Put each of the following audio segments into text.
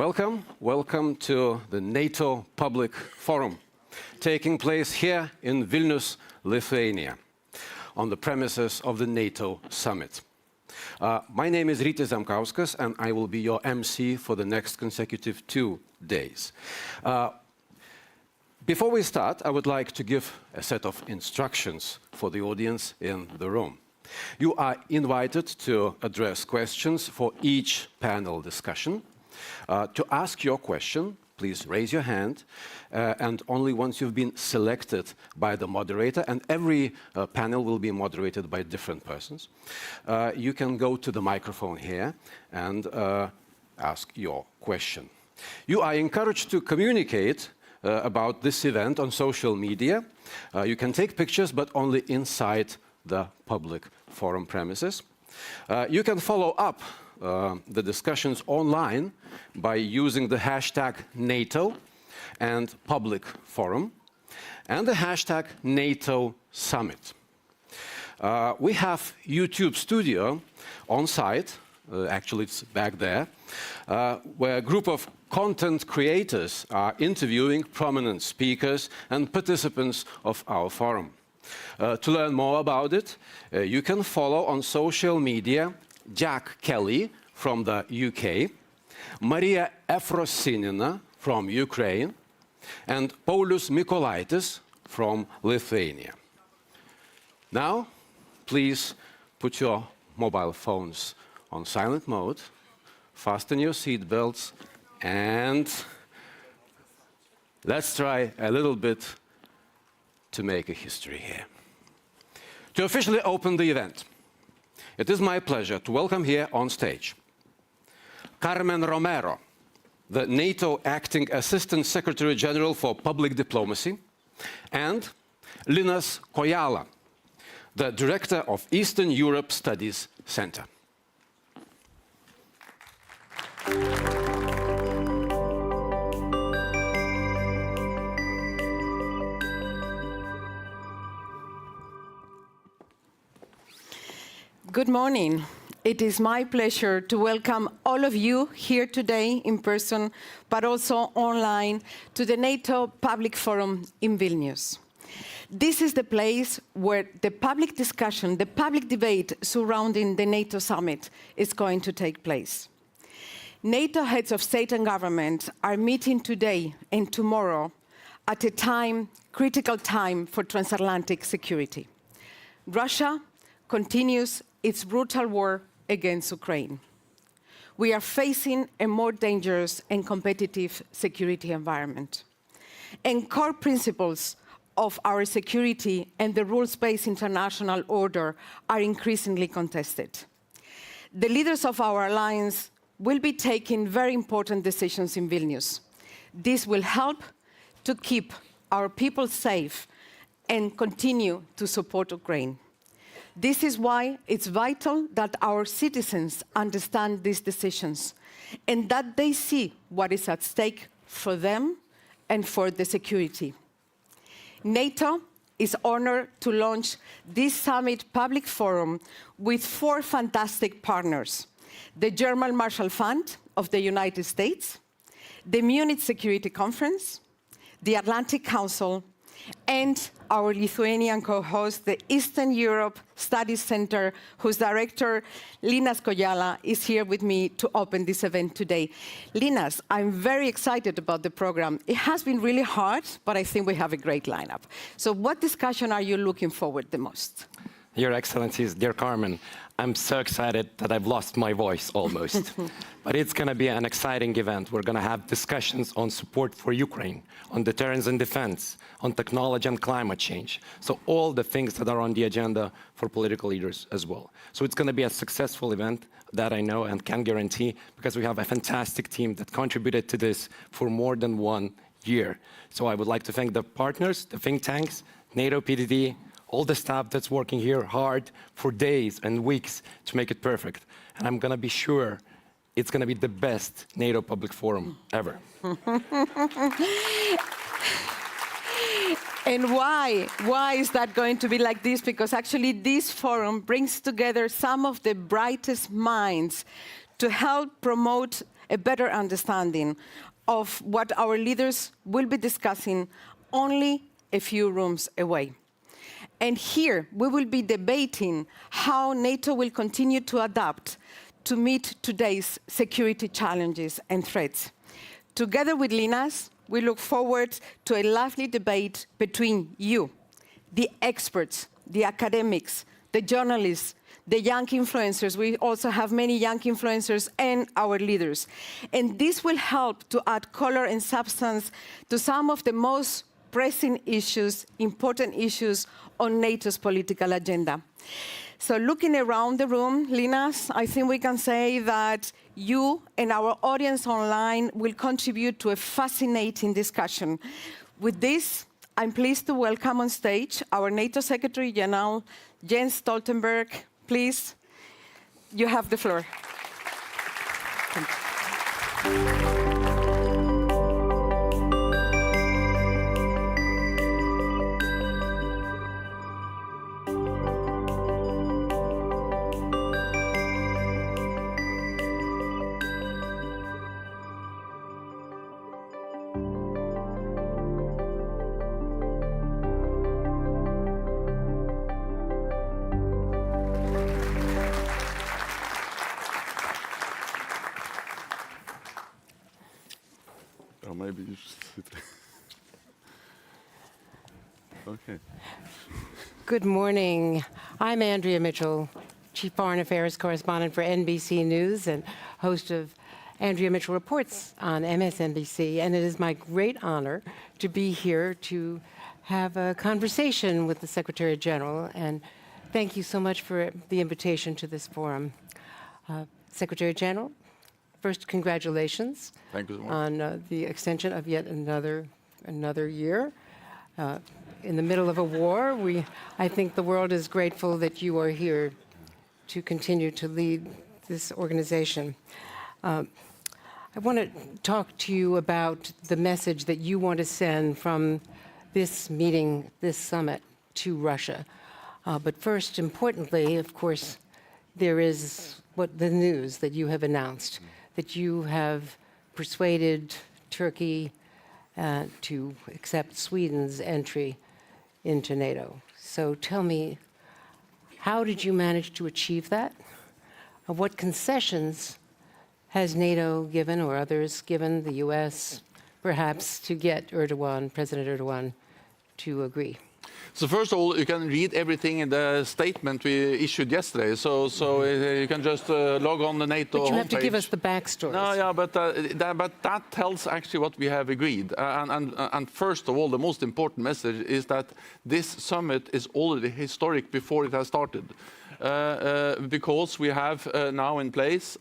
Welcome to the NATO Public Forum, taking place here in Vilnius, Lithuania, on the premises of the NATO Summit. My name is Rytis, and I will be your MC for the next consecutive 2 days. Before we start, I would like to give a set of instructions for the audience in the room. You are invited to address questions for each panel discussion. To ask your question, please raise your hand, and only once you've been selected by the moderator, and every panel will be moderated by different persons, you can go to the microphone here and ask your question. You are encouraged to communicate about this event on social media. You can take pictures, but only inside the public forum premises. You can follow up the discussions online by using the hashtag NATO and Public Forum and the hashtag NATO Summit. We have YouTube studio on site, actually it's back there, where a group of content creators are interviewing prominent speakers and participants of our forum. To learn more about it, you can follow on social media Jack Kelly from the UK, Maria Efrosinina from Ukraine, and Paulius Mykolaitis from Lithuania. Now, please put your mobile phones on silent mode, fasten your seat belts, and let's try a little bit to make a history here. To officially open the event, it is my pleasure to welcome here on stage Carmen Romero, the NATO Acting Assistant Secretary General for Public Diplomacy, and Linas Kojala, the Director of Eastern Europe Studies Center. Good morning. It is my pleasure to welcome all of you here today in person, but also online, to the NATO Public Forum in Vilnius. This is the place where the public discussion, the public debate surrounding the NATO Summit is going to take place. NATO heads of state and government are meeting today and tomorrow at a critical time for transatlantic security. Russia continues its brutal war against Ukraine. We are facing a more dangerous and competitive security environment. And core principles of our security and the rules-based international order are increasingly contested. The leaders of our alliance will be taking very important decisions in Vilnius. This will help to keep our people safe and continue to support Ukraine. This is why it's vital that our citizens understand these decisions and that they see what is at stake for them and for the security. NATO is honored to launch this summit public forum with 4 fantastic partners: the German Marshall Fund of the United States, the Munich Security Conference, the Atlantic Council, and our Lithuanian co-host, the Eastern Europe Studies Center, whose director, Linas Kojala, is here with me to open this event today. Linas, I'm very excited about the program. It has been really hard, but I think we have a great lineup. So what discussion are you looking forward the most? Your Excellencies, dear Carmen, I'm so excited that I've lost my voice almost. But it's going to be an exciting event. We're going to have discussions on support for Ukraine, on deterrence and defense, on technology and climate change. So all the things that are on the agenda for political leaders as well. So it's going to be a successful event, that I know and can guarantee, because we have a fantastic team that contributed to this for more than 1 year. So I would like to thank the partners, the think tanks, NATO PDD, all the staff that's working here hard for days and weeks to make it perfect. And I'm going to be sure it's going to be the best NATO public forum ever. And why? Why is that going to be like this? Because actually this forum brings together some of the brightest minds to help promote a better understanding of what our leaders will be discussing only a few rooms away. And here we will be debating how NATO will continue to adapt to meet today's security challenges and threats. Together with Linas, we look forward to a lively debate between you, the experts, the academics, the journalists, the young influencers. We also have many young influencers and our leaders. And this will help to add color and substance to some of the most pressing issues, important issues on NATO's political agenda. So looking around the room, Linas, I think we can say that you and our audience online will contribute to a fascinating discussion. With this, I'm pleased to welcome on stage our NATO Secretary General, Jens Stoltenberg. Please, you have the floor. Thank you. Maybe you should sit there. Okay. Good morning. I'm Andrea Mitchell, Chief Foreign Affairs Correspondent for NBC News and host of Andrea Mitchell Reports on MSNBC. And it is my great honor to be here to have a conversation with the Secretary General. And thank you so much for the invitation to this forum. Secretary General, first, congratulations. Thank you so much. On the extension of yet another year. In the middle of a war, I think the world is grateful that you are here to continue to lead this organization. I want to talk to you about the message that you want to send from this meeting, this summit, to Russia. But first, importantly, of course, there is the news that you have announced, that you have persuaded Turkey to accept Sweden's entry into NATO. So tell me, how did you manage to achieve that? What concessions has NATO given, or others given, the US, perhaps, to get President Erdogan, to agree? So first of all, you can read everything in the statement we issued yesterday. So you can just log on the NATO homepage. But you have to give us the backstory. No, yeah, but that tells actually what we have agreed. And first of all, the most important message is that this summit is already historic before it has started, because we have now in place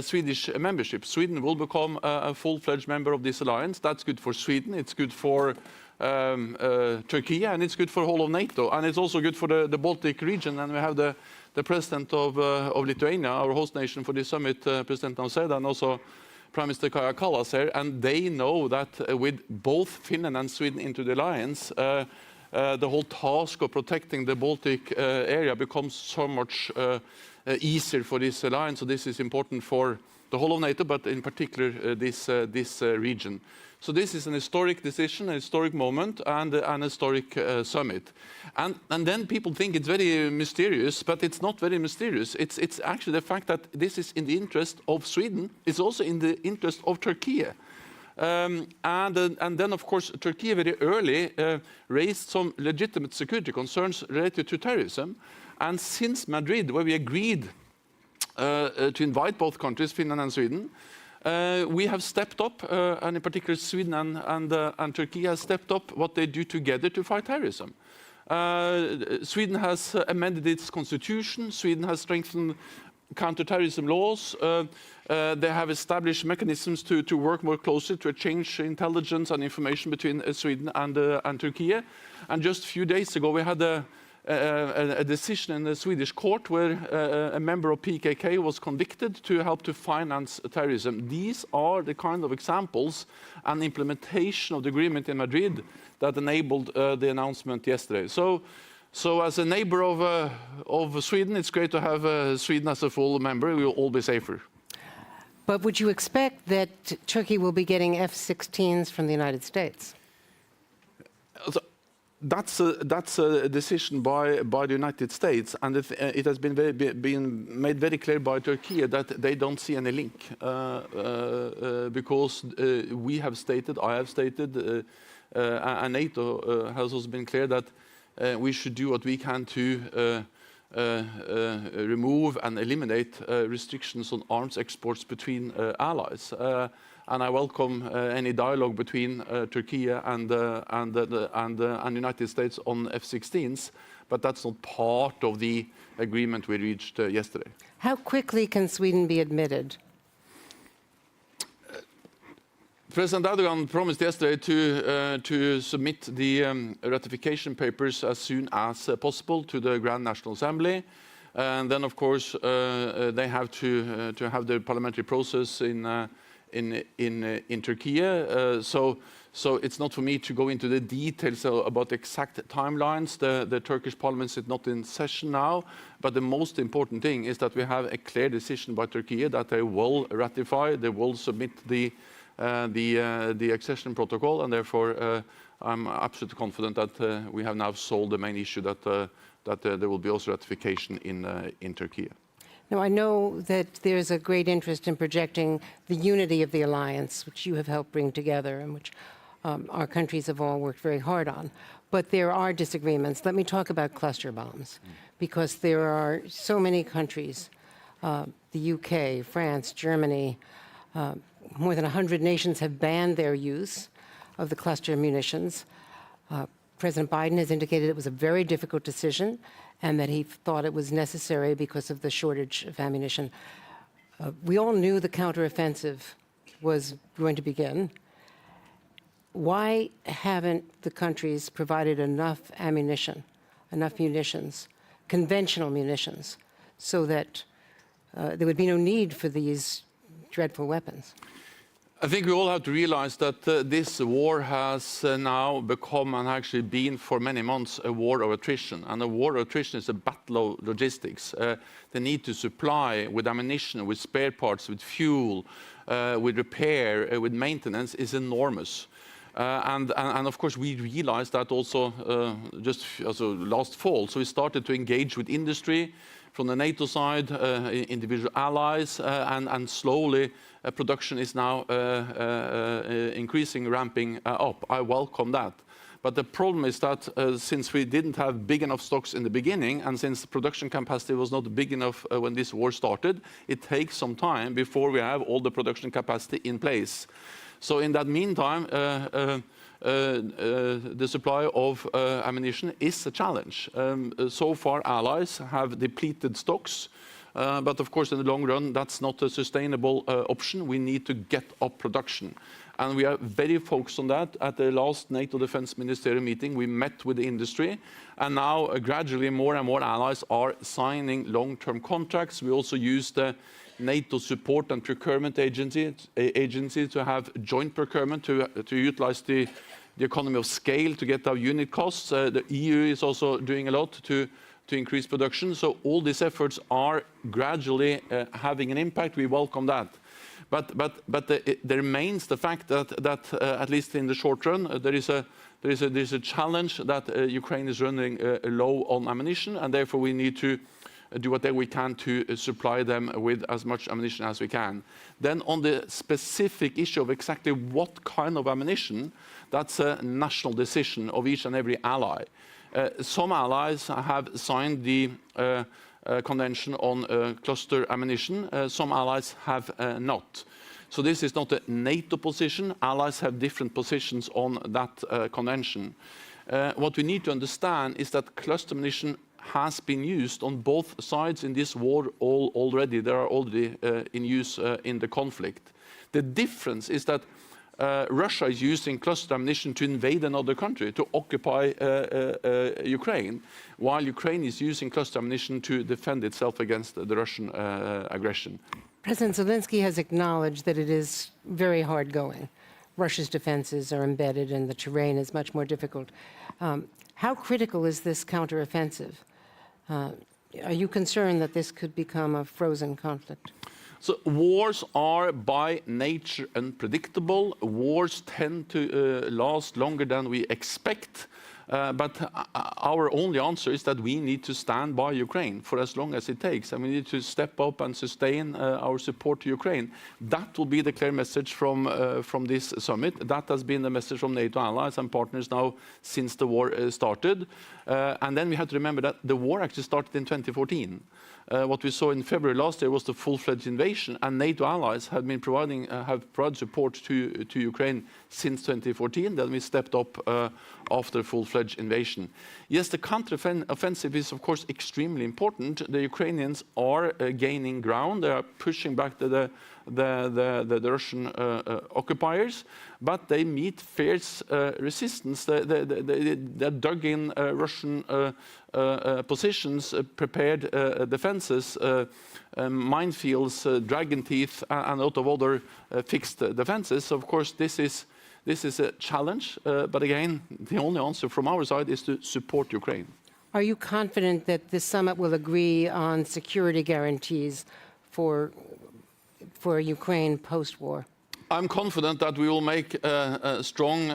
Swedish membership. Sweden will become a full-fledged member of this alliance. That's good for Sweden. It's good for Turkey, and it's good for the whole of NATO, and it's also good for the Baltic region. And we have the president of Lithuania, our host nation for this summit, President Nausėda, and also Prime Minister Kaja Kallas here, and they know that with both Finland and Sweden into the alliance, the whole task of protecting the Baltic area becomes so much easier for this alliance. So this is important for the whole of NATO, but in particular this region. So this is an historic decision, a historic moment, and an historic summit. And then people think it's very mysterious, but it's not very mysterious. It's actually the fact that this is in the interest of Sweden. It's also in the interest of Turkey. And then, of course, Turkey very early raised some legitimate security concerns related to terrorism. And since Madrid, where we agreed to invite both countries, Finland and Sweden, we have stepped up, and in particular Sweden and Turkey has stepped up what they do together to fight terrorism. Sweden has amended its constitution. Sweden has strengthened counter-terrorism laws. They have established mechanisms to work more closely to exchange intelligence and information between Sweden and Turkey. And just a few days ago, we had a decision in the Swedish court where a member of PKK was convicted to help to finance terrorism. These are the kind of examples and implementation of the agreement in Madrid that enabled the announcement yesterday. So as a neighbor of Sweden, it's great to have Sweden as a full member. We will all be safer. But would you expect that Turkey will be getting F-16s from the United States? That's a decision by the United States, and it has been made very clear by Turkey that they don't see any link, because we have stated, I have stated, and NATO has also been clear that we should do what we can to remove and eliminate restrictions on arms exports between allies. And I welcome any dialogue between Turkey and the United States on F-16s, but that's not part of the agreement we reached yesterday. How quickly can Sweden be admitted? President Erdogan promised yesterday to submit the ratification papers as soon as possible to the Grand National Assembly. And then, of course, they have to have the parliamentary process in Turkey. So it's not for me to go into the details about the exact timelines. The Turkish parliament is not in session now, but the most important thing is that we have a clear decision by Turkey that they will ratify, they will submit the accession protocol, and therefore I'm absolutely confident that we have now solved the main issue, that there will be also ratification in Turkey. Now, I know that there's a great interest in projecting the unity of the alliance, which you have helped bring together and which our countries have all worked very hard on. But there are disagreements. Let me talk about cluster bombs, because there are so many countries, the UK, France, Germany, more than 100 nations have banned their use of the cluster munitions. President Biden has indicated it was a very difficult decision and that he thought it was necessary because of the shortage of ammunition. We all knew the counteroffensive was going to begin. Why haven't the countries provided enough ammunition, enough munitions, conventional munitions, so that there would be no need for these dreadful weapons? I think we all have to realize that this war has now become, and actually been for many months, a war of attrition. And a war of attrition is a battle of logistics. The need to supply with ammunition, with spare parts, with fuel, with repair, with maintenance is enormous. And of course, we realized that also just last fall. So we started to engage with industry from the NATO side, individual allies, and slowly production is now increasing, ramping up. I welcome that. But the problem is that since we didn't have big enough stocks in the beginning, and since production capacity was not big enough when this war started, it takes some time before we have all the production capacity in place. So in that meantime, the supply of ammunition is a challenge. So far, allies have depleted stocks, but of course, in the long run, that's not a sustainable option. We need to get up production. And we are very focused on that. At the last NATO Defense Ministerial meeting, we met with the industry, and now gradually more and more allies are signing long-term contracts. We also use the NATO Support and Procurement Agency to have joint procurement to utilize the economy of scale to get our unit costs. The EU is also doing a lot to increase production. So all these efforts are gradually having an impact. We welcome that. But there remains the fact that at least in the short run, there is a challenge that Ukraine is running low on ammunition, and therefore we need to do whatever we can to supply them with as much ammunition as we can. Then on the specific issue of exactly what kind of ammunition, that's a national decision of each and every ally. Some allies have signed the Convention on Cluster Ammunition. Some allies have not. So this is not a NATO position. Allies have different positions on that convention. What we need to understand is that cluster ammunition has been used on both sides in this war already. They are already in use in the conflict. The difference is that Russia is using cluster ammunition to invade another country, to occupy Ukraine, while Ukraine is using cluster ammunition to defend itself against the Russian aggression. President Zelensky has acknowledged that it is very hard going. Russia's defenses are embedded and the terrain is much more difficult. How critical is this counteroffensive? Are you concerned that this could become a frozen conflict? So wars are by nature unpredictable. Wars tend to last longer than we expect. But our only answer is that we need to stand by Ukraine for as long as it takes. And we need to step up and sustain our support to Ukraine. That will be the clear message from this summit. That has been the message from NATO allies and partners now since the war started. And then we have to remember that the war actually started in 2014. What we saw in February last year was the full-fledged invasion, and NATO allies have been provided support to Ukraine since 2014. Then we stepped up after full-fledged invasion. Yes, the counter-offensive is of course extremely important. The Ukrainians are gaining ground. They are pushing back the Russian occupiers, but they meet fierce resistance. They're dug in Russian positions, prepared defenses, minefields, dragon teeth, and a lot of other fixed defenses. So of course, this is a challenge, but again, the only answer from our side is to support Ukraine. Are you confident that this summit will agree on security guarantees for Ukraine post-war? I'm confident that we will make strong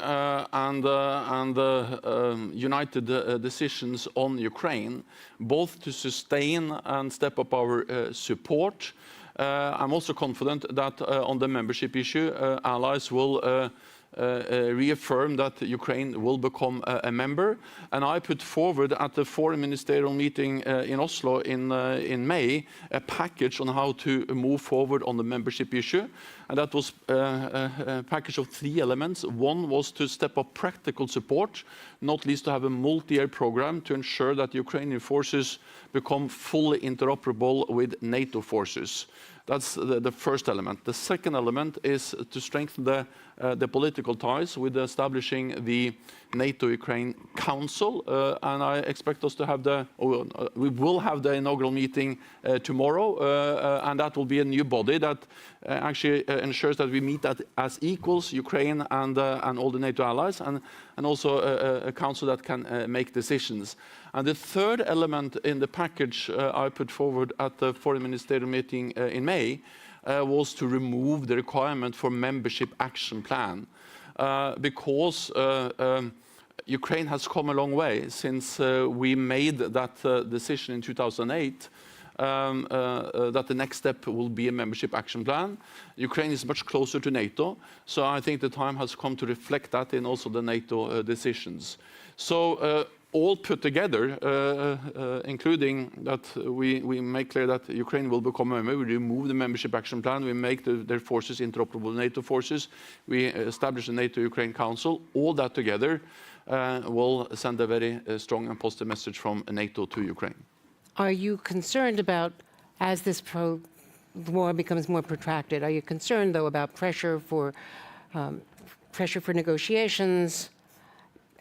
and united decisions on Ukraine, both to sustain and step up our support. I'm also confident that on the membership issue, allies will reaffirm that Ukraine will become a member. And I put forward at the foreign ministerial meeting in Oslo in May a package on how to move forward on the membership issue. And that was a package of 3 elements. One was to step up practical support, not least to have a multi-year program to ensure that Ukrainian forces become fully interoperable with NATO forces. That's the first element. The second element is to strengthen the political ties with establishing the NATO-Ukraine Council. And I expect us to have we will have the inaugural meeting tomorrow. And that will be a new body that actually ensures that we meet as equals, Ukraine and all the NATO allies, and also a council that can make decisions. And the third element in the package I put forward at the foreign ministerial meeting in May was to remove the requirement for membership action plan, because Ukraine has come a long way since we made that decision in 2008. That the next step will be a membership action plan. Ukraine is much closer to NATO, so I think the time has come to reflect that in also the NATO decisions. So all put together, including that we make clear that Ukraine will become a member, we remove the membership action plan, we make their forces interoperable with NATO forces, we establish the NATO-Ukraine Council, all that together will send a very strong and positive message from NATO to Ukraine. Are you concerned about, as this war becomes more protracted, are you concerned, though, about pressure for negotiations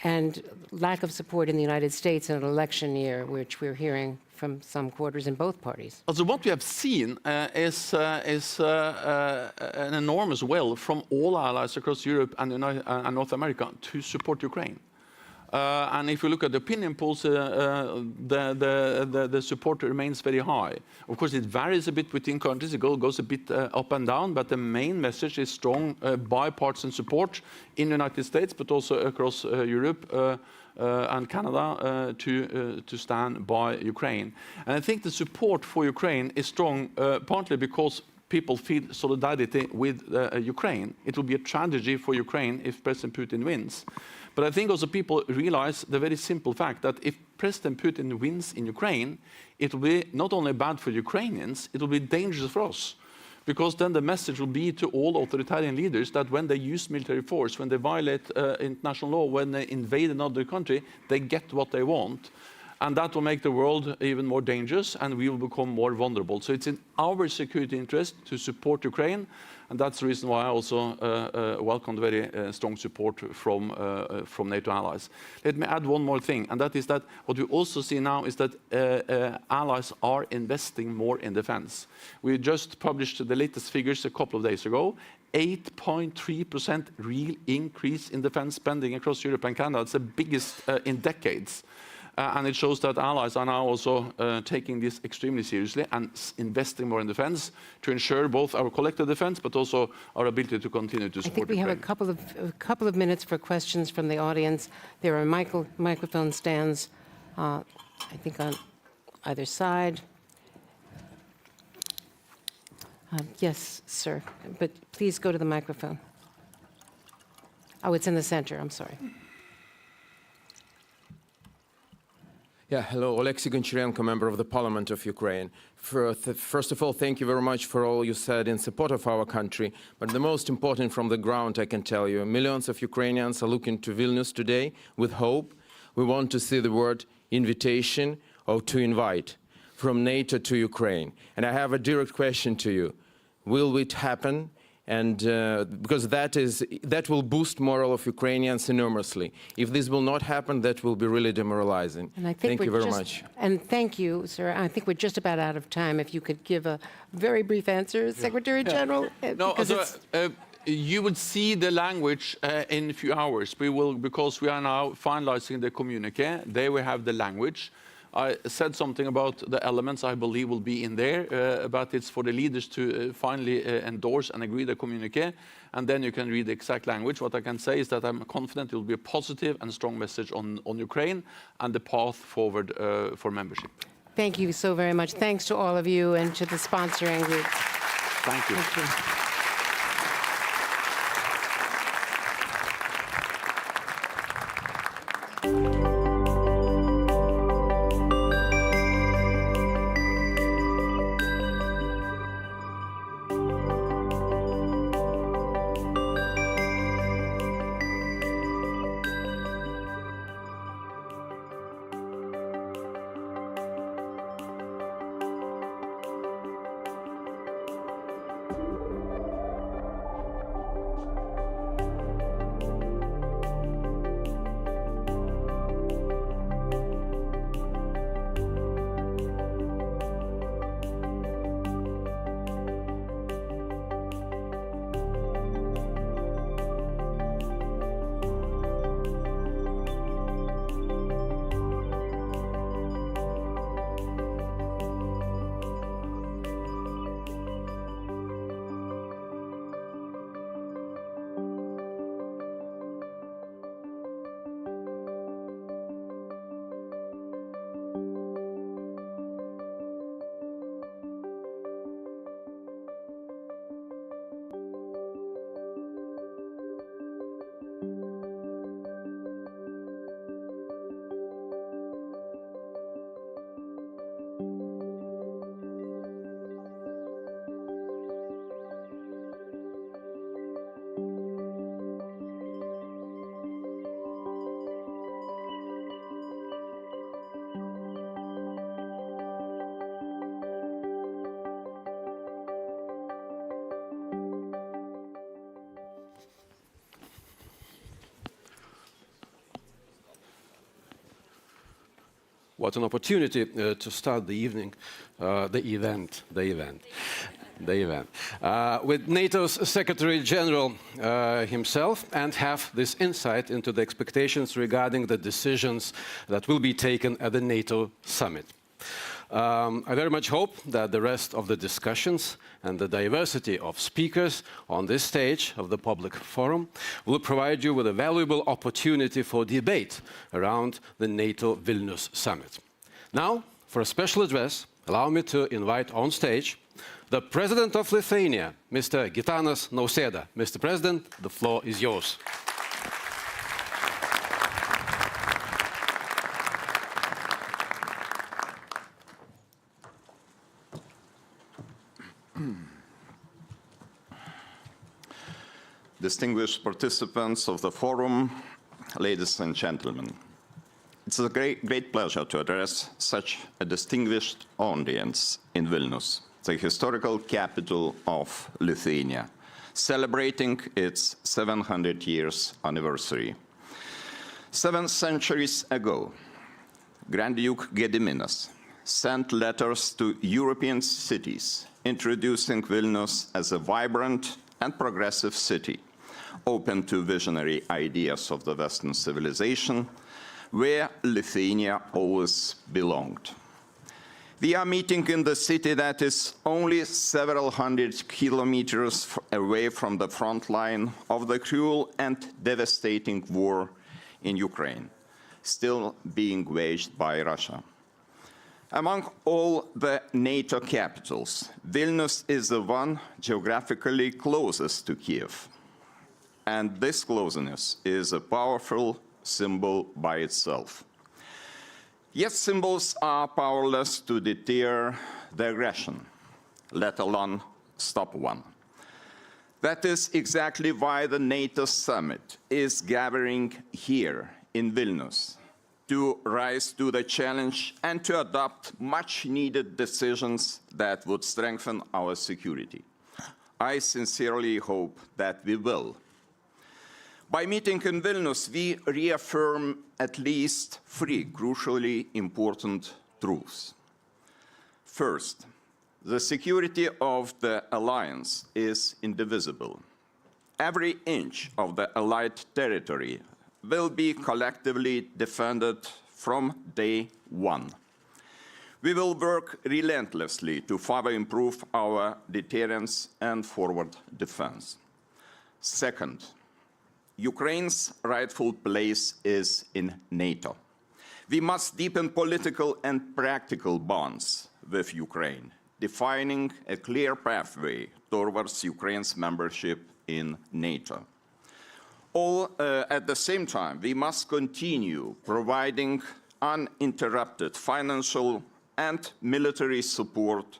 and lack of support in the United States in an election year, which we're hearing from some quarters in both parties? So what we have seen is an enormous will from all allies across Europe and North America to support Ukraine. And if you look at the opinion polls, the support remains very high. Of course, it varies a bit between countries. It goes a bit up and down, but the main message is strong bipartisan support in the United States, but also across Europe and Canada to stand by Ukraine. And I think the support for Ukraine is strong, partly because people feel solidarity with Ukraine. It will be a tragedy for Ukraine if President Putin wins. But I think also people realize the very simple fact that if President Putin wins in Ukraine, it will be not only bad for Ukrainians, it will be dangerous for us. Because then the message will be to all authoritarian leaders that when they use military force, when they violate international law, when they invade another country, they get what they want. And that will make the world even more dangerous, and we will become more vulnerable. So it's in our security interest to support Ukraine, and that's the reason why I also welcome the very strong support from NATO allies. Let me add one more thing, and that is that what we also see now is that allies are investing more in defense. We just published the latest figures a couple of days ago. 8.3% real increase in defense spending across Europe and Canada. It's the biggest in decades. And it shows that allies are now also taking this extremely seriously and investing more in defense to ensure both our collective defense, but also our ability to continue to support I think we have a couple of minutes for questions from the audience. There are microphone stands, I think, on either side. Yes, sir, but please go to the microphone. Oh, it's in the center, I'm sorry. Yeah, hello, Oleksiy Goncharenko, member of the Parliament of Ukraine. First of all, thank you very much for all you said in support of our country. But the most important from the ground, I can tell you, millions of Ukrainians are looking to Vilnius today with hope. We want to see the word invitation or to invite from NATO to Ukraine. And I have a direct question to you. Will it happen? And because that will boost morale of Ukrainians enormously. If this will not happen, that will be really demoralizing. And I think thank you very much. And thank you, sir. I think we're just about out of time. If you could give a very brief answer, Secretary General. No, you will see the language in a few hours. Because we are now finalizing the communique. There we have the language. I said something about the elements I believe will be in there, but it's for the leaders to finally endorse and agree the communique, and then you can read the exact language. What I can say is that I'm confident it will be a positive and strong message on Ukraine and the path forward for membership. Thank you so very much. Thanks to all of you and to the sponsoring group. Thank you. Thank you. What an opportunity to start the event with NATO's Secretary General himself, and have this insight into the expectations regarding the decisions that will be taken at the NATO Summit. I very much hope that the rest of the discussions and the diversity of speakers on this stage of the public forum will provide you with a valuable opportunity for debate around the NATO Vilnius Summit. Now, for a special address, allow me to invite on stage the President of Lithuania, Mr. Gitanas Nausėda. Mr. President, the floor is yours. Distinguished participants of the forum, ladies and gentlemen, it's a great pleasure to address such a distinguished audience in Vilnius, the historical capital of Lithuania, celebrating its 700 years anniversary. 7 centuries ago, Grand Duke Gediminas sent letters to European cities, introducing Vilnius as a vibrant and progressive city, open to visionary ideas of the Western civilization, where Lithuania always belonged. We are meeting in the city that is only several hundred kilometers away from the front line of the cruel and devastating war in Ukraine, still being waged by Russia. Among all the NATO capitals, Vilnius is the one geographically closest to Kiev. And this closeness is a powerful symbol by itself. Yet symbols are powerless to deter the aggression, let alone stop one. That is exactly why the NATO Summit is gathering here in Vilnius, to rise to the challenge and to adopt much-needed decisions that would strengthen our security. I sincerely hope that we will. By meeting in Vilnius, we reaffirm at least three crucially important truths. First, the security of the alliance is indivisible. Every inch of the Allied territory will be collectively defended from day one. We will work relentlessly to further improve our deterrence and forward defense. Second, Ukraine's rightful place is in NATO. We must deepen political and practical bonds with Ukraine, defining a clear pathway towards Ukraine's membership in NATO. At the same time, we must continue providing uninterrupted financial and military support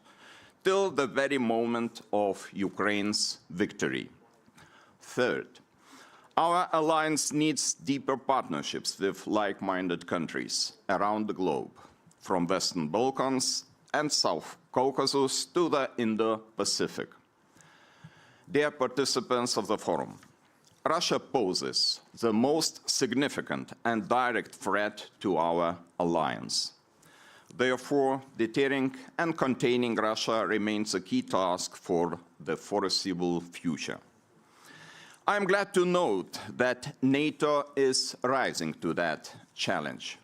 till the very moment of Ukraine's victory. Third, our alliance needs deeper partnerships with like-minded countries around the globe, from Western Balkans and South Caucasus to the Indo-Pacific. Dear participants of the forum, Russia poses the most significant and direct threat to our alliance. Therefore, deterring and containing Russia remains a key task for the foreseeable future. I'm glad to note that NATO is rising to that challenge.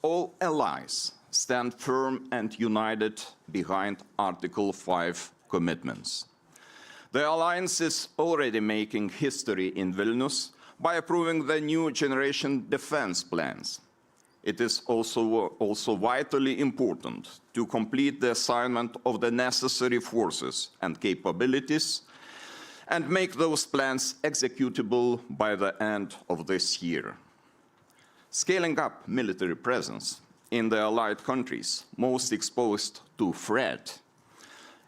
All allies stand firm and united behind Article 5 commitments. The alliance is already making history in Vilnius by approving the new generation defense plans. It is also vitally important to complete the assignment of the necessary forces and capabilities and make those plans executable by the end of this year. Scaling up military presence in the allied countries most exposed to threat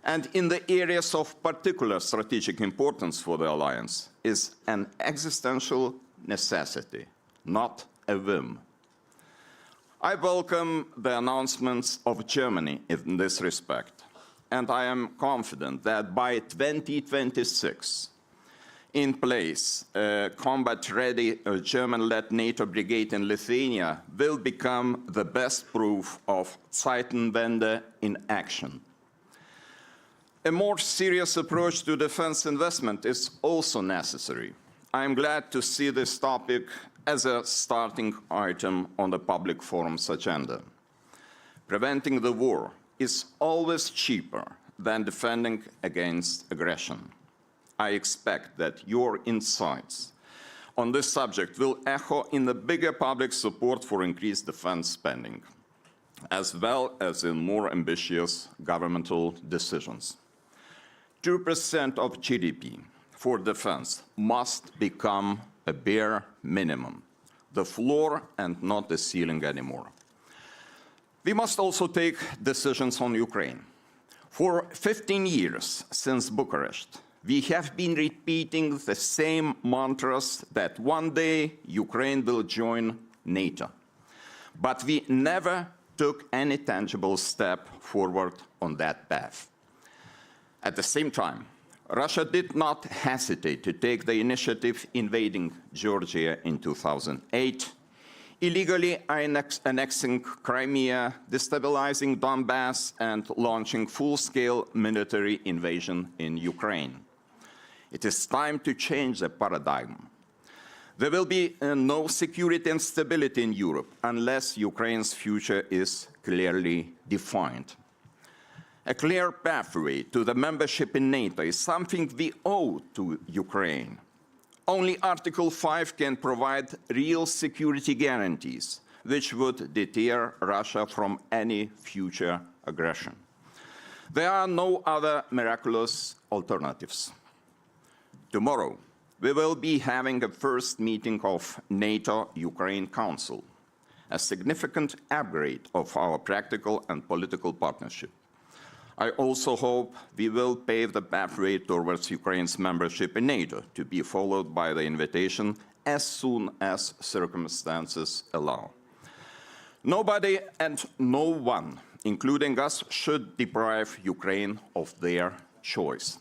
and in the areas of particular strategic importance for the alliance is an existential necessity, not a whim. I welcome the announcements of Germany in this respect, and I am confident that by 2026, in place, a combat-ready German-led NATO brigade in Lithuania will become the best proof of Zeitenwende in action. A more serious approach to defense investment is also necessary. I am glad to see this topic as a starting item on the public forum's agenda. Preventing the war is always cheaper than defending against aggression. I expect that your insights on this subject will echo in the bigger public support for increased defense spending, as well as in more ambitious governmental decisions. 2% of GDP for defense must become a bare minimum, the floor and not the ceiling anymore. We must also take decisions on Ukraine. For 15 years since Bucharest, we have been repeating the same mantras that one day Ukraine will join NATO. But we never took any tangible step forward on that path. At the same time, Russia did not hesitate to take the initiative invading Georgia in 2008, illegally annexing Crimea, destabilizing Donbass, and launching full-scale military invasion in Ukraine. It is time to change the paradigm. There will be no security and stability in Europe unless Ukraine's future is clearly defined. A clear pathway to the membership in NATO is something we owe to Ukraine. Only Article 5 can provide real security guarantees, which would deter Russia from any future aggression. There are no other miraculous alternatives. Tomorrow, we will be having a first meeting of NATO-Ukraine Council, a significant upgrade of our practical and political partnership. I also hope we will pave the pathway towards Ukraine's membership in NATO, to be followed by the invitation as soon as circumstances allow. Nobody and no one, including us, should deprive Ukraine of their choice.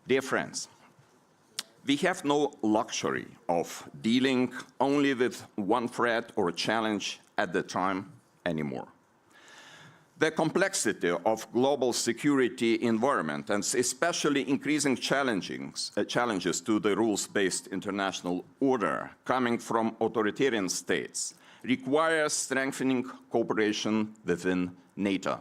Dear friends, we have no luxury of dealing only with one threat or challenge at a time anymore. The complexity of global security environment, and especially increasing challenges to the rules-based international order coming from authoritarian states, requires strengthening cooperation within NATO.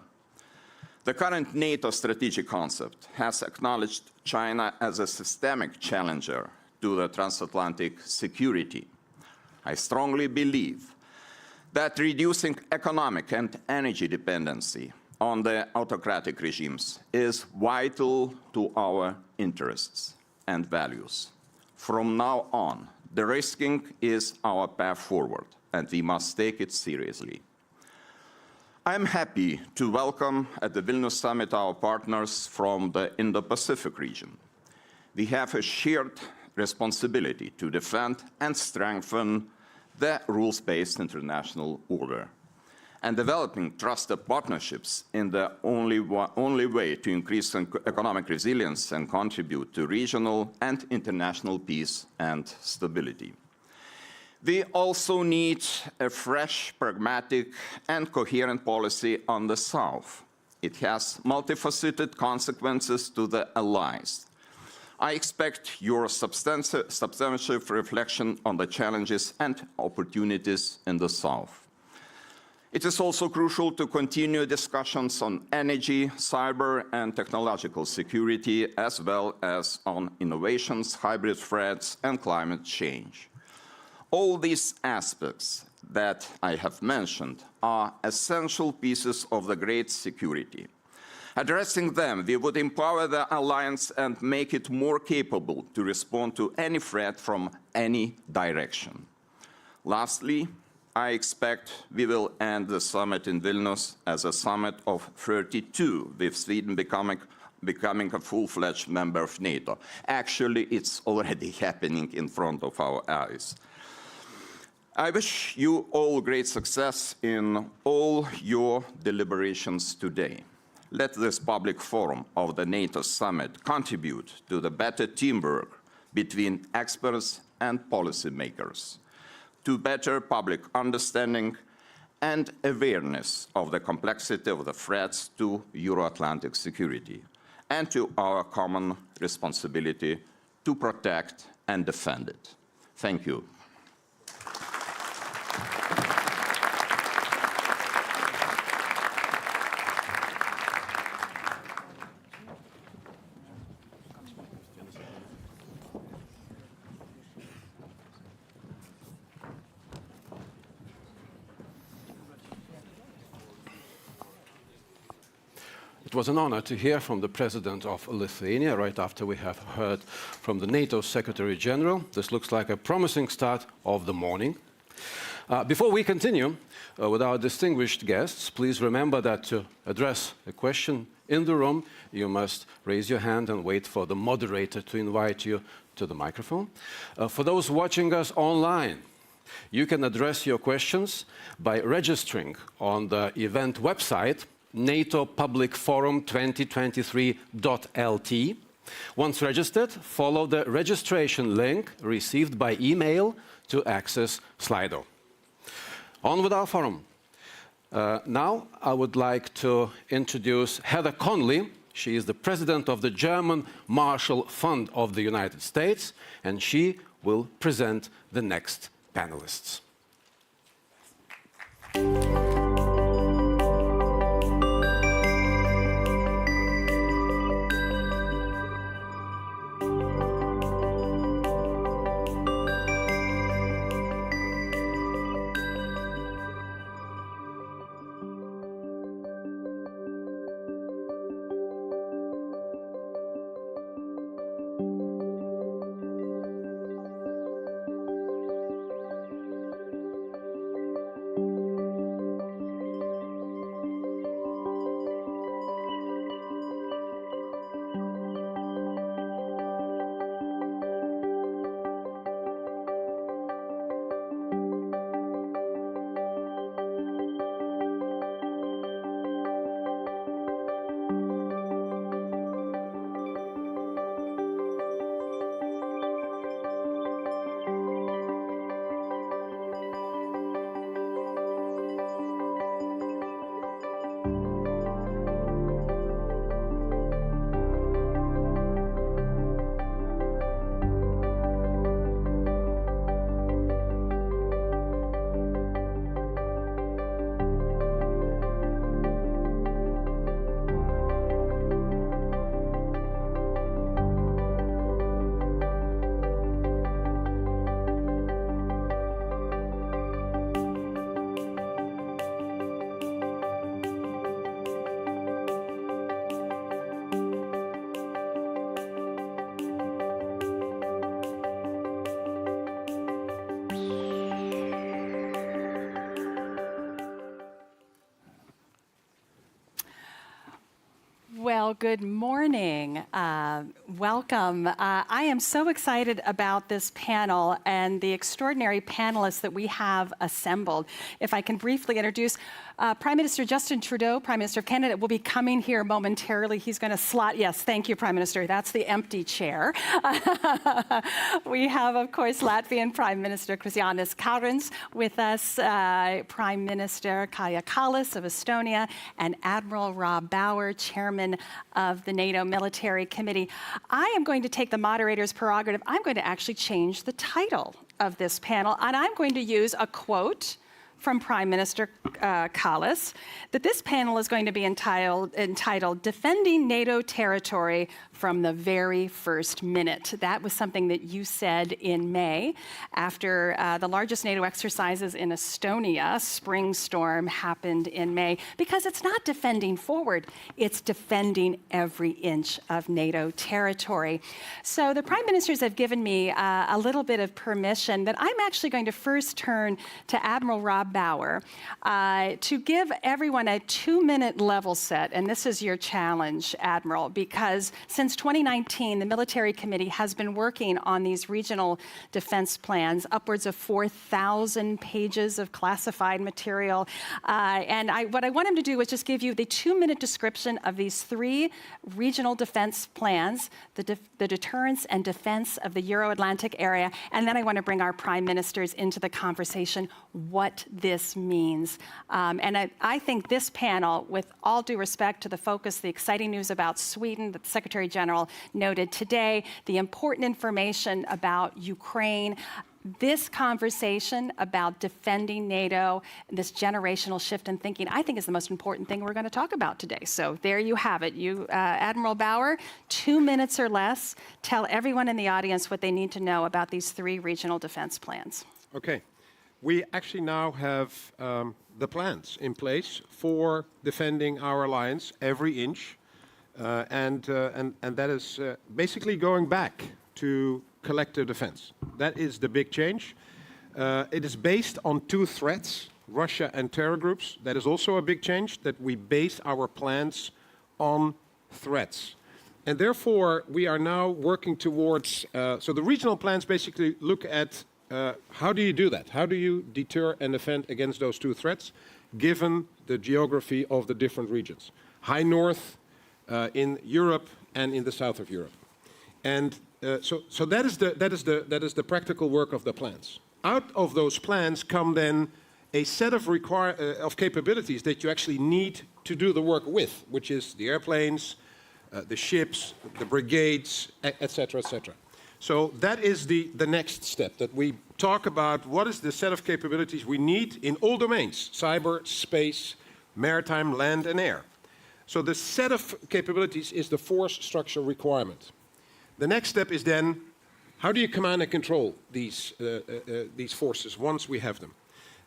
The current NATO strategic concept has acknowledged China as a systemic challenger to the transatlantic security. I strongly believe that reducing economic and energy dependency on the autocratic regimes is vital to our interests and values. From now on, de-risking is our path forward, and we must take it seriously. I'm happy to welcome at the Vilnius Summit our partners from the Indo-Pacific region. We have a shared responsibility to defend and strengthen the rules-based international order, and developing trusted partnerships in the only way to increase economic resilience and contribute to regional and international peace and stability. We also need a fresh, pragmatic, and coherent policy on the South. It has multifaceted consequences to the allies. I expect your substantive reflection on the challenges and opportunities in the South. It is also crucial to continue discussions on energy, cyber, and technological security, as well as on innovations, hybrid threats, and climate change. All these aspects that I have mentioned are essential pieces of the great security. Addressing them, we would empower the alliance and make it more capable to respond to any threat from any direction. Lastly, I expect we will end the summit in Vilnius as a summit of 32, with Sweden becoming a full-fledged member of NATO. Actually, it's already happening in front of our eyes. I wish you all great success in all your deliberations today. Let this public forum of the NATO Summit contribute to the better teamwork between experts and policymakers, to better public understanding and awareness of the complexity of the threats to Euro-Atlantic security, and to our common responsibility to protect and defend it. Thank you. It was an honor to hear from the President of Lithuania right after we have heard from the NATO Secretary General. This looks like a promising start of the morning. Before we continue with our distinguished guests, please remember that to address a question in the room, you must raise your hand and wait for the moderator to invite you to the microphone. For those watching us online, you can address your questions by registering on the event website, NATO Public Forum 2023.lt. Once registered, follow the registration link received by email to access Slido. On with our forum. Now I would like to introduce Heather Conley. She is the president of the German Marshall Fund of the United States, and she will present the next panelists. Well, good morning. Welcome. I am so excited about this panel and the extraordinary panelists that we have assembled. If I can briefly introduce Prime Minister Justin Trudeau, Prime Minister of Canada, will be coming here momentarily. He's going to slot, yes, thank you, Prime Minister. That's the empty chair. We have, of course, Latvian Prime Minister Krišjānis Kariņš with us, Prime Minister Kaja Kallas of Estonia, and Admiral Rob Bauer, Chairman of the NATO Military Committee. I am going to take the moderator's prerogative. I'm going to actually change the title of this panel, and I'm going to use a quote from Prime Minister Kallas, that this panel is going to be entitled Defending NATO Territory from the Very First Minute. That was something that you said in May after the largest NATO exercises in Estonia, Spring Storm, happened in May, because it's not defending forward, it's defending every inch of NATO territory. So the Prime Ministers have given me a little bit of permission that I'm actually going to first turn to Admiral Rob Bauer to give everyone a 2-minute level set, and this is your challenge, Admiral, because since 2019, the Military Committee has been working on these regional defense plans, upwards of 4,000 pages of classified material, and what I want him to do is just give you the 2-minute description of these 3 regional defense plans, the deterrence and defense of the Euro-Atlantic area, and then I want to bring our Prime Ministers into the conversation, what this means. And I think this panel, with all due respect to the focus, the exciting news about Sweden that the Secretary General noted today, the important information about Ukraine, this conversation about defending NATO, this generational shift in thinking, I think is the most important thing we're going to talk about today. So there you have it. You, Admiral Bauer, 2 minutes or less. Tell everyone in the audience what they need to know about these 3 regional defense plans. Okay. We actually now have the plans in place for defending our alliance every inch, and that is basically going back to collective defense. That is the big change. It is based on 2 threats, Russia and terror groups. That is also a big change, that we base our plans on threats. And therefore, we are now working towards, so the regional plans basically look at how do you do that? How do you deter and defend against those 2 threats, given the geography of the different regions? High north in Europe and in the south of Europe. And so that is the practical work of the plans. Out of those plans come then a set of capabilities that you actually need to do the work with, which is the airplanes, the ships, the brigades, etc., etc. So that is the next step, that we talk about what is the set of capabilities we need in all domains: cyber, space, maritime, land, and air. So the set of capabilities is the force structure requirement. The next step is then, how do you command and control these forces once we have them?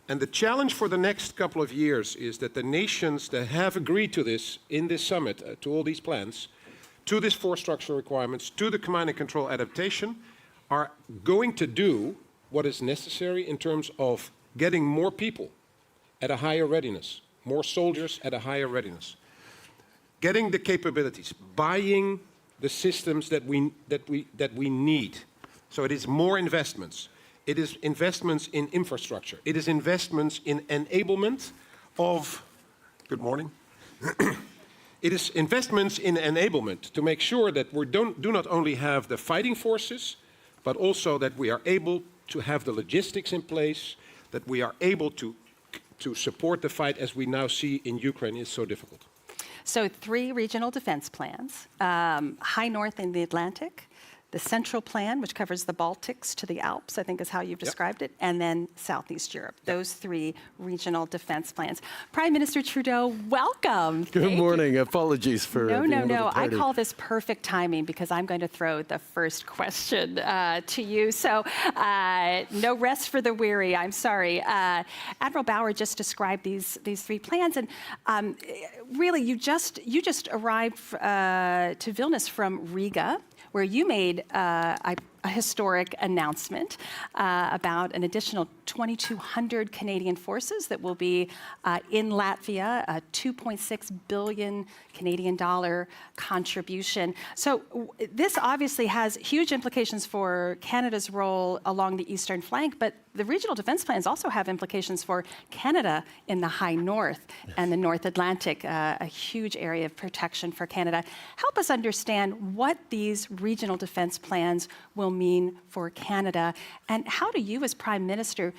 And the challenge for the next couple of years is that the nations that have agreed to this in this summit, to all these plans, to this force structure requirements, to the command and control adaptation, are going to do what is necessary in terms of getting more people at a higher readiness, more soldiers at a higher readiness, getting the capabilities, buying the systems that we need. So it is more investments. It is investments in infrastructure. It is investments in enablement of, good morning. It is investments in enablement to make sure that we do not only have the fighting forces, but also that we are able to have the logistics in place, that we are able to support the fight as we now see in Ukraine is so difficult. So 3 regional defense plans, high north in the Atlantic, the central plan, which covers the Baltics to the Alps, I think is how you've described it, and then Southeast Europe. Those 3 regional defense plans. Prime Minister Trudeau, welcome. Good morning. Apologies for being a little I tardy. call this perfect timing because I'm going to throw the first question to you. So no rest for the weary, I'm sorry. Admiral Bauer just described these 3 plans, and really you just arrived to Vilnius from Riga, where you made a historic announcement about an additional 2,200 Canadian forces that will be in Latvia, a 2.6 billion Canadian dollar contribution. So this obviously has huge implications for Canada's role along the eastern flank, but the regional defense plans also have implications for Canada in the high north and the North Atlantic, a huge area of protection for Canada. Help us understand what these regional defense plans will mean for Canada, and how do you as Prime Minister,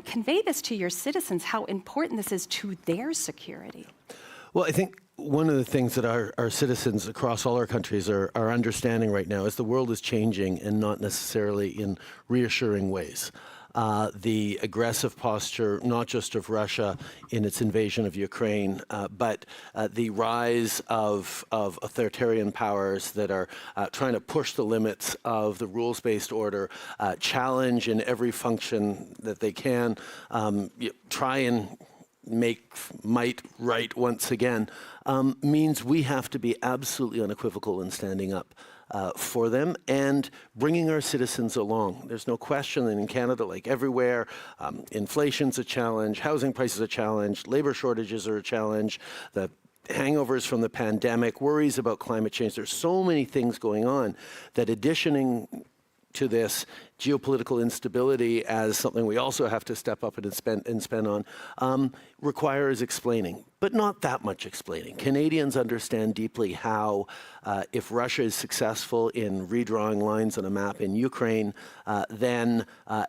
convey this to your citizens, how important this is to their security? Well, I think one of the things that our citizens across all our countries are understanding right now is the world is changing, and not necessarily in reassuring ways. The aggressive posture, not just of Russia in its invasion of Ukraine, but the rise of authoritarian powers that are trying to push the limits of the rules-based order, challenge in every function that they can, try and make might right once again, means we have to be absolutely unequivocal in standing up for them and bringing our citizens along. There's no question that in Canada, like everywhere, inflation's a challenge, housing prices are a challenge, labor shortages are a challenge, the hangovers from the pandemic, worries about climate change. There's so many things going on that additioning to this geopolitical instability as something we also have to step up and spend on, requires explaining, but not that much explaining. Canadians understand deeply how if Russia is successful in redrawing lines on a map in Ukraine, then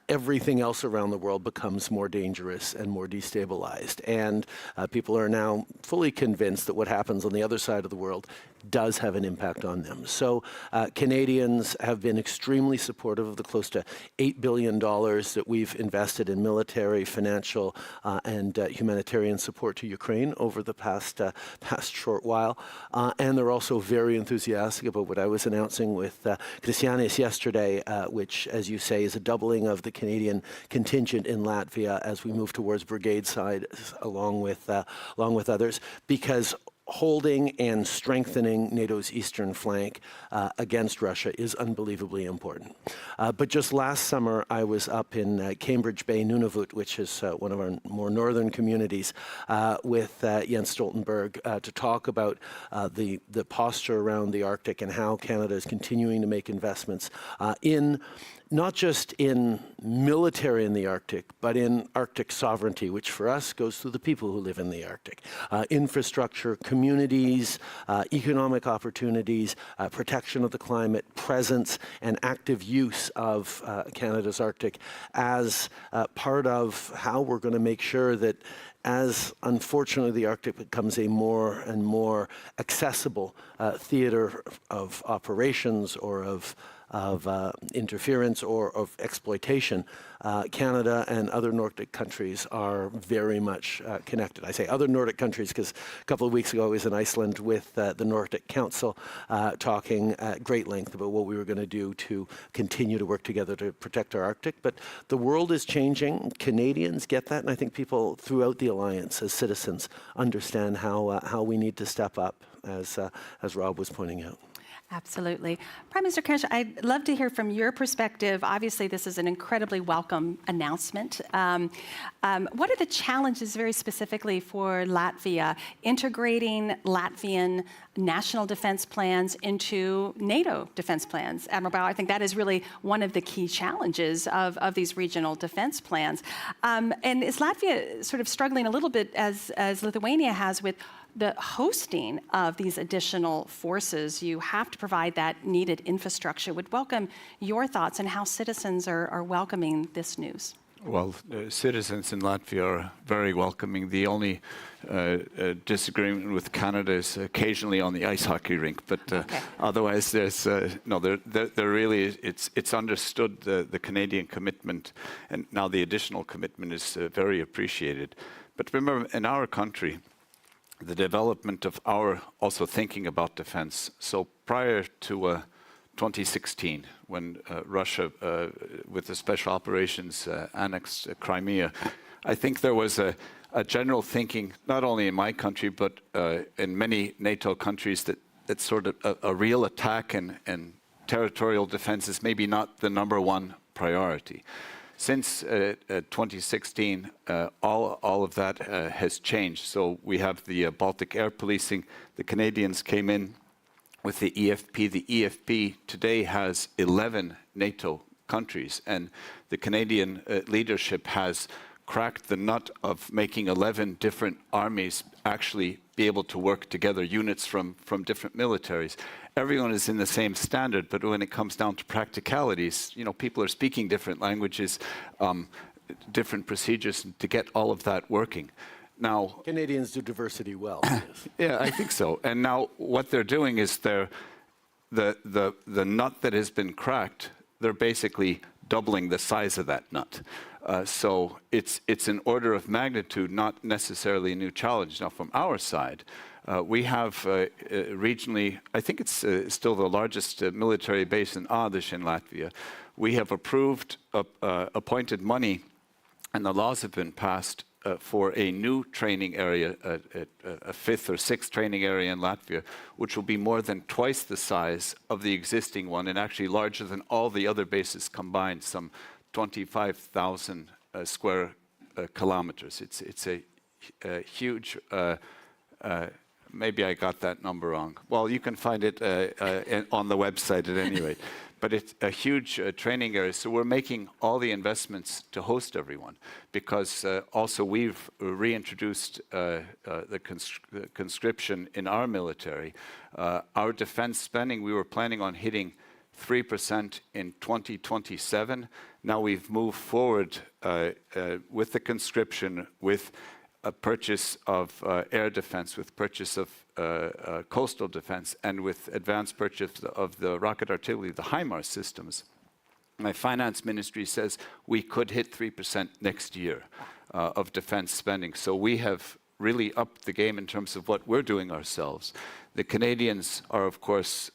everything else around the world becomes more dangerous and more destabilized. And people are now fully convinced that what happens on the other side of the world does have an impact on them. So Canadians have been extremely supportive of the close to $8 billion that we've invested in military, financial, and humanitarian support to Ukraine over the past short while. And they're also very enthusiastic about what I was announcing with Gitanas yesterday, which, as you say, is a doubling of the Canadian contingent in Latvia as we move towards brigade side, along with others, because holding and strengthening NATO's eastern flank against Russia is unbelievably important. But just last summer, I was up in Cambridge Bay, Nunavut, which is one of our more northern communities, with Jens Stoltenberg to talk about the posture around the Arctic and how Canada is continuing to make investments in not just in military in the Arctic, but in Arctic sovereignty, which for us goes through the people who live in the Arctic. Infrastructure, communities, economic opportunities, protection of the climate, presence, and active use of Canada's Arctic as part of how we're going to make sure that as, unfortunately, the Arctic becomes a more and more accessible theater of operations or of interference or of exploitation, Canada and other Nordic countries are very much connected. I say other Nordic countries because a couple of weeks ago I was in Iceland with the Nordic Council talking at great length about what we were going to do to continue to work together to protect our Arctic. But the world is changing. Canadians get that, and I think people throughout the alliance as citizens understand how we need to step up, as Rob was pointing out. Absolutely. Prime Minister Kojala, I'd love to hear from your perspective. Obviously, this is an incredibly welcome announcement. What are the challenges very specifically for Latvia integrating Latvian national defense plans into NATO defense plans? Admiral Bauer, I think that is really one of the key challenges of these regional defense plans. And is Latvia sort of struggling a little bit as Lithuania has with the hosting of these additional forces? You have to provide that needed infrastructure. Would welcome your thoughts on how citizens are welcoming this news. Well, citizens in Latvia are very welcoming. The only disagreement with Canada is occasionally on the ice hockey rink, but otherwise, there's no. They're really it's understood the Canadian commitment, and now the additional commitment is very appreciated. But remember, in our country, the development of our also thinking about defense. So prior to 2016, when Russia, with the special operations, annexed Crimea, I think there was a general thinking, not only in my country, but in many NATO countries, that sort of a real attack and territorial defense is maybe not the #1 priority. Since 2016, all of that has changed. So we have the Baltic air policing. The Canadians came in with the EFP. The EFP today has 11 NATO countries, and the Canadian leadership has cracked the nut of making 11 different armies actually be able to work together, units from different militaries. Everyone is in the same standard, but when it comes down to practicalities, people are speaking different languages, different procedures to get all of that working. Now, Canadians do diversity well. Yes. Yeah, I think so. And now what they're doing is the nut that has been cracked, they're basically doubling the size of that nut. So it's an order of magnitude, not necessarily a new challenge. Now, from our side, we have regionally, I think it's still the largest military base in Ādažs in Latvia. We have approved, appointed money, and the laws have been passed for a new training area, a 5th or 6th training area in Latvia, which will be more than twice the size of the existing one, and actually larger than all the other bases combined, some 25,000 square kilometers. It's a huge. Maybe I got that number wrong. Well, you can find it on the website at any rate. But it's a huge training area. So we're making all the investments to host everyone, because also we've reintroduced the conscription in our military. Our defense spending, we were planning on hitting 3% in 2027. Now we've moved forward with the conscription, with a purchase of air defense, with purchase of coastal defense, and with advanced purchase of the rocket artillery, the HIMARS systems. My finance ministry says we could hit 3% next year of defense spending. So we have really upped the game in terms of what we're doing ourselves. The Canadians are, of course,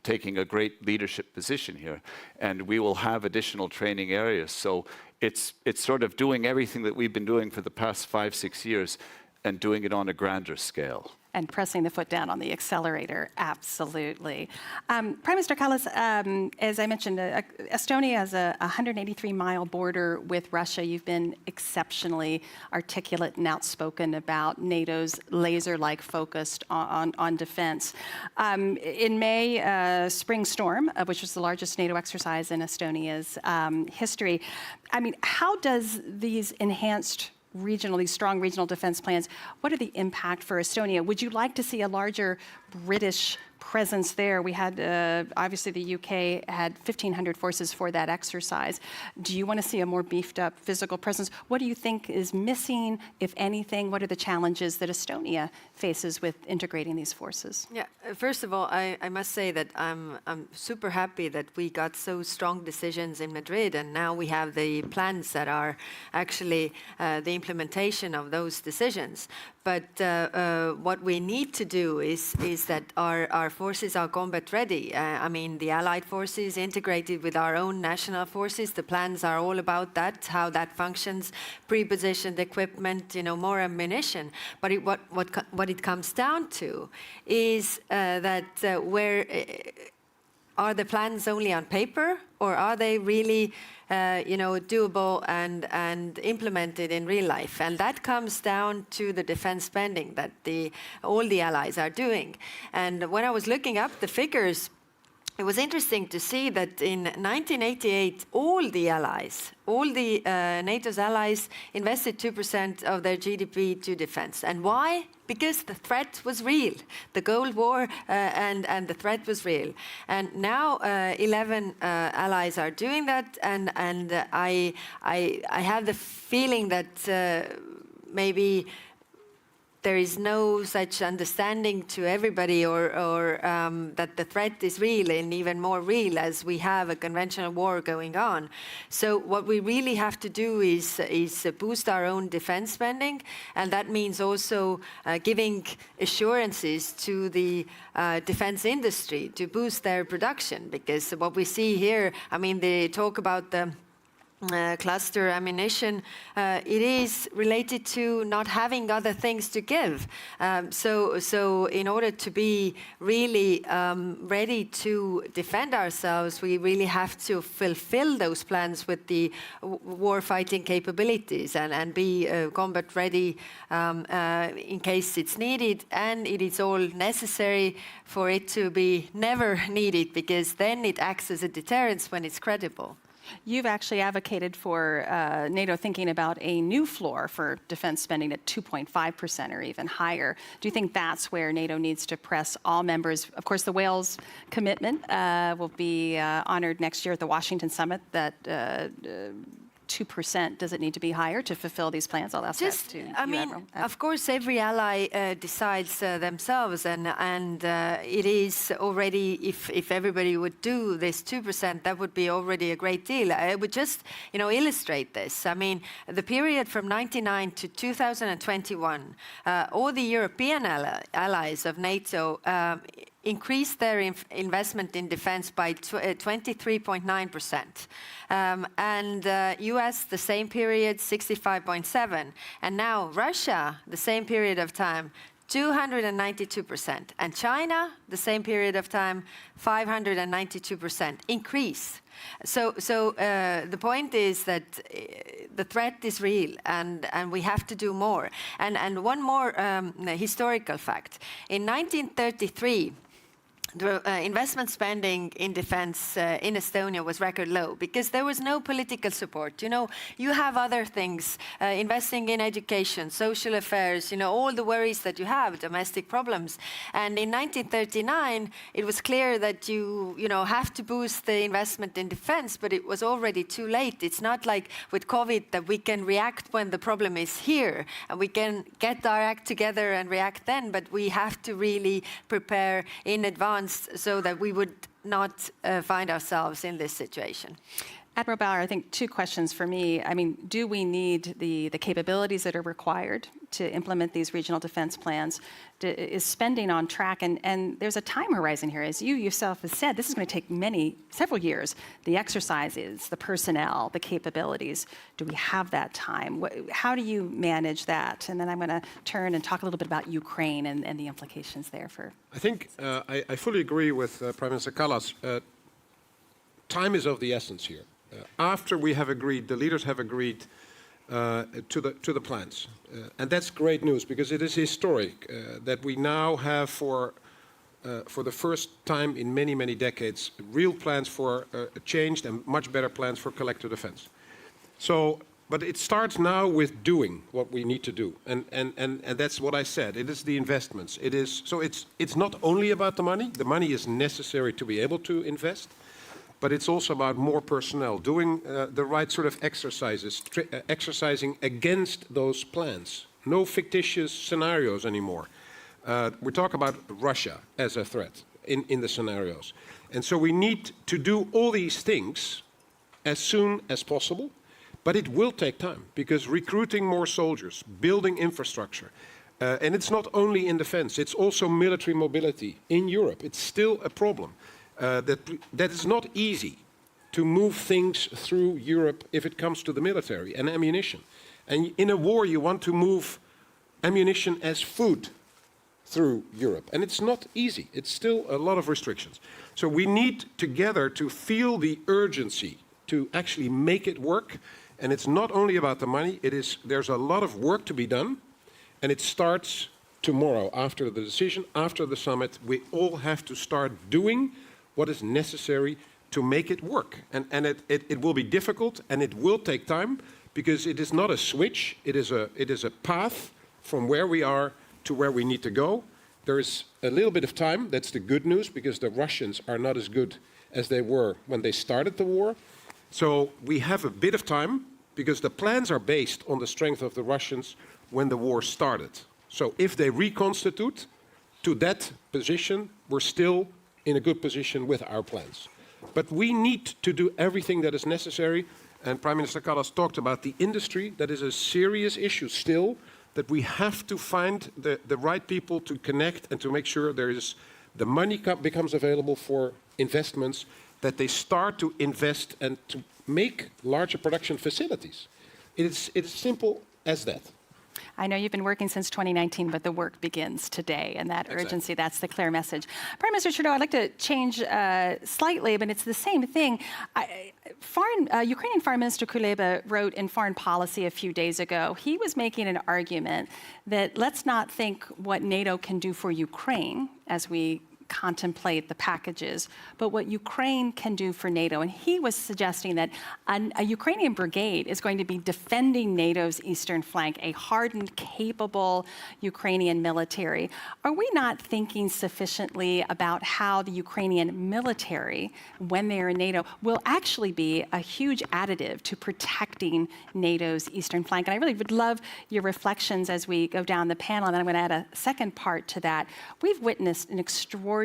taking a great leadership position here, and we will have additional training areas. So it's sort of doing everything that we've been doing for the past 5-6 years and doing it on a grander scale. And pressing the foot down on the accelerator, absolutely. Prime Minister Kallas, as I mentioned, Estonia has a 183-mile border with Russia. You've been exceptionally articulate and outspoken about NATO's laser-like focused on defense. In May, Spring Storm, which was the largest NATO exercise in Estonia's history, I mean, how does these strong regional defense plans, what are the impact for Estonia? Would you like to see a larger British presence there. We had, obviously the UK had 1,500 forces for that exercise. Do you want to see a more beefed up physical presence? What do you think is missing, if anything? What are the challenges that Estonia faces with integrating these forces? Yeah, first of all, I must say that I'm super happy that we got so strong decisions in Madrid, and now we have the plans that are actually the implementation of those decisions. But what we need to do is that our forces are combat ready. I mean, the Allied forces integrated with our own national forces, the plans are all about that, how that functions, pre-positioned equipment, more ammunition. But what it comes down to is that where are the plans only on paper, or are they really doable and implemented in real life? And that comes down to the defense spending that all the allies are doing. And when I was looking up the figures, it was interesting to see that in 1988, all the allies, all the NATO's allies invested 2% of their GDP to defense. And why? Because the threat was real. The Cold War and the threat was real. And now 11 allies are doing that, and I have the feeling that maybe there is no such understanding to everybody, or that the threat is real, and even more real as we have a conventional war going on. So what we really have to do is boost our own defense spending, and that means also giving assurances to the defense industry to boost their production. Because what we see here, I mean, they talk about the cluster ammunition, it is related to not having other things to give. So in order to be really ready to defend ourselves, we really have to fulfill those plans with the war fighting capabilities and be combat ready in case it's needed, and it is all necessary for it to be never needed, because then it acts as a deterrence when it's credible. You've actually advocated for NATO thinking about a new floor for defense spending at 2.5% or even higher. Do you think that's where NATO needs to press all members? Of course, the Wales commitment will be honored next year at the Washington Summit, that 2%, does it need to be higher to fulfill these plans? I'll ask that to you, Admiral. Of course, every ally decides themselves, and it is already, if everybody would do this 2%, that would be already a great deal. I would just, illustrate this. I mean, the period from 1999 to 2021, all the European allies of NATO increased their investment in defense by 23.9%. And US, the same period, 65.7%. And now Russia, the same period of time, 292%. And China, the same period of time, 592% increase. So the point is that the threat is real, and we have to do more. And one more historical fact. In 1933, the investment spending in defense in Estonia was record low because there was no political support. You have other things, investing in education, social affairs, all the worries that you have, domestic problems. And in 1939, it was clear that you have to boost the investment in defense, but it was already too late. It's not like with COVID that we can react when the problem is here, and we can get our act together and react then, but we have to really prepare in advance so that we would not find ourselves in this situation. Admiral Bauer, I think two questions for me. I mean, do we need the capabilities that are required to implement these regional defense plans? Is spending on track? And there's a time horizon here. As you yourself have said, this is going to take several years. The exercises, the personnel, the capabilities. Do we have that time? How do you manage that? And then I'm going to turn and talk a little bit about Ukraine and the implications there for... I think I fully agree with Prime Minister Kallas. Time is of the essence here. After we have agreed, the leaders have agreed to the plans. And that's great news, because it is historic that we now have, for the first time in many, many decades, real plans for changed and much better plans for collective defense. So But it starts now with doing what we need to do, and that's what I said. It is the investments. It is so. It's not only about the money. The money is necessary to be able to invest, but it's also about more personnel, doing the right sort of exercises, exercising against those plans. No fictitious scenarios anymore. We talk about Russia as a threat in the scenarios, and so we need to do all these things as soon as possible. But it will take time, because recruiting more soldiers, building infrastructure, and it's not only in defense, it's also military mobility in Europe. It's still a problem. That is not easy to move things through Europe if it comes to the military and ammunition. And in a war, you want to move ammunition as food through Europe. And it's not easy. It's still a lot of restrictions. So we need together to feel the urgency to actually make it work. And it's not only about the money, there's a lot of work to be done, and it starts tomorrow after the decision, after the summit. We all have to start doing what is necessary to make it work. And it will be difficult, and it will take time, because it is not a switch, it is a path from where we are to where we need to go. There is a little bit of time, that's the good news, because the Russians are not as good as they were when they started the war. So we have a bit of time, because the plans are based on the strength of the Russians when the war started. So if they reconstitute to that position, we're still in a good position with our plans. But we need to do everything that is necessary. And Prime Minister Kallas talked about the industry. That is a serious issue still, that we have to find the right people to connect and to make sure the money becomes available for investments, that they start to invest and to make larger production facilities. It's simple as that. I know you've been working since 2019, but the work begins today, and that urgency, that's the clear message. Prime Minister Trudeau, I'd like to change slightly, but it's the same thing. Ukrainian Foreign Minister Kuleba wrote in Foreign Policy a few days ago, he was making an argument that let's not think what NATO can do for Ukraine as we contemplate the packages, but what Ukraine can do for NATO. And he was suggesting that a Ukrainian brigade is going to be defending NATO's eastern flank, a hardened, capable Ukrainian military. Are we not thinking sufficiently about how the Ukrainian military, when they are in NATO, will actually be a huge additive to protecting NATO's eastern flank? And I really would love your reflections as we go down the panel, and then I'm going to add a second part to that. We've witnessed an extraordinary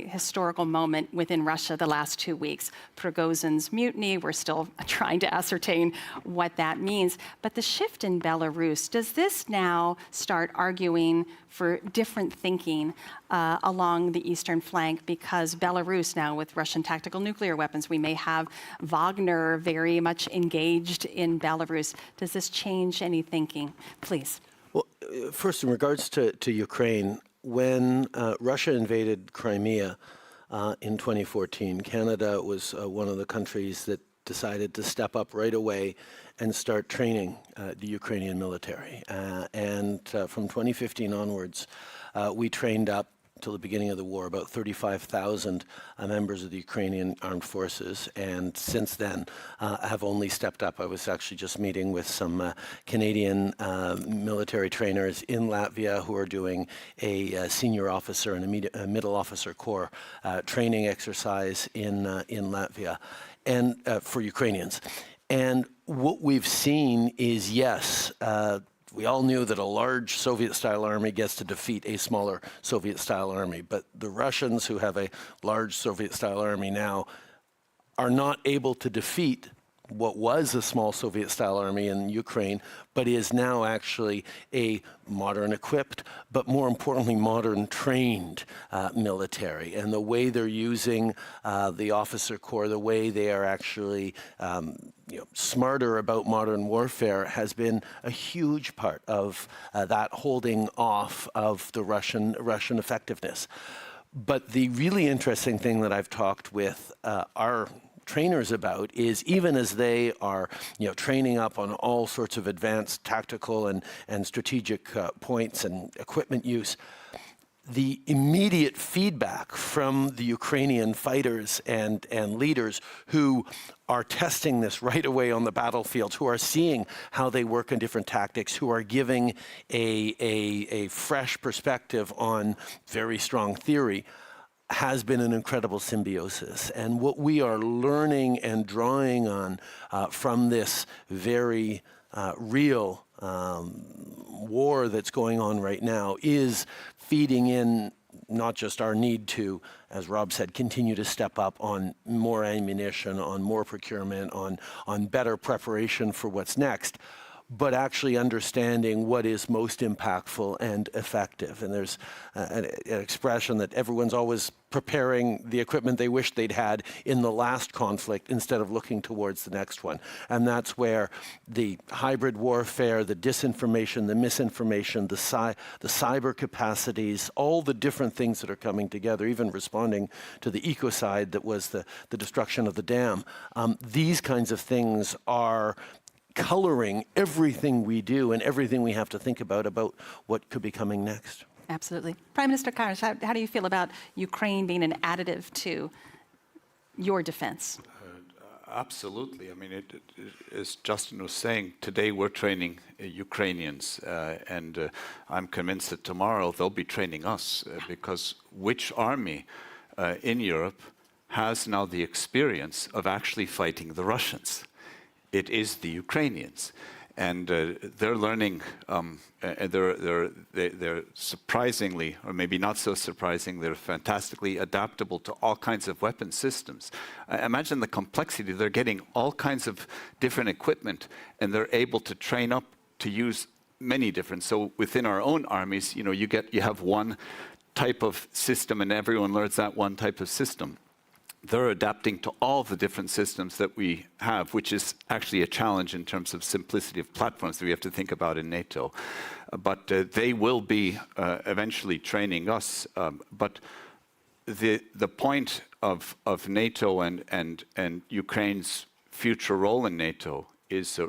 historical moment within Russia the last 2 weeks. Prigozhin's mutiny, we're still trying to ascertain what that means. But the shift in Belarus, does this now start arguing for different thinking along the eastern flank? Because Belarus now, with Russian tactical nuclear weapons, we may have Wagner very much engaged in Belarus. Does this change any thinking? Please. Well, first, in regards to Ukraine, when Russia invaded Crimea in 2014, Canada was one of the countries that decided to step up right away and start training the Ukrainian military. And from 2015 onwards, we trained up till the beginning of the war about 35,000 members of the Ukrainian armed forces, and since then have only stepped up. I was actually just meeting with some Canadian military trainers in Latvia who are doing a senior officer and a middle officer corps training exercise in Latvia, and for Ukrainians. And what we've seen is, yes, we all knew that a large Soviet-style army gets to defeat a smaller Soviet-style army, but the Russians, who have a large Soviet-style army now, are not able to defeat what was a small Soviet-style army in Ukraine, but is now actually a modern equipped, but more importantly, modern trained military. And the way they're using the officer corps, the way they are actually smarter about modern warfare has been a huge part of that holding off of the Russian effectiveness. But the really interesting thing that I've talked with our trainers about is, even as they are training up on all sorts of advanced tactical and strategic points and equipment use, the immediate feedback from the Ukrainian fighters and leaders who are testing this right away on the battlefields, who are seeing how they work in different tactics, who are giving a fresh perspective on very strong theory, has been an incredible symbiosis. And what we are learning and drawing on from this very real war that's going on right now is feeding in not just our need to, as Rob said, continue to step up on more ammunition, on more procurement, on better preparation for what's next, but actually understanding what is most impactful and effective. And there's an expression that everyone's always preparing the equipment they wish they'd had in the last conflict instead of looking towards the next one. And that's where the hybrid warfare, the disinformation, the misinformation, the cyber capacities, all the different things that are coming together, even responding to the ecocide that was the destruction of the dam. These kinds of things are coloring everything we do and everything we have to think about what could be coming next. Absolutely. Prime Minister Karas, how do you feel about Ukraine being an additive to your defense? Absolutely. I mean, as Justin was saying, today we're training Ukrainians, and I'm convinced that tomorrow they'll be training us, because which army in Europe has now the experience of actually fighting the Russians? It is the Ukrainians. And they're learning, they're surprisingly, or maybe not so surprising, they're fantastically adaptable to all kinds of weapon systems. Imagine the complexity. They're getting all kinds of different equipment, and they're able to train up to use many different. So within our own armies, you have one type of system, and everyone learns that one type of system. They're adapting to all the different systems that we have, which is actually a challenge in terms of simplicity of platforms that we have to think about in NATO. But they will be eventually training us. But the point of NATO and Ukraine's future role in NATO is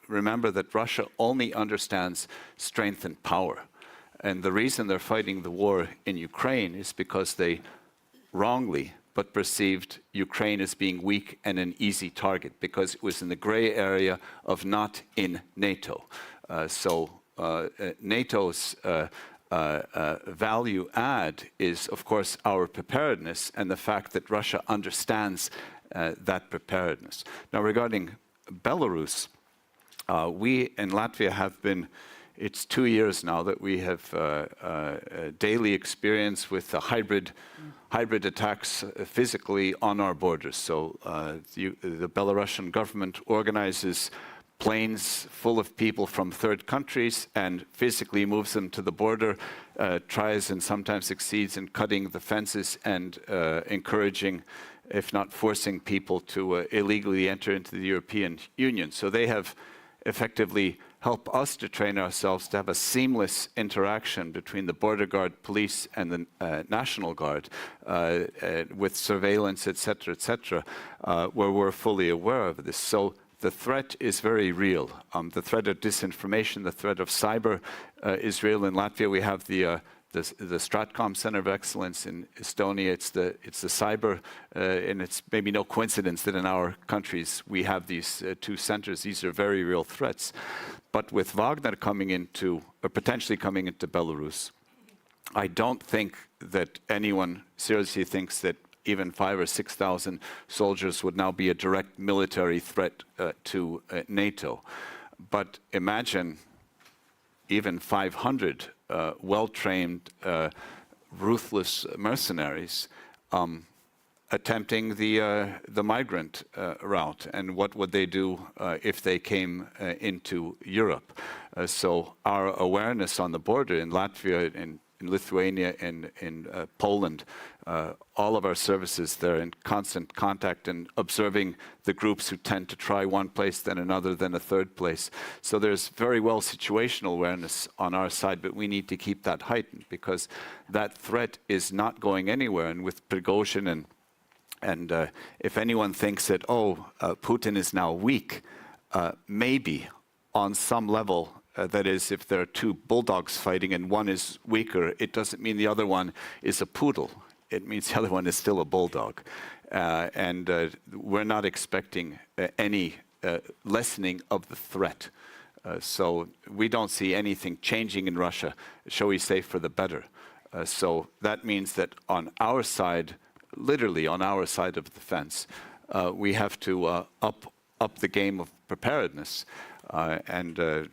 remember that Russia only understands strength and power. And the reason they're fighting the war in Ukraine is because they wrongly but perceived Ukraine as being weak and an easy target, because it was in the gray area of not in NATO. NATO's value add is, of course, our preparedness and the fact that Russia understands that preparedness. Now, regarding Belarus, we in Latvia have been, it's 2 years now that we have daily experience with the hybrid attacks physically on our borders. So the Belarusian government organizes planes full of people from third countries and physically moves them to the border, tries and sometimes succeeds in cutting the fences and encouraging, if not forcing people to illegally enter into the European Union. So they have effectively help us to train ourselves to have a seamless interaction between the border guard, police, and the National Guard with surveillance, et cetera, where we're fully aware of this. So the threat is very real. The threat of disinformation, the threat of cyber is real. In Latvia, we have the Stratcom Center of Excellence. In Estonia, it's the cyber, and it's maybe no coincidence that in our countries we have these two centers. These are very real threats. But with Wagner coming into, or potentially coming into Belarus, I don't think that anyone seriously thinks that even 5,000 or 6,000 soldiers would now be a direct military threat to NATO. But imagine even 500 well-trained, ruthless mercenaries attempting the migrant route, and what would they do if they came into Europe? So our awareness on the border in Latvia, in Lithuania, in Poland, all of our services, they're in constant contact and observing the groups who tend to try one place, then another, then a third place. So there's very well situational awareness on our side, but we need to keep that heightened, because that threat is not going anywhere. And with Prigozhin and if anyone thinks that, Putin is now weak, maybe on some level That is, if there are two bulldogs fighting and one is weaker, it doesn't mean the other one is a poodle. It means the other one is still a bulldog. And we're not expecting any lessening of the threat. So we don't see anything changing in Russia, shall we say, for the better. So that means that on our side, literally on our side of the fence, we have to up the game of preparedness and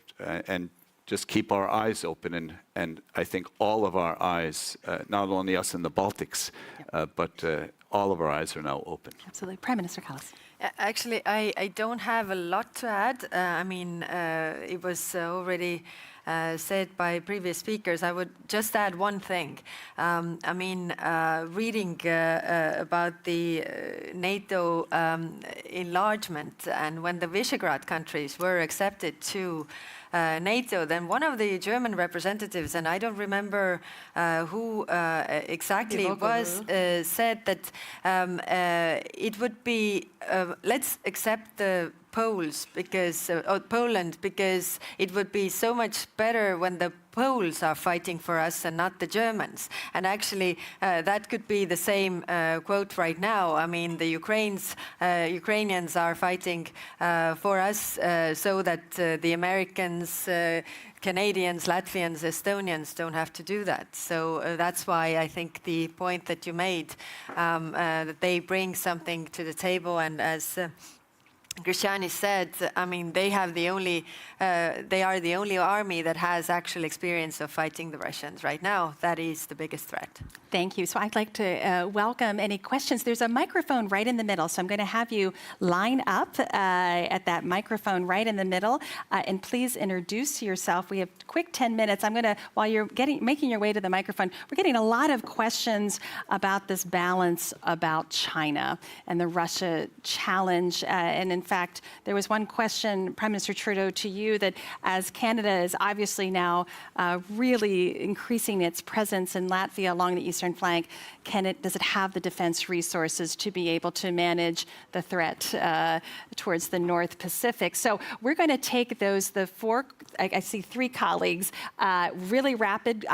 just keep our eyes open. And I think all of our eyes, not only us in the Baltics, but all of our eyes are now open. Absolutely. Prime Minister Kallas. Actually, I don't have a lot to add. I mean, it was already said by previous speakers. I would just add one thing. I mean, reading about the NATO enlargement and when the Visegrad countries were accepted to NATO, then one of the German representatives, and I don't remember who exactly it was, said that it would be, let's accept the Poles because, or Poland, because it would be so much better when the Poles are fighting for us and not the Germans. And actually, that could be the same quote right now. I mean, the Ukrainians are fighting for us so that the Americans, Canadians, Latvians, Estonians don't have to do that. So that's why I think the point that you made, that they bring something to the table, and as Gitanas said, I mean, they are the only army that has actual experience of fighting the Russians right now. That is the biggest threat. Thank you. So I'd like to welcome any questions. There's a microphone right in the middle, so I'm going to have you line up at that microphone right in the middle, and please introduce yourself. We have a quick 10 minutes. I'm going to, while you're making your way to the microphone, we're getting a lot of questions about this balance about China and the Russia challenge, and in fact, there was one question, Prime Minister Trudeau, to you, that as Canada is obviously now really increasing its presence in Latvia along the eastern flank, does it have the defense resources to be able to manage the threat towards the North Pacific? So we're going to take the four, I see three colleagues, really rapid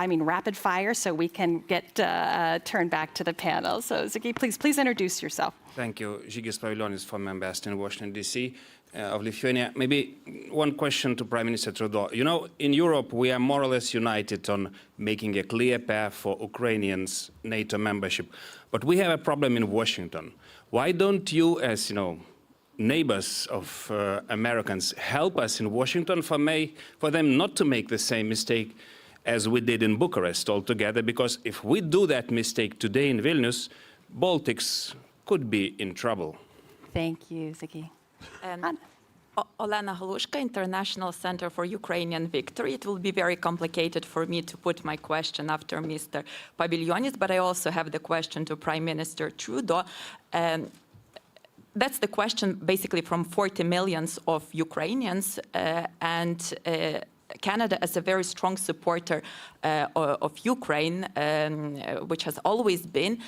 fire, so we can get turned back to the panel. So Ziggy, please introduce yourself. Thank you. Zigis Pavilionis, former ambassador in Washington, D.C. Of Lithuania. Maybe one question to Prime Minister Trudeau. You know, in Europe, we are more or less united on making a clear path for Ukrainians' NATO membership. But we have a problem in Washington. Why don't you, as neighbors of Americans, help us in Washington for them not to make the same mistake as we did in Bucharest altogether? Because if we do that mistake today in Vilnius, Baltics could be in trouble. Thank you, Ziggy. Olena Halushka, International Center for Ukrainian Victory. It will be very complicated for me to put my question after Mr. Pavilionis, but I also have the question to Prime Minister Trudeau. That's the question basically from 40 million of Ukrainians, and Canada is a very strong supporter of Ukraine, which has always been.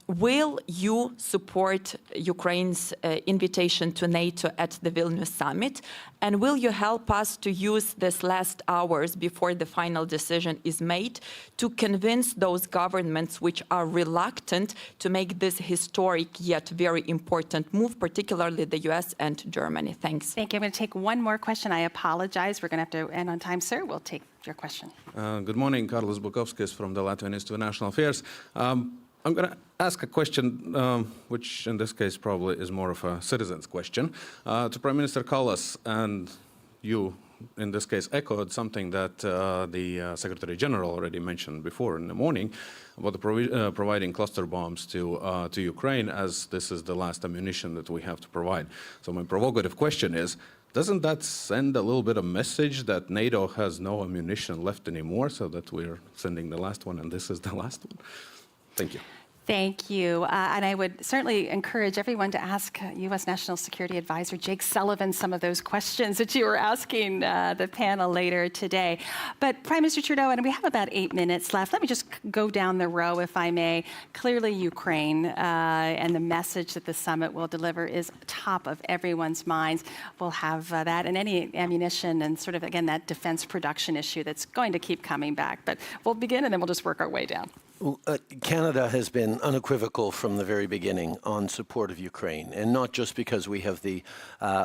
Will you support Ukraine's invitation to NATO at the Vilnius Summit? And will you help us to use these last hours before the final decision is made to convince those governments which are reluctant to make this historic yet very important move, particularly the US and Germany? Thanks. Thank you. I'm going to take one more question. I apologize. We're going to have to end on time, sir. We'll take your question. Good morning. Carlos Bukovskis from the Latvian Institute of National Affairs. I'm going to ask a question, which in this case probably is more of a citizen's question, to Prime Minister Kallas, and you, in this case, echoed something that the Secretary General already mentioned before in the morning about the providing cluster bombs to Ukraine, as this is the last ammunition that we have to provide. So my provocative question is, doesn't that send a little bit of message that NATO has no ammunition left anymore, so that we're sending the last one and this is the last one? Thank you. Thank you. And I would certainly encourage everyone to ask U.S. National Security Advisor Jake Sullivan some of those questions that you were asking the panel later today. But Prime Minister Trudeau, and we have about 8 minutes left. Let me just go down the row, if I may. Clearly, Ukraine and the message that the summit will deliver is top of everyone's minds. We'll have that and any ammunition and sort of, again, that defense production issue that's going to keep coming back. But we'll begin and then we'll just work our way down. Canada has been unequivocal from the very beginning on support of Ukraine, and not just because we have the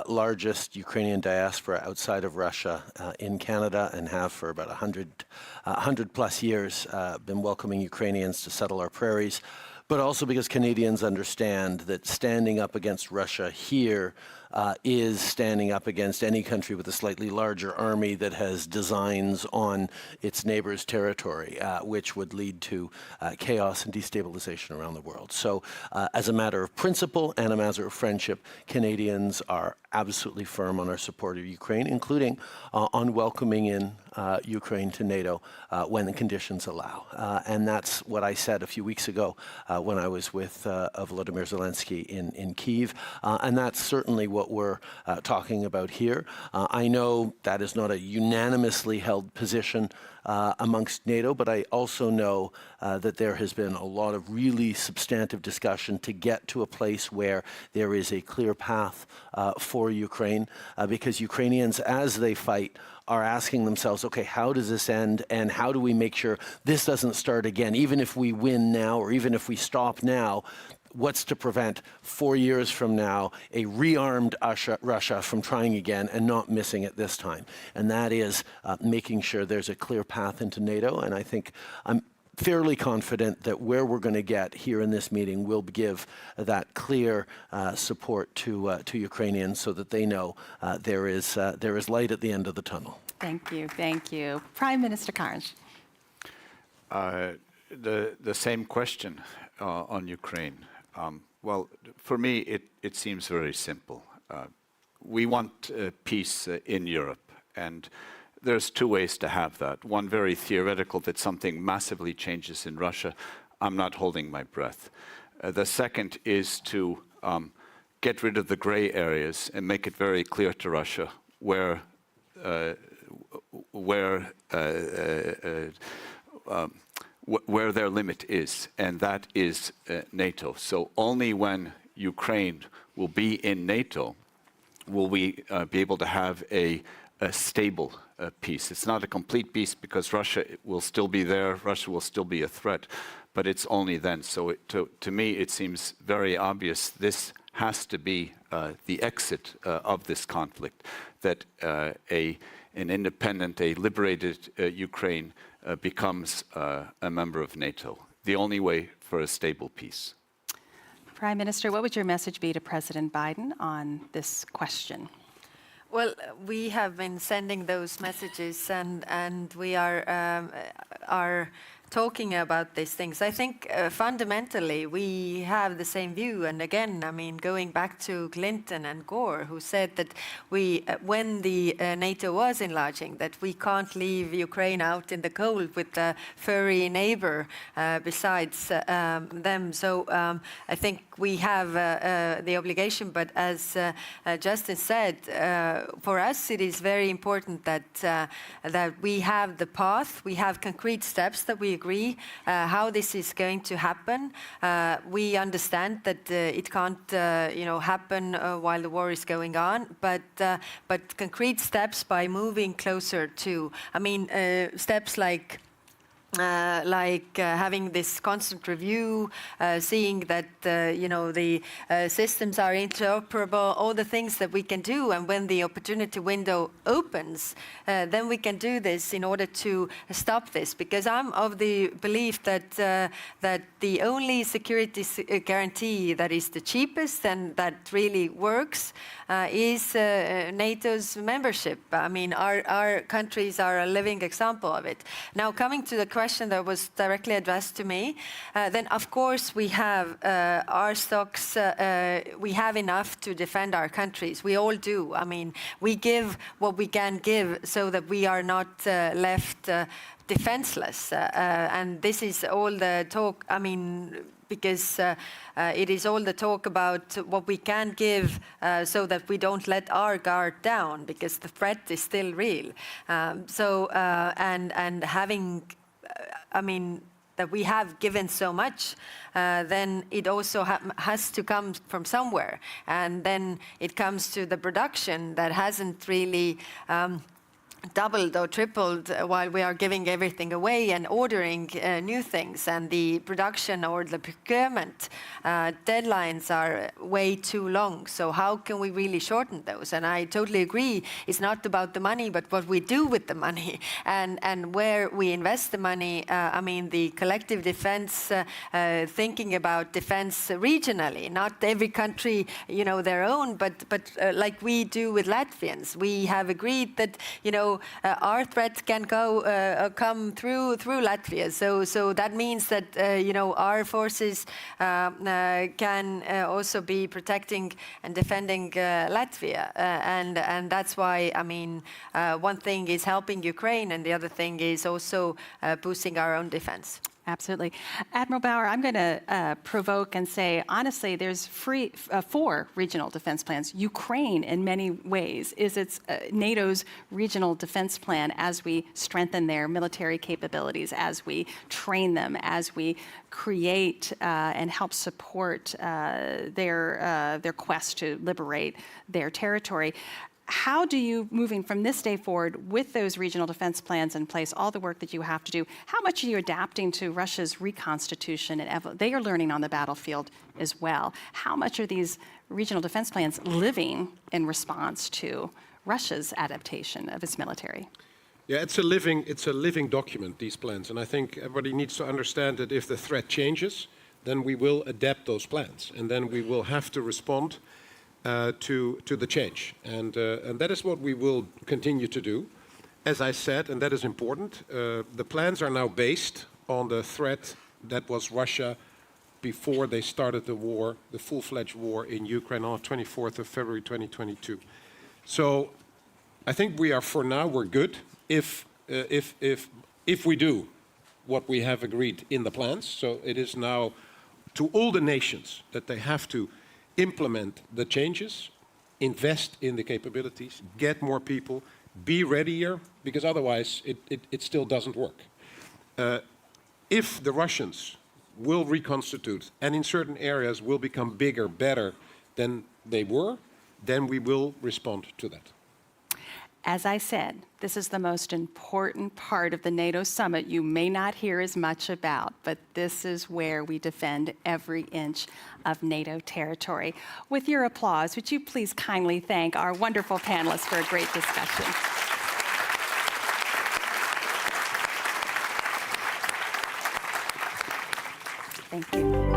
largest Ukrainian diaspora outside of Russia in Canada and have for about 100 plus years been welcoming Ukrainians to settle our prairies, but also because Canadians understand that standing up against Russia here is standing up against any country with a slightly larger army that has designs on its neighbor's territory, which would lead to chaos and destabilization around the world. So as a matter of principle and a matter of friendship, Canadians are absolutely firm on our support of Ukraine, including on welcoming in Ukraine to NATO when the conditions allow. And that's what I said a few weeks ago when I was with Volodymyr Zelensky in Kyiv. And that's certainly what we're talking about here. I know that is not a unanimously held position amongst NATO, but I also know that there has been a lot of really substantive discussion to get to a place where there is a clear path for Ukraine, because Ukrainians, as they fight, are asking themselves, okay, how does this end, and how do we make sure this doesn't start again? Even if we win now, or even if we stop now, what's to prevent 4 years from now a rearmed Russia from trying again and not missing it this time? And that is making sure there's a clear path into NATO. And I think I'm fairly confident that where we're going to get here in this meeting will give that clear support to Ukrainians, so that they know there is light at the end of the tunnel. Thank you. Thank you. Prime Minister Carmen. The same question on Ukraine. Well, for me, it seems very simple. We want peace in Europe, and there's two ways to have that. One very theoretical, that something massively changes in Russia. I'm not holding my breath. The second is to get rid of the gray areas and make it very clear to Russia where their limit is, and that is NATO. So only when Ukraine will be in NATO will we be able to have a stable peace. It's not a complete peace, because Russia will still be there, Russia will still be a threat, but it's only then. So to me, it seems very obvious this has to be the exit of this conflict, that an independent, a liberated Ukraine becomes a member of NATO, the only way for a stable peace. Prime Minister, what would your message be to President Biden on this question? Well, we have been sending those messages, and we are talking about these things. I think fundamentally we have the same view. And again, I mean, going back to Clinton and Gore, who said that when the NATO was enlarging, that we can't leave Ukraine out in the cold with a furry neighbor besides them. So I think we have the obligation. But as Justin said, for us it is very important that we have the path, we have concrete steps that we agree how this is going to happen. We understand that it can't, happen while the war is going on, but concrete steps by moving closer to, steps like having this constant review, seeing that the systems are interoperable, all the things that we can do, and when the opportunity window opens, then we can do this in order to stop this. Because I'm of the belief that the only security guarantee that is the cheapest and that really works is NATO's membership. I mean, our countries are a living example of it. Now, coming to the question question that was directly addressed to me, then of course we have our stocks, we have enough to defend our countries. We all do. I mean, we give what we can give so that we are not left defenseless. And this is all the talk, I mean, because it is all the talk about what we can give so that we don't let our guard down, because the threat is still real. And having, I mean, that we have given so much, then it also has to come from somewhere. And then it comes to the production that hasn't really doubled or tripled while we are giving everything away and ordering new things, and the production or the procurement deadlines are way too long. So how can we really shorten those? And I totally agree, it's not about the money, but what we do with the money and where we invest the money. I mean, the collective defense, thinking about defense regionally, not every country, you know, their own, but like we do with Latvians. We have agreed that, you know, our threat can come through Latvia. So that means that you know, our forces can also be protecting and defending Latvia, and that's why, I mean, one thing is helping Ukraine, and the other thing is also boosting our own defense. Absolutely. Admiral Bauer, I'm going to provoke and say, honestly, there's 4 regional defense plans. Ukraine, in many ways, is its NATO's regional defense plan as we strengthen their military capabilities, as we train them, as we create and help support their quest to liberate their territory. How do you, moving from this day forward, with those regional defense plans in place, all the work that you have to do, how much are you adapting to Russia's reconstitution? And they are learning on the battlefield as well. How much are these regional defense plans living in response to Russia's adaptation of its military? Yeah, it's a living document, these plans. And I think everybody needs to understand that if the threat changes, then we will adapt those plans. And then we will have to respond to the change. And that is what we will continue to do. As I said, and that is important, the plans are now based on the threat that was Russia before they started the war, the full-fledged war in Ukraine on the 24th of February 2022. So I think we are, for now, we're good if we do what we have agreed in the plans. So it is now to all the nations that they have to implement the changes, invest in the capabilities, get more people, be readier, because otherwise it still doesn't work. If the Russians will reconstitute and in certain areas will become bigger, better than they were, then we will respond to that. As I said, this is the most important part of the NATO summit you may not hear as much about, but this is where we defend every inch of NATO territory. With your applause, would you please kindly thank our wonderful panelists for a great discussion. Thank you.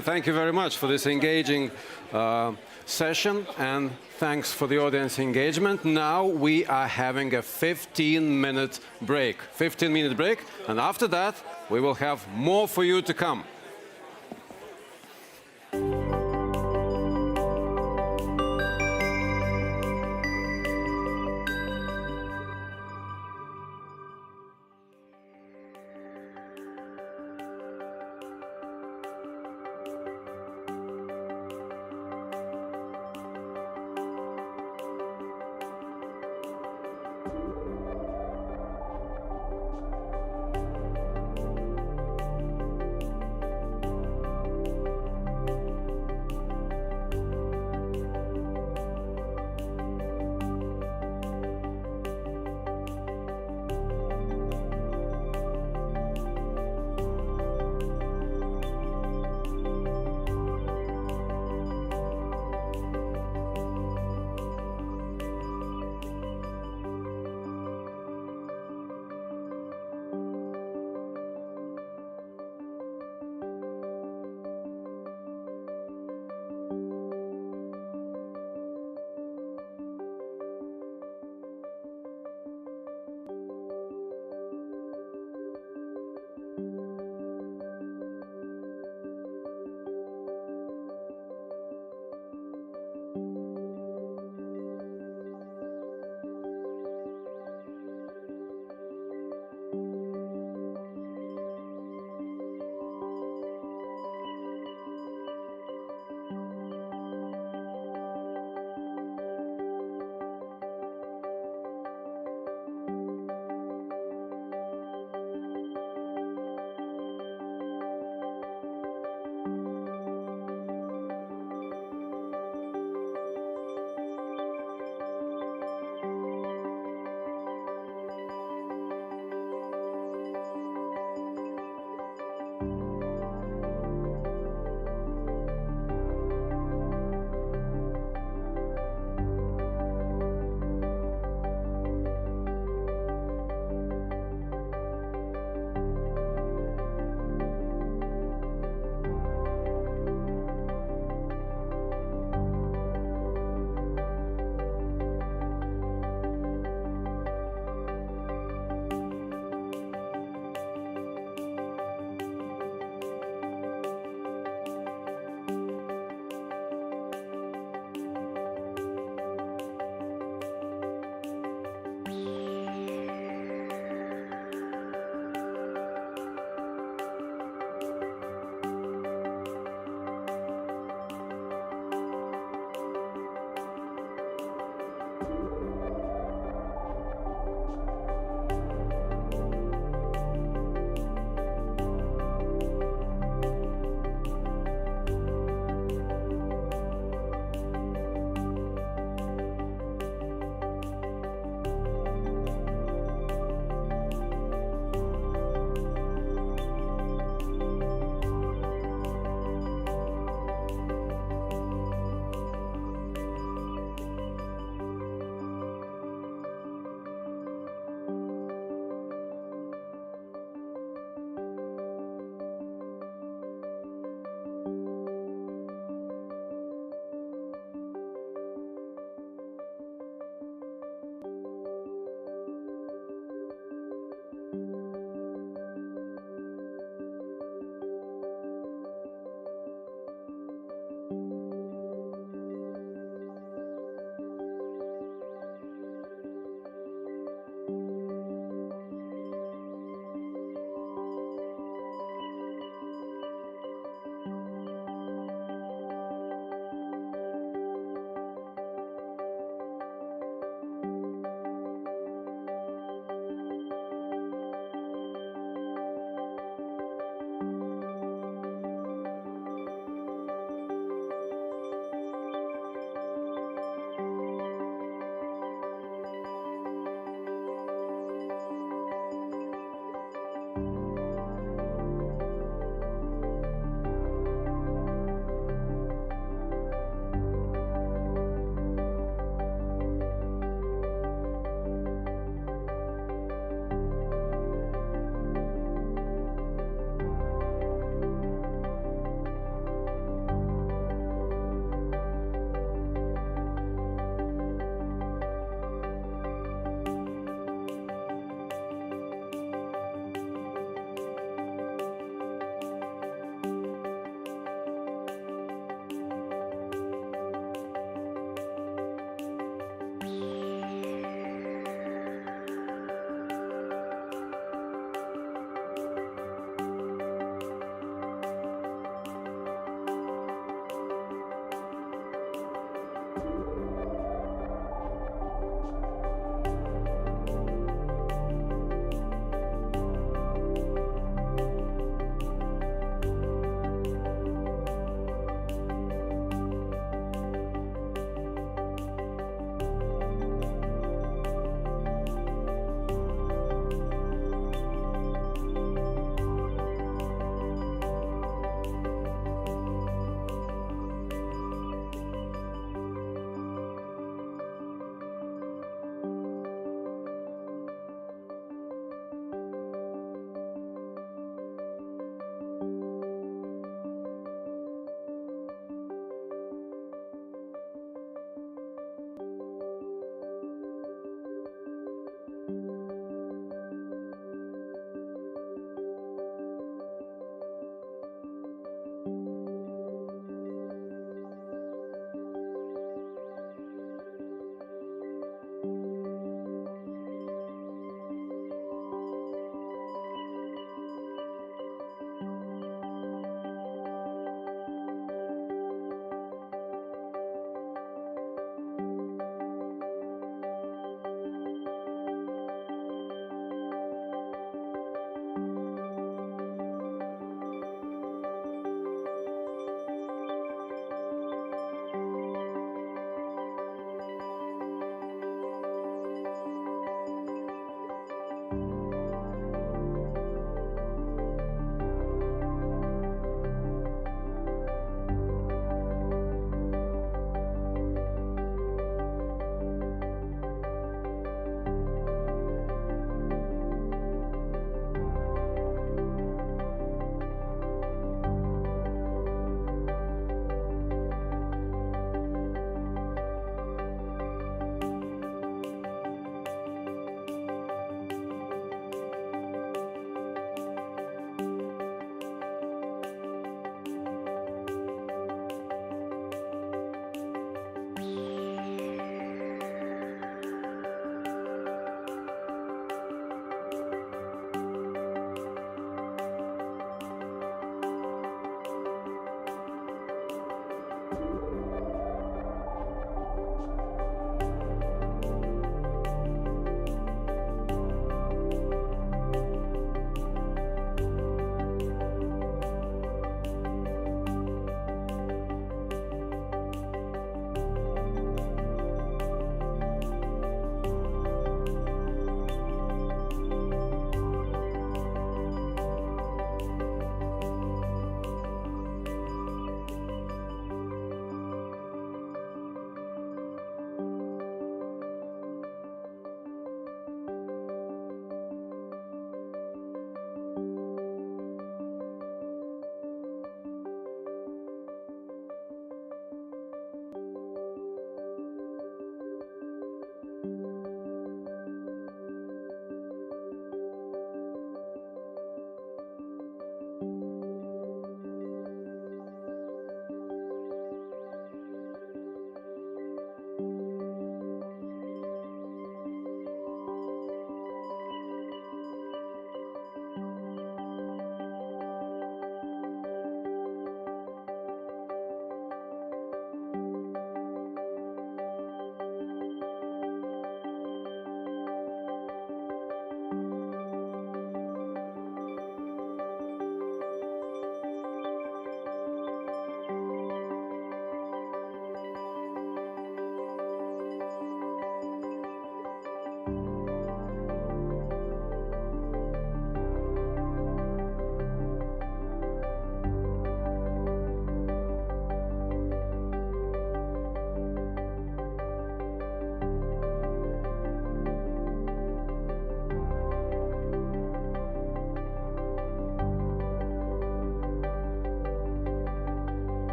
Thank you very much for this engaging session, and thanks for the audience engagement. Now we are having a 15-minute break. 15-minute break, and after that we will have more for you to come.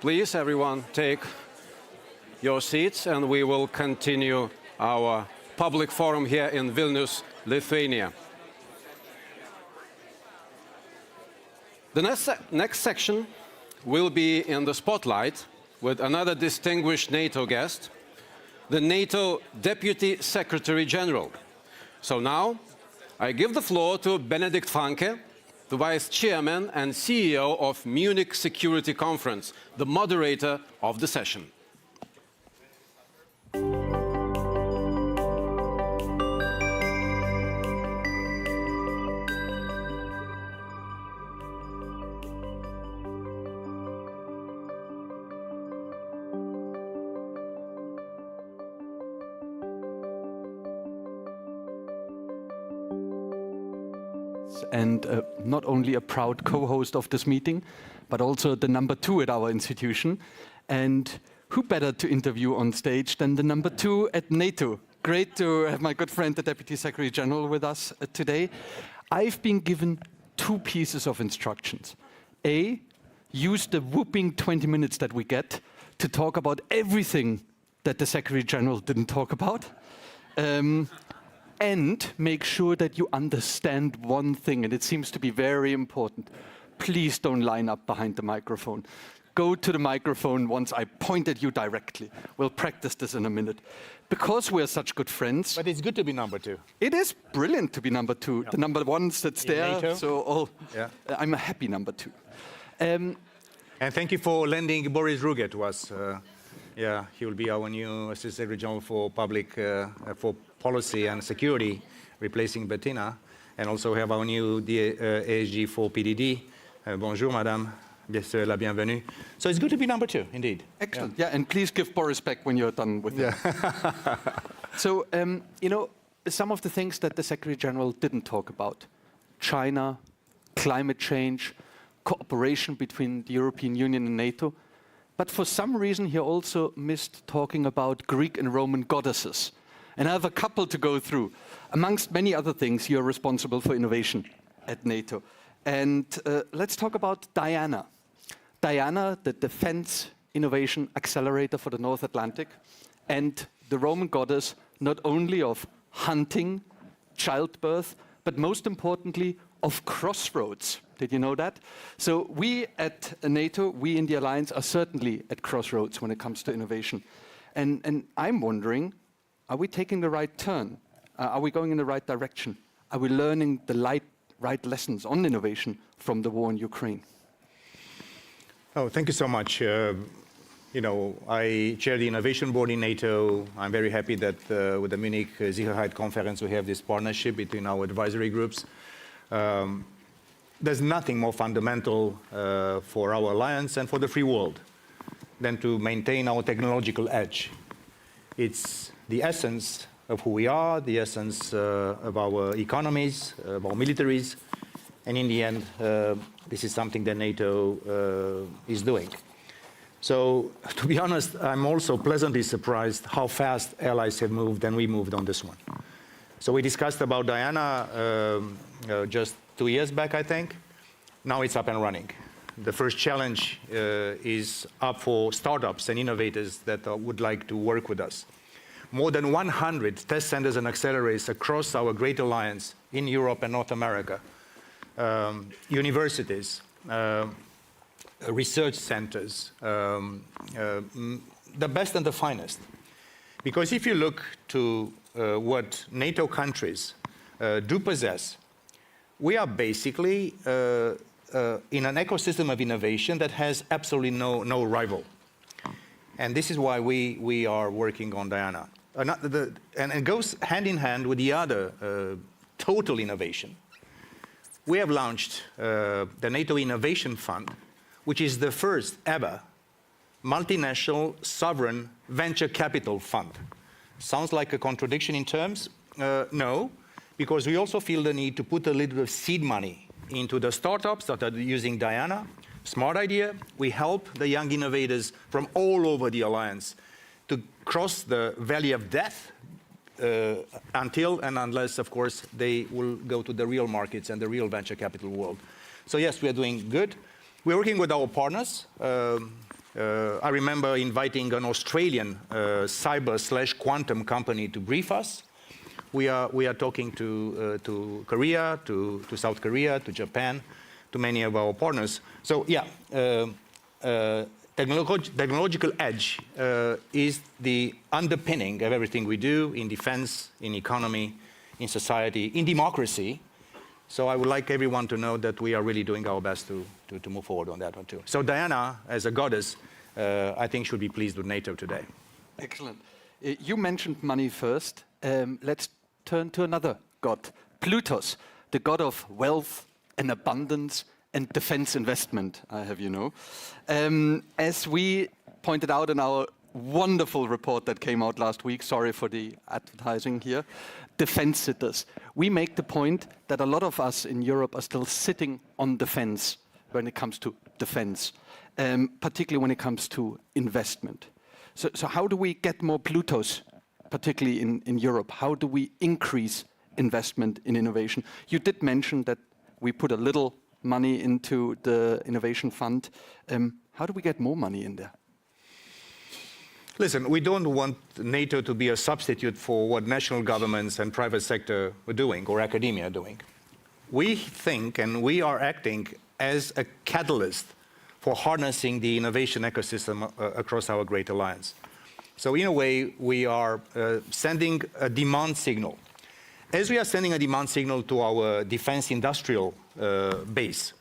please, everyone, take your seats, and we will continue our public forum here in Vilnius, Lithuania. The next section will be in the spotlight with another distinguished NATO guest, the NATO Deputy Secretary General. So now, I give the floor to Benedikt Franke, the Vice Chairman and CEO of Munich Security Conference, the moderator of the session. And not only a proud co-host of this meeting, but also the number 2 at our institution. And who better to interview on stage than the number 2 at NATO? Great to have my good friend, the Deputy Secretary General, with us today. I've been given 2 pieces of instructions. A, use the whooping 20 minutes that we get to talk about everything that the Secretary General didn't talk about. And make sure that you understand one thing, and it seems to be very important. Please don't line up behind the microphone. Go to the microphone once I point at you directly. We'll practice this in a minute. Because we're such good friends. But it's good to be number 2. It is brilliant to be number 2. Yeah. The number 1 sits there, NATO. so I'm a happy number 2. And thank you for lending Boris Ruge to us. He will be our new Assistant Secretary General for Public for Policy and Security, replacing Bettina. And also we have our new ASG for PDD. Bonjour, madame. Bien sûr, la bienvenue. So it's good to be number 2, indeed. Excellent. Yeah, and please give Boris back when you're done with it. So, you know, some of the things that the Secretary General didn't talk about. China, climate change, cooperation between the European Union and NATO. But for some reason, he also missed talking about Greek and Roman goddesses. And I have a couple to go through. Amongst many other things, you're responsible for innovation at NATO. And let's talk about Diana. Diana, the Defense Innovation Accelerator for the North Atlantic, and the Roman goddess, not only of hunting, childbirth, but most importantly, of crossroads. Did you know that? So we at NATO, we in the Alliance, are certainly at crossroads when it comes to innovation. And I'm wondering, are we taking the right turn? Are we going in the right direction? Are we learning the right lessons on innovation from the war in Ukraine? Oh, thank you so much. You know, I chair the Innovation Board in NATO. I'm very happy that with the Munich Security Conference we have this partnership between our advisory groups. There's nothing more fundamental for our alliance and for the free world than to maintain our technological edge. It's the essence of who we are, the essence of our economies, of our militaries, and in the end, this is something that NATO is doing. So, to be honest, I'm also pleasantly surprised how fast allies have moved and we moved on this one. So we discussed about Diana just 2 years back, I think. Now it's up and running. The first challenge is up for startups and innovators that would like to work with us. More than 100 test centers and accelerators across our great alliance in Europe and North America. Universities, research centers, the best and the finest. Because if you look to what NATO countries do possess, we are basically in an ecosystem of innovation that has absolutely no rival. And this is why we are working on Diana. And it goes hand in hand with the other total innovation. We have launched the NATO Innovation Fund, which is the first ever multinational sovereign venture capital fund. Sounds like a contradiction in terms? No, because we also feel the need to put a little bit of seed money into the startups that are using Diana. Smart idea. We help the young innovators from all over the alliance to cross the valley of death until and unless, of course, they will go to the real markets and the real venture capital world. So yes, we are doing good. We're working with our partners. I remember inviting an Australian cyber/quantum company to brief us. We are talking to Korea, to South Korea, to Japan, to many of our partners. So yeah, technological edge is the underpinning of everything we do in defense, in economy, in society, in democracy. So I would like everyone to know that we are really doing our best to move forward on that one too. So Diana, as a goddess, I think should be pleased with NATO today. Excellent. You mentioned money first. Let's turn to another god, Plutos, the god of wealth and abundance and defense investment, I have you know. As we pointed out in our wonderful report that came out last week, sorry for the advertising here, defense sitters. We make the point that a lot of us in Europe are still sitting on the fence when it comes to defense, particularly when it comes to investment. So how do we get more Plutos, particularly in Europe? How do we increase investment in innovation? You did mention that we put a little money into the innovation fund. How do we get more money in there? Listen, we don't want NATO to be a substitute for what national governments and private sector are doing or academia are doing. We think and we are acting as a catalyst for harnessing the innovation ecosystem across our great alliance. So in a way, we are sending a demand signal. As we are sending a demand signal to our defense industrial base,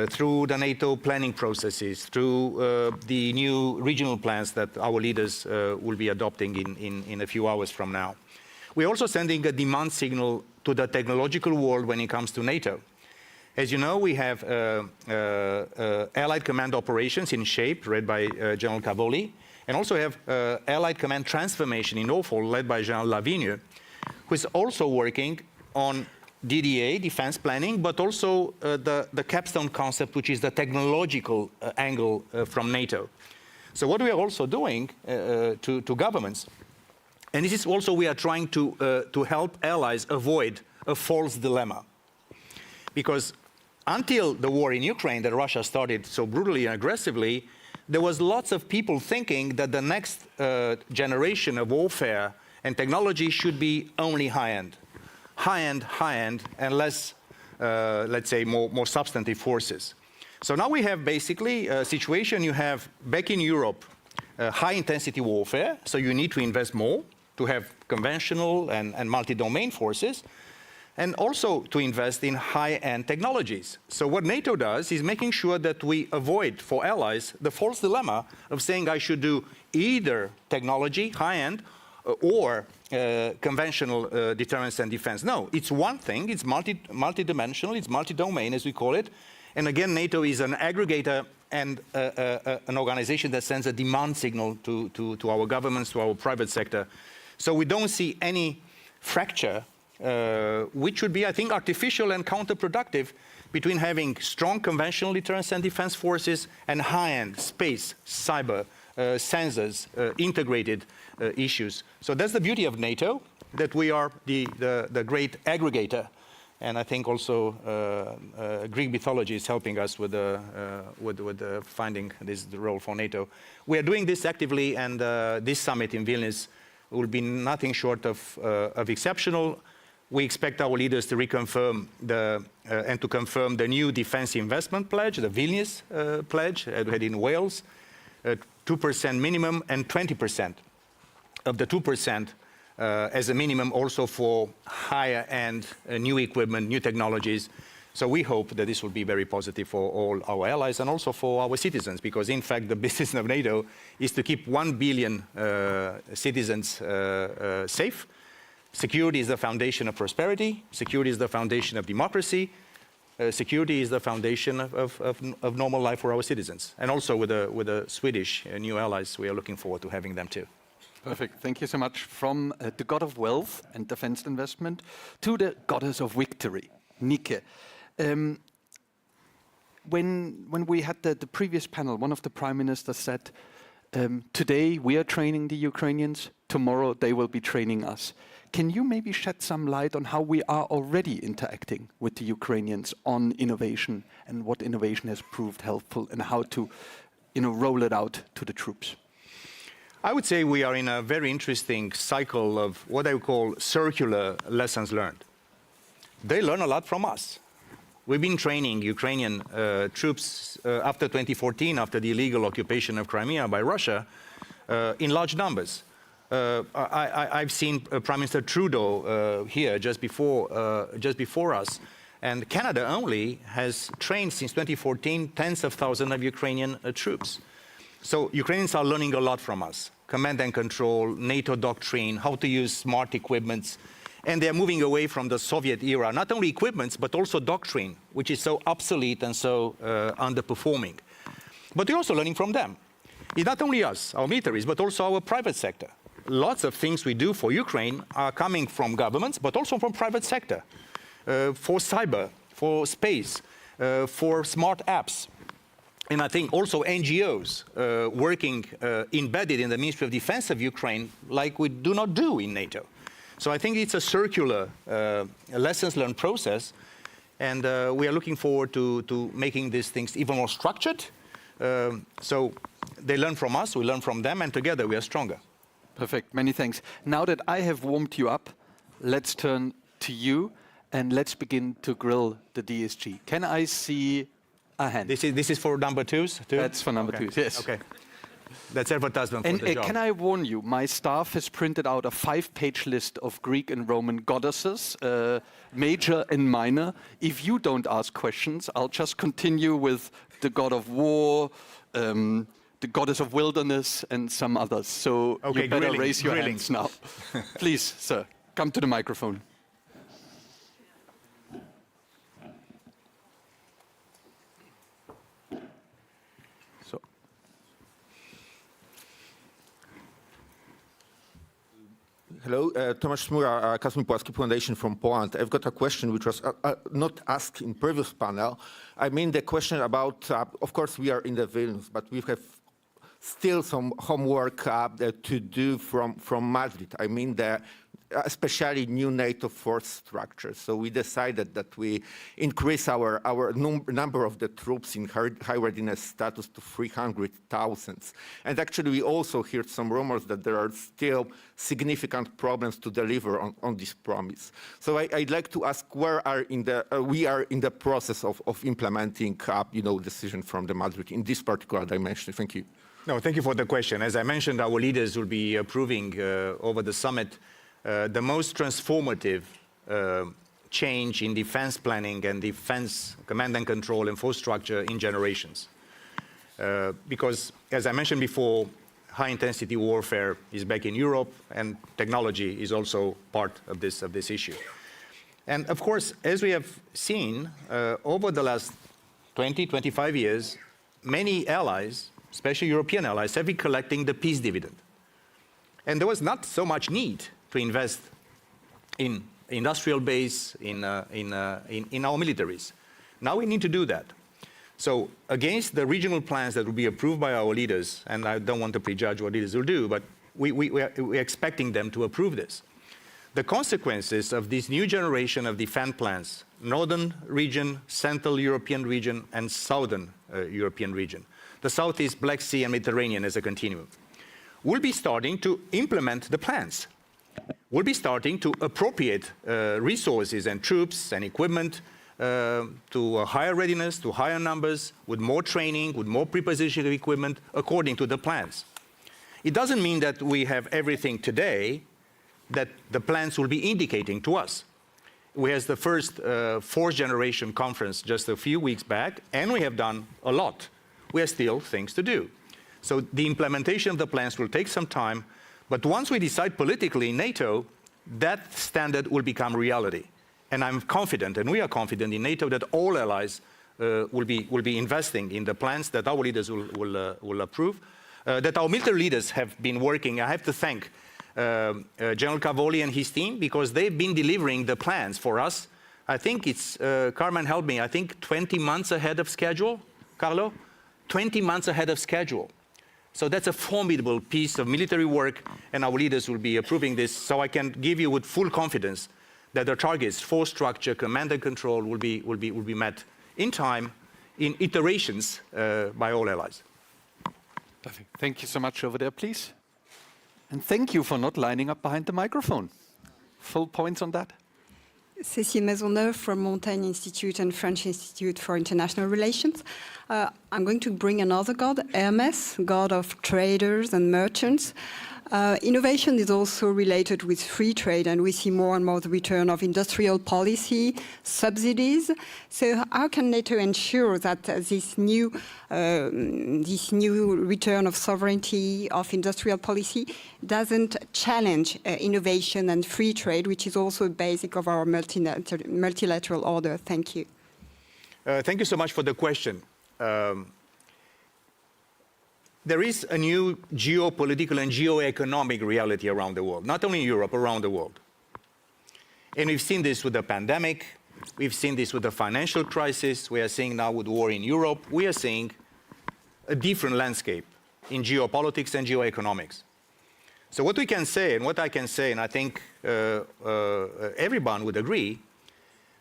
through the NATO planning processes, through the new regional plans that our leaders will be adopting in a few hours from now. We're also sending a demand signal to the technological world when it comes to NATO. As you know, we have Allied Command Operations in shape, led by General Cavoli, and also have Allied Command Transformation in Norfolk, led by General Lavigno, who is also working on DDA, defense planning, but also the capstone concept, which is the technological angle from NATO. So what we are also doing to governments, and this is also we are trying to help allies avoid a false dilemma. Because until the war in Ukraine that Russia started so brutally and aggressively, there was lots of people thinking that the next generation of warfare and technology should be only high-end. High-end, and less, let's say, more substantive forces. So now we have basically a situation you have back in Europe, high-intensity warfare, so you need to invest more to have conventional and multi-domain forces, and also to invest in high-end technologies. So what NATO does is making sure that we avoid, for allies, the false dilemma of saying I should do either technology, high-end, or conventional deterrence and defense. No, it's one thing, it's multi-dimensional, it's multi-domain, as we call it. And again, NATO is an aggregator and an organization that sends a demand signal to our governments, to our private sector. So we don't see any fracture, which would be, I think, artificial and counterproductive between having strong conventional deterrence and defense forces and high-end space, cyber, sensors, integrated issues. So that's the beauty of NATO, that we are the great aggregator. And I think also Greek mythology is helping us with finding the role for NATO. We are doing this actively, and this summit in Vilnius will be nothing short of exceptional. We expect our leaders to reconfirm and to confirm the new defense investment pledge, the Vilnius pledge, we had in Wales, 2% minimum and 20% of the 2% as a minimum also for higher end new equipment, new technologies. So we hope that this will be very positive for all our allies and also for our citizens, because in fact the business of NATO is to keep 1 billion citizens safe. Security is the foundation of prosperity. Security is the foundation of democracy. Security is the foundation of normal life for our citizens. And also with the Swedish new allies, we are looking forward to having them too. Perfect. Thank you so much. From the god of wealth and defense investment to the goddess of victory, Nike. When we had the previous panel, one of the prime ministers said, today we are training the Ukrainians, tomorrow they will be training us. Can you maybe shed some light on how we are already interacting with the Ukrainians on innovation and what innovation has proved helpful and how to roll it out to the troops? I would say we are in a very interesting cycle of what I would call circular lessons learned. They learn a lot from us. We've been training Ukrainian troops after 2014, after the illegal occupation of Crimea by Russia, in large numbers. I've seen Prime Minister Trudeau here just before us, and Canada only has trained since 2014 tens of thousands of Ukrainian troops. So Ukrainians are learning a lot from us. Command and control, NATO doctrine, how to use smart equipments, and they're moving away from the Soviet era, not only equipments, but also doctrine, which is so obsolete and so underperforming. But we're also learning from them. It's not only us, our militaries, but also our private sector. Lots of things we do for Ukraine are coming from governments, but also from private sector, for cyber, for space, for smart apps. And I think also NGOs working embedded in the Ministry of Defense of Ukraine, like we do not do in NATO. So I think it's a circular lessons learned process, and we are looking forward to making these things even more structured. So they learn from us, we learn from them, and together we are stronger. Perfect, many thanks. Now that I have warmed you up, let's turn to you and let's begin to grill the DSG. Can I see a hand? This is for number twos? Too? That's for number twos, yes. Okay. That's advertisement for the job. Can I warn you, my staff has printed out a 5-page list of Greek and Roman goddesses, major and minor. If you don't ask questions, I'll just continue with the god of war, the goddess of wilderness, and some others. So okay, you better raise your grilling. hands now. Please, sir, come to the microphone. Hello, Tomasz Smura, Kazimierz Puławski Foundation from Poland. I've got a question which was not asked in previous panel. I mean the question about, of course we are in the Vilnius, but we have still some homework to do from Madrid. I mean especially new NATO force structure. So we decided that we increase our number of the troops in high readiness status to 300,000. And actually we also heard some rumors that there are still significant problems to deliver on this promise. So I'd like to ask where we are in the process of implementing decision from the Madrid in this particular dimension. Thank you. No, thank you for the question. As I mentioned, our leaders will be approving over the summit the most transformative change in defense planning and defense command and control and force structure in generations. Because, as I mentioned before, high-intensity warfare is back in Europe, and technology is also part of this issue. And of course, as we have seen over the last 20, 25 years, many allies, especially European allies, have been collecting the peace dividend. And there was not so much need to invest in industrial base, in our militaries. Now we need to do that. So against the regional plans that will be approved by our leaders, and I don't want to prejudge what leaders will do, but we're expecting them to approve this. The consequences of this new generation of defense plans, Northern region, Central European region, and Southern European region, the Southeast, Black Sea, and Mediterranean as a continuum, we'll be starting to implement the plans. We'll be starting to appropriate resources and troops and equipment to higher readiness, to higher numbers, with more training, with more prepositioning equipment, according to the plans. It doesn't mean that we have everything today that the plans will be indicating to us. We had the first fourth generation conference just a few weeks back, and we have done a lot. We have still things to do. So the implementation of the plans will take some time, but once we decide politically in NATO, that standard will become reality. And I'm confident, and we are confident in NATO, that all allies will be investing in the plans that our leaders will approve, that our military leaders have been working. I have to thank General Cavoli and his team, because they've been delivering the plans for us. I think it's, Carmen helped me, I think 20 months ahead of schedule, Carlo? 20 months ahead of schedule. So that's a formidable piece of military work, and our leaders will be approving this. So I can give you with full confidence that the targets, force structure, command and control will be met in time, in iterations by all allies. Perfect. Thank you so much. Over there, please. And thank you for not lining up behind the microphone. Full points on that. Cécile Maisonneuve from Montaigne Institute and French Institute for International Relations. I'm going to bring another god, Hermes, god of traders and merchants. Innovation is also related with free trade, and we see more and more the return of industrial policy, subsidies. So how can NATO ensure that this new return of sovereignty of industrial policy doesn't challenge innovation and free trade, which is also a basic of our multilateral order? Thank you. Thank you so much for the question. There is a new geopolitical and geoeconomic reality around the world, not only in Europe, around the world. And we've seen this with the pandemic, we've seen this with the financial crisis, we are seeing now with war in Europe, we are seeing a different landscape in geopolitics and geoeconomics. So what we can say, and what I can say, and I think everyone would agree,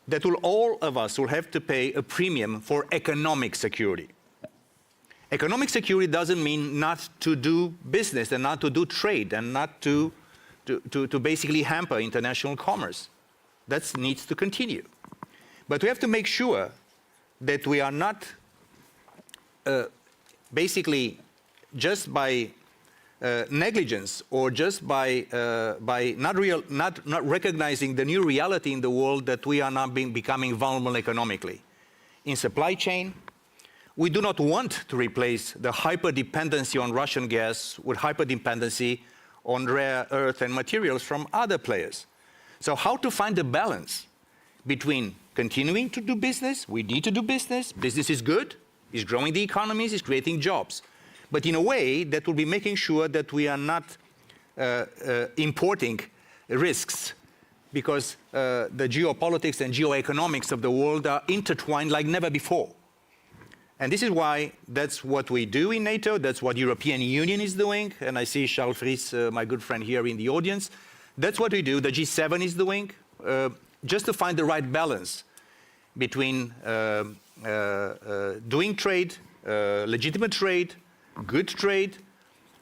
that all of us will have to pay a premium for economic security. Economic security doesn't mean not to do business and not to do trade and not to basically hamper international commerce. That needs to continue. But we have to make sure that we are not basically just by negligence or just by not recognizing the new reality in the world that we are now becoming vulnerable economically. In supply chain, we do not want to replace the hyper-dependency on Russian gas with hyper-dependency on rare earth and materials from other players. So how to find a balance between continuing to do business, we need to do business is good, is growing the economies, is creating jobs, but in a way that will be making sure that we are not importing risks, because the geopolitics and geoeconomics of the world are intertwined like never before. And this is why that's what we do in NATO, that's what European Union is doing, and I see Charles Fries, my good friend here in the audience. That's what we do, the G7 is doing, just to find the right balance between doing trade, legitimate trade, good trade,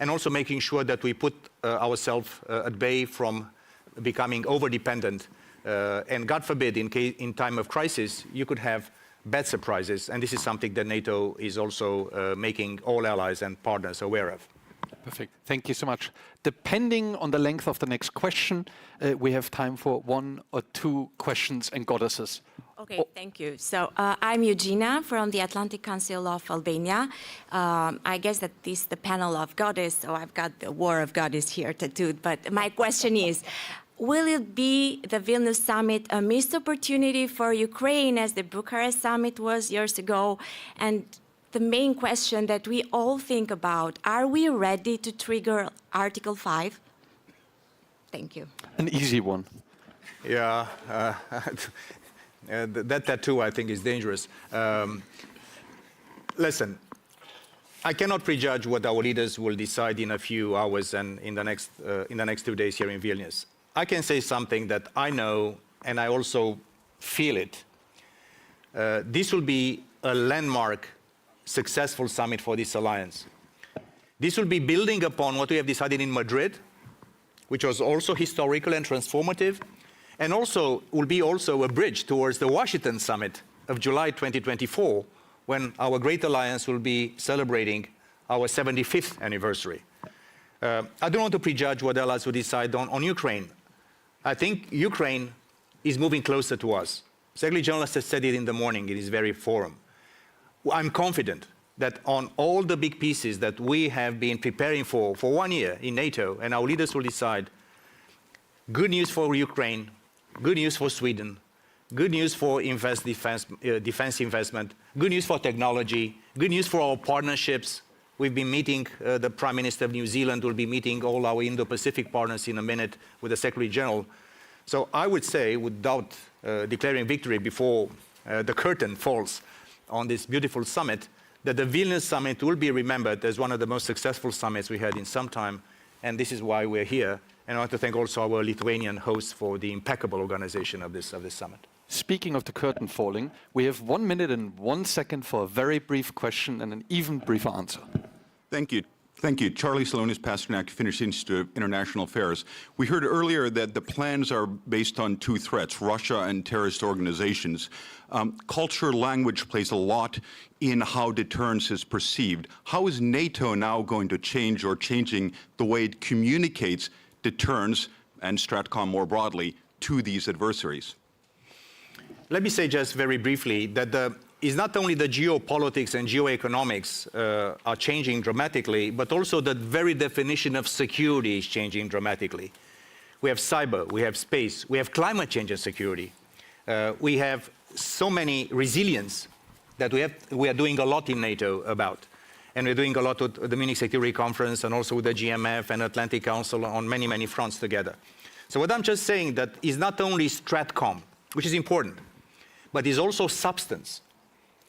and also making sure that we put ourselves at bay from becoming over-dependent. And God forbid, in time of crisis, you could have bad surprises, and this is something that NATO is also making all allies and partners aware of. Perfect. Thank you so much. Depending on the length of the next question, we have time for 1 or 2 questions and goddesses. Okay, thank you. So I'm Eugenia from the Atlantic Council of Albania. I guess that this is the panel of goddess, so I've got the war of goddess here tattooed. But my question is, will it be the Vilnius summit a missed opportunity for Ukraine as the Bucharest summit was years ago? And the main question that we all think about, are we ready to trigger Article 5? Thank you. An easy one. Yeah, that tattoo I think is dangerous. Listen, I cannot prejudge what our leaders will decide in a few hours and in the next 2 days here in Vilnius. I can say something that I know, and I also feel it. This will be a landmark, successful summit for this alliance. This will be building upon what we have decided in Madrid, which was also historical and transformative, and also will be also a bridge towards the Washington summit of July 2024, when our great alliance will be celebrating our 75th anniversary. I don't want to prejudge what allies will decide on Ukraine. I think Ukraine is moving closer to us. Secretary General has said it in the morning in his very forum. I'm confident that on all the big pieces that we have been preparing for 1 year in NATO, and our leaders will decide, good news for Ukraine, good news for Sweden, good news for defense investment, good news for technology, good news for our partnerships. We've been meeting, the Prime Minister of New Zealand will be meeting all our Indo-Pacific partners in a minute with the Secretary General. So I would say, without declaring victory before the curtain falls on this beautiful summit, that the Vilnius summit will be remembered as one of the most successful summits we had in some time, and this is why we're here. And I want to thank also our Lithuanian hosts for the impeccable organization of this summit. Speaking of the curtain falling, we have 1 minute and 1 second for a very brief question and an even briefer answer. Thank you. Thank you. Charlie Salonis, Pasternak, Finnish Institute of International Affairs. We heard earlier that the plans are based on two threats, Russia and terrorist organizations. Culture, language plays a lot in how deterrence is perceived. How is NATO now going to change or changing the way it communicates deterrence and Stratcom more broadly to these adversaries? Let me say just very briefly that it's not only the geopolitics and geoeconomics are changing dramatically, but also the very definition of security is changing dramatically. We have cyber, we have space, we have climate change and security. We have so many resilience that we are doing a lot in NATO about. And we're doing a lot with the Munich Security Conference and also with the GMF and Atlantic Council on many, many fronts together. So what I'm just saying that is not only Stratcom, which is important, but is also substance.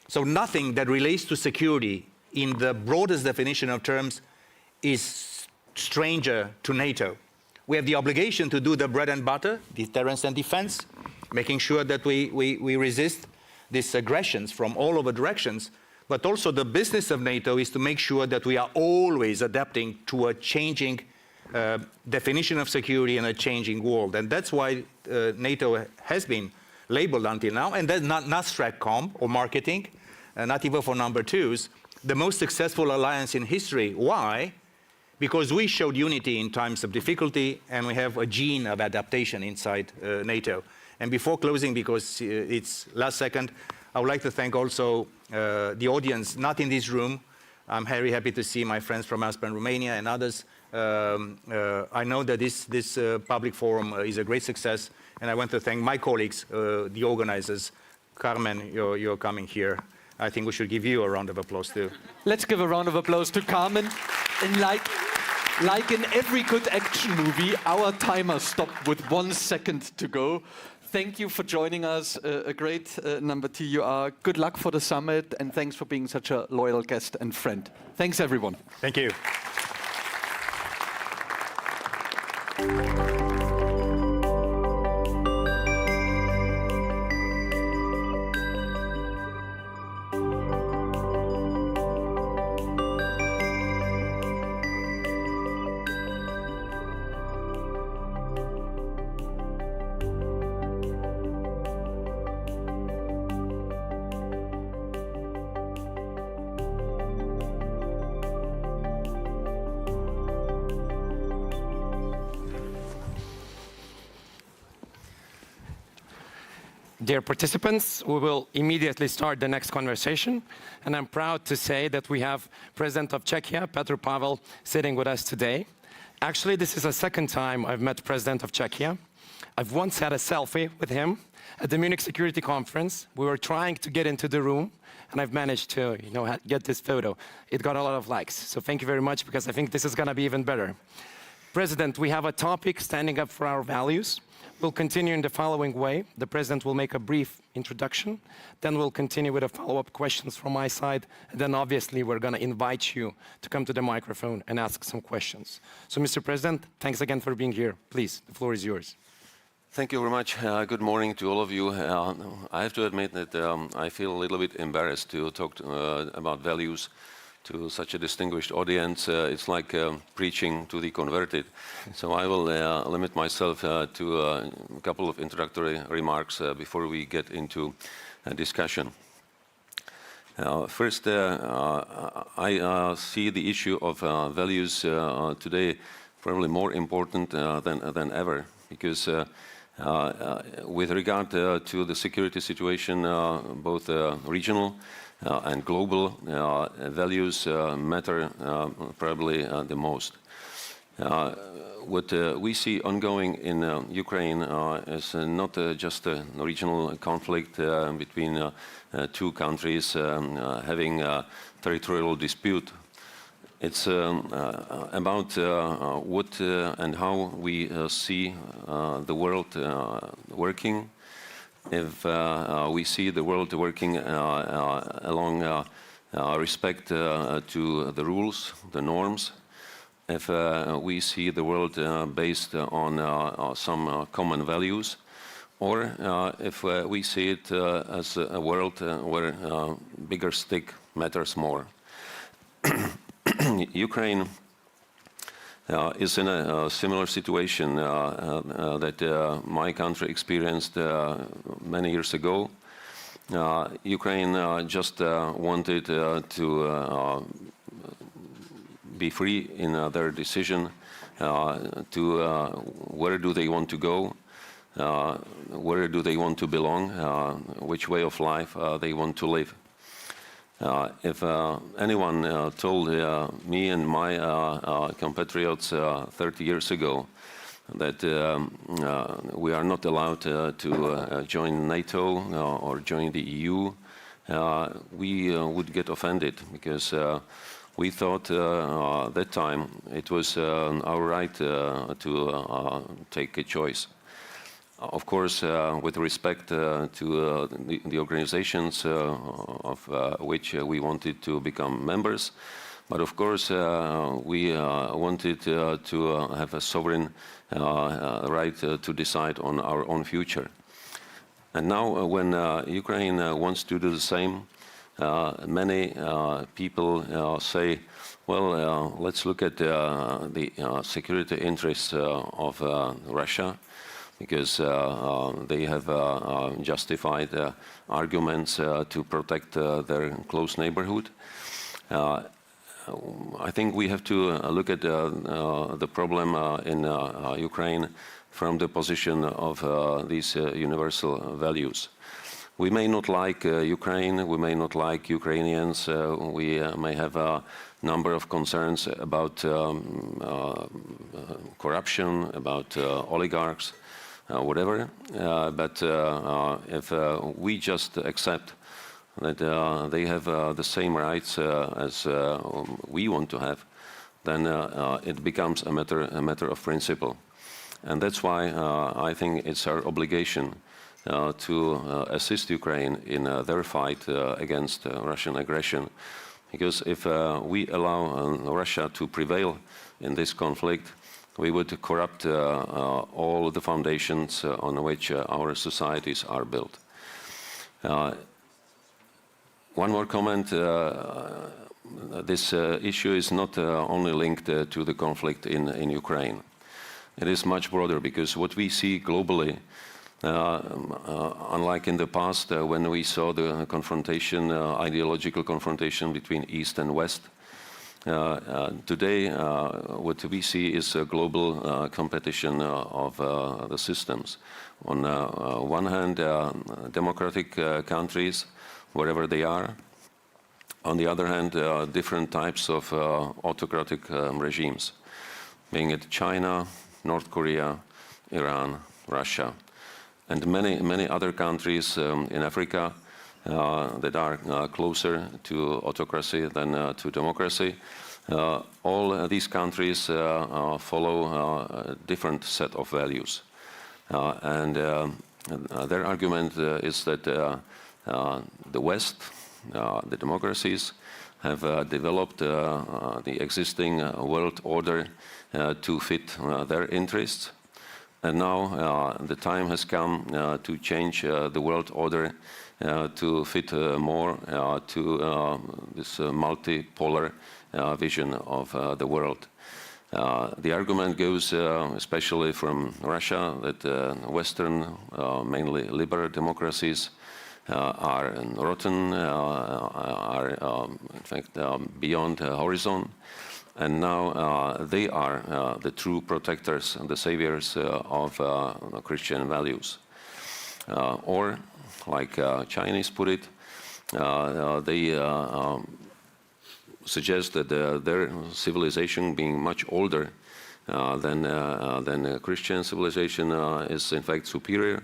So nothing that relates to security in the broadest definition of terms is stranger to NATO. We have the obligation to do the bread and butter, deterrence and defense, making sure that we resist these aggressions from all over directions. But also the business of NATO is to make sure that we are always adapting to a changing definition of security in a changing world. And that's why NATO has been labeled until now, and that's not Stratcom or marketing, not even for number twos, the most successful alliance in history. Why? Because we showed unity in times of difficulty, and we have a gene of adaptation inside NATO. And before closing, because it's last second, I would like to thank also the audience, not in this room. I'm very happy to see my friends from Aspen, Romania, and others. I know that this public forum is a great success, and I want to thank my colleagues, the organizers. Carmen, you're coming here. I think we should give you a round of applause too. Let's give a round of applause to Carmen. And like in every good action movie, our timer stopped with 1 second to go. Thank you for joining us. A great number two you are. Good luck for the summit, and thanks for being such a loyal guest and friend. Thanks, everyone. Thank you. Dear participants, we will immediately start the next conversation, and I'm proud to say that we have President of Czechia, Petr Pavel, sitting with us today. Actually, this is the second time I've met President of Czechia. I've once had a selfie with him at the Munich Security Conference. We were trying to get into the room, and I've managed to, get this photo. It got a lot of likes, so thank you very much, because I think this is going to be even better. President, we have a topic, standing up for our values. We'll continue in the following way. The President will make a brief introduction, then we'll continue with a follow-up questions from my side, and then obviously we're going to invite you to come to the microphone and ask some questions. So, Mr. President, thanks again for being here. Please, the floor is yours. Thank you very much. Good morning to all of you. I have to admit that I feel a little bit embarrassed to talk about values to such a distinguished audience. It's like preaching to the converted. So I will limit myself to a couple of introductory remarks before we get into a discussion. First, I see the issue of values today probably more important than ever, because with regard to the security situation, both regional and global values matter probably the most. What we see ongoing in Ukraine is not just a regional conflict between two countries having a territorial dispute. It's about what and how we see the world working. If we see the world working along respect to the rules, the norms, if we see the world based on some common values, or if we see it as a world where bigger stick matters more. Ukraine is in a similar situation that my country experienced many years ago. Ukraine just wanted to be free in their decision to where do they want to go, where do they want to belong, which way of life they want to live. If anyone told me and my compatriots 30 years ago that we are not allowed to join NATO or join the EU, we would get offended, because we thought at that time it was our right to take a choice. Of course, with respect to the organizations of which we wanted to become members, but of course we wanted to have a sovereign right to decide on our own future. And now when Ukraine wants to do the same, many people say, well, let's look at the security interests of Russia, because they have justified arguments to protect their close neighborhood. I think we have to look at the problem in Ukraine from the position of these universal values. We may not like Ukraine, we may not like Ukrainians, we may have a number of concerns about corruption, about oligarchs, whatever, but if we just accept that they have the same rights as we want to have, then it becomes a matter of principle. And that's why I think it's our obligation to assist Ukraine in their fight against Russian aggression. Because if we allow Russia to prevail in this conflict, we would corrupt all the foundations on which our societies are built. One more comment. This issue is not only linked to the conflict in Ukraine. It is much broader, because what we see globally, unlike in the past when we saw the confrontation, ideological confrontation between East and West, today what we see is a global competition of the systems. On one hand, democratic countries, wherever they are. On the other hand, different types of autocratic regimes, being it China, North Korea, Iran, Russia, and many other countries in Africa that are closer to autocracy than to democracy. All these countries follow a different set of values. And their argument is that the West, the democracies, have developed the existing world order to fit their interests. And now the time has come to change the world order to fit more to this multipolar vision of the world. The argument goes, especially from Russia, that Western, mainly liberal democracies, are rotten, are in fact beyond horizon, and now they are the true protectors and the saviors of Christian values. Or, like Chinese put it, they suggest that their civilization, being much older than Christian civilization, is in fact superior,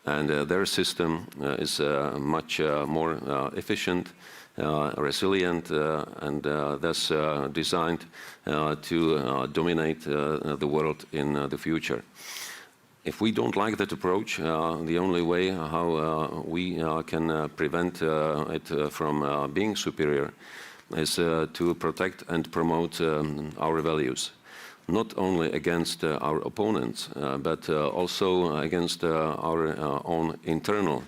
and their system is much more efficient, resilient, and thus designed to dominate the world in the future. If we don't like that approach, the only way how we can prevent it from being superior is to protect and promote our values, not only against our opponents, but also against our own internal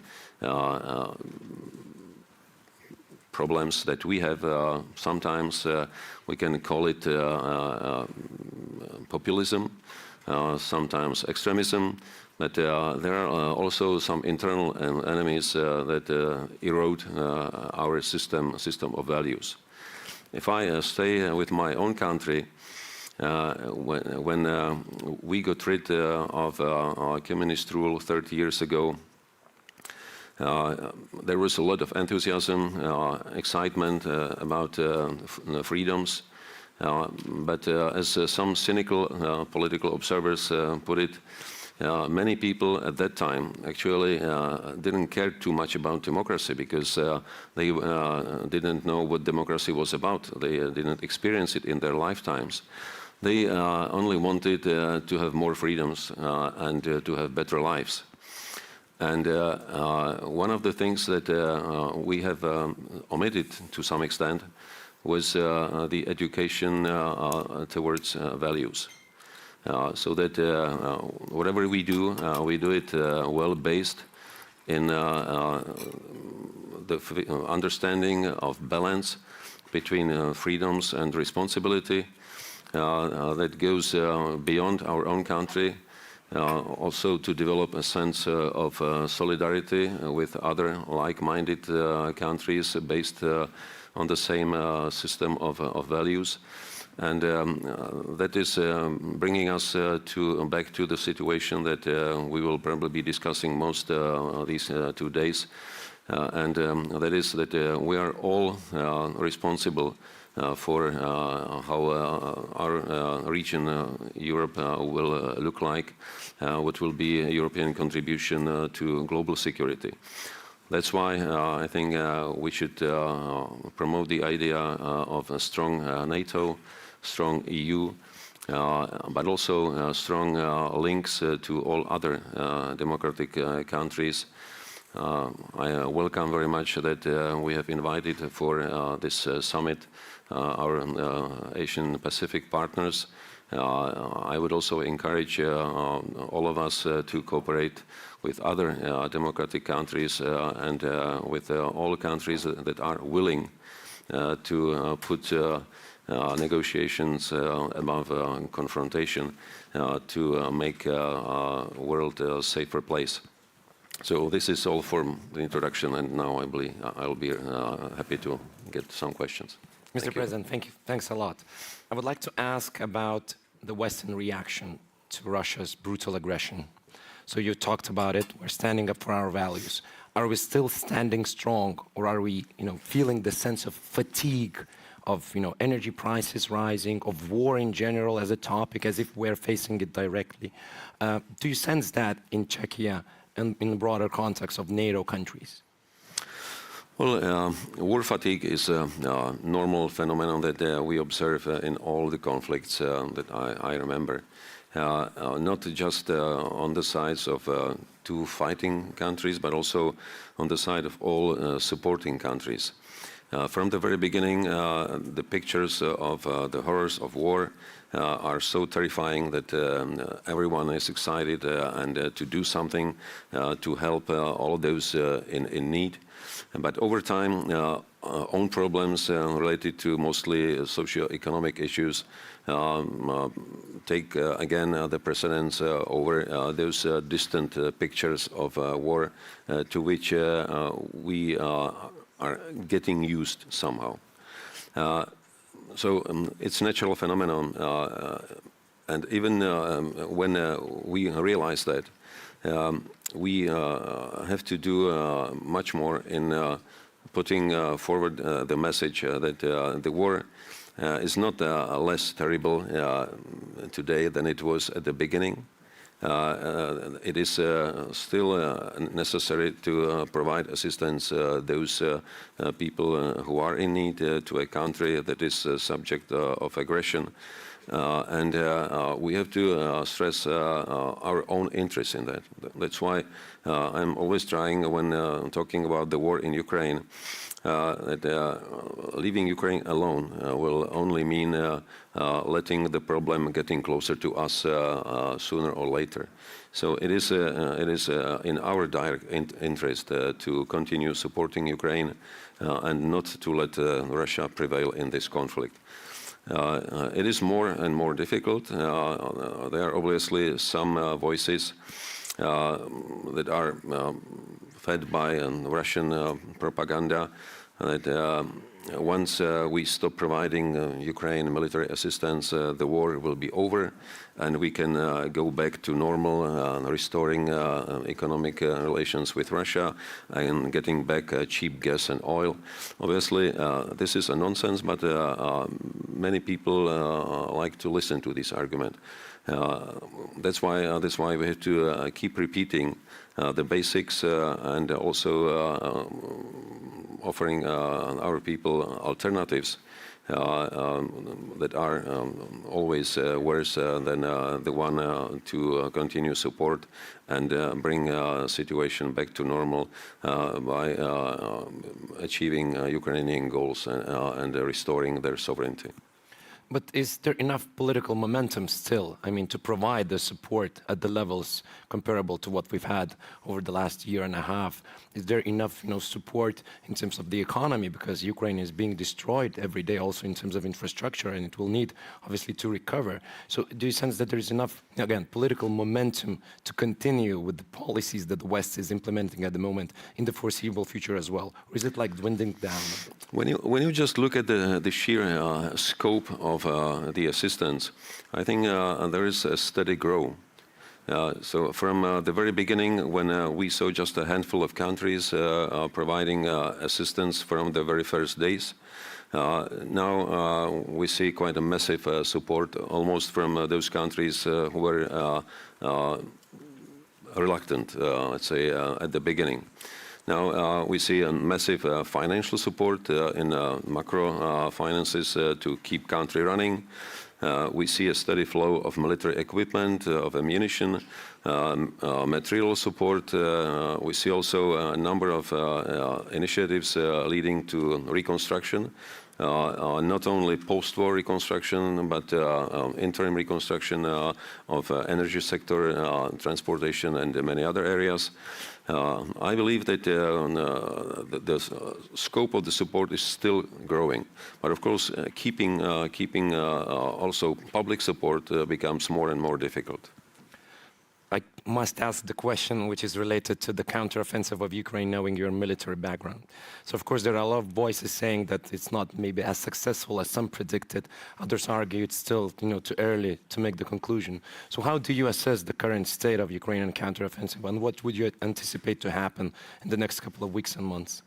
problems that we have. Sometimes we can call it populism, sometimes extremism, but there are also some internal enemies that erode our system of values. If I stay with my own country, when we got rid of communist rule 30 years ago, there was a lot of enthusiasm, excitement about freedoms, but as some cynical political observers put it, many people at that time actually didn't care too much about democracy because they didn't know what democracy was about. They didn't experience it in their lifetimes. They only wanted to have more freedoms and to have better lives. And one of the things that we have omitted to some extent was the education towards values. So that whatever we do it well based in the understanding of balance between freedoms and responsibility that goes beyond our own country, also to develop a sense of solidarity with other like-minded countries based on the same system of values. And that is bringing us back to the situation that we will probably be discussing most these 2 days. And that is that we are all responsible for how our region, Europe, will look like, what will be a European contribution to global security. That's why I think we should promote the idea of a strong NATO, strong EU, but also strong links to all other democratic countries. I welcome very much that we have invited for this summit our Asian Pacific partners. I would also encourage all of us to cooperate with other democratic countries and with all countries that are willing to put negotiations above confrontation to make a world a safer place. So this is all for the introduction, and now I believe I'll be happy to get some questions. Mr. President, thank you. Thanks a lot. I would like to ask about the Western reaction to Russia's brutal aggression. So you talked about it. We're standing up for our values. Are we still standing strong, or are we, feeling the sense of fatigue, of energy prices rising, of war in general as a topic, as if we're facing it directly? Do you sense that in Czechia and in the broader context of NATO countries? Well, war fatigue is a normal phenomenon that we observe in all the conflicts that I remember. Not just on the sides of two fighting countries, but also on the side of all supporting countries. From the very beginning, the pictures of the horrors of war are so terrifying that everyone is excited and to do something to help all those in need. But over time, own problems related to mostly socio-economic issues take again the precedence over those distant pictures of war to which we are getting used somehow. So it's a natural phenomenon, and even when we realize that, we have to do much more in putting forward the message that the war is not less terrible today than it was at the beginning. It is still necessary to provide assistance those people who are in need to a country that is subject of aggression. And we have to stress our own interests in that. That's why I'm always trying, when talking about the war in Ukraine, that leaving Ukraine alone will only mean letting the problem getting closer to us sooner or later. So it is in our direct interest to continue supporting Ukraine and not to let Russia prevail in this conflict. It is more and more difficult. There are obviously some voices that are fed by Russian propaganda that once we stop providing Ukraine military assistance, the war will be over and we can go back to normal, restoring economic relations with Russia and getting back cheap gas and oil. Obviously, this is a nonsense, but many people like to listen to this argument. That's why we have to keep repeating the basics and also offering our people alternatives that are always worse than the one to continue support and bring situation back to normal by achieving Ukrainian goals and restoring their sovereignty. But is there enough political momentum still, I mean, to provide the support at the levels comparable to what we've had over the last year and a half? Is there enough, support in terms of the economy? Because Ukraine is being destroyed every day also in terms of infrastructure, and it will need, obviously, to recover. So do you sense that there is enough, again, political momentum to continue with the policies that the West is implementing at the moment in the foreseeable future as well? Or is it like dwindling down? When you just look at the sheer scope of the assistance, I think there is a steady growth. So from the very beginning, when we saw just a handful of countries providing assistance from the very first days, now we see quite a massive support almost from those countries who were reluctant, let's say, at the beginning. Now we see a massive financial support in macro finances to keep country running. We see a steady flow of military equipment, of ammunition, material support. We see also a number of initiatives leading to reconstruction, not only post-war reconstruction, but interim reconstruction of energy sector, transportation, and many other areas. I believe that the scope of the support is still growing, but of course, keeping also public support becomes more and more difficult. I must ask the question which is related to the counteroffensive of Ukraine, knowing your military background. So, of course, there are a lot of voices saying that it's not maybe as successful as some predicted. Others argue it's still, too early to make the conclusion. So how do you assess the current state of Ukrainian counteroffensive, and what would you anticipate to happen in the next couple of weeks and months?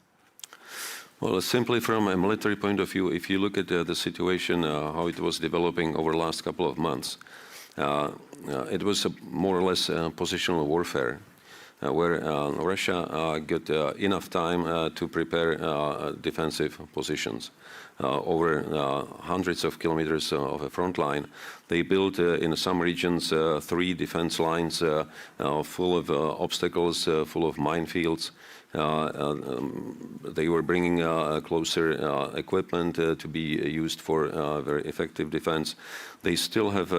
Well, simply from a military point of view, if you look at the situation, how it was developing over the last couple of months, it was more or less positional warfare, where Russia got enough time to prepare defensive positions over hundreds of kilometers of a front line. They built in some regions 3 defense lines full of obstacles, full of minefields. They were bringing closer equipment to be used for very effective defense. They still have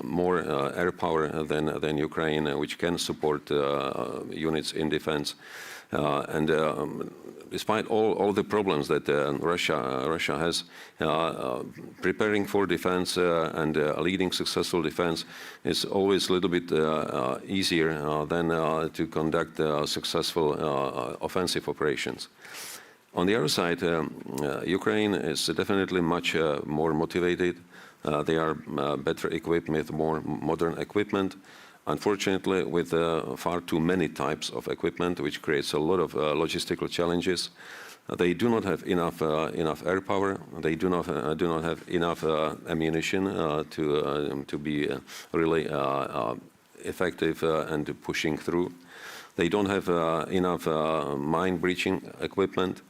more air power than Ukraine, which can support units in defense. And despite all the problems that Russia has, preparing for defense and leading successful defense is always a little bit easier than to conduct successful offensive operations. On the other side, Ukraine is definitely much more motivated. They are better equipped with more modern equipment. Unfortunately, with far too many types of equipment, which creates a lot of logistical challenges. They do not have enough air power. They do not have enough ammunition to be really effective and pushing through. They don't have enough mine breaching equipment.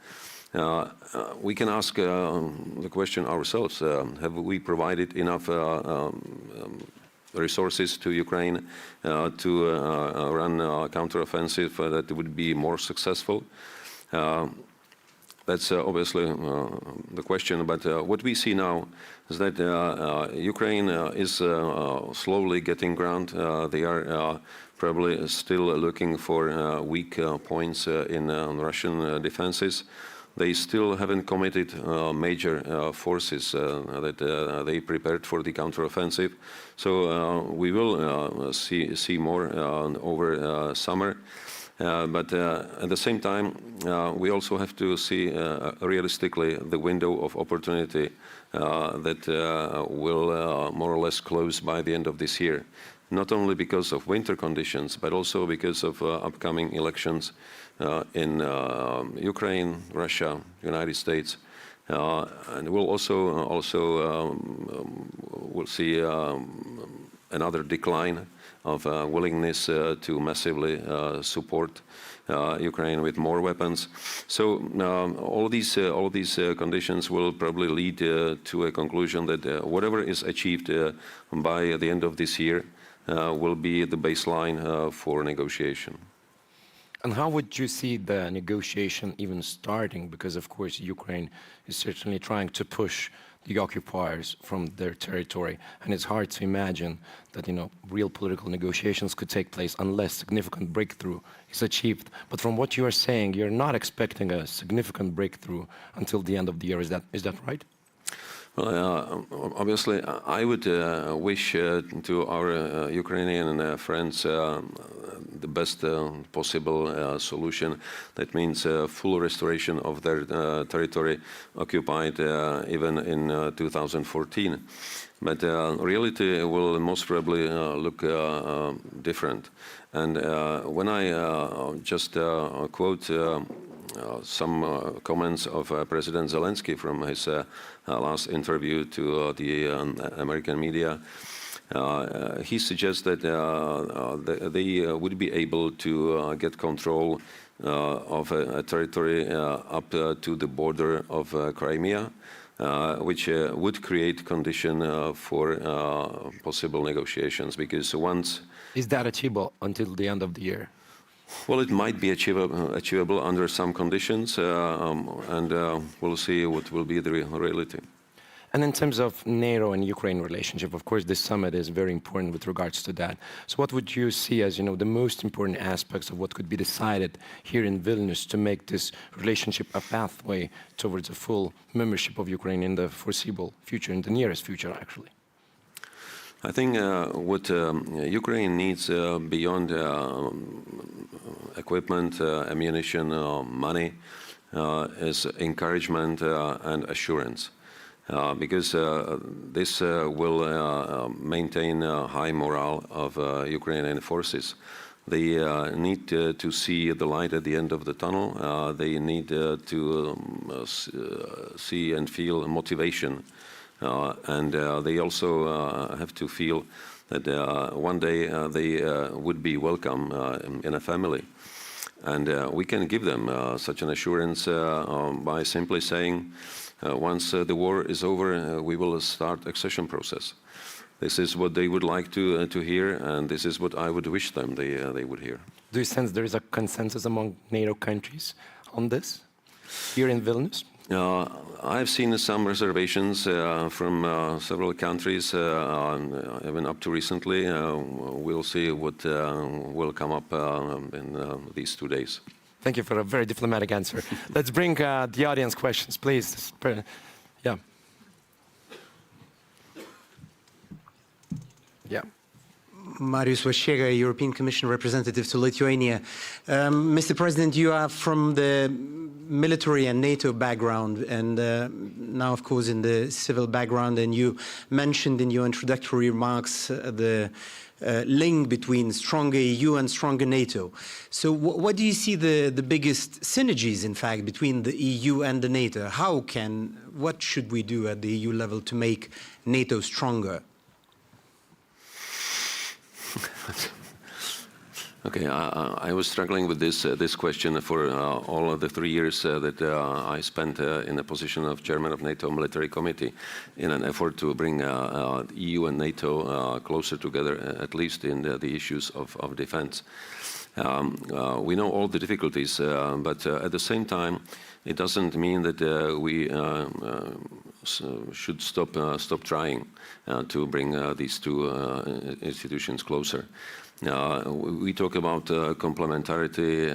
we can ask the question ourselves. Have we provided enough resources to Ukraine to run a counteroffensive that would be more successful? That's obviously the question. But what we see now is that Ukraine is slowly getting ground. They are probably still looking for weak points in Russian defenses. They still haven't committed major forces that they prepared for the counteroffensive. So we will see more over summer. But at the same time, we also have to see realistically the window of opportunity that will more or less close by the end of this year. Not only because of winter conditions, but also because of upcoming elections in Ukraine, Russia, United States, and we'll also we'll see another decline of willingness to massively support Ukraine with more weapons. So all these conditions will probably lead to a conclusion that whatever is achieved by the end of this year will be the baseline for negotiation. And how would you see the negotiation even starting? Because, of course, Ukraine is certainly trying to push the occupiers from their territory. And it's hard to imagine that, real political negotiations could take place unless significant breakthrough is achieved. But from what you are saying, you're not expecting a significant breakthrough until the end of the year. Is that right? Well, obviously, I would wish to our Ukrainian friends the best possible solution. That means full restoration of their territory occupied even in 2014. But reality will most probably look different. And when I just quote some comments of President Zelensky from his last interview to the American media, he suggests that they would be able to get control of a territory up to the border of Crimea, which would create condition for possible negotiations. Because once... Is that achievable until the end of the year? Well, it might be achievable under some conditions, and we'll see what will be the reality. And in terms of NATO and Ukraine relationship, of course, this summit is very important with regards to that. So what would you see as, the most important aspects of what could be decided here in Vilnius to make this relationship a pathway towards a full membership of Ukraine in the foreseeable future, in the nearest future, actually? I think what Ukraine needs beyond equipment, ammunition, money, is encouragement and assurance. Because this will maintain high morale of Ukrainian forces. They need to see the light at the end of the tunnel. They need to see and feel motivation. And they also have to feel that one day they would be welcome in a family. And we can give them such an assurance by simply saying, once the war is over, we will start accession process. This is what they would like to hear, and this is what I would wish them they would hear. Do you sense there is a consensus among NATO countries on this here in Vilnius? I've seen some reservations from several countries, even up to recently. We'll see what will come up in these 2 days. Thank you for a very diplomatic answer. Let's bring the audience questions, please. Yeah. Yeah. Marius Vashega, European Commission representative to Lithuania. Mr. President, you are from the military and NATO background, and now, of course, in the civil background, and you mentioned in your introductory remarks the link between stronger EU and stronger NATO. So what do you see the biggest synergies, in fact, between the EU and the NATO? What should we do at the EU level to make NATO stronger? Okay, I was struggling with this question for all of the 3 years that I spent in the position of chairman of NATO Military Committee in an effort to bring EU and NATO closer together, at least in the issues of defense. We know all the difficulties, but at the same time, it doesn't mean that we should stop trying to bring these two institutions closer. We talk about complementarity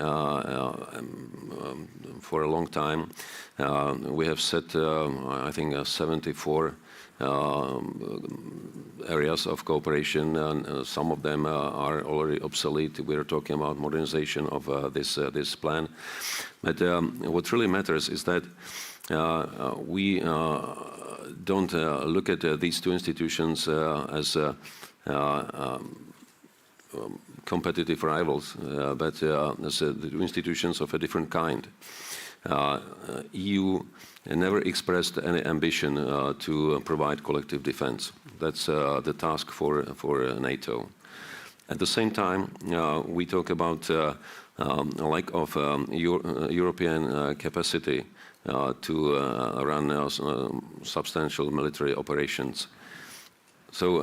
for a long time. We have set, I think, 74 areas of cooperation, and some of them are already obsolete. We are talking about modernization of this plan. But what really matters is that we don't look at these two institutions as competitive rivals, but as the institutions of a different kind. EU never expressed any ambition to provide collective defense. That's the task for NATO. At the same time, we talk about a lack of European capacity to run substantial military operations. So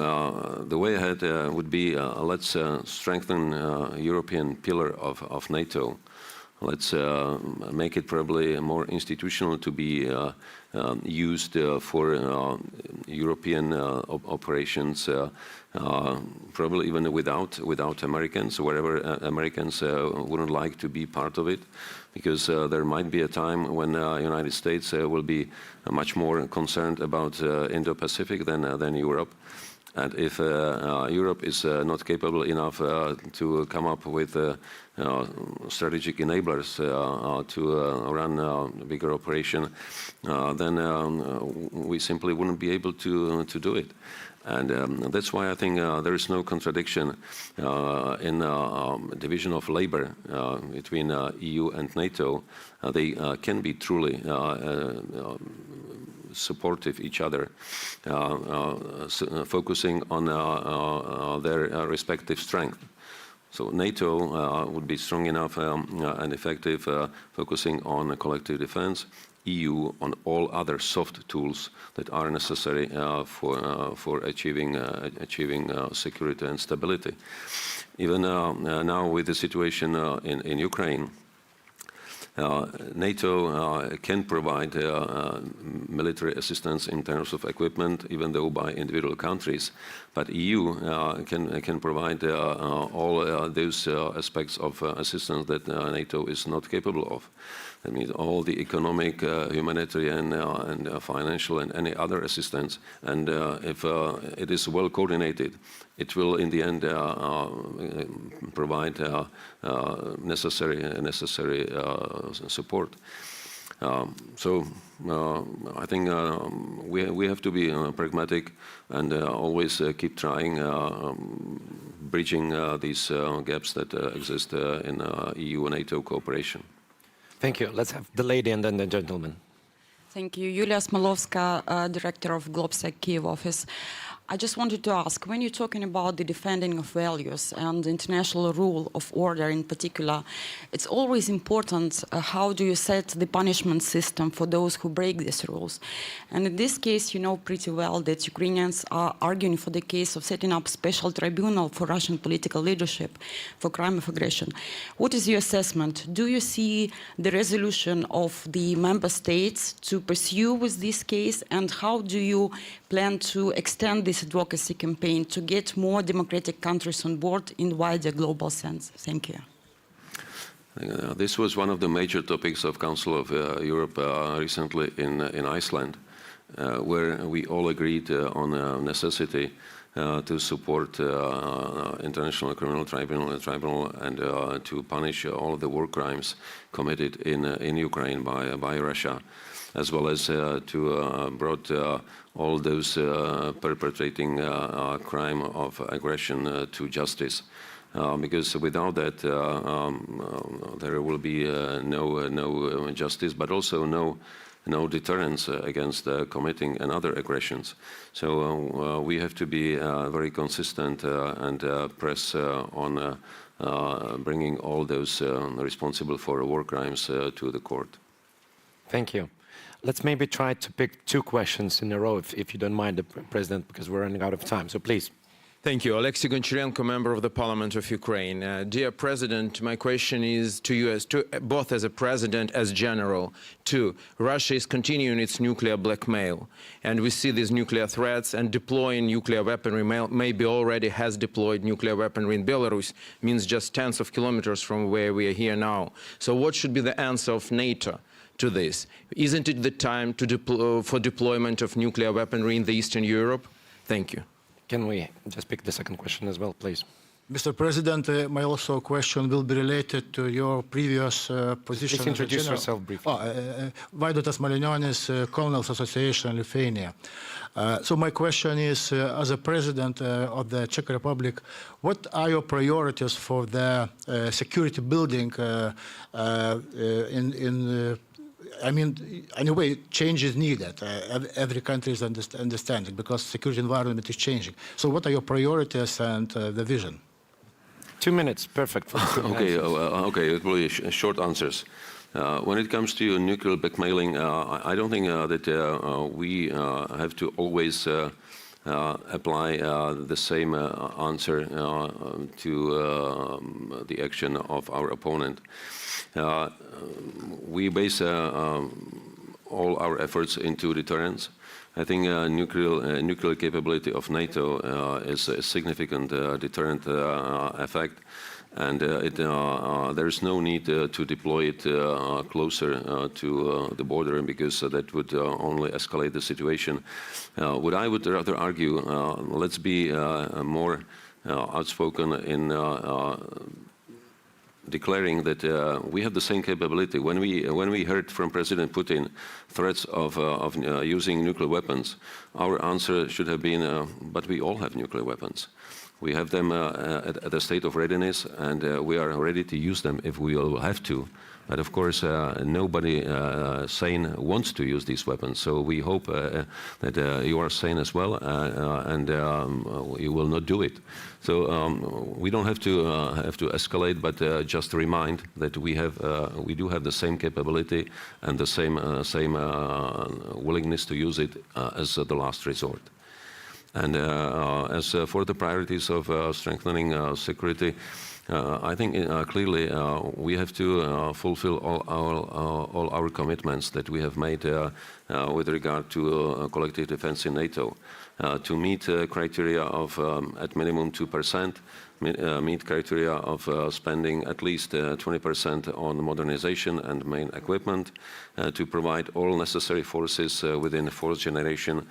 the way ahead would be let's strengthen European pillar of NATO. Let's make it probably more institutional to be used for European operations, probably even without Americans, wherever Americans wouldn't like to be part of it, because there might be a time when the United States will be much more concerned about Indo-Pacific than Europe. And if Europe is not capable enough to come up with strategic enablers to run a bigger operation, then we simply wouldn't be able to do it. And that's why I think there is no contradiction in division of labor between EU and NATO. They can be truly supportive each other, focusing on their respective strength. So NATO would be strong enough and effective, focusing on collective defense. EU on all other soft tools that are necessary for achieving security and stability. Even now with the situation in Ukraine, NATO can provide military assistance in terms of equipment, even though by individual countries, but EU can provide all those aspects of assistance that NATO is not capable of. That means all the economic, humanitarian, and financial, and any other assistance. And if it is well coordinated, it will, in the end, provide necessary support. So I think we have to be pragmatic and always keep trying, bridging these gaps that exist in EU and NATO cooperation. Thank you. Let's have the lady and then the gentleman. Thank you. Yulia Smolovska, Director of GlobSec Kyiv office. I just wanted to ask, when you're talking about the defending of values and international rule of order in particular, it's always important how do you set the punishment system for those who break these rules. And in this case, you know pretty well that Ukrainians are arguing for the case of setting up special tribunal for Russian political leadership for crime of aggression. What is your assessment? Do you see the resolution of the member states to pursue with this case, and how do you plan to extend this advocacy campaign to get more democratic countries on board in wider global sense? Thank you. This was one of the major topics of Council of Europe recently in Iceland, where we all agreed on the necessity to support International Criminal Tribunal and to punish all of the war crimes committed in Ukraine by Russia, as well as to brought all those perpetrating crime of aggression to justice. Because without that, there will be no justice, but also no deterrence against committing another aggressions. So we have to be very consistent and press on bringing all those responsible for war crimes to the court. Thank you. Let's maybe try to pick 2 questions in a row, if you don't mind, President, because we're running out of time. So please. Thank you. Alexei Goncharenko, member of the Parliament of Ukraine. Dear President, my question is to you, both as a president, as general. 2, Russia is continuing its nuclear blackmail, and we see these nuclear threats, and deploying nuclear weaponry, maybe already has deployed nuclear weaponry in Belarus, means just tens of kilometers from where we are here now. So what should be the answer of NATO to this? Isn't it the time to for deployment of nuclear weaponry in the Eastern Europe? Thank you. Can we just pick the second question as well, please? Mr. President, my also question will be related to your previous position. Please introduce yourself briefly. Vaidotas Malinionis, Colonels Association, Lithuania. So my question is, as a President of the Czech Republic, what are your priorities for the security building I mean, anyway, change is needed. Every country is understanding because security environment is changing. So what are your priorities and the vision? 2 minutes, perfect. Okay, okay, it will be short answers. When it comes to nuclear blackmailing, I don't think that we have to always apply the same answer to the action of our opponent. We base all our efforts into deterrence. I think nuclear capability of NATO is a significant deterrent effect, and there is no need to deploy it closer to the border, because that would only escalate the situation. What I would rather argue, let's be more outspoken in declaring that we have the same capability. When we heard from President Putin threats of using nuclear weapons, our answer should have been, but we all have nuclear weapons. We have them at a state of readiness, and we are ready to use them if we will have to. But of course, nobody sane wants to use these weapons. So we hope that you are sane as well, and you will not do it. So we don't have to escalate, but just remind that we do have the same capability and the same willingness to use it as the last resort. And as for the priorities of strengthening security, I think clearly we have to fulfill all our commitments that we have made with regard to collective defense in NATO, to meet criteria of at minimum 2%, meet criteria of spending at least 20% on modernization and main equipment, to provide all necessary forces within the 4th generation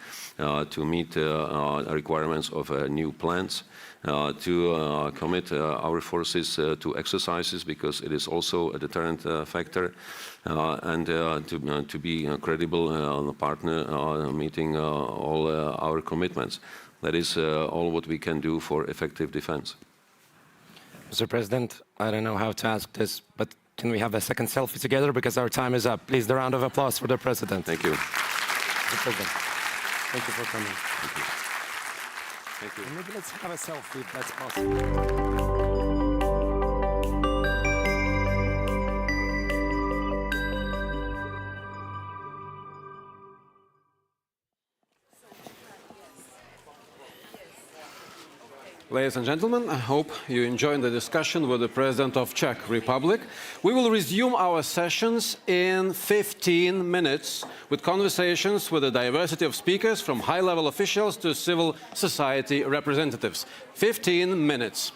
to meet requirements of new plants, to commit our forces to exercises, because it is also a deterrent factor, and to be a credible partner meeting all our commitments. That is all what we can do for effective defense. Mr. President, I don't know how to ask this, but can we have a second selfie together, because our time is up. Please, the round of applause for the President. Thank you. Mr. President, thank you for coming. Thank you. Thank you. And maybe let's have a selfie if that's possible. Ladies and gentlemen, I hope you enjoyed the discussion with the President of Czech Republic. We will resume our sessions in 15 minutes with conversations with a diversity of speakers, from high-level officials to civil society representatives. 15 minutes.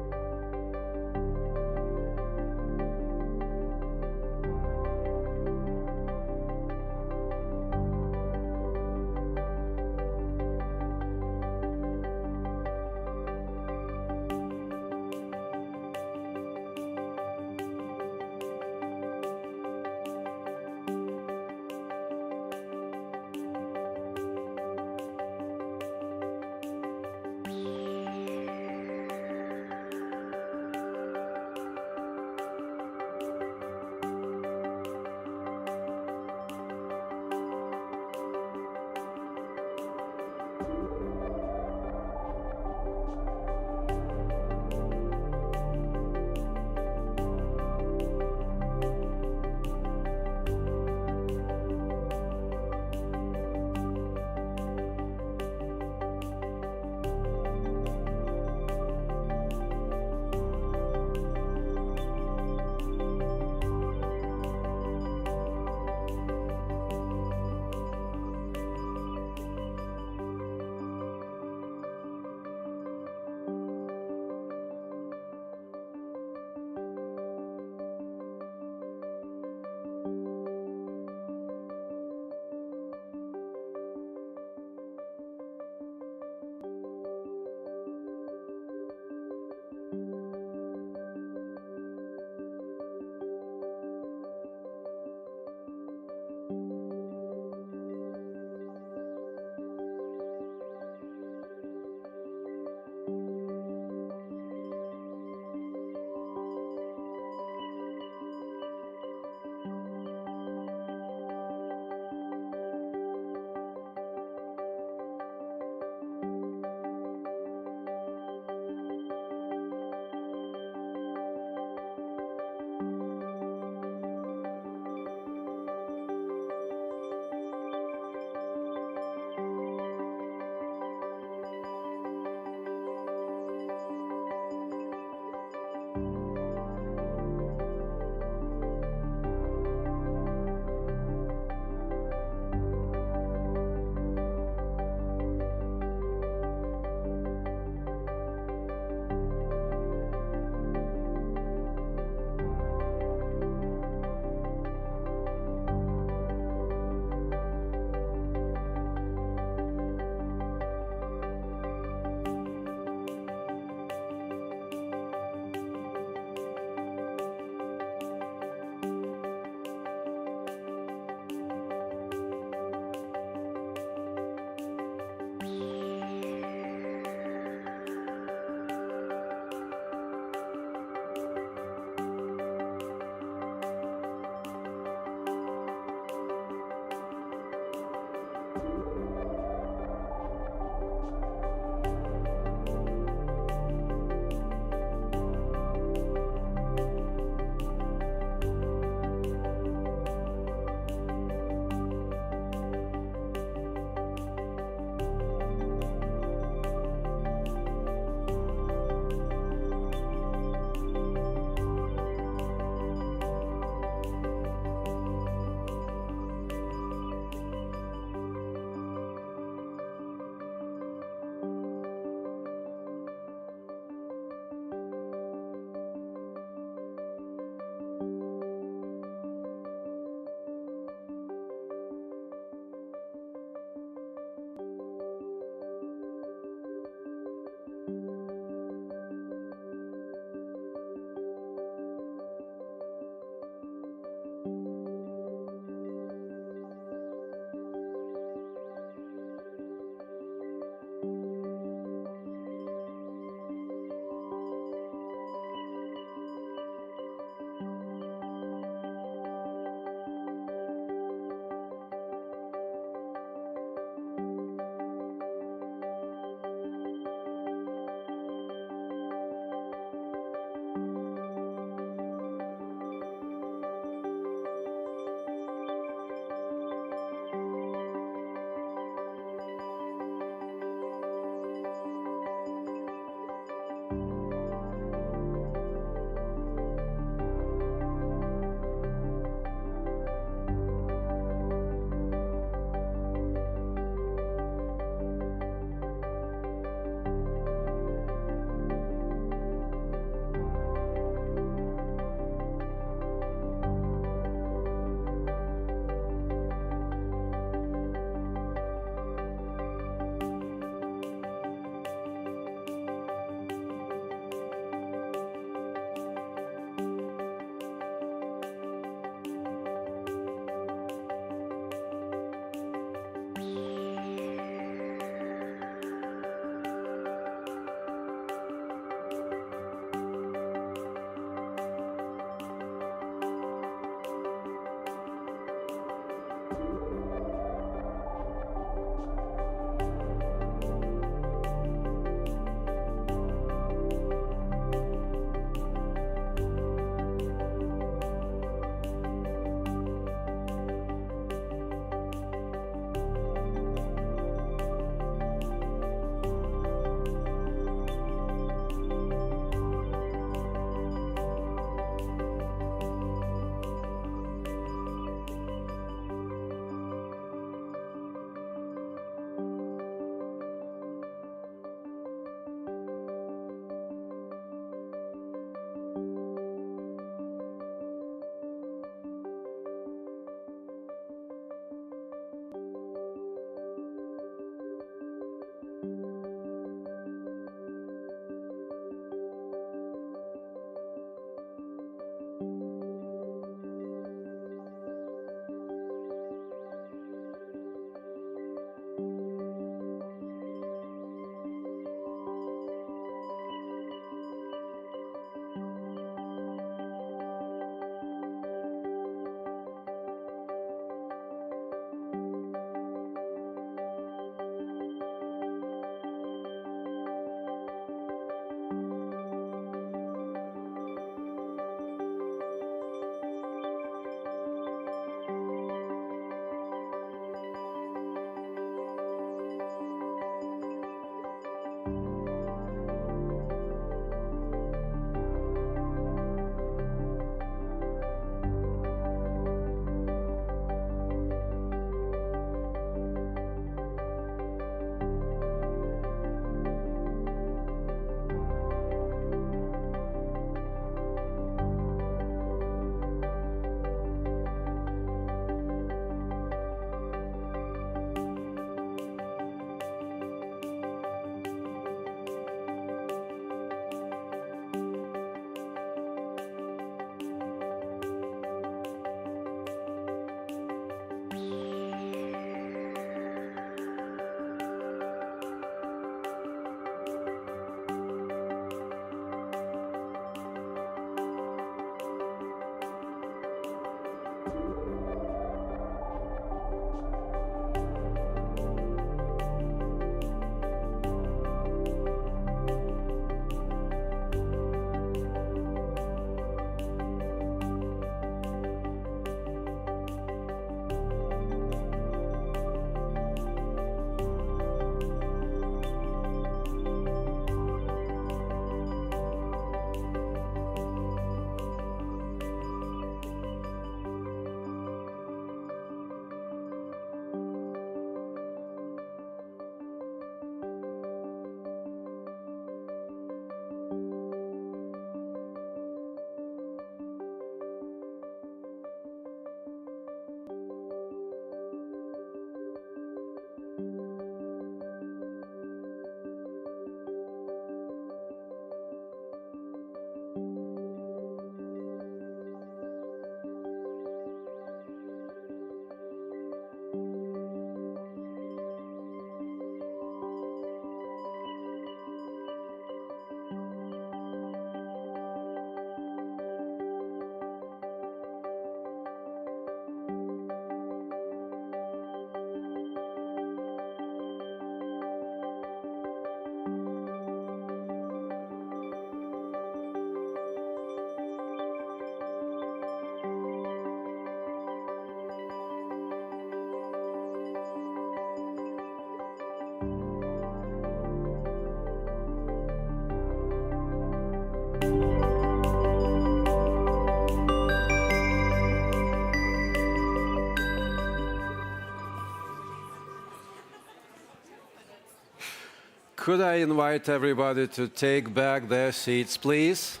Could I invite everybody to take back their seats, please?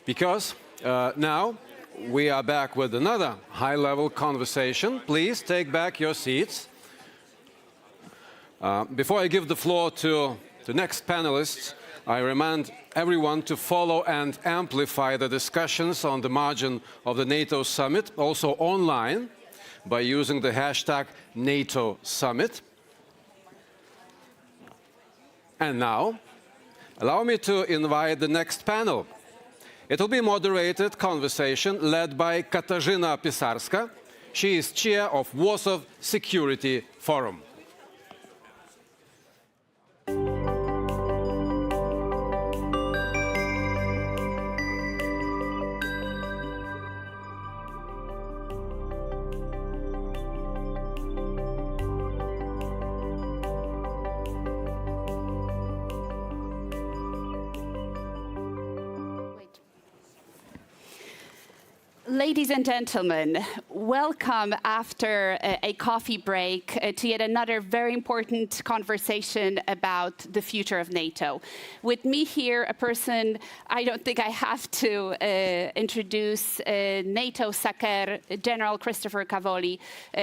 Because now we are back with another high-level conversation. Please take back your seats. Before I give the floor to the next panelists, I remind everyone to follow and amplify the discussions on the margin of the NATO Summit, also online, by using the hashtag NATO Summit. And now, allow me to invite the next panel. It will be a moderated conversation led by Katarzyna Pisarska. She is chair of Warsaw Security Forum. Ladies and gentlemen, welcome after a coffee break to yet another very important conversation about the future of NATO. With me here, a person I don't think I have to introduce, NATO SACEUR General Christopher Cavoli,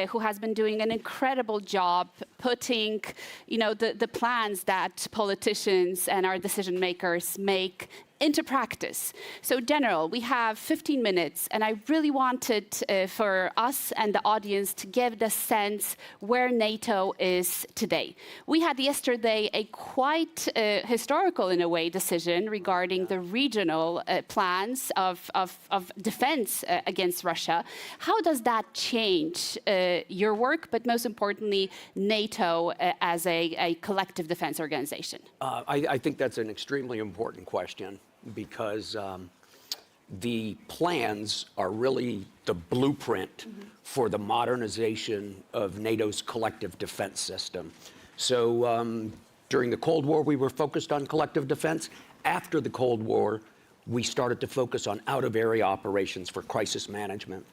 who has been doing an incredible job putting, the plans that politicians and our decision makers make into practice. So, General, we have 15 minutes, and I really wanted for us and the audience to give the sense where NATO is today. We had yesterday a quite historical, in a way, decision regarding the regional plans of defense against Russia. How does that change your work, but most importantly, NATO as a collective defense organization? I think that's an extremely important question, because the plans are really the blueprint for the modernization of NATO's collective defense system. So during the Cold War, we were focused on collective defense. After the Cold War, we started to focus on out-of-area operations for crisis management.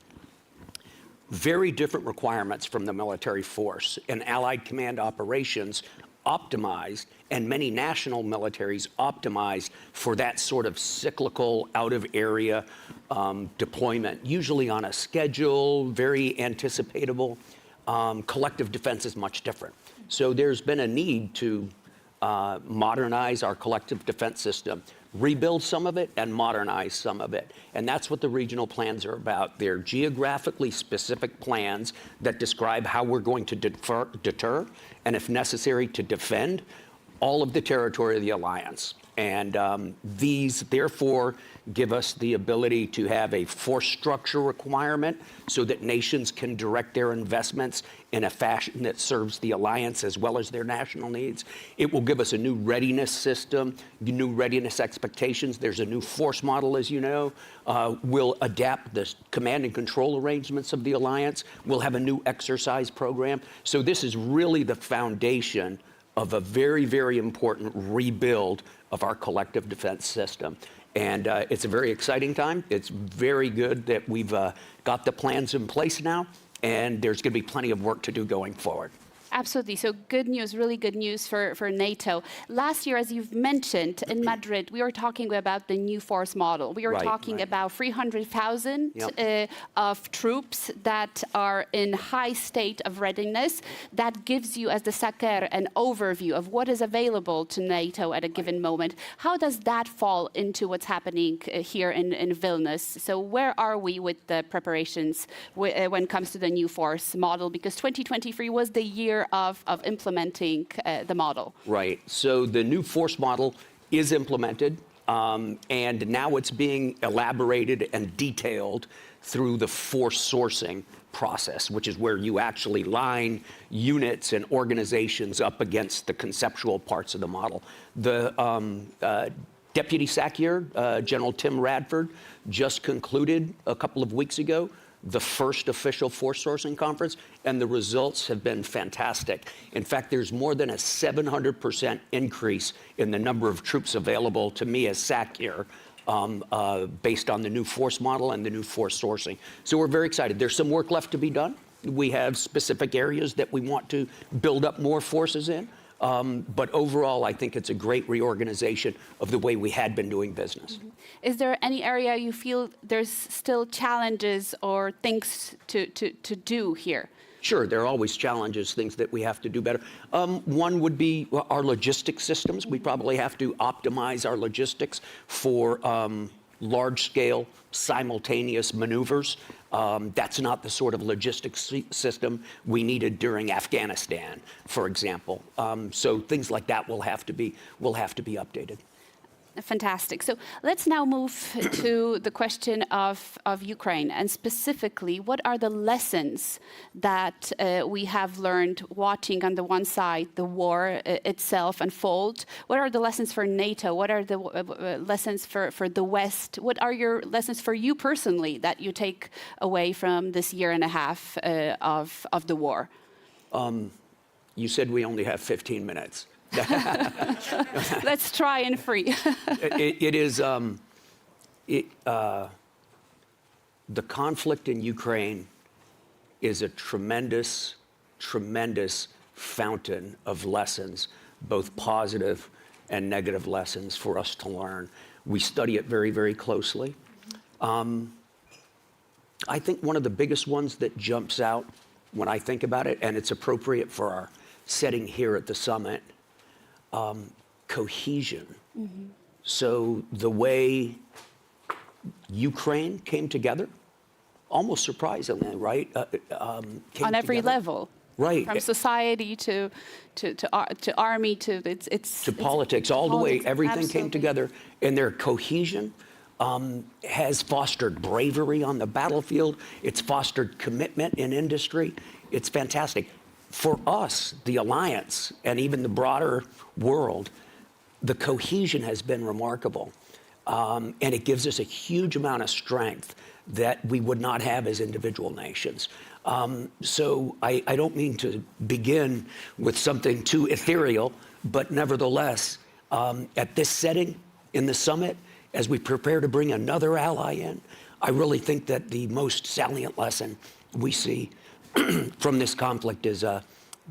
Very different requirements from the military force, and Allied command operations optimized, and many national militaries optimized for that sort of cyclical out-of-area deployment, usually on a schedule, very anticipatable. Collective defense is much different. So there's been a need to modernize our collective defense system, rebuild some of it and modernize some of it. And that's what the regional plans are about. They're geographically specific plans that describe how we're going to deter, and if necessary, to defend all of the territory of the alliance. And these, therefore, give us the ability to have a force structure requirement so that nations can direct their investments in a fashion that serves the alliance as well as their national needs. It will give us a new readiness system, new readiness expectations. There's a new force model, as you know. We'll adapt the command and control arrangements of the alliance. We'll have a new exercise program. So this is really the foundation of a very, very important rebuild of our collective defense system. And it's a very exciting time. It's very good that we've got the plans in place now, and there's going to be plenty of work to do going forward. Absolutely. So good news, really good news for NATO. Last year, as you've mentioned, in Madrid, we were talking about the new force model. We were talking about 300,000 of troops that are in high state of readiness. That gives you, as the SACEUR, an overview of what is available to NATO at a given moment. How does that fall into what's happening here in Vilnius? So where are we with the preparations when it comes to the new force model? Because 2023 was the year of implementing the model. Right. So the new force model is implemented, and now it's being elaborated and detailed through the force sourcing process, which is where you actually line units and organizations up against the conceptual parts of the model. The Deputy SACEUR, General Tim Radford, just concluded a couple of weeks ago the first official force sourcing conference, and the results have been fantastic. In fact, there's more than a 700% increase in the number of troops available to me as SACEUR based on the new force model and the new force sourcing. So we're very excited. There's some work left to be done. We have specific areas that we want to build up more forces in. But overall, I think it's a great reorganization of the way we had been doing business. Is there any area you feel there's still challenges or things to do here? Sure, there are always challenges, things that we have to do better. One would be our logistics systems. We probably have to optimize our logistics for large-scale, simultaneous maneuvers. That's not the sort of logistics system we needed during Afghanistan, for example. So things like that will have to be updated. Fantastic. So let's now move to the question of Ukraine, and specifically, what are the lessons that we have learned watching on the one side the war itself unfold? What are the lessons for NATO? What are the lessons for the West? What are your lessons for you personally that you take away from this year and a half of the war? You said we only have 15 minutes. Let's try and free. The conflict in Ukraine is a tremendous, tremendous fountain of lessons, both positive and negative lessons for us to learn. We study it very, very closely. I think one of the biggest ones that jumps out when I think about it, and it's appropriate for our setting here at the summit, cohesion. Mm-hmm. So the way Ukraine came together, almost surprisingly, right? On every level. Right. From society to army to politics, all the way, everything came together, and their cohesion has fostered bravery on the battlefield. It's fostered commitment in industry. It's fantastic. For us, the alliance, and even the broader world, the cohesion has been remarkable. And it gives us a huge amount of strength that we would not have as individual nations. So I don't mean to begin with something too ethereal, but nevertheless, at this setting in the summit, as we prepare to bring another ally in, I really think that the most salient lesson we see from this conflict is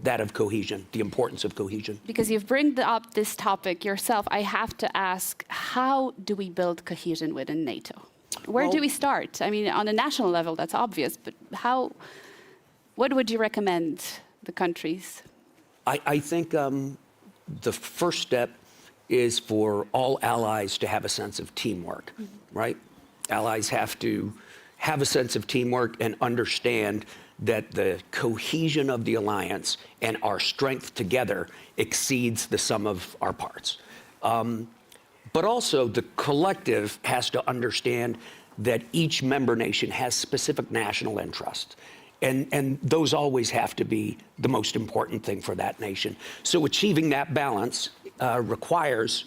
that of cohesion, the importance of cohesion. Because you've brought up this topic yourself, I have to ask, how do we build cohesion within NATO? Where do we start? I mean, on a national level, that's obvious, but what would you recommend the countries? I think the first step is for all allies to have a sense of teamwork, right? Allies have to have a sense of teamwork and understand that the cohesion of the alliance and our strength together exceeds the sum of our parts. But also the collective has to understand that each member nation has specific national interests. And those always have to be the most important thing for that nation. So achieving that balance requires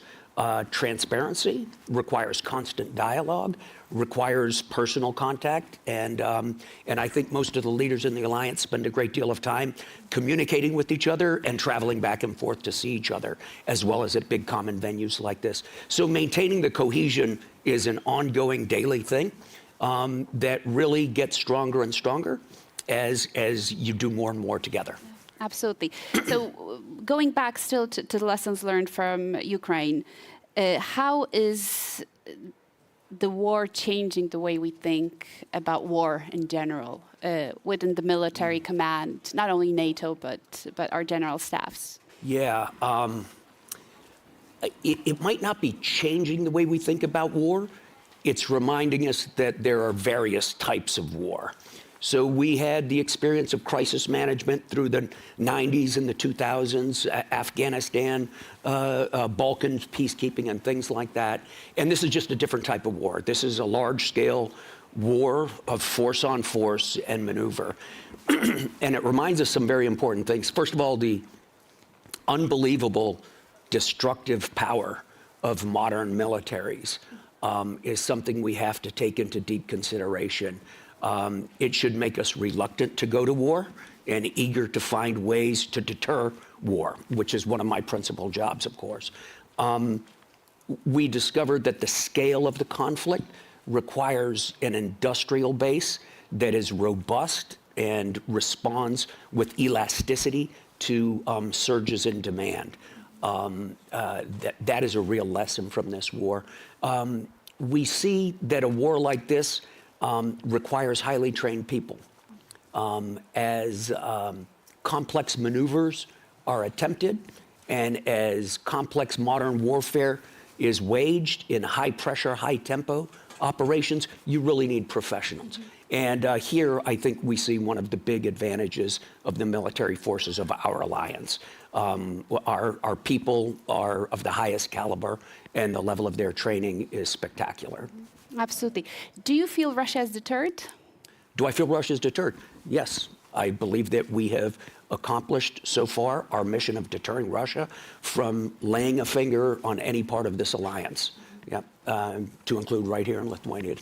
transparency, requires constant dialogue, requires personal contact, and I think most of the leaders in the alliance spend a great deal of time communicating with each other and traveling back and forth to see each other, as well as at big common venues like this. So maintaining the cohesion is an ongoing daily thing that really gets stronger and stronger as you do more and more together. Absolutely. So going back still to the lessons learned from Ukraine, how is the war changing the way we think about war in general within the military command, not only NATO, but our general staffs? Yeah, it might not be changing the way we think about war. It's reminding us that there are various types of war. So we had the experience of crisis management through the 90s and the 2000s, Afghanistan, Balkans, peacekeeping and things like that. And this is just a different type of war. This is a large-scale war of force on force and maneuver. And it reminds us some very important things. First of all, the unbelievable destructive power of modern militaries is something we have to take into deep consideration. It should make us reluctant to go to war and eager to find ways to deter war, which is one of my principal jobs, of course. We discovered that the scale of the conflict requires an industrial base that is robust and responds with elasticity to surges in demand. That is a real lesson from this war. We see that a war like this requires highly trained people. As complex maneuvers are attempted and as complex modern warfare is waged in high pressure, high tempo operations, you really need professionals. And here, I think we see one of the big advantages of the military forces of our alliance. Our people are of the highest caliber, and the level of their training is spectacular. Absolutely. Do you feel Russia is deterred? Do I feel Russia is deterred? Yes. I believe that we have accomplished so far our mission of deterring Russia from laying a finger on any part of this alliance, to include right here in Lithuania.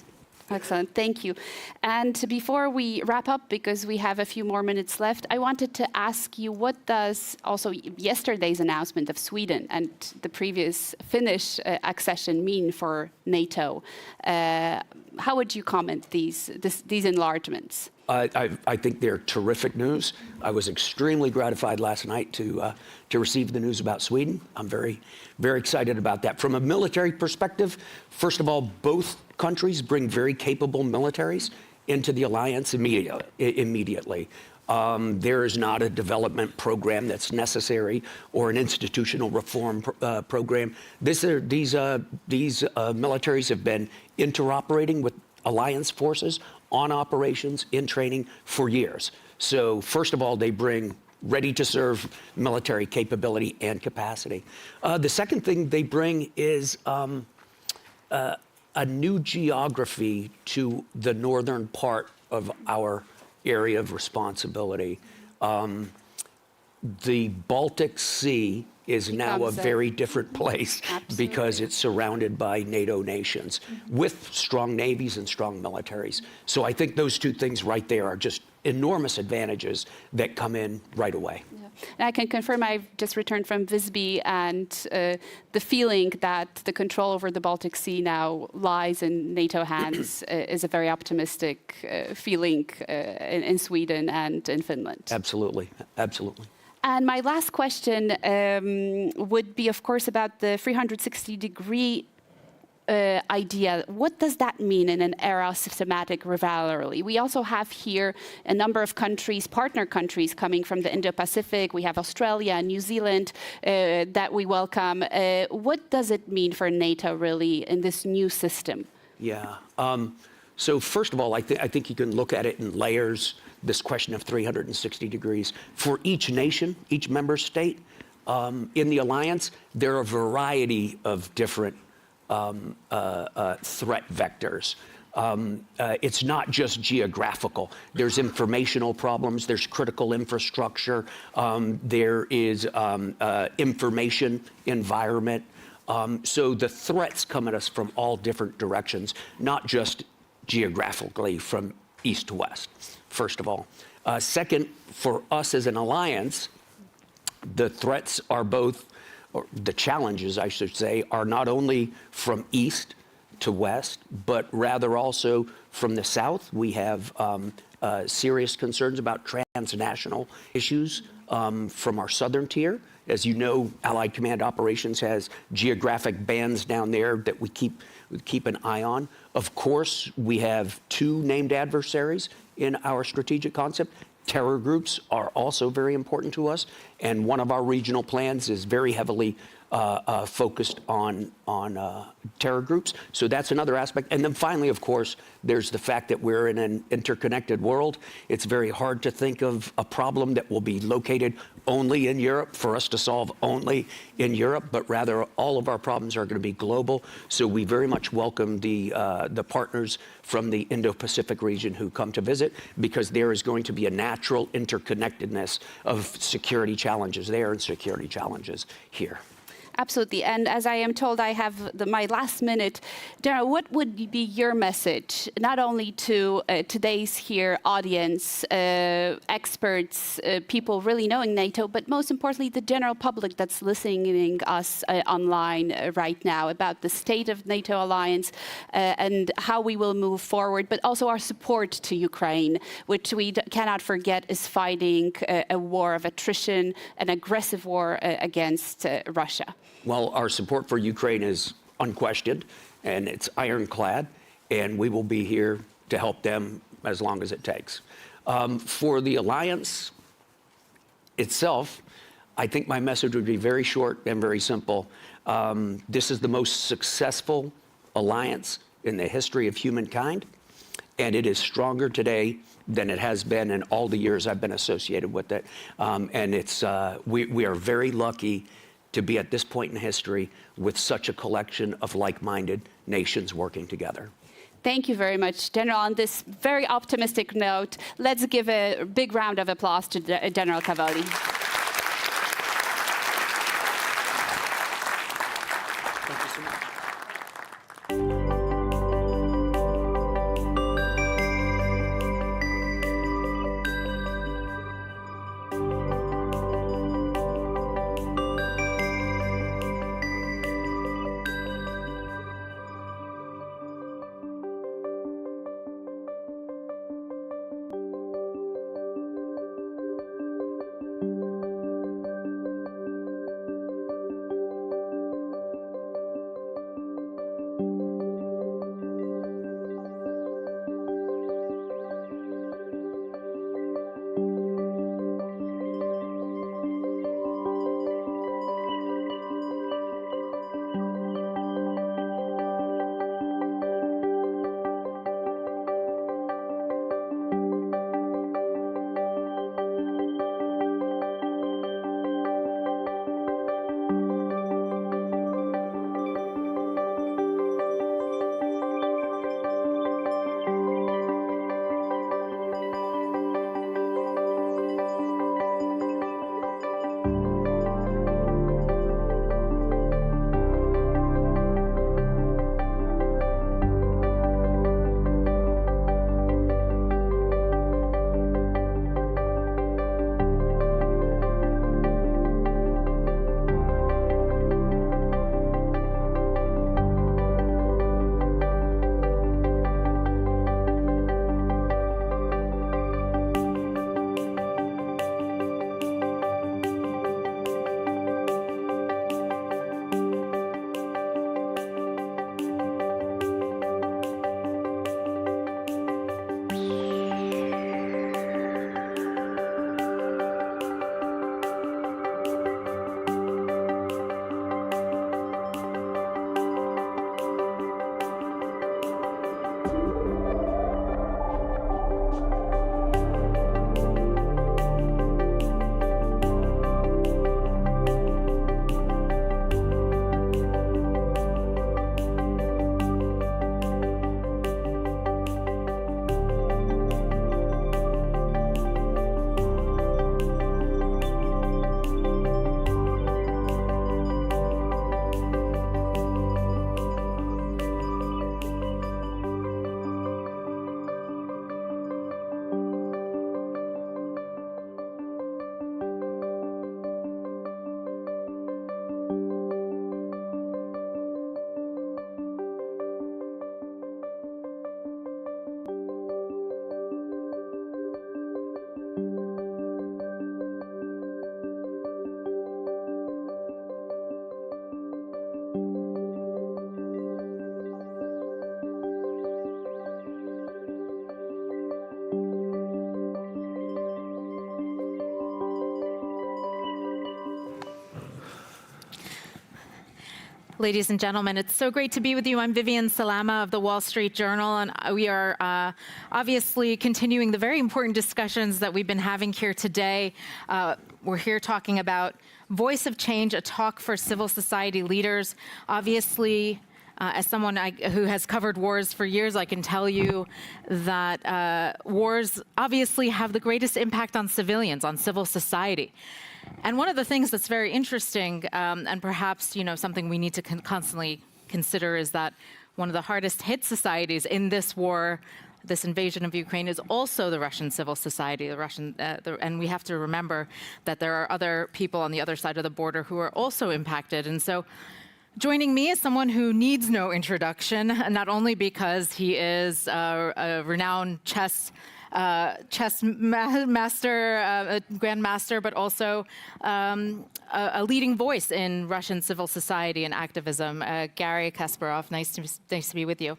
Excellent, thank you. And before we wrap up, because we have a few more minutes left, I wanted to ask you, what does also yesterday's announcement of Sweden and the previous Finnish accession mean for NATO? How would you comment these enlargements? I think they're terrific news. I was extremely gratified last night to receive the news about Sweden. I'm very, very excited about that. From a military perspective, first of all, both countries bring very capable militaries into the alliance immediately. There is not a development program that's necessary or an institutional reform program. These militaries have been interoperating with alliance forces on operations, in training for years. So first of all, they bring ready-to-serve military capability and capacity. The second thing they bring is a new geography to the northern part of our area of responsibility. The Baltic Sea is now a very different place because it's surrounded by NATO nations with strong navies and strong militaries. So I think those two things right there are just enormous advantages that come in right away. Yeah. And I can confirm I've just returned from Visby, and the feeling that the control over the Baltic Sea now lies in NATO hands is a very optimistic feeling in Sweden and in Finland. Absolutely, absolutely. And my last question would be, of course, about the 360-degree idea. What does that mean in an era of systematic rivalry? We also have here a number of countries, partner countries, coming from the Indo-Pacific. We have Australia and New Zealand that we welcome. What does it mean for NATO, really, in this new system? Yeah. So first of all, I think you can look at it in layers, this question of 360 degrees. For each nation, each member state in the alliance, there are a variety of different threat vectors. It's not just geographical. There's informational problems, there's critical infrastructure, there is information environment. So the threats come at us from all different directions, not just geographically from east to west, first of all. Second, for us as an alliance, the threats are both, or the challenges, I should say, are not only from east to west, but rather also from the south. We have serious concerns about transnational issues from our southern tier. As you know, Allied Command Operations has geographic bands down there that we keep an eye on. Of course, we have two named adversaries in our strategic concept. Terror groups are also very important to us, and one of our regional plans is very heavily focused on terror groups. So that's another aspect. And then finally, of course, there's the fact that we're in an interconnected world. It's very hard to think of a problem that will be located only in Europe for us to solve only in Europe, but rather all of our problems are going to be global. So we very much welcome the partners from the Indo-Pacific region who come to visit, because there is going to be a natural interconnectedness of security challenges there and security challenges here. Absolutely. And as I am told, I have my last minute. Dara, what would be your message, not only to today's here audience, experts, people really knowing NATO, but most importantly, the general public that's listening us online right now, about the state of NATO alliance and how we will move forward, but also our support to Ukraine, which we cannot forget is fighting a war of attrition, an aggressive war against Russia? Well, our support for Ukraine is unquestioned, and it's ironclad, and we will be here to help them as long as it takes. For the alliance itself, I think my message would be very short and very simple. This is the most successful alliance in the history of humankind, And it is stronger today than it has been in all the years I've been associated with it. And it's, we are very lucky to be at this point in history with such a collection of like-minded nations working together. Thank you very much, General. On this very optimistic note, let's give a big round of applause to General Cavoli. Thank you so much. Ladies and gentlemen, it's so great to be with you. I'm Vivian Salama of the Wall Street Journal, and we are obviously continuing the very important discussions that we've been having here today. We're here talking about Voice of Change, a talk for civil society leaders. Obviously, as someone who has covered wars for years, I can tell you that wars obviously have the greatest impact on civilians, on civil society. And one of the things that's very interesting, and perhaps something we need to constantly consider, is that one of the hardest hit societies in this war, this invasion of Ukraine, is also the Russian civil society, and we have to remember that there are other people on the other side of the border who are also impacted. And so joining me is someone who needs no introduction, not only because he is a renowned chess master, grandmaster, but also a leading voice in Russian civil society and activism. Garry Kasparov, nice to be with you.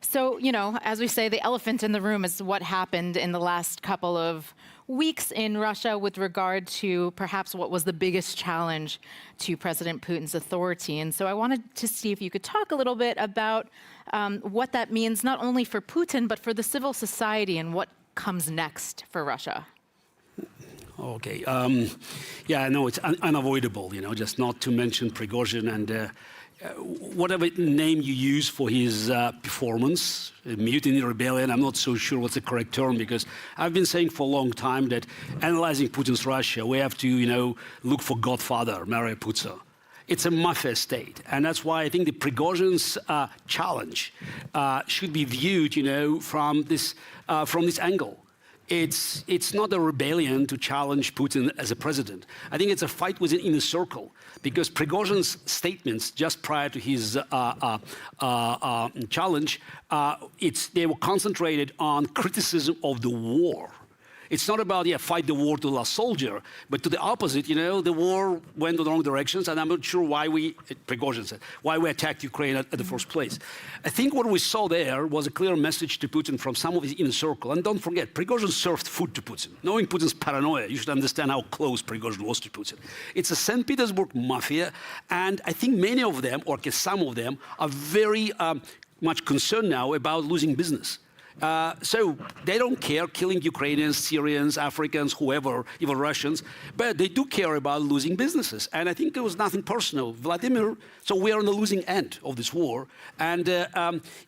So, you know, as we say, the elephant in the room is what happened in the last couple of weeks in Russia with regard to perhaps what was the biggest challenge to President Putin's authority. And so I wanted to see if you could talk a little bit about what that means, not only for Putin, but for the civil society and what comes next for Russia. Okay. Yeah, no, it's unavoidable, you know, just not to mention Prigozhin and whatever name you use for his performance, mutiny, rebellion, I'm not so sure what's the correct term, because I've been saying for a long time that analyzing Putin's Russia, we have to, you know, look for Godfather, Mircea Putin. It's a mafia state, and that's why I think the Prigozhin's challenge should be viewed, you know, from this angle. It's not a rebellion to challenge Putin as a president. I think it's a fight within inner circle, because Prigozhin's statements just prior to his challenge, they were concentrated on criticism of the war. It's not about, yeah, fight the war to the last soldier, but to the opposite, you know, the war went in the wrong directions, and I'm not sure why Prigozhin said, why we attacked Ukraine at the first place. I think what we saw there was a clear message to Putin from some of his inner circle. And don't forget, Prigozhin served food to Putin. Knowing Putin's paranoia, you should understand how close Prigozhin was to Putin. It's a St. Petersburg mafia, and I think many of them, or some of them, are very much concerned now about losing business. So they don't care killing Ukrainians, Syrians, Africans, whoever, even Russians, but they do care about losing businesses. And I think there was nothing personal. Vladimir, so we are on the losing end of this war. And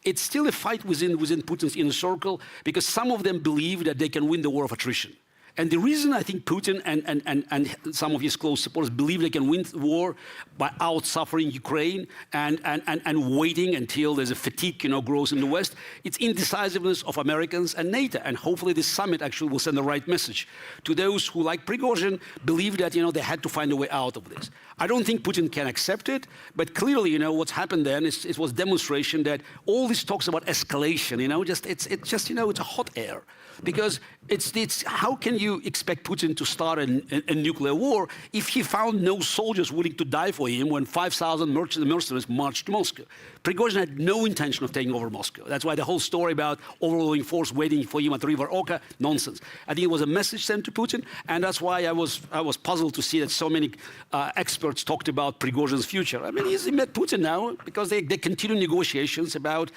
it's still a fight within Putin's inner circle, because some of them believe that they can win the war of attrition. And the reason I think Putin and some of his close supporters believe they can win the war by out-suffering Ukraine and waiting until there's a fatigue, you know, grows in the West, it's indecisiveness of Americans and NATO. And hopefully this summit actually will send the right message to those who, like Prigozhin, believe that, you know, they had to find a way out of this. I don't think Putin can accept it, but clearly, you know, what's happened then it was demonstration that all these talks about escalation, you know, it's just, you know, it's a hot air. Because it's how can you expect Putin to start a nuclear war if he found no soldiers willing to die for him when 5,000 mercenaries marched to Moscow? Prigozhin had no intention of taking over Moscow. That's why the whole story about overwhelming force waiting for him at the River Oka, nonsense. I think it was a message sent to Putin, and that's why I was puzzled to see that so many experts talked about Prigozhin's future. I mean, he met Putin now because they continue negotiations about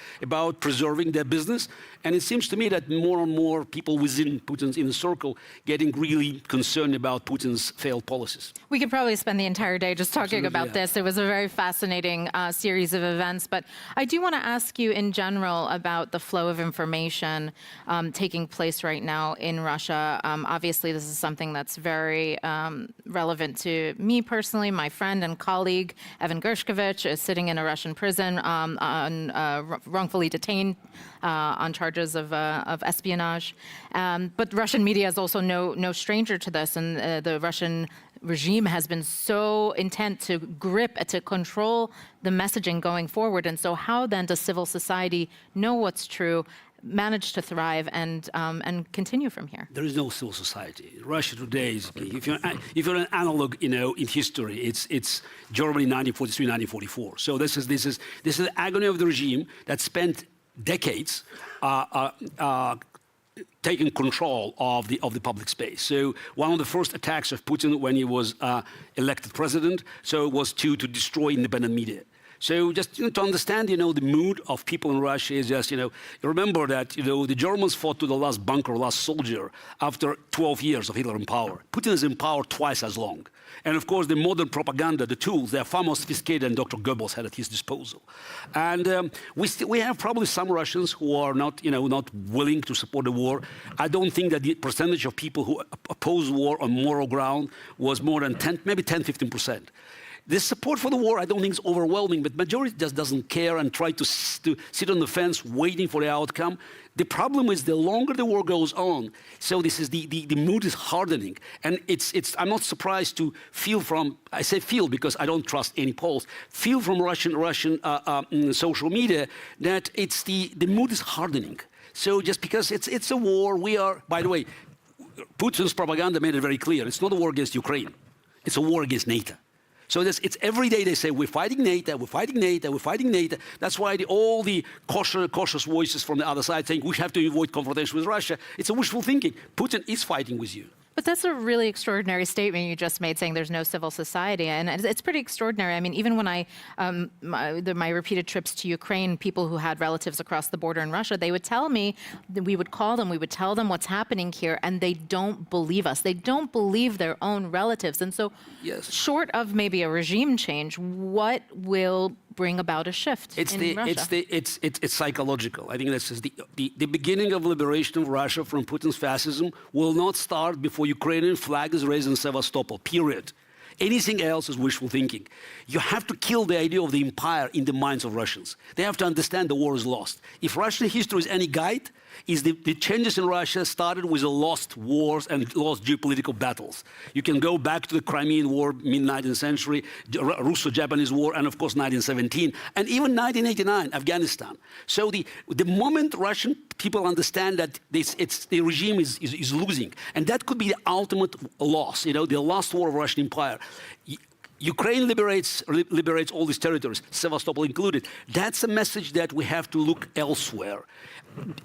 preserving their business, and it seems to me that more and more people within Putin's inner circle getting really concerned about Putin's failed policies. We could probably spend the entire day just talking about this. It was a very fascinating series of events, but I do want to ask you in general about the flow of information taking place right now in Russia. Obviously, this is something that's very relevant to me personally. My friend and colleague, Evan Gershkovich, is sitting in a Russian prison wrongfully detained on charges of espionage. But Russian media is also no stranger to this, and the Russian regime has been so intent to to control the messaging going forward. And so how then does civil society know what's true, manage to thrive, and continue from here? There is no civil society. Russia today is, if you're an analog, you know, in history, it's Germany 1943, 1944. So this is the agony of the regime that spent decades taking control of the public space. So one of the first attacks of Putin when he was elected president, was to destroy independent media. So just to understand, the mood of people in Russia is just, remember that, the Germans fought to the last bunker, last soldier after 12 years of Hitler in power. Putin is in power twice as long. And of course, the modern propaganda, the tools, they're far more sophisticated than Dr. Goebbels had at his disposal. And we have probably some Russians who are not willing to support the war. I don't think that the percentage of people who oppose war on moral ground was more than 10, maybe 10, 15%. The support for the war, I don't think is overwhelming, but majority just doesn't care and try to sit on the fence waiting for the outcome. The problem is the longer the war goes on, so this is the mood is hardening. And I'm not surprised to feel from, I say feel because I don't trust any polls, feel from Russian social media that the mood is hardening. So just because it's a war, by the way, Putin's propaganda made it very clear, it's not a war against Ukraine, it's a war against NATO. So it's every day they say, we're fighting NATO, we're fighting NATO, we're fighting NATO. That's why all the cautious voices from the other side saying we have to avoid confrontation with Russia. It's a wishful thinking. Putin is fighting with you. But that's a really extraordinary statement you just made, saying there's no civil society, and it's pretty extraordinary. I mean, even when my repeated trips to Ukraine, people who had relatives across the border in Russia, they would tell me that we would call them, we would tell them what's happening here, and they don't believe us. They don't believe their own relatives. And so, short of maybe a regime change, what will bring about a shift in Russia? It's psychological. I think this is the beginning of liberation of Russia from Putin's fascism will not start before Ukrainian flag is raised in Sevastopol, period. Anything else is wishful thinking. You have to kill the idea of the empire in the minds of Russians. They have to understand the war is lost. If Russian history is any guide, is the changes in Russia started with the lost wars and lost geopolitical battles. You can go back to the Crimean War, mid-19th century, Russo-Japanese War, and of course 1917, and even 1989, Afghanistan. So the moment Russian people understand that the regime is losing, and that could be the ultimate loss, the last war of Russian empire. Ukraine liberates all these territories, Sevastopol included. That's a message that we have to look elsewhere.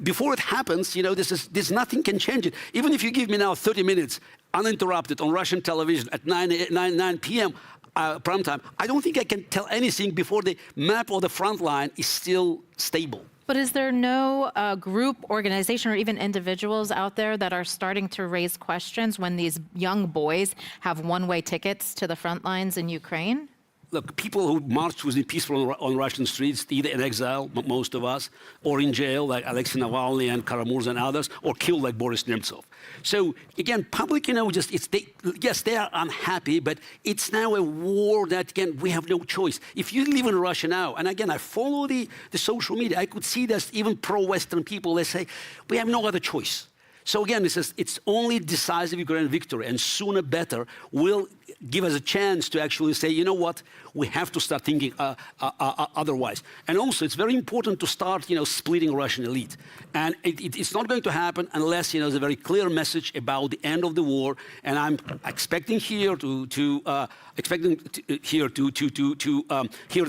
Before it happens, nothing can change it. Even if you give me now 30 minutes uninterrupted on Russian television at 9 p.m. Prime time, I don't think I can tell anything before the map or the front line is still stable. But is there no group, organization, or even individuals out there that are starting to raise questions when these young boys have one-way tickets to the front lines in Ukraine? Look, people who marched with peaceful on Russian streets, either in exile, most of us, or in jail, like Alexei Navalny and Karamurza and others, or killed like Boris Nemtsov. So again, public, yes, they are unhappy, but it's now a war that, again, we have no choice. If you live in Russia now, and again, I follow the social media, I could see that even pro-Western people, they say, we have no other choice. So again, it's only decisive Ukrainian victory, and sooner better will give us a chance to actually say, you know what, we have to start thinking otherwise. And also, it's very important to start, splitting Russian elite. And it's not going to happen unless, there's a very clear message about the end of the war. And I'm expecting here to hear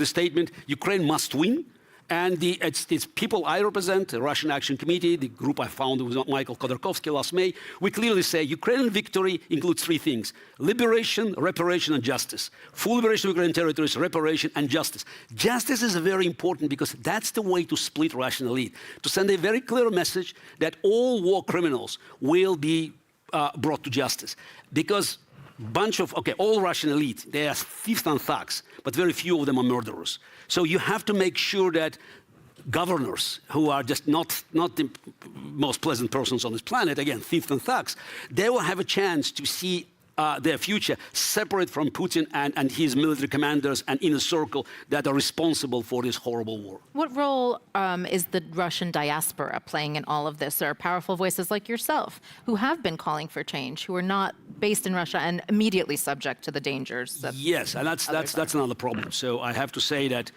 the statement: Ukraine must win. And it's people I represent, the Russian Action Committee, the group I founded with Michael Khodorkovsky last May. We clearly say Ukrainian victory includes three things: liberation, reparation, and justice. Full liberation of Ukrainian territories, reparation, and justice. Justice is very important because that's the way to split Russian elite, to send a very clear message that all war criminals will be brought to justice. Because all Russian elite, they are thieves and thugs, but very few of them are murderers. So you have to make sure that governors, who are just not the most pleasant persons on this planet, again, thieves and thugs, they will have a chance to see their future separate from Putin and his military commanders and inner circle that are responsible for this horrible war. What role is the Russian diaspora playing in all of this? There are powerful voices like yourself who have been calling for change, who are not based in Russia and immediately subject to the dangers. Yes, and that's another problem. So I have to say that,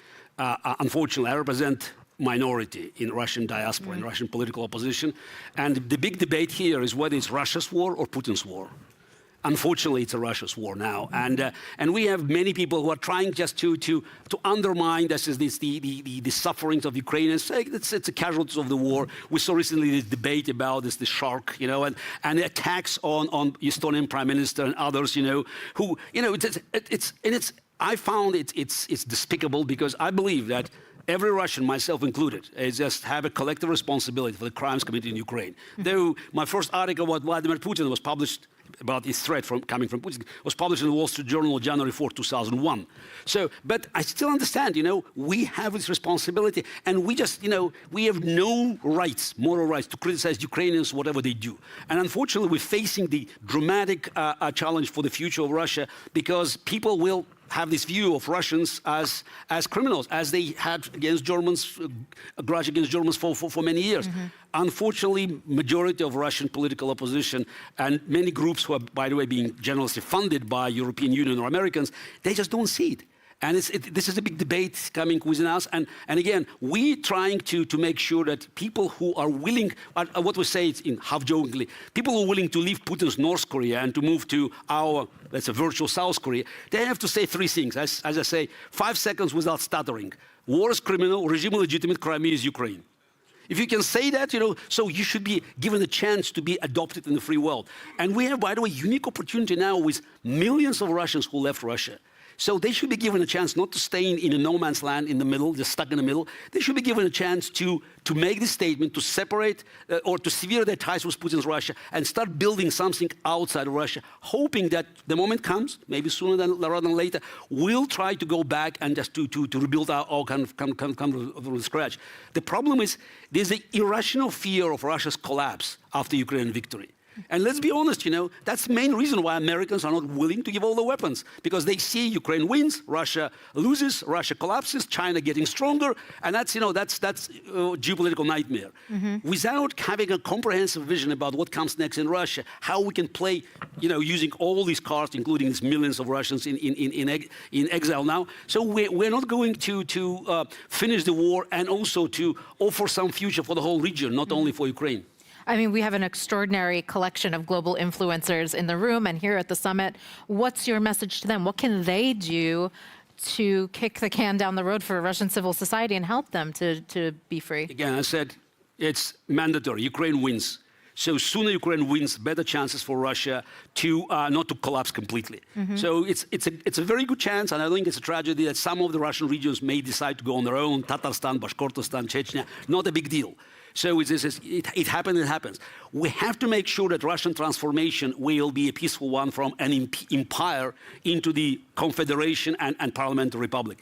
unfortunately, I represent minority in Russian diaspora, in Russian political opposition. And the big debate here is whether it's Russia's war or Putin's war. Unfortunately, it's a Russia's war now, and we have many people who are trying just to undermine the sufferings of Ukrainians. It's the casualties of the war. We saw recently this debate about the shark, and the attacks on Estonian Prime Minister and others, who, I found it's despicable because I believe that every Russian, myself included, just have a collective responsibility for the crimes committed in Ukraine. Though my first article about Vladimir Putin was published about his threat coming from Putin was published in the Wall Street Journal January 4, 2001. So, but I still understand, we have this responsibility, and we just, we have no rights, moral rights, to criticize Ukrainians, whatever they do. And unfortunately, we're facing the dramatic challenge for the future of Russia because people will have this view of Russians as criminals, as they had against Germans, a grudge against Germans for many years. Unfortunately, majority of Russian political opposition and many groups who are, by the way, being generously funded by European Union or Americans, they just don't see it. And this is a big debate coming within us. And again, we trying to make sure that people who are willing, what we say in half-jokingly, people who are willing to leave Putin's North Korea and to move to our, let's say, virtual South Korea, they have to say three things. As I say, 5 seconds without stuttering. War is criminal, regime illegitimate, Crimea is Ukraine. If you can say that, so you should be given a chance to be adopted in the free world. And we have, by the way, unique opportunity now with millions of Russians who left Russia. So they should be given a chance not to stay in a no man's land in the middle, just stuck in the middle. They should be given a chance to make this statement, to separate or to sever their ties with Putin's Russia and start building something outside of Russia, hoping that the moment comes, maybe sooner rather than later, we'll try to go back and just to rebuild our kind of from scratch. The problem is there's an irrational fear of Russia's collapse after Ukrainian victory. And let's be honest, that's the main reason why Americans are not willing to give all the weapons, because they see Ukraine wins, Russia loses, Russia collapses, China getting stronger, and that's geopolitical nightmare. Without having a comprehensive vision about what comes next in Russia, how we can play, using all these cards, including these millions of Russians in exile now. So we're not going to finish the war and also to offer some future for the whole region, not only for Ukraine. I mean, we have an extraordinary collection of global influencers in the room and here at the summit. What's your message to them? What can they do to kick the can down the road for Russian civil society and help them to be free? Again, I said it's mandatory. Ukraine wins. So sooner Ukraine wins, better chances for Russia to not to collapse completely. So it's a very good chance, and I think it's a tragedy that some of the Russian regions may decide to go on their own. Tatarstan, Bashkortostan, Chechnya, not a big deal. So it happens. We have to make sure that Russian transformation will be a peaceful one from an empire into the confederation and parliamentary republic.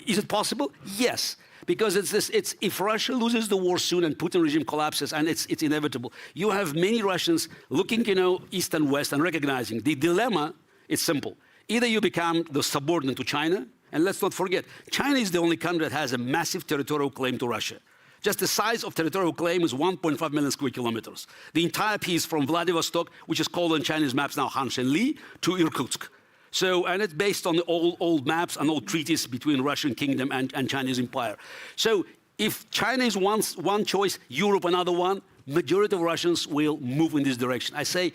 Is it possible? Yes. Because if Russia loses the war soon and Putin regime collapses, and it's inevitable, you have many Russians looking, east and west and recognizing the dilemma is simple. Either you become the subordinate to China, and let's not forget, China is the only country that has a massive territorial claim to Russia. Just the size of territorial claim is 1.5 million square kilometers. The entire piece from Vladivostok, which is called on Chinese maps now Han-Shenli, to Irkutsk. So, and it's based on the old maps and old treaties between Russian kingdom and Chinese empire. So if China is one choice, Europe another one, majority of Russians will move in this direction. I say,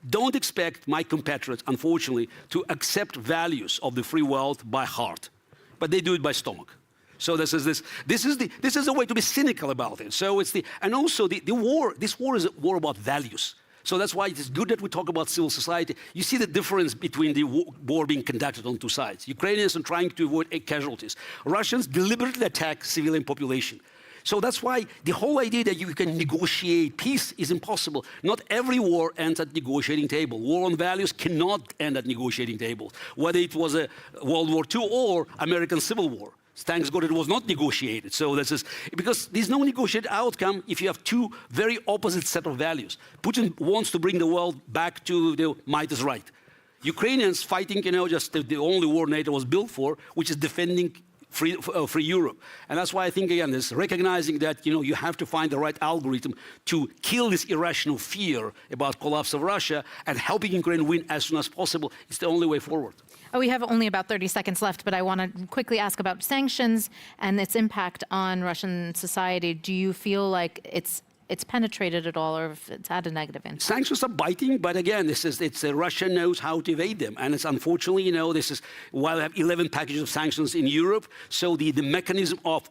don't expect my compatriots, unfortunately, to accept values of the free world by heart, but they do it by stomach. So this is the way to be cynical about it. So and also the war. This war is a war about values. So that's why it is good that we talk about civil society. You see the difference between the war being conducted on two sides. Ukrainians are trying to avoid casualties. Russians deliberately attack civilian population. So that's why the whole idea that you can negotiate peace is impossible. Not every war ends at negotiating table. War on values cannot end at negotiating tables, whether it was a World War II or American Civil War. Thanks God it was not negotiated. So this is because there's no negotiated outcome if you have two very opposite set of values. Putin wants to bring the world back to the might is right. Ukrainians fighting, just the only war NATO was built for, which is defending free Europe. And that's why I think, again, this recognizing that, you have to find the right algorithm to kill this irrational fear about collapse of Russia and helping Ukraine win as soon as possible is the only way forward. We have only about 30 seconds left, but I want to quickly ask about sanctions and its impact on Russian society. Do you feel like it's penetrated at all, or if it's had a negative impact? Sanctions are biting, but again, Russia knows how to evade them. And it's unfortunately, while I have 11 packages of sanctions in Europe, so the mechanism of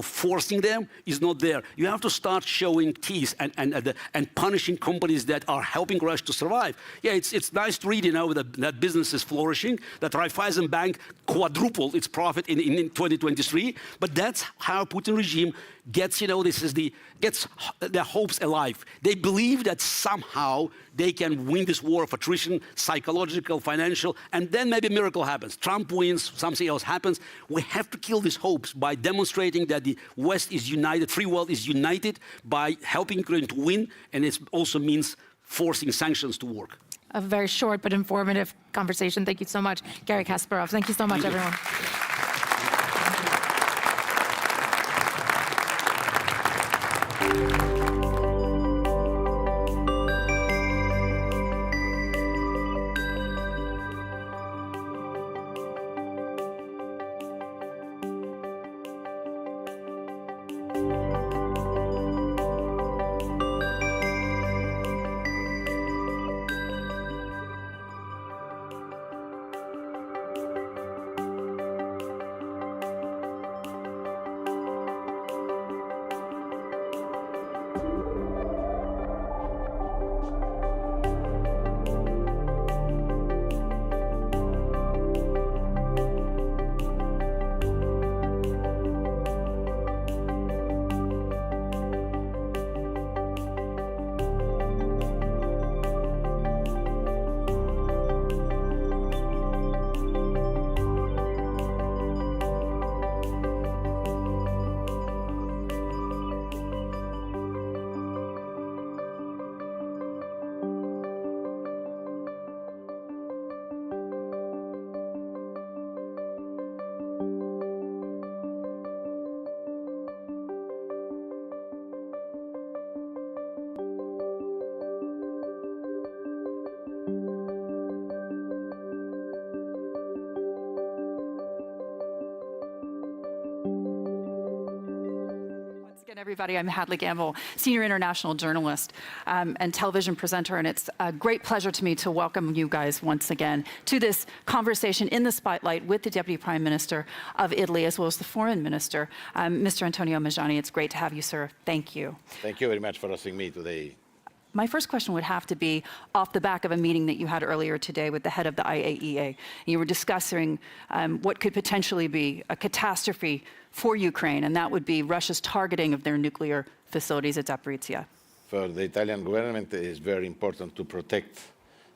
forcing them is not there. You have to start showing teeth and punishing companies that are helping Russia to survive. Yeah, it's nice to read, that business is flourishing, that Raiffeisen Bank quadrupled its profit in 2023, but that's how Putin regime gets, gets their hopes alive. They believe that somehow they can win this war of attrition, psychological, financial, and then maybe a miracle happens. Trump wins, something else happens. We have to kill these hopes by demonstrating that the West is united, free world is united by helping Ukraine to win, and it also means forcing sanctions to work. A very short but informative conversation. Thank you so much, Garry Kasparov. Thank you so much, everyone. everybody. I'm Hadley Gamble, senior international journalist and television presenter, and it's a great pleasure to me to welcome you guys once again to this conversation in the spotlight with the Deputy Prime Minister of Italy, as well as the Foreign Minister, Mr. Antonio Tajani. It's great to have you, sir. Thank you. Thank you very much for hosting me today. My first question would have to be off the back of a meeting that you had earlier today with the head of the IAEA. You were discussing what could potentially be a catastrophe for Ukraine, and that would be Russia's targeting of their nuclear facilities at Zaporizhia. For the Italian government, it is very important to protect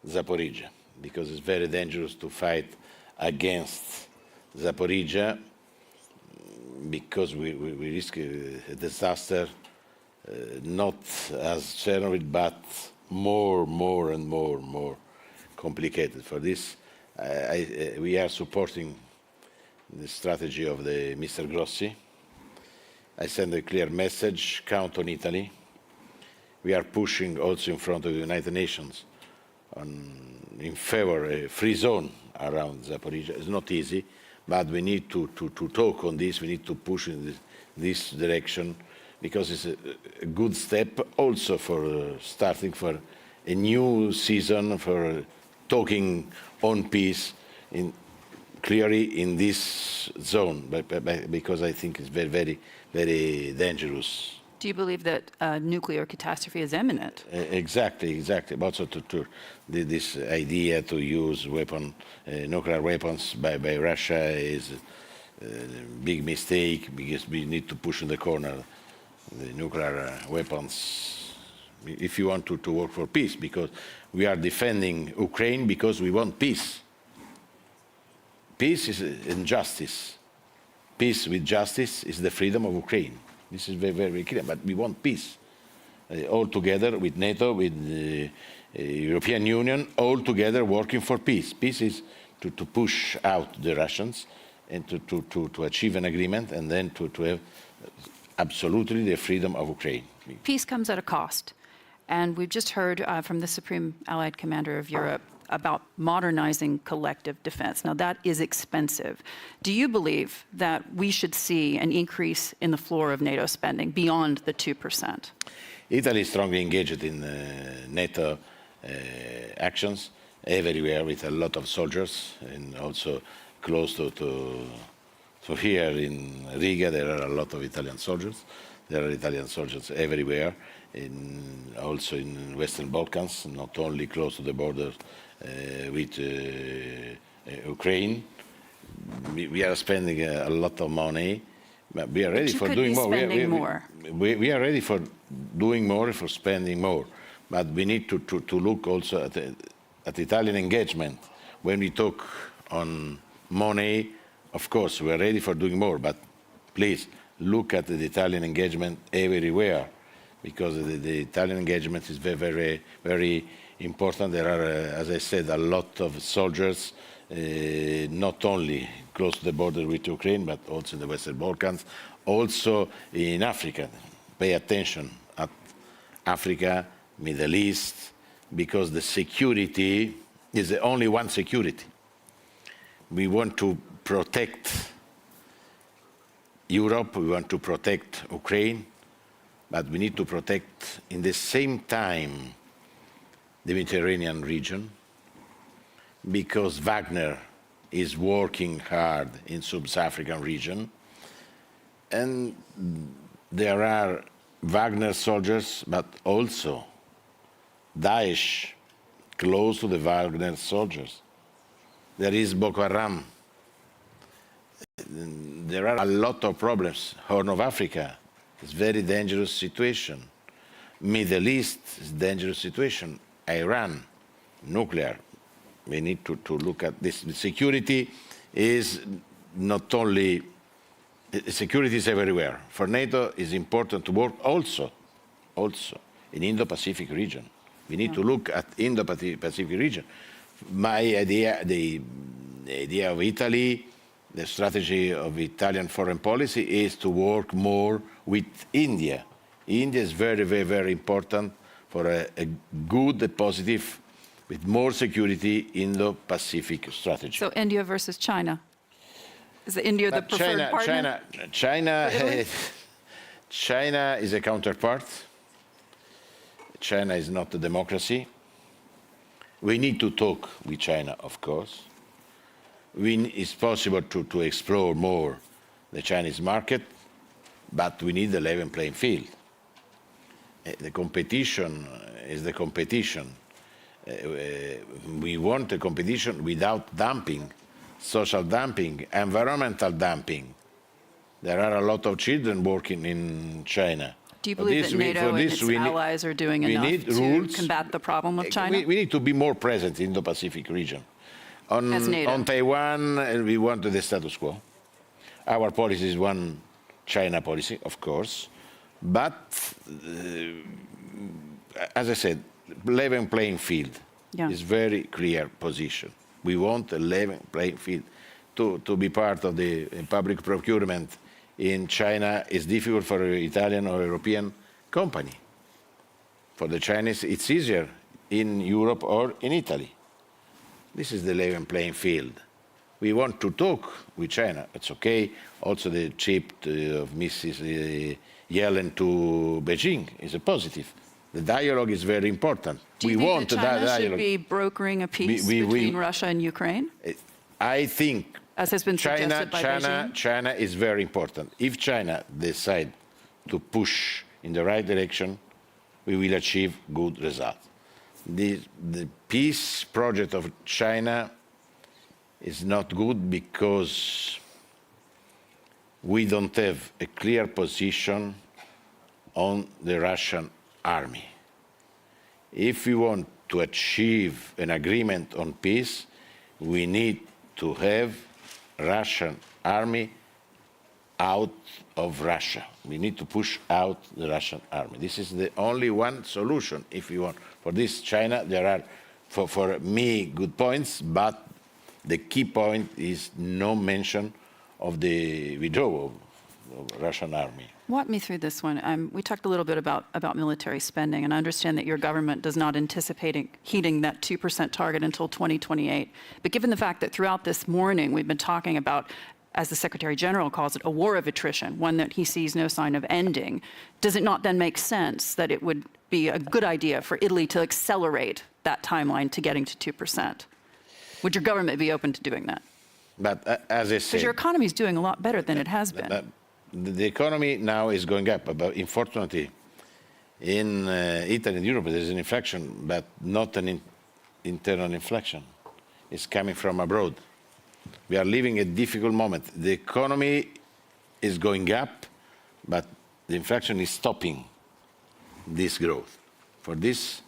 Zaporizhia, because it's very dangerous to fight against Zaporizhia, because we risk a disaster. Not as Chernobyl, but more and more complicated. For this, we are supporting the strategy of the Mr. Grossi. I send a clear message: count on Italy. We are pushing also in front of the United Nations in favor of a free zone around Zaporizhia. It's not easy, but we need to talk on this. We need to push in this direction, because it's a good step also for starting for a new season, for talking on peace clearly in this zone, because I think it's very dangerous. Do you believe that a nuclear catastrophe is imminent? Exactly. Also this idea to use nuclear weapons by Russia is a big mistake, because we need to push in the corner the nuclear weapons if you want to work for peace, because we are defending Ukraine because we want peace. Peace is injustice. Peace with justice is the freedom of Ukraine. This is very clear, but we want peace. All together with NATO, with the European Union, all together working for peace. Peace is to push out the Russians and to achieve an agreement, and then to have absolutely the freedom of Ukraine. Peace comes at a cost. And we've just heard from the Supreme Allied Commander of Europe about modernizing collective defense. Now, that is expensive. Do you believe that we should see an increase in the floor of NATO spending beyond the 2%? Italy is strongly engaged in NATO actions everywhere, with a lot of soldiers, and also close to here in Riga, there are a lot of Italian soldiers. There are Italian soldiers everywhere, also in Western Balkans, not only close to the border with Ukraine. We are spending a lot of money, but we are ready for doing more. We are ready for doing more, for spending more. But we need to look also at Italian engagement. When we talk on money, of course, we are ready for doing more, but please look at the Italian engagement everywhere, because the Italian engagement is very important. There are, as I said, a lot of soldiers, not only close to the border with Ukraine, but also in the Western Balkans, also in Africa. Pay attention at Africa, Middle East, because the security is the only one security. We want to protect Europe, we want to protect Ukraine, but we need to protect, in the same time, the Mediterranean region, because Wagner is working hard in sub-Saharan region, and there are Wagner soldiers, but also Daesh close to the Wagner soldiers. There is Boko Haram. There are a lot of problems. Horn of Africa is a very dangerous situation. Middle East is a dangerous situation. Iran, nuclear. We need to look at this. Security is not only, security is everywhere. For NATO, it's important to work also in Indo-Pacific region. We need to look at Indo-Pacific region. My idea, the idea of Italy, the strategy of Italian foreign policy is to work more with India. India is very important for a good, positive, with more security Indo-Pacific strategy. So India versus China. Is India the preferred partner? China is a counterpart. China is not a democracy. We need to talk with China, of course. It's possible to explore more the Chinese market, but we need a level playing field. The competition is the competition. We want a competition without dumping, social dumping, environmental dumping. There are a lot of children working in China. Do you believe that NATO and its allies are doing enough to combat the problem of China? We need to be more present in the Pacific region. On Taiwan, we want the status quo. Our policy is one China policy, of course, but as I said, level playing field is very clear position. We want a level playing field. To be part of the public procurement in China is difficult for an Italian or European company. For the Chinese, it's easier in Europe or in Italy. This is the level playing field. We want to talk with China. It's okay. Also, the trip of Mrs. Yellen to Beijing is a positive. The dialogue is very important. Do you think that China should be brokering a peace between Russia and Ukraine? I think as has been suggested by Beijing? China is very important. If China decides to push in the right direction, we will achieve good results. The peace project of China is not good because we don't have a clear position on the Russian army. If we want to achieve an agreement on peace, we need to have Russian army out of Russia. We need to push out the Russian army. This is the only one solution if we want. For this China, there are, for me, good points, but the key point is no mention of the withdrawal of Russian army. Walk me through this one. We talked a little bit about military spending, and I understand that your government does not anticipate heeding that 2% target until 2028. But given the fact that throughout this morning we've been talking about, as the Secretary General calls it, a war of attrition, one that he sees no sign of ending, does it not then make sense that it would be a good idea for Italy to accelerate that timeline to getting to 2%? Would your government be open to doing that? But as I said, because your economy is doing a lot better than it has been. The economy now is going up, but unfortunately, in Italy and Europe, there's an inflection, but not an internal inflection. It's coming from abroad. We are living a difficult moment. The economy is going up, but the inflection is stopping this growth. For this,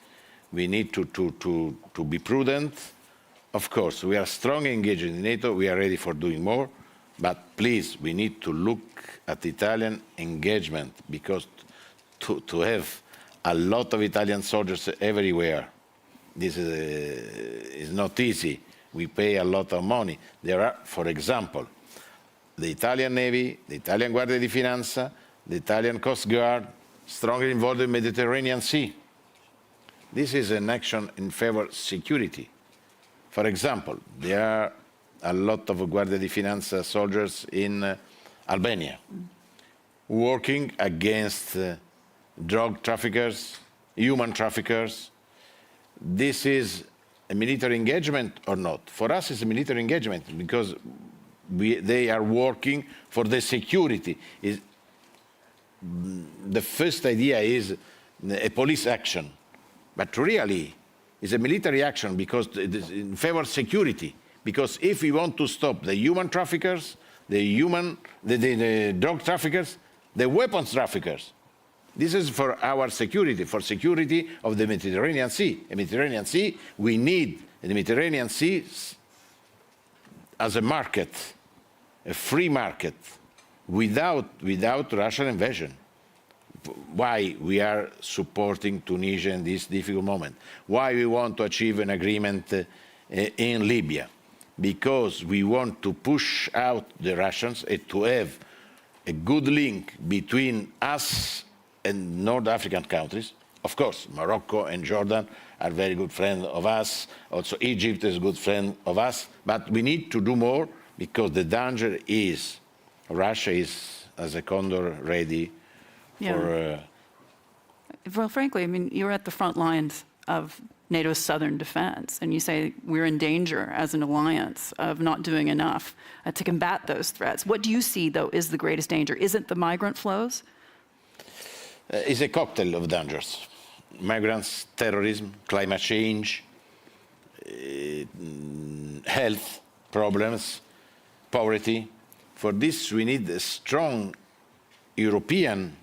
we need to be prudent. Of course, we are strongly engaged in NATO. We are ready for doing more. But please, we need to look at Italian engagement, because to have a lot of Italian soldiers everywhere, this is not easy. We pay a lot of money. There are, for example, the Italian Navy, the Italian Guardia di Finanza, the Italian Coast Guard, strongly involved in the Mediterranean Sea. This is an action in favor of security. For example, there are a lot of Guardia di Finanza soldiers in Albania, working against drug traffickers, human traffickers. This is a military engagement or not? For us, it's a military engagement because they are working for the security. The first idea is a police action, but really it's a military action because it's in favor of security. Because if we want to stop the human traffickers, the drug traffickers, the weapons traffickers, this is for our security, for security of the Mediterranean Sea. The Mediterranean Sea, we need the Mediterranean Sea as a market, a free market, without Russian invasion. Why we are supporting Tunisia in this difficult moment? Why we want to achieve an agreement in Libya? Because we want to push out the Russians and to have a good link between us and North African countries. Of course, Morocco and Jordan are very good friends of us. Also, Egypt is a good friend of us. But we need to do more because the danger is Russia is, as a condor, ready Yeah. Well, frankly, I mean, you're at the front lines of NATO's southern defense, and you say we're in danger as an alliance of not doing enough to combat those threats. What do you see, though, is the greatest danger? Is it the migrant flows? It's a cocktail of dangers. Migrants, terrorism, climate change, health problems, poverty. For this, we need a strong European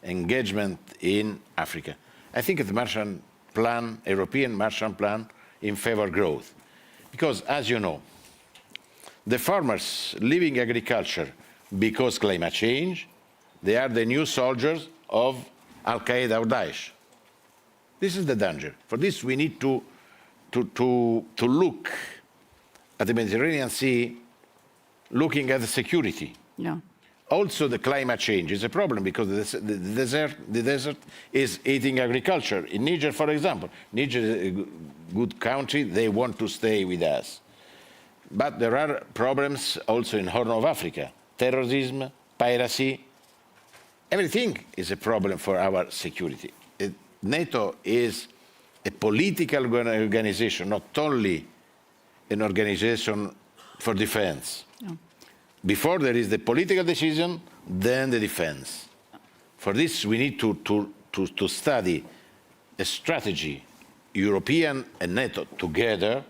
engagement in Africa. I think the Marshall Plan, European Marshall Plan, in favor of growth. Because, as you know, the farmers leaving agriculture because climate change, they are the new soldiers of Al-Qaeda or Daesh. This is the danger. For this, we need to look at the Mediterranean Sea, looking at the security. Yeah. Also, the climate change is a problem because the desert is eating agriculture. In Niger, for example, Niger is a good country. They want to stay with us. But there are problems also in Horn of Africa. Terrorism, piracy, everything is a problem for our security. NATO is a political organization, not only an organization for defense. Yeah. Before there is the political decision, then the defense. For this, we need to study a strategy, European and NATO together,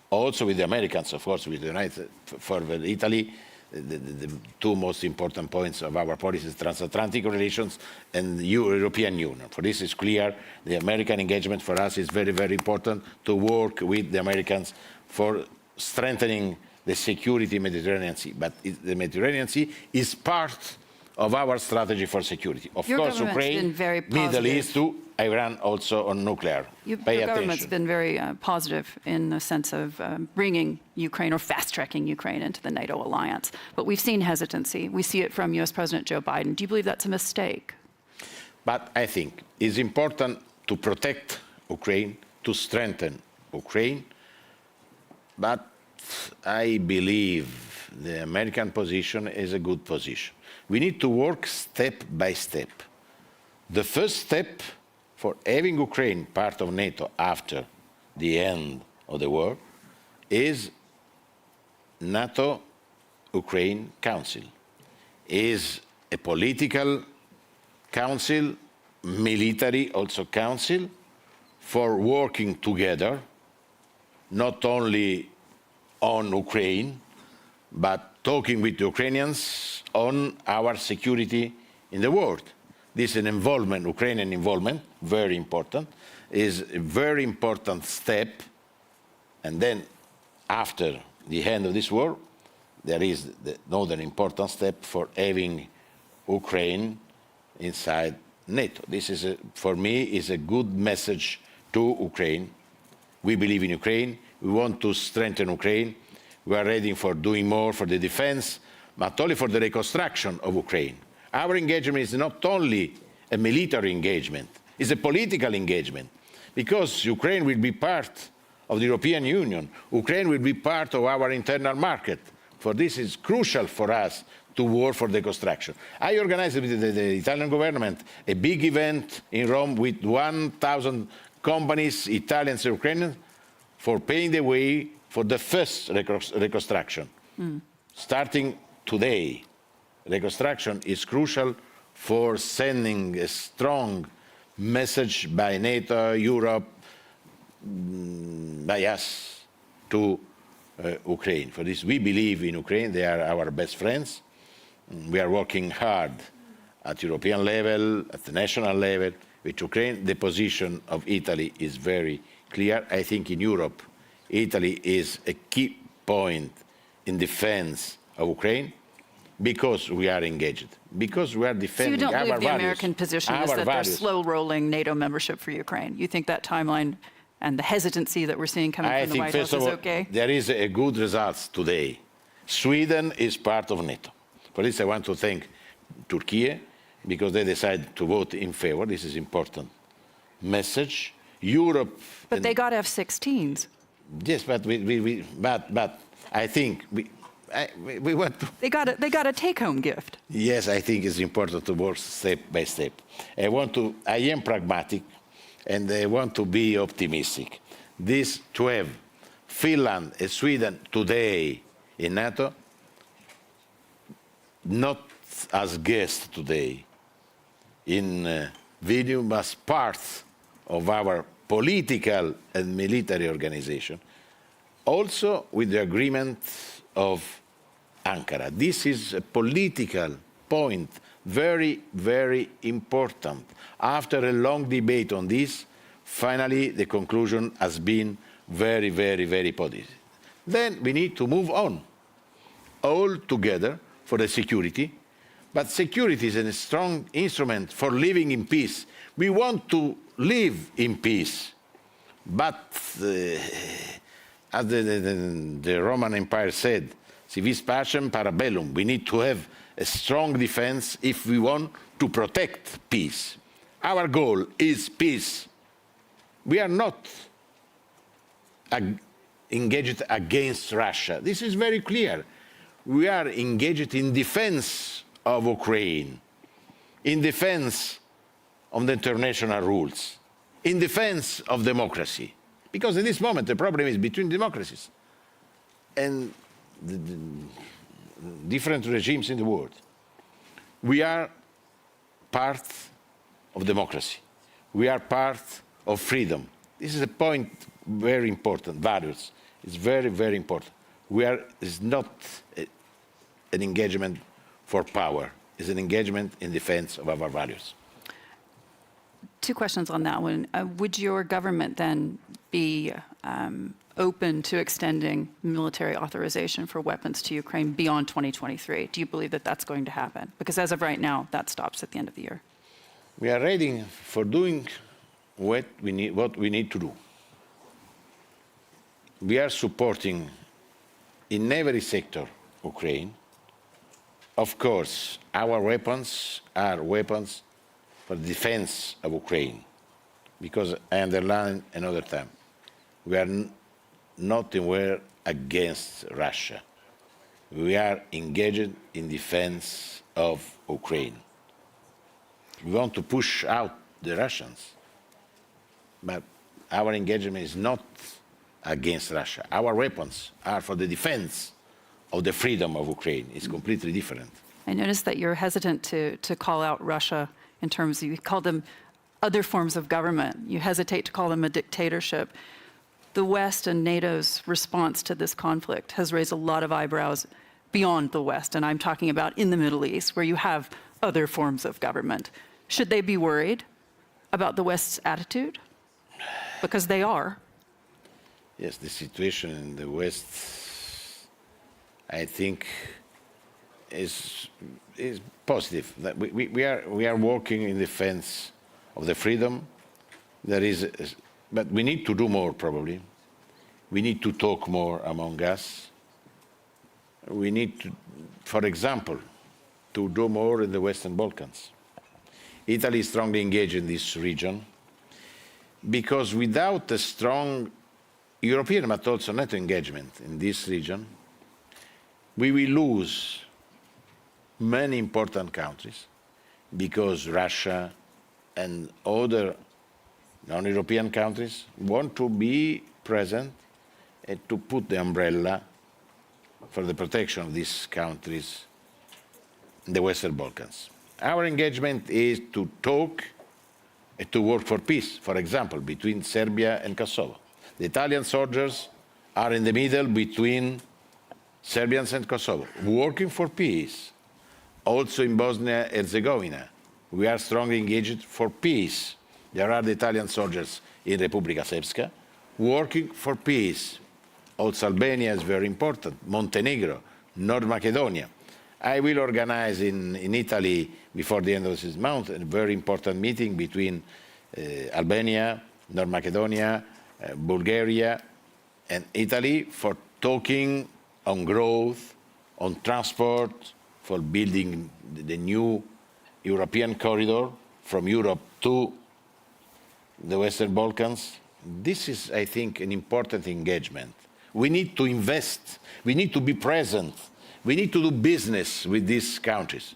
also with the Americans, of course, with the United, for Italy. The two most important points of our policy is transatlantic relations and the European Union. For this is clear, the American engagement for us is very, very important to work with the Americans for strengthening the security in the Mediterranean Sea. But the Mediterranean Sea is part of our strategy for security. Of course, Ukraine, Middle East, too, Iran also on nuclear. Your government's been very positive in the sense of bringing Ukraine or fast-tracking Ukraine into the NATO alliance. But we've seen hesitancy. We see it from U.S. President Joe Biden. Do you believe that's a mistake? But I think it's important to protect Ukraine, to strengthen Ukraine. But I believe the American position is a good position. We need to work step by step. The first step for having Ukraine part of NATO after the end of the war is NATO-Ukraine Council. Is a political council, military also council, for working together, not only on Ukraine, but talking with the Ukrainians on our security in the world. This is an involvement, Ukrainian involvement, very important, is a very important step. And then after the end of this war, there is another important step for having Ukraine inside NATO. This is, for me, is a good message to Ukraine. We believe in Ukraine. We want to strengthen Ukraine. We are ready for doing more for the defense, but only for the reconstruction of Ukraine. Our engagement is not only a military engagement, it's a political engagement, because Ukraine will be part of the European Union. Ukraine will be part of our internal market. For this, it's crucial for us to work for the construction. I organized with the Italian government a big event in Rome with 1,000 companies, Italians and Ukrainians, for paving the way for the first reconstruction. Starting today, reconstruction is crucial for sending a strong message by NATO, Europe, by us to Ukraine. For this, we believe in Ukraine. They are our best friends. We are working hard at European level, at the national level with Ukraine. The position of Italy is very clear. I think in Europe, Italy is a key point in defense of Ukraine because we are engaged, because we are defending our values. So you don't believe the American position is that they're slow-rolling NATO membership for Ukraine? You think that timeline and the hesitancy that we're seeing coming from the White House is okay? There is a good result today. Sweden is part of NATO. For this, I want to thank Turkey because they decided to vote in favor. This is important message. Europe. But they got F-16s. Yes, but I think we want to... They got a take-home gift. Yes, I think it's important to work step by step. I am pragmatic, and I want to be optimistic. This to have Finland and Sweden today in NATO, not as guests today in Vilnius, as part of our political and military organization, also with the agreement of Ankara. This is a political point, very, very important. After a long debate on this, finally the conclusion has been very, very, very positive. Then we need to move on, all together for the security. But security is a strong instrument for living in peace. We want to live in peace. But as the Roman Empire said, si vis pacem para bellum, we need to have a strong defense if we want to protect peace. Our goal is peace. We are not engaged against Russia. This is very clear. We are engaged in defense of Ukraine, in defense of the international rules, in defense of democracy. Because at this moment the problem is between democracies and the different regimes in the world. We are part of democracy. We are part of freedom. This is a point very important, values. It's very, very important. It's not an engagement for power. It's an engagement in defense of our values. Two questions on that one. Would your government then be open to extending military authorization for weapons to Ukraine beyond 2023? Do you believe that that's going to happen? Because as of right now, that stops at the end of the year. We are ready for doing what we need to do. We are supporting in every sector Ukraine. Of course, our weapons are weapons for the defense of Ukraine, because I underline another time, we are not anywhere against Russia. We are engaged in defense of Ukraine. We want to push out the Russians, but our engagement is not against Russia. Our weapons are for the defense of the freedom of Ukraine. It's completely different. I noticed that you're hesitant to call out Russia in terms of, you call them other forms of government. You hesitate to call them a dictatorship. The West and NATO's response to this conflict has raised a lot of eyebrows beyond the West, and I'm talking about in the Middle East, where you have other forms of government. Should they be worried about the West's attitude? Because they are. Yes, the situation in the West, I think, is positive. That we are working in defense of the freedom. But we need to do more, probably. We need to talk more among us. We need to, for example, to do more in the Western Balkans. Italy is strongly engaged in this region because without a strong European but also NATO engagement in this region, we will lose many important countries because Russia and other non-European countries want to be present and to put the umbrella for the protection of these countries in the Western Balkans. Our engagement is to talk and to work for peace, for example, between Serbia and Kosovo. The Italian soldiers are in the middle between Serbians and Kosovo, working for peace. Also in Bosnia and Herzegovina, we are strongly engaged for peace. There are the Italian soldiers in Republika Srpska working for peace. Also Albania is very important, Montenegro, North Macedonia. I will organize in Italy, before the end of this month, a very important meeting between Albania, North Macedonia, Bulgaria, and Italy for talking on growth, on transport, for building the new European corridor from Europe to the Western Balkans. This is, I think, an important engagement. We need to invest. We need to be present We need to do business with these countries.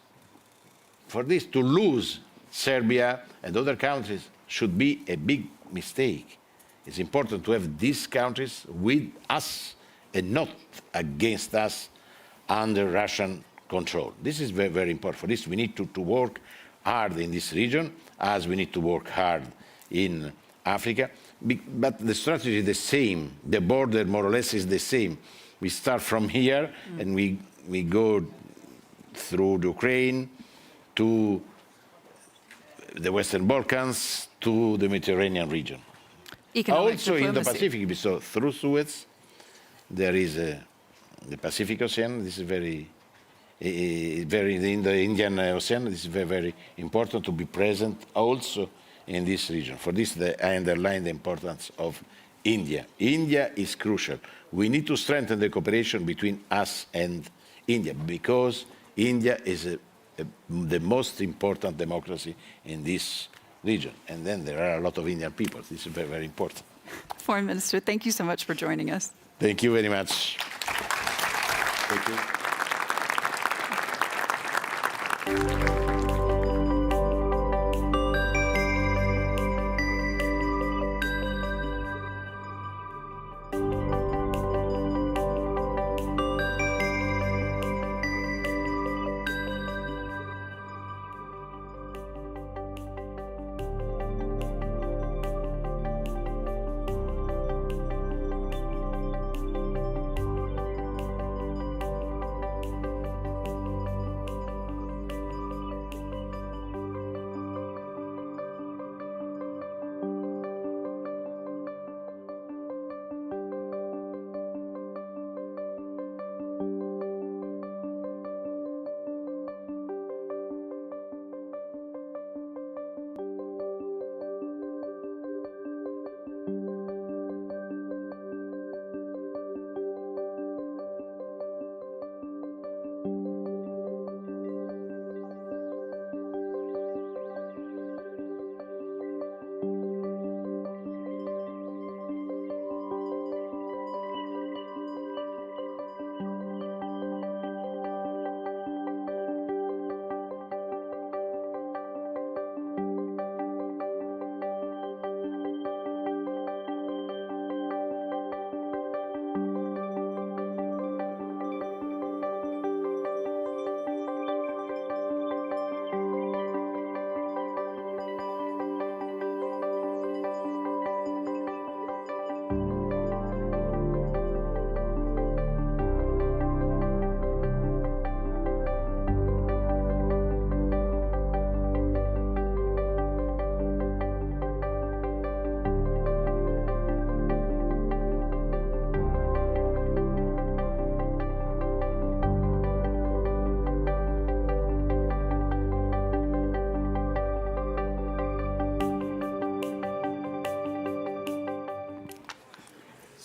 For this to lose Serbia and other countries should be a big mistake. It's important to have these countries with us and not against us under Russian control. This is very, very important. For this, we need to work hard in this region, as we need to work hard in Africa. But the strategy is the same. The border, more or less, is the same. We start from here, and we go through the Ukraine to the Western Balkans to the Mediterranean region. Economic Also in the diplomacy. Pacific, so through Suez, there is the Pacific Ocean. This is very in the Indian Ocean. This is very, very important to be present also in this region. For this, I underline the importance of India. India is crucial. We need to strengthen the cooperation between us and India, because India is the most important democracy in this region. And then there are a lot of Indian people. This is very, very important. Foreign Minister, thank you so much for joining us. Thank you very much. Thank you.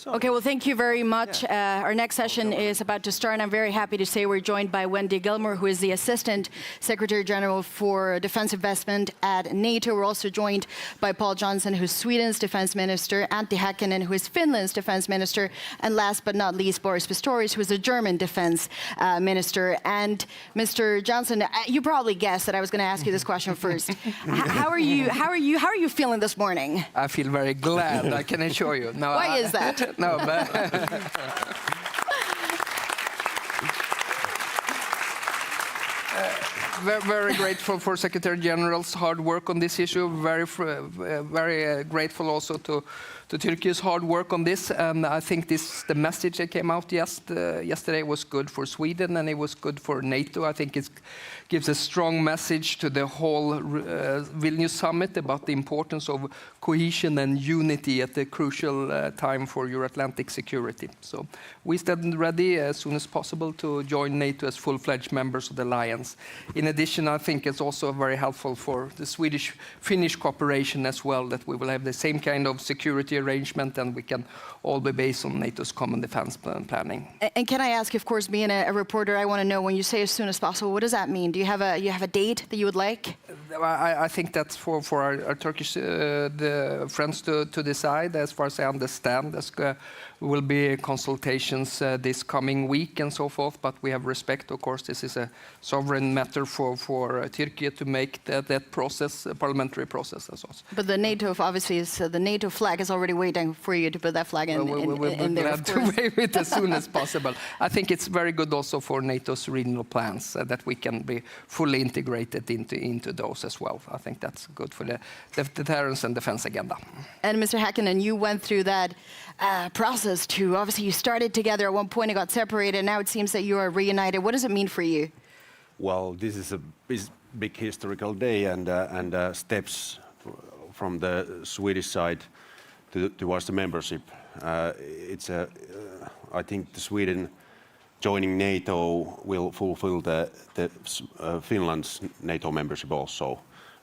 Okay, well, thank you very much. Our next session is about to start, and I'm very happy to say we're joined by Wendy Gilmore, who is the Assistant Secretary General for Defense Investment at NATO. We're also joined by Paul Johnson, who's Sweden's Defense Minister, Antti Häkkänen, who is Finland's Defense Minister, and last but not least, Boris Pistorius, who is the German Defense Minister. And Mr. Johnson, you probably guessed that I was going to ask you this question first. How are you feeling this morning? I feel very glad, I can assure you. No, Why is that? No, but very grateful for Secretary General's hard work on this issue. Very grateful also to Turkey's hard work on this. And I think the message that came out yesterday was good for Sweden, and it was good for NATO. I think it gives a strong message to the whole Vilnius Summit about the importance of cohesion and unity at the crucial time for Euro-Atlantic security. So we stand ready as soon as possible to join NATO as full-fledged members of the alliance. In addition, I think it's also very helpful for the Swedish-Finnish cooperation as well, that we will have the same kind of security arrangement, and we can all be based on NATO's common defense planning. And can I ask, of course, being a reporter, I want to know, when you say as soon as possible, what does that mean? Do you have a date that you would like? I think that's for our Turkish, the friends to decide. As far as I understand, there will be consultations this coming week and so forth, but we have respect, of course, this is a sovereign matter for Turkey to make that process, a parliamentary process as well. But the NATO, obviously, the NATO flag is already waiting for you to put that flag in, we'll in there, glad to wave it as soon as possible. I think it's very good also for NATO's regional plans that we can be fully integrated into those as well. I think that's good for the deterrence and defense agenda. And Mr. Häkkinen, you went through that process to, obviously you started together at one point, it got separated, now it seems that you are reunited. What does it mean for you? Well, this is a big historical day and steps from the Swedish side towards the membership. I think Sweden joining NATO will fulfill the Finland's NATO membership also.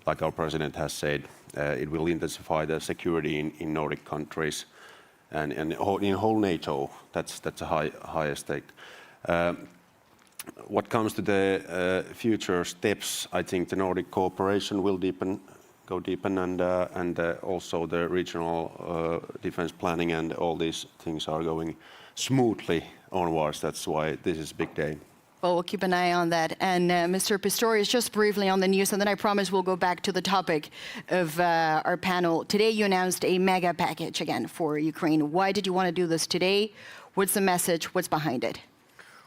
Like our president has said, it will intensify the security in Nordic countries and in whole NATO. That's a higher stake. What comes to the future steps, I think the Nordic cooperation will go deepen, and also the regional defense planning and all these things are going smoothly onwards. That's why this is a big day. Well, we'll keep an eye on that. And Mr. Pistorius, just briefly on the news, and then I promise we'll go back to the topic of our panel. Today you announced a mega package again for Ukraine. Why did you want to do this today? What's the message? What's behind it?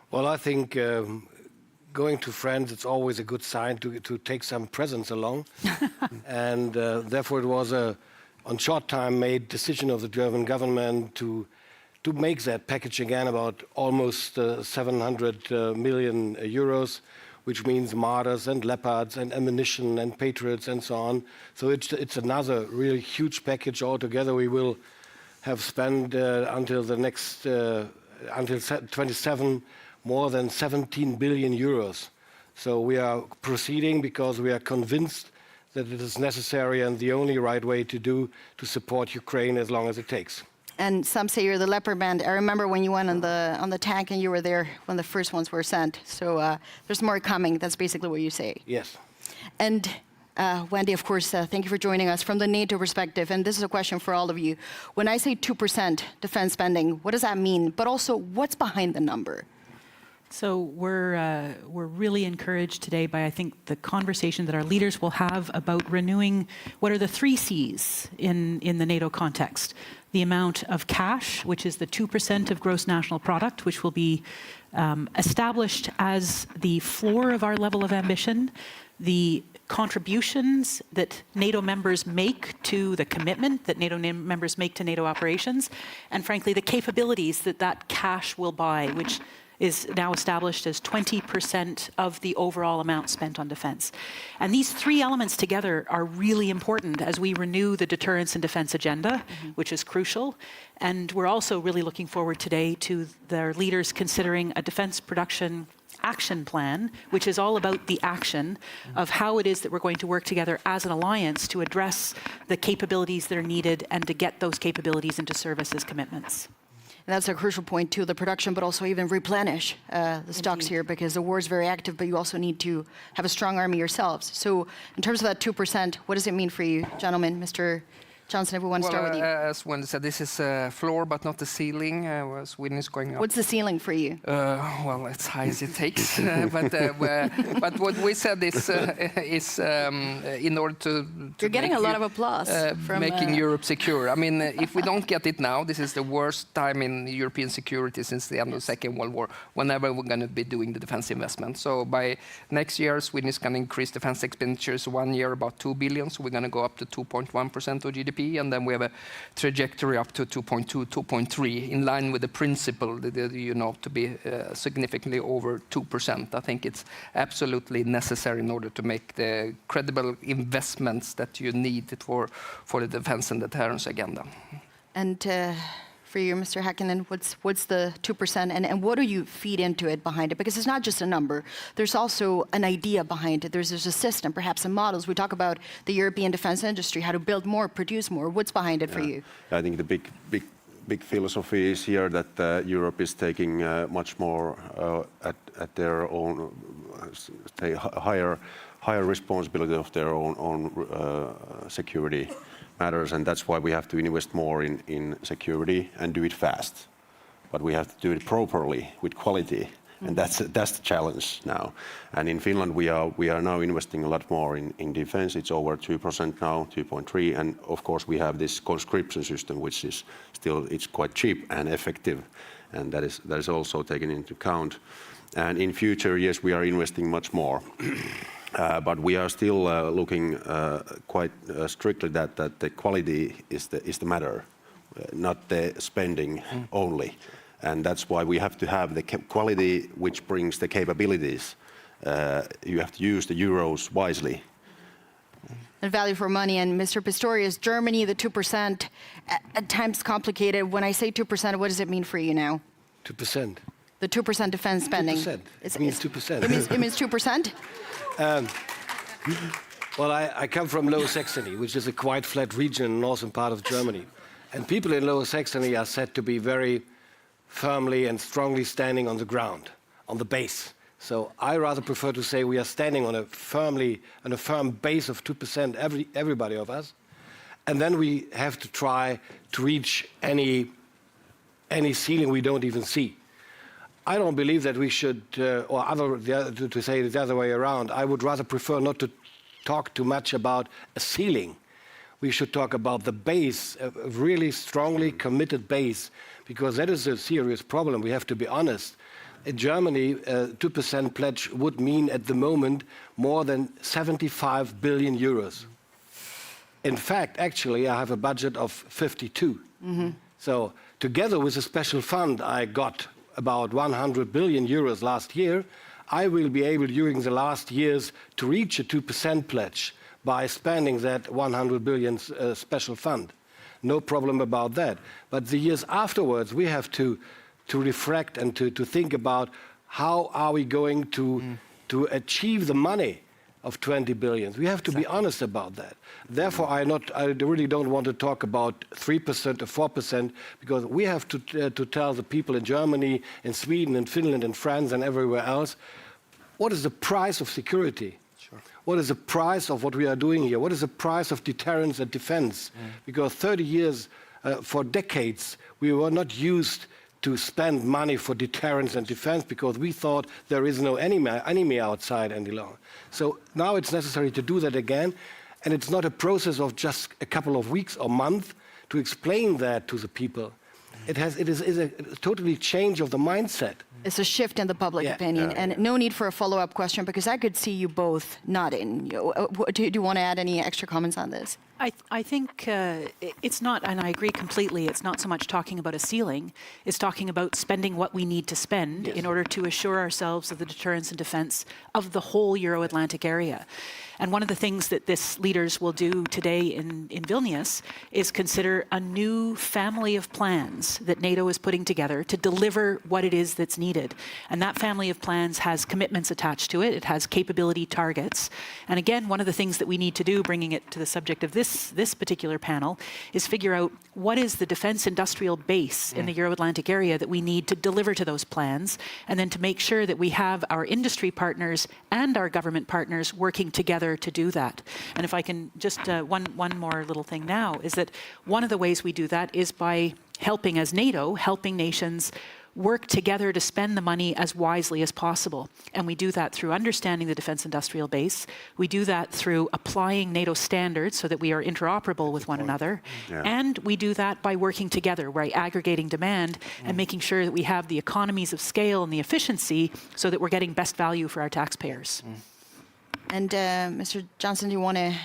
Well, I think going to friends, it's always a good sign to take some presents along. And therefore it was on short time made decision of the German government to make that package again about almost 700 million euros, which means mortars and leopards and ammunition and patriots and so on. So it's another really huge package altogether. We will have spent until the next, until 27, more than 17 billion euros. So we are proceeding because we are convinced that it is necessary and the only right way to support Ukraine as long as it takes. And some say you're the leopard band. I remember when you went on the tank and you were there when the first ones were sent. So there's more coming. That's basically what you say. Yes. And Wendy, of course, thank you for joining us. From the NATO perspective, and this is a question for all of you. When I say 2% defense spending, what does that mean? But also, what's behind the number? So we're really encouraged today by, I think, the conversation that our leaders will have about renewing what are the 3 C's in the NATO context. The amount of cash, which is the 2% of gross national product, which will be established as the floor of our level of ambition, the contributions that NATO members make to the commitment that NATO members make to NATO operations, and frankly, the capabilities that cash will buy, which is now established as 20% of the overall amount spent on defense. And these 3 elements together are really important as we renew the deterrence and defense agenda, which is crucial. And we're also really looking forward today to their leaders considering a defense production action plan, which is all about the action of how it is that we're going to work together as an alliance to address the capabilities that are needed and to get those capabilities into service as commitments. And that's a crucial point too, the production, but also even replenish the stocks here, because the war is very active, but you also need to have a strong army yourselves. So in terms of that 2%, what does it mean for you, gentlemen? Mr. Johnson, if we want to start with you. As Wendy said, this is a floor, but not the ceiling. Sweden is going up. What's the ceiling for you? Well, it's high as it takes. But what we said is in order to You're getting a lot of applause from making Europe secure. I mean, if we don't get it now, this is the worst time in European security since the end of the Second World War, whenever we're going to be doing the defense investment. So by next year, Sweden is going to increase defense expenditures 1 year about 2 billion. So we're going to go up to 2.1% of GDP. And then we have a trajectory up to 2.2, 2.3, in line with the principle, to be significantly over 2%. I think it's absolutely necessary in order to make the credible investments that you need for the defense and deterrence agenda. And for you, Mr. Häkkinen, what's the 2% and what do you feed into it behind it? Because it's not just a number. There's also an idea behind it. There's a system, perhaps some models. We talk about the European defense industry, how to build more, produce more. What's behind it for you? I think the big philosophy is here that Europe is taking much more at their own, higher responsibility of their own security matters, and that's why we have to invest more in security and do it fast. But we have to do it properly with quality, and that's the challenge now. And in Finland, we are now investing a lot more in defense. It's over 2% now, 2.3, and of course we have this conscription system, which is still it's quite cheap and effective, and that is also taken into account. And in future years, we are investing much more. But we are still looking quite strictly that the quality is the matter, not the spending only. And that's why we have to have the quality which brings the capabilities. You have to use the euros wisely. And value for money. And Mr. Pistorius, Germany, the 2%, at times complicated. When I say 2%, what does it mean for you now? 2%. The 2% defense spending. 2%. It means 2%. It means 2%? Well, I come from Lower Saxony, which is a quite flat region in the northern part of Germany. And people in Lower Saxony are said to be very firmly and strongly standing on the ground, on the base. So I rather prefer to say we are standing on a firm base of 2%, everybody of us. And then we have to try to reach any ceiling we don't even see. I don't believe that we should, to say it the other way around, I would rather prefer not to talk too much about a ceiling. We should talk about the base, a really strongly committed base, because that is a serious problem. We have to be honest. In Germany, 2% pledge would mean at the moment more than 75 billion euros. In fact, actually, I have a budget of 52. So together with a special fund I got about 100 billion euros last year, I will be able during the last years to reach a 2% pledge by spending that 100 billion special fund. No problem about that. But the years afterwards, we have to reflect and to think about how are we going to achieve the money of 20 billion. We have to be honest about that. Therefore, I really don't want to talk about 3% or 4%, because we have to tell the people in Germany, in Sweden, in Finland, in France, and everywhere else, what is the price of security? Sure. What is the price of what we are doing here? What is the price of deterrence and defense? Because 30 years, for decades, we were not used to spend money for deterrence and defense because we thought there is no enemy outside any longer. So now it's necessary to do that again, and it's not a process of just a couple of weeks or months to explain that to the people. It is a totally change of the mindset. It's a shift in the public opinion, and no need for a follow-up question because I could see you both nodding. Do you want to add any extra comments on this? I think it's not, and I agree completely, it's not so much talking about a ceiling, it's talking about spending what we need to spend in order to assure ourselves of the deterrence and defense of the whole Euro-Atlantic area. And one of the things that this leaders will do today in Vilnius is consider a new family of plans that NATO is putting together to deliver what it is that's needed. And that family of plans has commitments attached to it. It has capability targets. And again, one of the things that we need to do, bringing it to the subject of this particular panel, is figure out what is the defense industrial base in the Euro-Atlantic area that we need to deliver to those plans, and then to make sure that we have our industry partners and our government partners working together to do that. And if I can just, one more little thing now, is that one of the ways we do that is by helping, as NATO, helping nations work together to spend the money as wisely as possible. And we do that through understanding the defense industrial base. We do that through applying NATO standards so that we are interoperable with one another. And we do that by working together, by aggregating demand and making sure that we have the economies of scale and the efficiency so that we're getting best value for our taxpayers. And Mr. Johnson, do you want to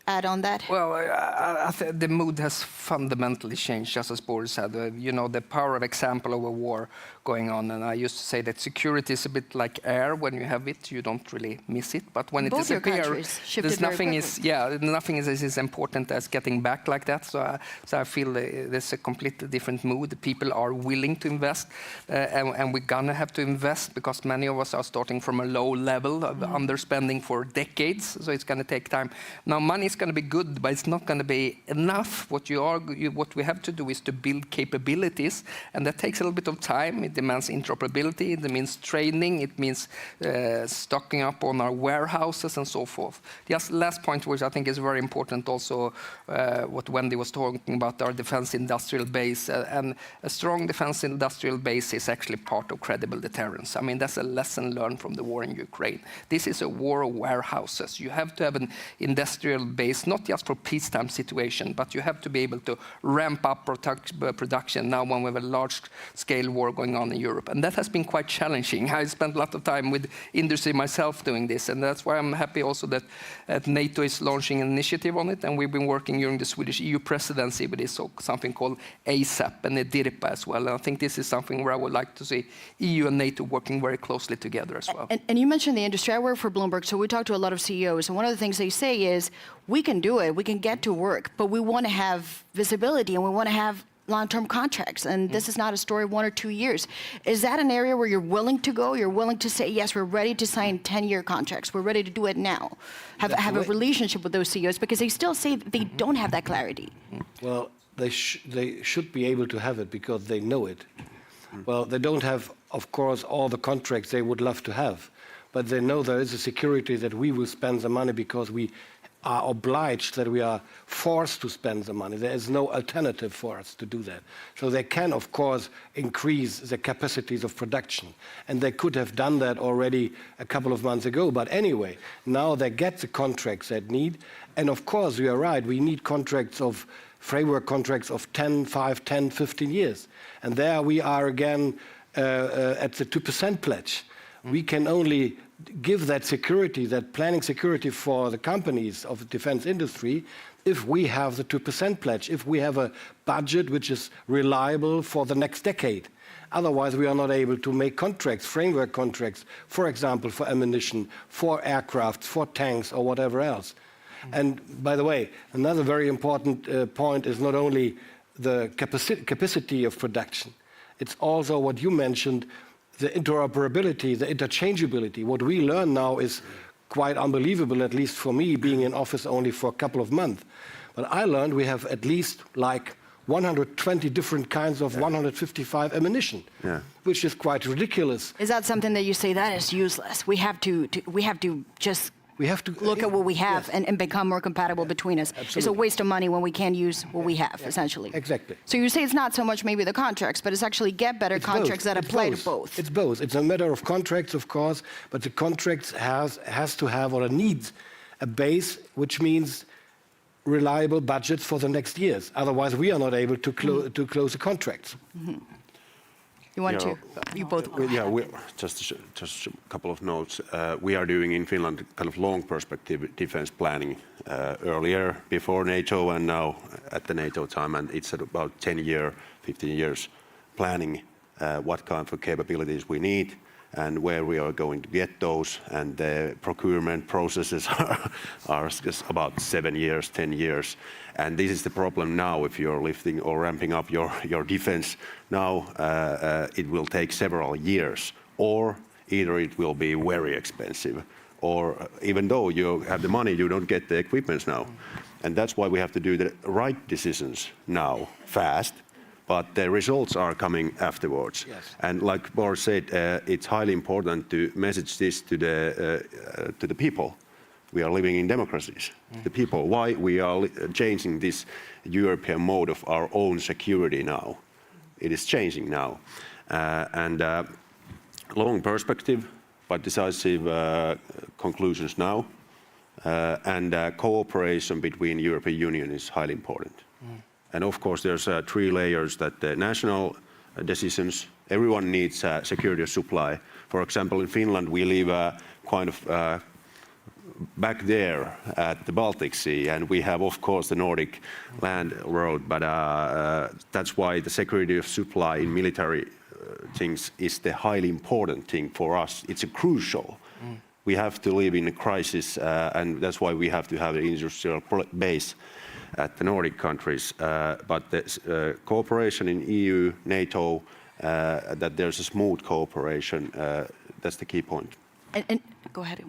add on that? Well, I think the mood has fundamentally changed, just as Boris said. You know, the power of example of a war going on. And I used to say that security is a bit like air. When you have it, you don't really miss it. But when it disappears, there's nothing is as important as getting back like that. So I feel there's a completely different mood. The people are willing to invest. And we're going to have to invest because many of us are starting from a low level of underspending for decades. So it's going to take time. Now, money is going to be good, but it's not going to be enough. What we have to do is to build capabilities, and that takes a little bit of time. It demands interoperability, it means training, it means stocking up on our warehouses and so forth. Just last point, which I think is very important also, what Wendy was talking about, our defense industrial base, and a strong defense industrial base is actually part of credible deterrence. I mean, that's a lesson learned from the war in Ukraine. This is a war of warehouses. You have to have an industrial base, not just for peacetime situation, but you have to be able to ramp up production now when we have a large-scale war going on in Europe. And that has been quite challenging. I spent a lot of time with industry myself doing this, and that's why I'm happy also that NATO is launching an initiative on it, and we've been working during the Swedish EU presidency with this, something called ASAP and EDIRPA as well. And I think this is something where I would like to see EU and NATO working very closely together as well. And you mentioned the industry. I work for Bloomberg, so we talk to a lot of CEOs, and one of the things they say is, we can do it, we can get to work, but we want to have visibility and we want to have long-term contracts, and this is not a story of 1 or 2 years. Is that an area where you're willing to go? You're willing to say, yes, we're ready to sign 10-year contracts. We're ready to do it now. Have a relationship with those CEOs, because they still say that they don't have that clarity. Well, they should be able to have it because they know it. Well, they don't have, of course, all the contracts they would love to have, but they know there is a security that we will spend the money because we are obliged, that we are forced to spend the money. There is no alternative for us to do that. So they can, of course, increase the capacities of production. And they could have done that already a couple of months ago. But anyway, now they get the contracts they need. And of course, you are right, we need contracts of framework contracts of 5, 10, 15 years. And there we are again at the 2% pledge. We can only give that security, that planning security for the companies of the defense industry, if we have the 2% pledge, if we have a budget which is reliable for the next decade. Otherwise, we are not able to make contracts, framework contracts, for example, for ammunition, for aircraft, for tanks, or whatever else. And by the way, another very important point is not only the capacity of production, it's also what you mentioned, the interoperability, the interchangeability. What we learn now is quite unbelievable, at least for me, being in office only for a couple of months. But I learned we have at least like 120 different kinds of 155 ammunition, which is quite ridiculous. Is that something that you say that is useless? We have to just look at what we have and become more compatible between us. Absolutely. It's a waste of money when we can't use what we have, essentially. Exactly. So you say it's not so much maybe the contracts, but it's actually get better contracts that apply to both. It's both. It's a matter of contracts, of course, but the contracts has to have, or needs, a base, which means reliable budgets for the next years. Otherwise, we are not able to close the contracts. You want to? You both. Yeah, just a couple of notes. We are doing in Finland kind of long perspective defense planning earlier, before NATO, and now at the NATO time, and it's at about 10-year, 15 years planning what kind of capabilities we need and where we are going to get those, and the procurement processes are just about 7 years, 10 years. And this is the problem now. If you're lifting or ramping up your defense now, it will take several years, or either it will be very expensive, or even though you have the money, you don't get the equipment now. And that's why we have to do the right decisions now, fast, but the results are coming afterwards. Yes. And like Boris said, it's highly important to message this to the people. We are living in democracies. The people, why we are changing this European mode of our own security now. It is changing now. Long perspective, but decisive conclusions now. Cooperation between European Union is highly important. And of course, there's 3 layers that the national decisions, everyone needs security of supply. For example, in Finland, we live kind of back there at the Baltic Sea, and we have, of course, the Nordic land world, but that's why the security of supply in military things is the highly important thing for us. It's a crucial. We have to live in a crisis, and that's why we have to have an industrial base at the Nordic countries. But the cooperation in EU, NATO, that there's a smooth cooperation, that's the key point. And go ahead.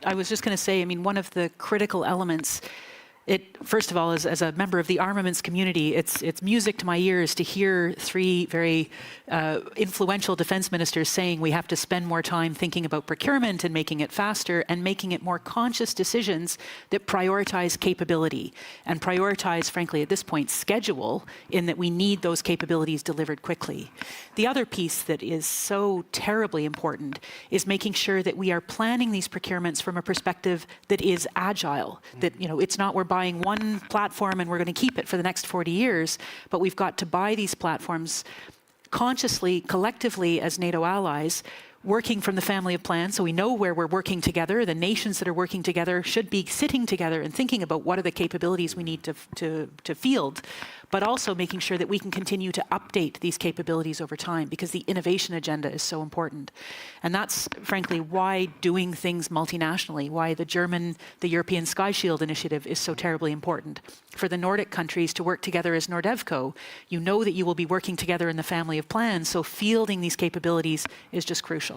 I was just going to say, I mean, one of the critical elements, first of all, as a member of the armaments community, it's music to my ears to hear three very influential defense ministers saying we have to spend more time thinking about procurement and making it faster and making it more conscious decisions that prioritize capability and prioritize, frankly, at this point, schedule, in that we need those capabilities delivered quickly. The other piece that is so terribly important is making sure that we are planning these procurements from a perspective that is agile, that, you know, it's not we're buying one platform and we're going to keep it for the next 40 years, but we've got to buy these platforms consciously, collectively as NATO allies, working from the family of plans, so we know where we're working together. The nations that are working together should be sitting together and thinking about what are the capabilities we need to field, but also making sure that we can continue to update these capabilities over time, because the innovation agenda is so important. And that's, frankly, why doing things multinationally, why the European Sky Shield initiative is so terribly important. For the Nordic countries to work together as Nordevco, you know that you will be working together in the family of plans, so fielding these capabilities is just crucial.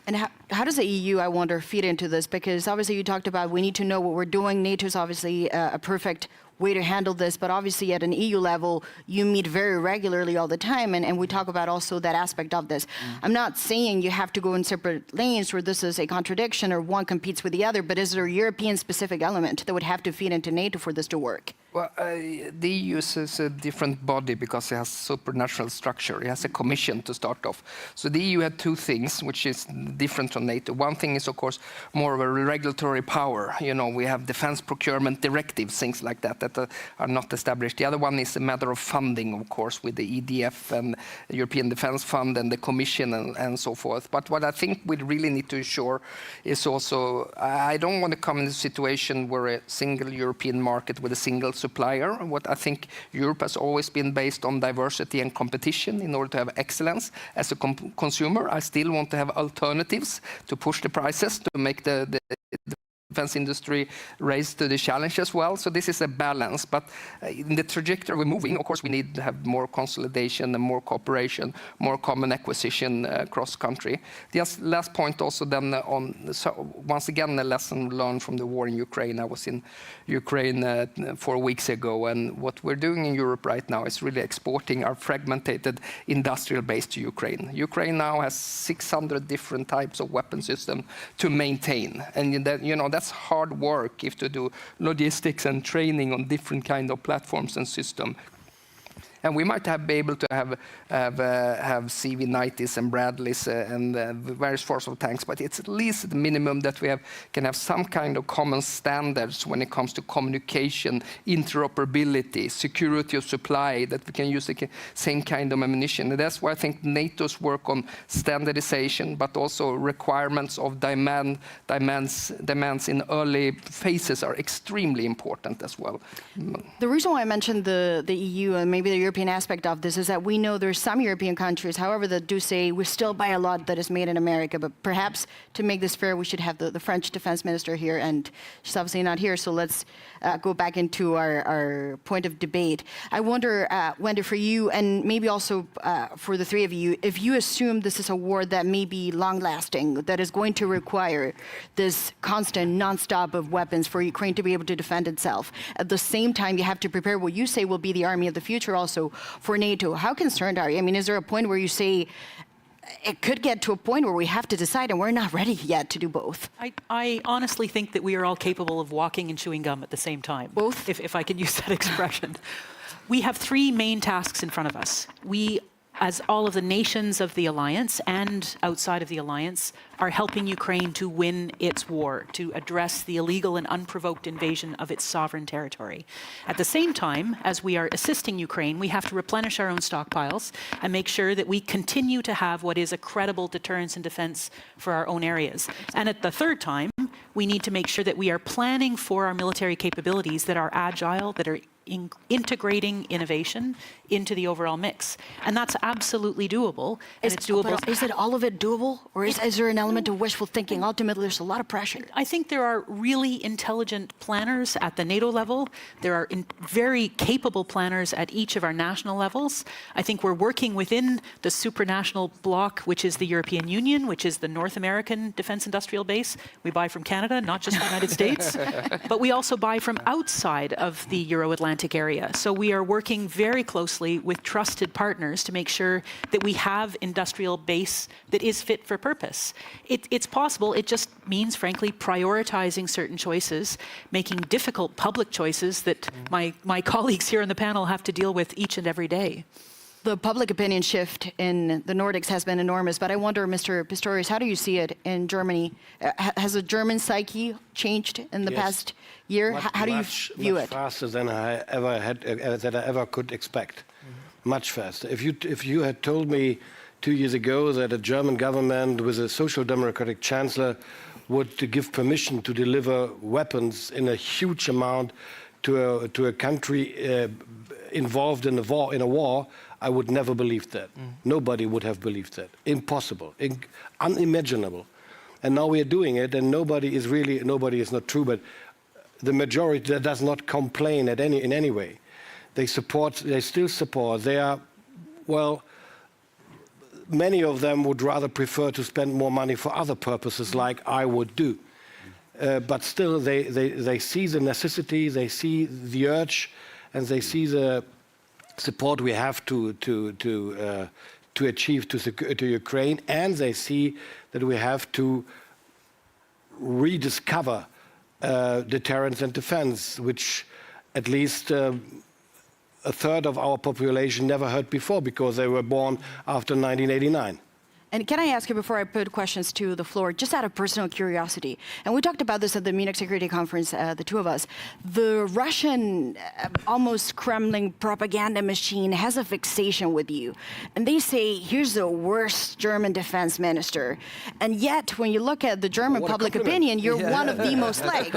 And how does the EU, I wonder, feed into this? Because obviously you talked about we need to know what we're doing. NATO's obviously a perfect way to handle this, but obviously at an EU level, you meet very regularly all the time, and we talk about also that aspect of this. I'm not saying you have to go in separate lanes where this is a contradiction or one competes with the other, but is there a European-specific element that would have to feed into NATO for this to work? Well, the EU is a different body because it has supernatural structure. It has a commission to start off. So the EU had two things, which is different from NATO. One thing is, of course, more of a regulatory power. You know, we have defense procurement directives, things like that, that are not established. The other one is a matter of funding, of course, with the EDF and the European Defence Fund and the Commission and so forth. But what I think we really need to ensure is also, I don't want to come in a situation where a single European market with a single supplier. What I think Europe has always been based on diversity and competition in order to have excellence. As a consumer, I still want to have alternatives to push the prices, to make the defense industry raise to the challenge as well. So this is a balance, but in the trajectory we're moving, of course, we need to have more consolidation and more cooperation, more common acquisition across country. The last point also then on, so once again, a lesson learned from the war in Ukraine. I was in Ukraine 4 weeks ago, and what we're doing in Europe right now is really exporting our fragmented industrial base to Ukraine. Ukraine now has 600 different types of weapon system to maintain, and that, you know, that's hard work if to do logistics and training on different kind of platforms and system. And we might be able to have CV90s and Bradleys and various forms of tanks, but it's at least the minimum that we can have some kind of common standards when it comes to communication, interoperability, security of supply, that we can use the same kind of ammunition. And that's why I think NATO's work on standardization, but also requirements of demands in early phases are extremely important as well. The reason why I mentioned the EU and maybe the European aspect of this is that we know there's some European countries, however, that do say we still buy a lot that is made in America, but perhaps to make this fair, we should have the French defense minister here, and she's obviously not here, so let's go back into our point of debate. I wonder, Wendy, for you, and maybe also for the three of you, if you assume this is a war that may be long-lasting, that is going to require this constant, non-stop of weapons for Ukraine to be able to defend itself. At the same time, you have to prepare what you say will be the army of the future also for NATO. How concerned are you? I mean, is there a point where you say it could get to a point where we have to decide and we're not ready yet to do both? I honestly think that we are all capable of walking and chewing gum at the same time. Both? If I can use that expression. We have three main tasks in front of us. We, as all of the nations of the alliance and outside of the alliance, are helping Ukraine to win its war, to address the illegal and unprovoked invasion of its sovereign territory. At the same time, as we are assisting Ukraine, we have to replenish our own stockpiles and make sure that we continue to have what is a credible deterrence and defense for our own areas. And at the third time, we need to make sure that we are planning for our military capabilities that are agile, that are integrating innovation into the overall mix. And that's absolutely doable. And it's doable. But is it all of it doable? Or is there an element of wishful thinking? Ultimately, there's a lot of pressure. I think there are really intelligent planners at the NATO level. There are very capable planners at each of our national levels. I think we're working within the supranational bloc, which is the European Union, which is the North American defense industrial base. We buy from Canada, not just the United States. But we also buy from outside of the Euro-Atlantic area. So we are working very closely with trusted partners to make sure that we have industrial base that is fit for purpose. It's possible. It just means, frankly, prioritizing certain choices, making difficult public choices that my colleagues here on the panel have to deal with each and every day. The public opinion shift in the Nordics has been enormous, but I wonder, Mr. Pistorius, how do you see it in Germany? Has the German psyche changed in the past year? How do you view it? Much faster than I ever could expect. Much faster. If you had told me 2 years ago that a German government with a social democratic chancellor would give permission to deliver weapons in a huge amount to a country involved in a war, I would never believe that. Nobody would have believed that. Impossible, unimaginable. And now we are doing it, and nobody is not true, but the majority does not complain in any way. They still support. They are, well, many of them would rather prefer to spend more money for other purposes, like I would do. But still, they see the necessity, they see the urge, and they see the support we have to achieve to Ukraine, and they see that we have to rediscover deterrence and defense, which at least a third of our population never heard before because they were born after 1989. And can I ask you, before I put questions to the floor, just out of personal curiosity, and we talked about this at the Munich Security Conference, the two of us, the Russian, almost Kremlin propaganda machine has a fixation with you. And they say, here's the worst German defense minister. And yet, when you look at the German public opinion, you're one of the most liked.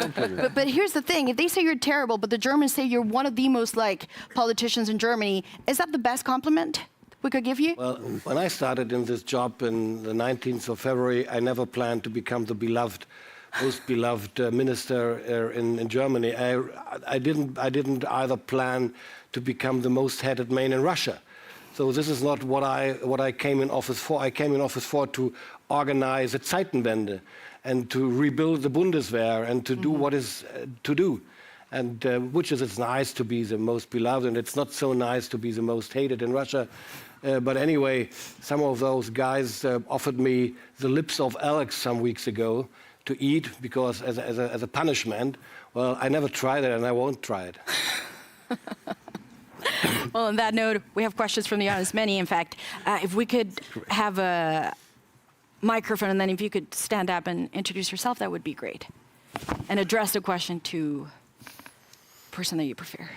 But here's the thing, if they say you're terrible, but the Germans say you're one of the most liked politicians in Germany, is that the best compliment we could give you? Well, when I started in this job in the 19th of February, I never planned to become the most beloved minister in Germany. I didn't either plan to become the most hated man in Russia. So this is not what I came in office for. I came in office for to organize a Zeitenwende and to rebuild the Bundeswehr and to do what is to do. And which is, it's nice to be the most beloved, and it's not so nice to be the most hated in Russia. But anyway, some of those guys offered me the lips of elks some weeks ago to eat because as a punishment. Well, I never tried it, and I won't try it. Well, on that note, we have questions from the audience, many, in fact. If we could have a microphone, and then if you could stand up and introduce yourself, that would be great. And address the question to the person that you prefer.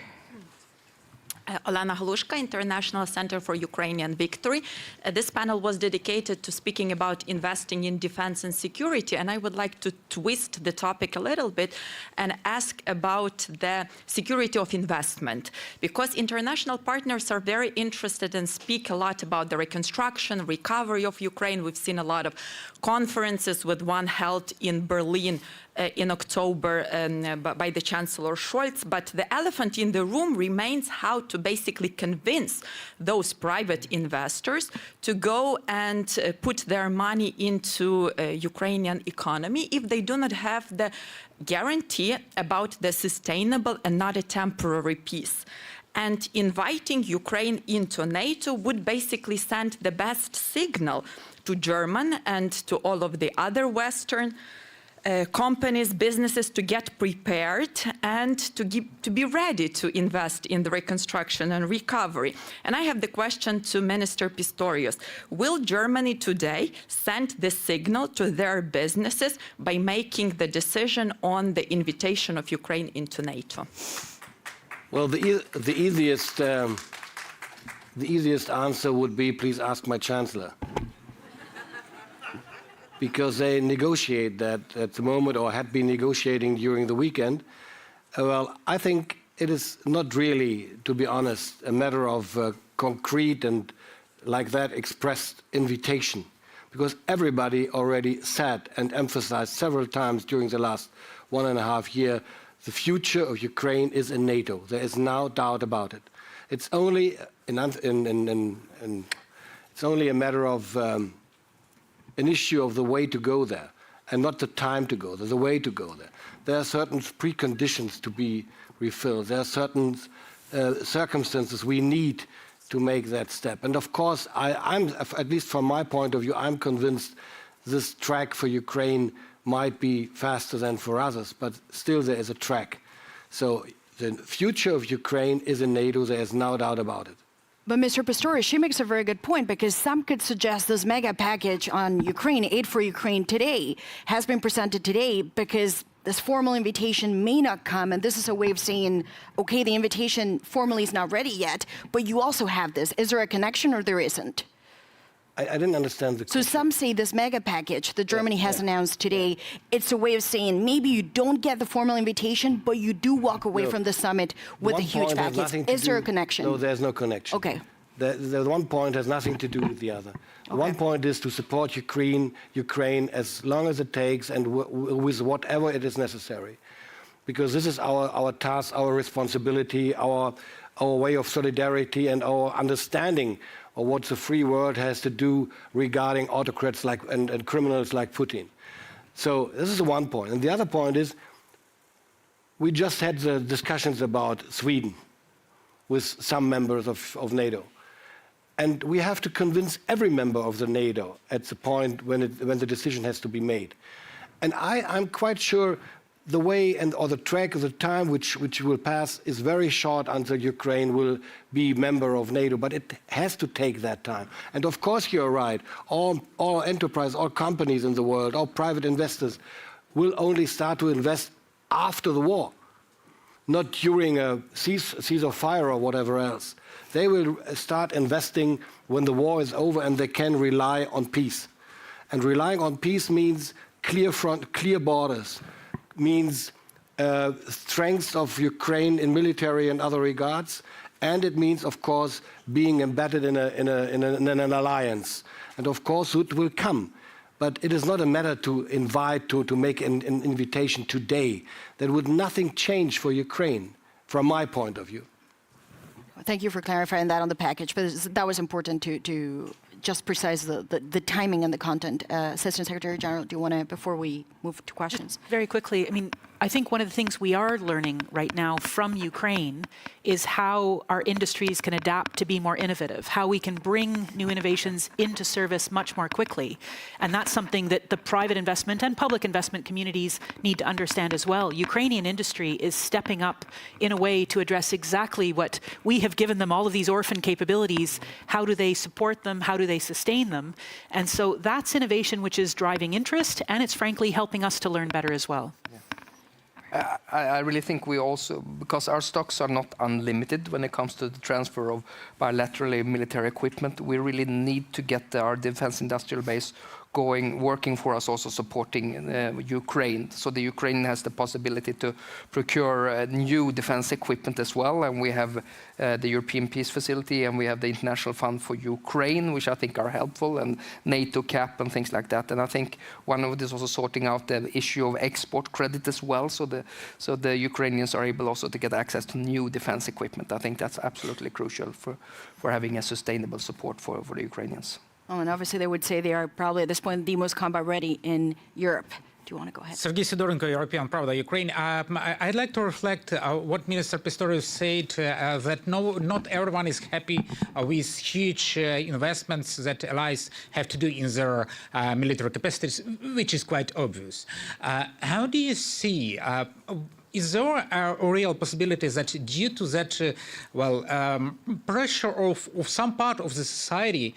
Olena Halushka, International Center for Ukrainian Victory. This panel was dedicated to speaking about investing in defense and security, and I would like to twist the topic a little bit and ask about the security of investment, because international partners are very interested and speak a lot about the reconstruction, recovery of Ukraine. We've seen a lot of conferences, with one held in Berlin in October by the Chancellor Scholz, but the elephant in the room remains how to basically convince those private investors to go and put their money into Ukrainian economy if they do not have the guarantee about the sustainable and not a temporary peace. And inviting Ukraine into NATO would basically send the best signal to German and to all of the other Western companies, businesses, to get prepared and to be ready to invest in the reconstruction and recovery. And I have the question to Minister Pistorius. Will Germany today send the signal to their businesses by making the decision on the invitation of Ukraine into NATO? Well, the easiest answer would be, please ask my Chancellor. Because they negotiate that at the moment, or had been negotiating during the weekend. Well, I think it is not really, to be honest, a matter of concrete and like that expressed invitation, because everybody already said and emphasized several times during the last 1.5 years, the future of Ukraine is in NATO. There is no doubt about it. It's only it's only a matter of an issue of the way to go there, and not the time to go there, the way to go there. There are certain preconditions to be refilled. There are certain circumstances we need to make that step. And of course, I'm, at least from my point of view, I'm convinced this track for Ukraine might be faster than for others, but still there is a track. So the future of Ukraine is in NATO, there is no doubt about it. But Mr. Pistorius, she makes a very good point, because some could suggest this mega package on Ukraine, aid for Ukraine today, has been presented today because this formal invitation may not come, and this is a way of saying, okay, the invitation formally is not ready yet, but you also have this. Is there a connection or there isn't? I didn't understand the question. So some say this mega package that Germany has announced today, it's a way of saying maybe you don't get the formal invitation, but you do walk away from the summit with a huge package. Is there a connection? No, there's no connection. Okay. The one point has nothing to do with the other. Okay. One point is to support Ukraine as long as it takes and with whatever it is necessary. Because this is our task, our responsibility, our way of solidarity and our understanding of what the free world has to do regarding autocrats like, and criminals like Putin. So this is one point. And the other point is, we just had the discussions about Sweden with some members of NATO. And we have to convince every member of the NATO at the point when the decision has to be made. And I'm quite sure the way or the track of the time which will pass is very short until Ukraine will be member of NATO, but it has to take that time. And of course you're right, all enterprise, all companies in the world, all private investors will only start to invest after the war, not during a ceasefire or whatever else. They will start investing when the war is over and they can rely on peace. And relying on peace means clear front, clear borders, means strength of Ukraine in military and other regards, and it means, of course, being embedded in an alliance. And of course, it will come. But it is not a matter to invite, to make an invitation today. There would nothing change for Ukraine, from my point of view. Thank you for clarifying that on the package, but that was important to just precise the timing and the content. Assistant Secretary General, do you want to, before we move to questions? Just very quickly, I mean, I think one of the things we are learning right now from Ukraine is how our industries can adapt to be more innovative, how we can bring new innovations into service much more quickly. And that's something that the private investment and public investment communities need to understand as well. Ukrainian industry is stepping up in a way to address exactly what we have given them, all of these orphan capabilities. How do they support them? How do they sustain them? And so that's innovation which is driving interest, and it's frankly helping us to learn better as well. Yeah. I really think we also, because our stocks are not unlimited when it comes to the transfer of bilaterally military equipment, we really need to get our defense industrial base going, working for us, also supporting Ukraine. So the Ukraine has the possibility to procure new defense equipment as well. And we have the European Peace Facility, and we have the International Fund for Ukraine, which I think are helpful, and NATO cap and things like that. And I think one of it is also sorting out the issue of export credit as well, so the Ukrainians are able also to get access to new defense equipment. I think that's absolutely crucial for having a sustainable support for the Ukrainians. Oh, and obviously they would say they are probably at this point the most combat ready in Europe. Do you want to go ahead? Sergei Sidorenko, European Pravda, Ukraine. I'd like to reflect what Minister Pistorius said, that not everyone is happy with huge investments that allies have to do in their military capacities, which is quite obvious. How do you see is there a real possibility that due to that, pressure of some part of the society,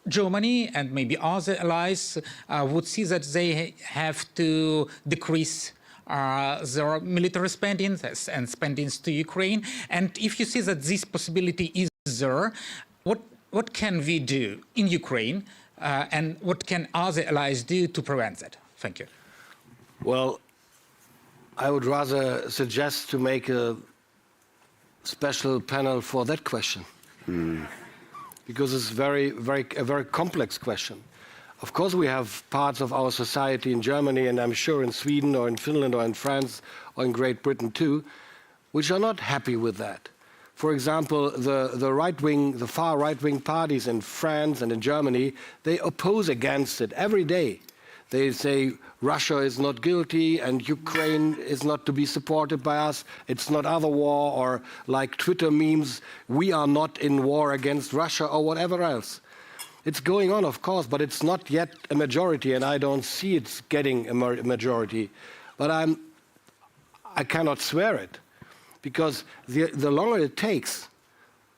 Germany and maybe other allies would see that they have to decrease their military spending and spendings to Ukraine? And if you see that this possibility is there, what can we do in Ukraine and what can other allies do to prevent that? Thank you. Well, I would rather suggest to make a special panel for that question. Because it's a very complex question. Of course, we have parts of our society in Germany, and I'm sure in Sweden or in Finland or in France or in Great Britain too, which are not happy with that. For example, the far right-wing parties in France and in Germany, they oppose against it every day. They say Russia is not guilty and Ukraine is not to be supported by us. It's not other war, or like Twitter memes, we are not in war against Russia or whatever else. It's going on, of course, but it's not yet a majority, and I don't see it's getting a majority. But I cannot swear it, because the longer it takes,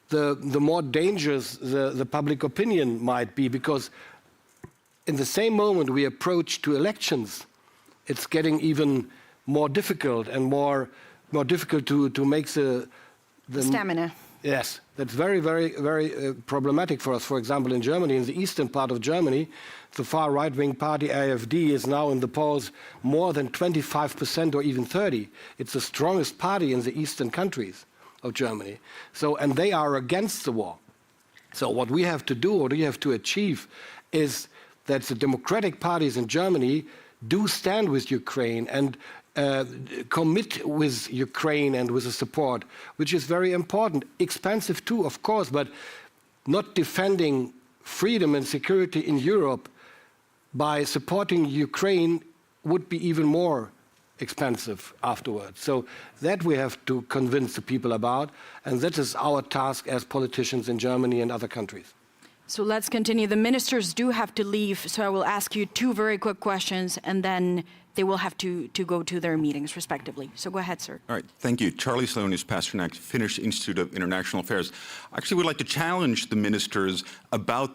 the more dangerous the public opinion might be, because in the same moment we approach to elections, it's getting even more difficult and more difficult to make the stamina. Yes, that's very, very, very problematic for us. For example, in Germany, in the eastern part of Germany, the far right-wing party AfD is now in the polls more than 25% or even 30%. It's the strongest party in the eastern countries of Germany. So, and they are against the war. So what we have to do, what we have to achieve, is that the democratic parties in Germany do stand with Ukraine and commit with Ukraine and with the support, which is very important. Expensive too, of course, but not defending freedom and security in Europe by supporting Ukraine would be even more expensive afterwards. So that we have to convince the people about, and that is our task as politicians in Germany and other countries. So let's continue. The ministers do have to leave, so I will ask you two very quick questions, and then they will have to go to their meetings, respectively. So go ahead, sir. All right, thank you. Charlie Sloan, Pasternak, Finnish Institute of International Affairs. I actually would like to challenge the ministers about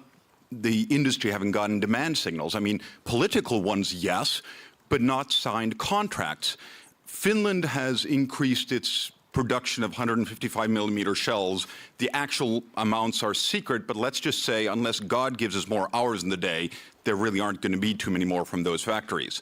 the industry having gotten demand signals. I mean, political ones, yes, but not signed contracts. Finland has increased its production of 155mm shells. The actual amounts are secret, but let's just say, unless God gives us more hours in the day, there really aren't going to be too many more from those factories.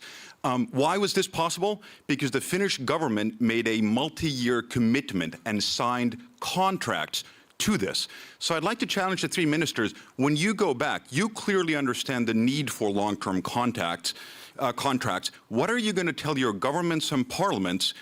Why was this possible? Because the Finnish government made a multi-year commitment and signed contracts to this. So I'd like to challenge the three ministers. When you go back, you clearly understand the need for long-term contracts. What are you going to tell your governments and parliaments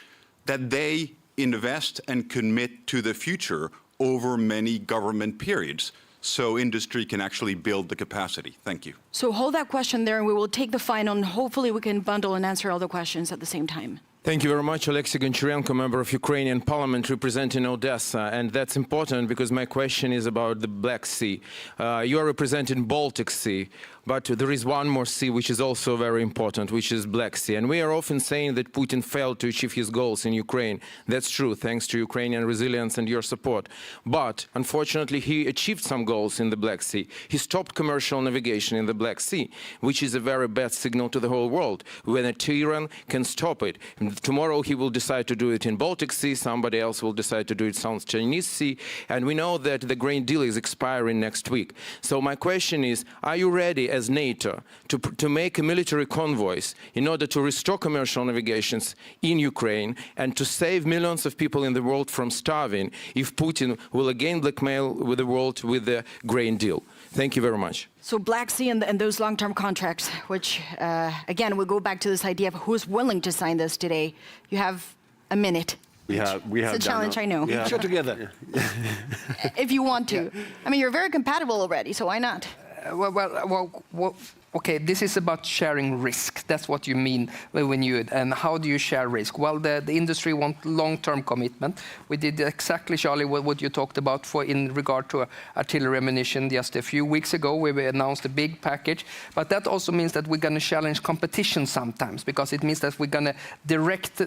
that they invest and commit to the future over many government periods, so industry can actually build the capacity? Thank you. So hold that question there, and we will take the final, and hopefully we can bundle and answer all the questions at the same time. Thank you very much, Alexei Goncharenko, member of Ukrainian Parliament representing Odessa. And that's important because my question is about the Black Sea. You are representing Baltic Sea, but there is one more sea which is also very important, which is Black Sea. And we are often saying that Putin failed to achieve his goals in Ukraine. That's true, thanks to Ukrainian resilience and your support. But unfortunately, he achieved some goals in the Black Sea. He stopped commercial navigation in the Black Sea, which is a very bad signal to the whole world, when a tyrant can stop it. Tomorrow he will decide to do it in Baltic Sea, somebody else will decide to do it in South Chinese Sea, and we know that the grain deal is expiring next week. So my question is, are you ready as NATO to make a military convoys in order to restore commercial navigations in Ukraine and to save millions of people in the world from starving if Putin will again blackmail with the world with the grain deal? Thank you very much. So Black Sea and those long-term contracts, which, again, we go back to this idea of who's willing to sign this today. You have a minute. We have it's a challenge, I know. Yeah. Show together. If you want to. I mean, you're very compatible already, so why not? Okay, this is about sharing risk. That's what you mean when you, and how do you share risk? Well, the industry wants long-term commitment. We did exactly, Charlie, what you talked about in regard to artillery ammunition just a few weeks ago. We announced a big package, but that also means that we're going to challenge competition sometimes, because it means that we're going to direct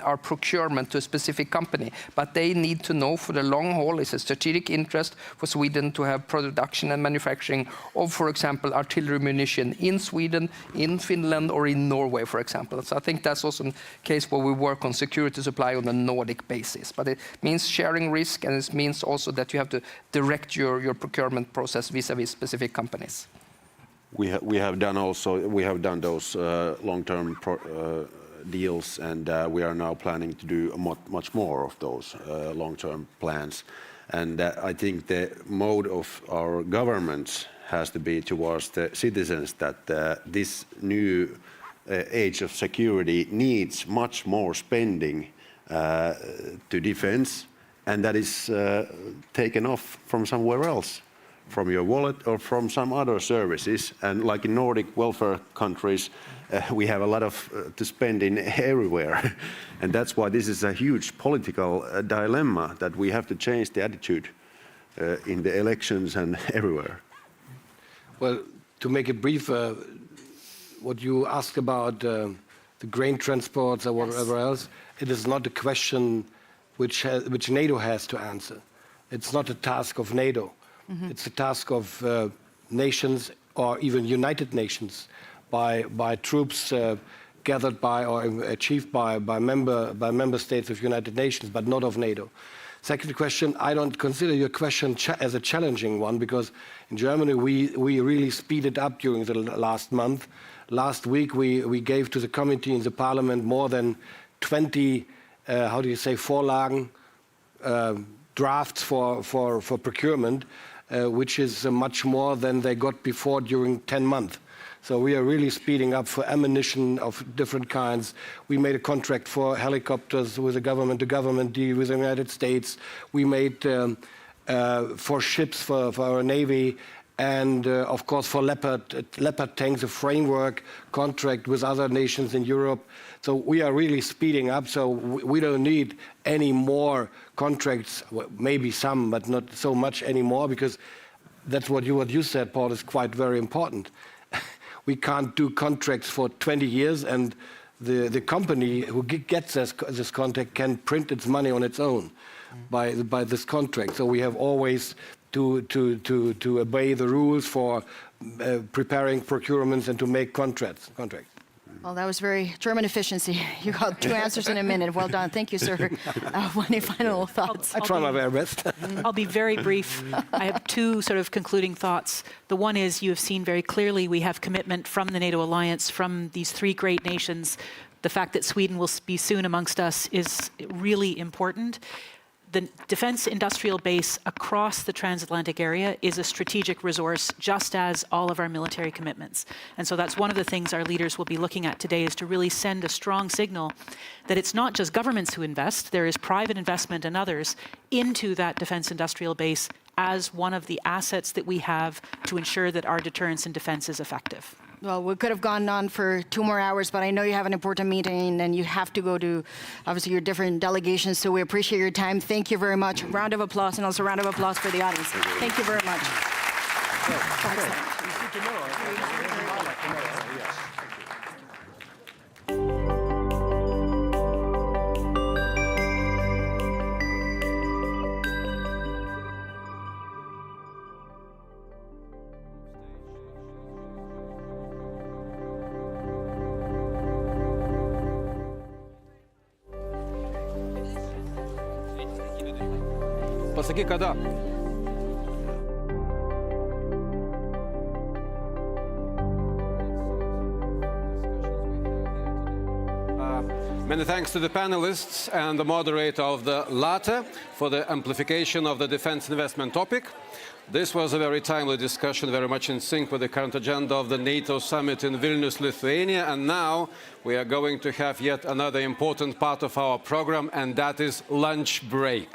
our procurement to a specific company. But they need to know for the long haul, it's a strategic interest for Sweden to have production and manufacturing of, for example, artillery ammunition in Sweden, in Finland, or in Norway, for example. So I think that's also a case where we work on security supply on a Nordic basis. But it means sharing risk, and it means also that you have to direct your procurement process vis-a-vis specific companies. We have done those long-term deals, and we are now planning to do much more of those long-term plans. And I think the mode of our governments has to be towards the citizens that this new age of security needs much more spending to defense, and that is taken off from somewhere else, from your wallet or from some other services. And like in Nordic welfare countries, we have a lot of to spend in everywhere. And that's why this is a huge political dilemma, that we have to change the attitude in the elections and everywhere. Well, to make it brief, what you asked about the grain transports or whatever else, it is not a question which NATO has to answer. It's not a task of NATO. It's a task of nations, or even United Nations, by troops gathered by or achieved by member states of United Nations, but not of NATO. Second question, I don't consider your question as a challenging one, because in Germany we really speeded up during the last month. Last week we gave to the committee in the parliament more than 20, Vorlagen, drafts for procurement, which is much more than they got before during 10 months. So we are really speeding up for ammunition of different kinds. We made a contract for helicopters with a government-to-government deal with the United States. We made for ships for our Navy, and of course for Leopard tanks, a framework contract with other nations in Europe. So we are really speeding up, so we don't need any more contracts, well, maybe some, but not so much anymore, because that's what you said, Paul, is quite very important. We can't do contracts for 20 years, and the company who gets this contract can print its money on its own by this contract. So we have always to obey the rules for preparing procurements and to make contracts. Well, that was very German efficiency. You got 2 answers in a minute. Well done. Thank you, sir. Any final thoughts? I try my very best. I'll be very brief. I have 2 sort of concluding thoughts. The one is, you have seen very clearly we have commitment from the NATO alliance, from these 3 great nations. The fact that Sweden will be soon amongst us is really important. The defense industrial base across the transatlantic area is a strategic resource, just as all of our military commitments. And so that's one of the things our leaders will be looking at today, is to really send a strong signal that it's not just governments who invest, there is private investment and others into that defense industrial base as one of the assets that we have to ensure that our deterrence and defense is effective. Well, we could have gone on for 2 more hours, but I know you have an important meeting and you have to go to, obviously, your different delegations, so we appreciate your time. Thank you very much. Round of applause, and also a round of applause for the audience. Thank you very much. Pasakyk, kada. Many thanks to the panelists and the moderator of the latter for the amplification of the defense investment topic. This was a very timely discussion, very much in sync with the current agenda of the NATO Summit in Vilnius, Lithuania. And now we are going to have yet another important part of our program, and that is lunch break.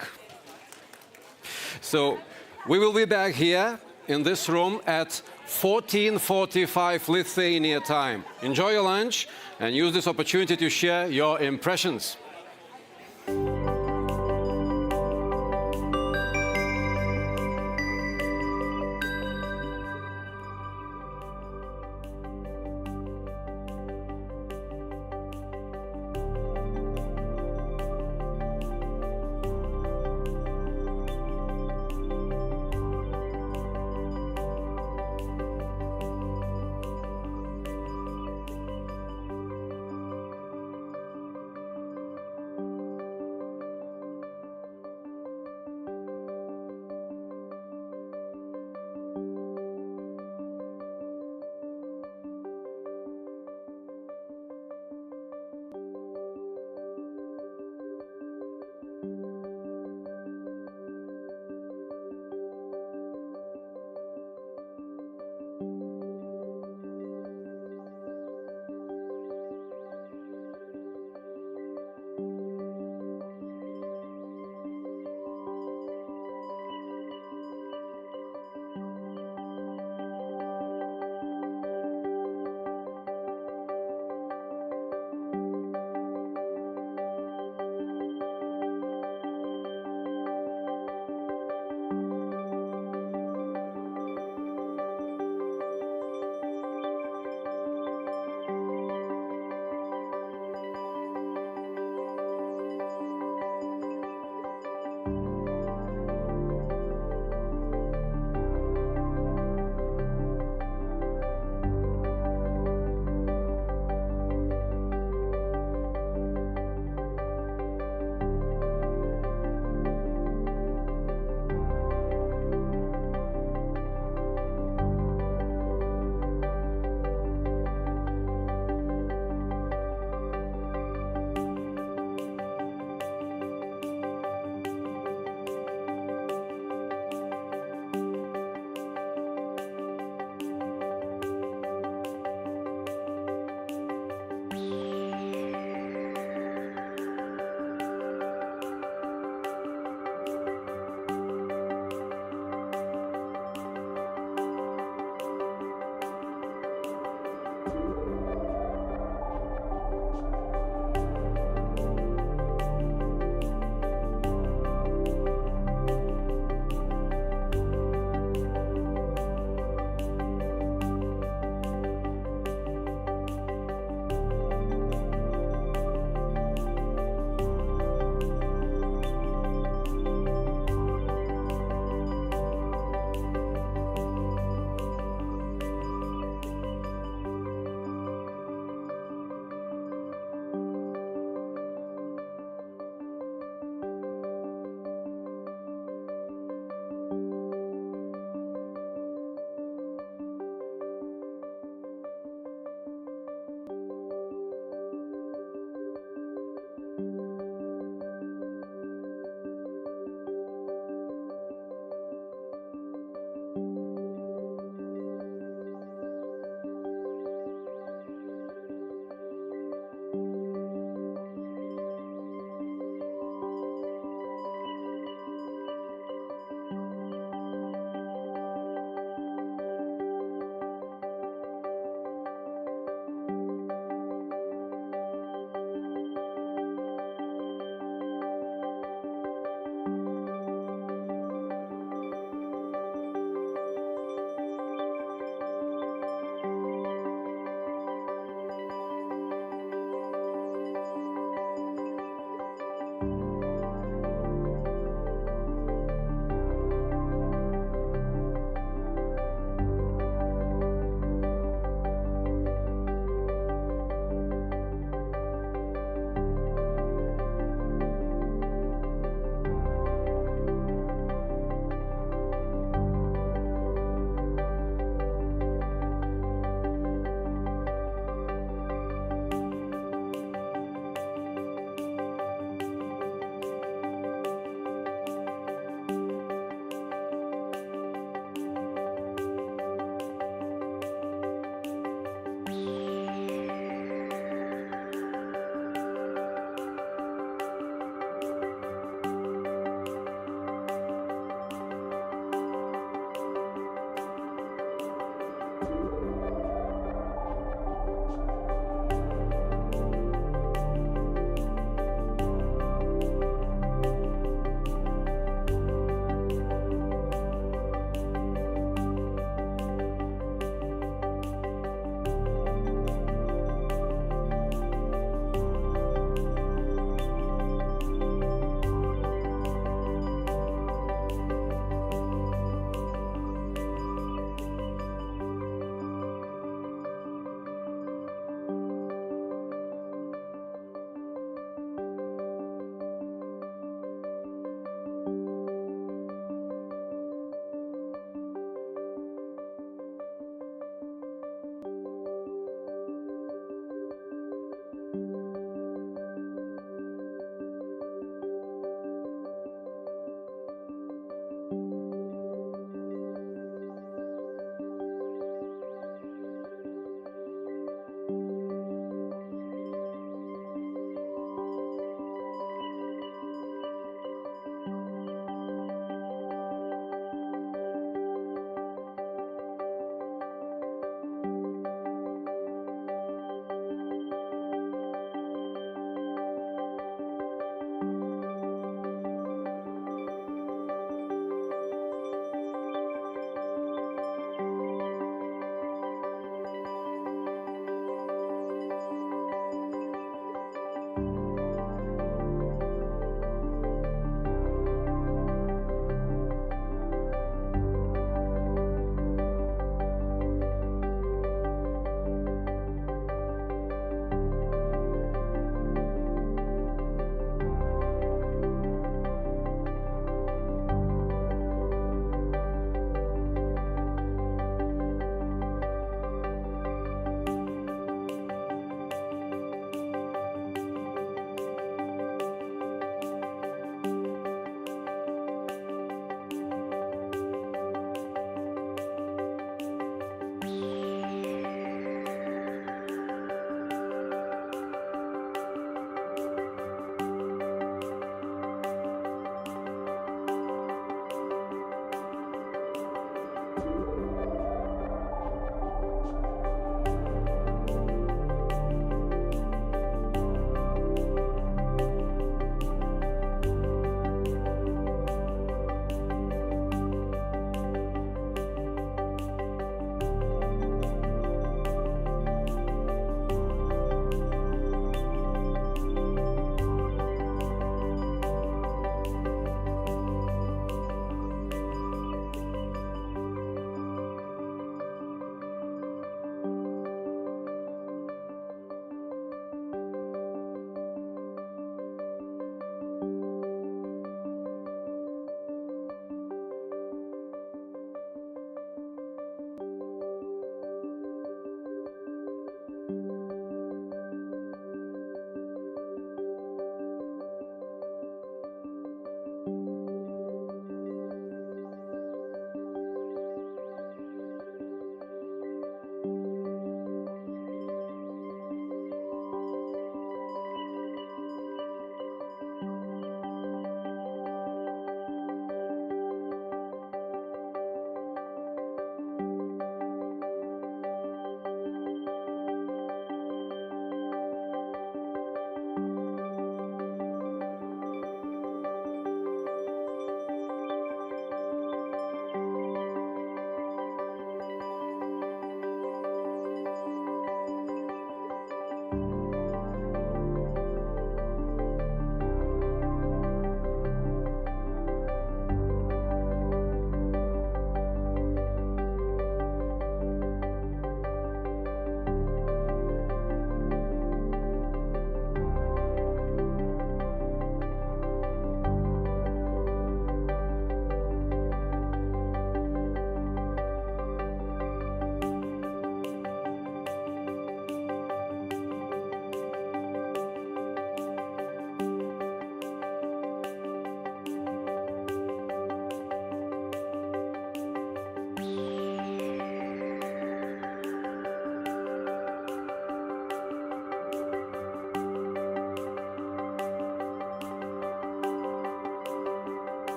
So we will be back here in this room at 14:45 Lithuania time. Enjoy your lunch and use this opportunity to share your impressions.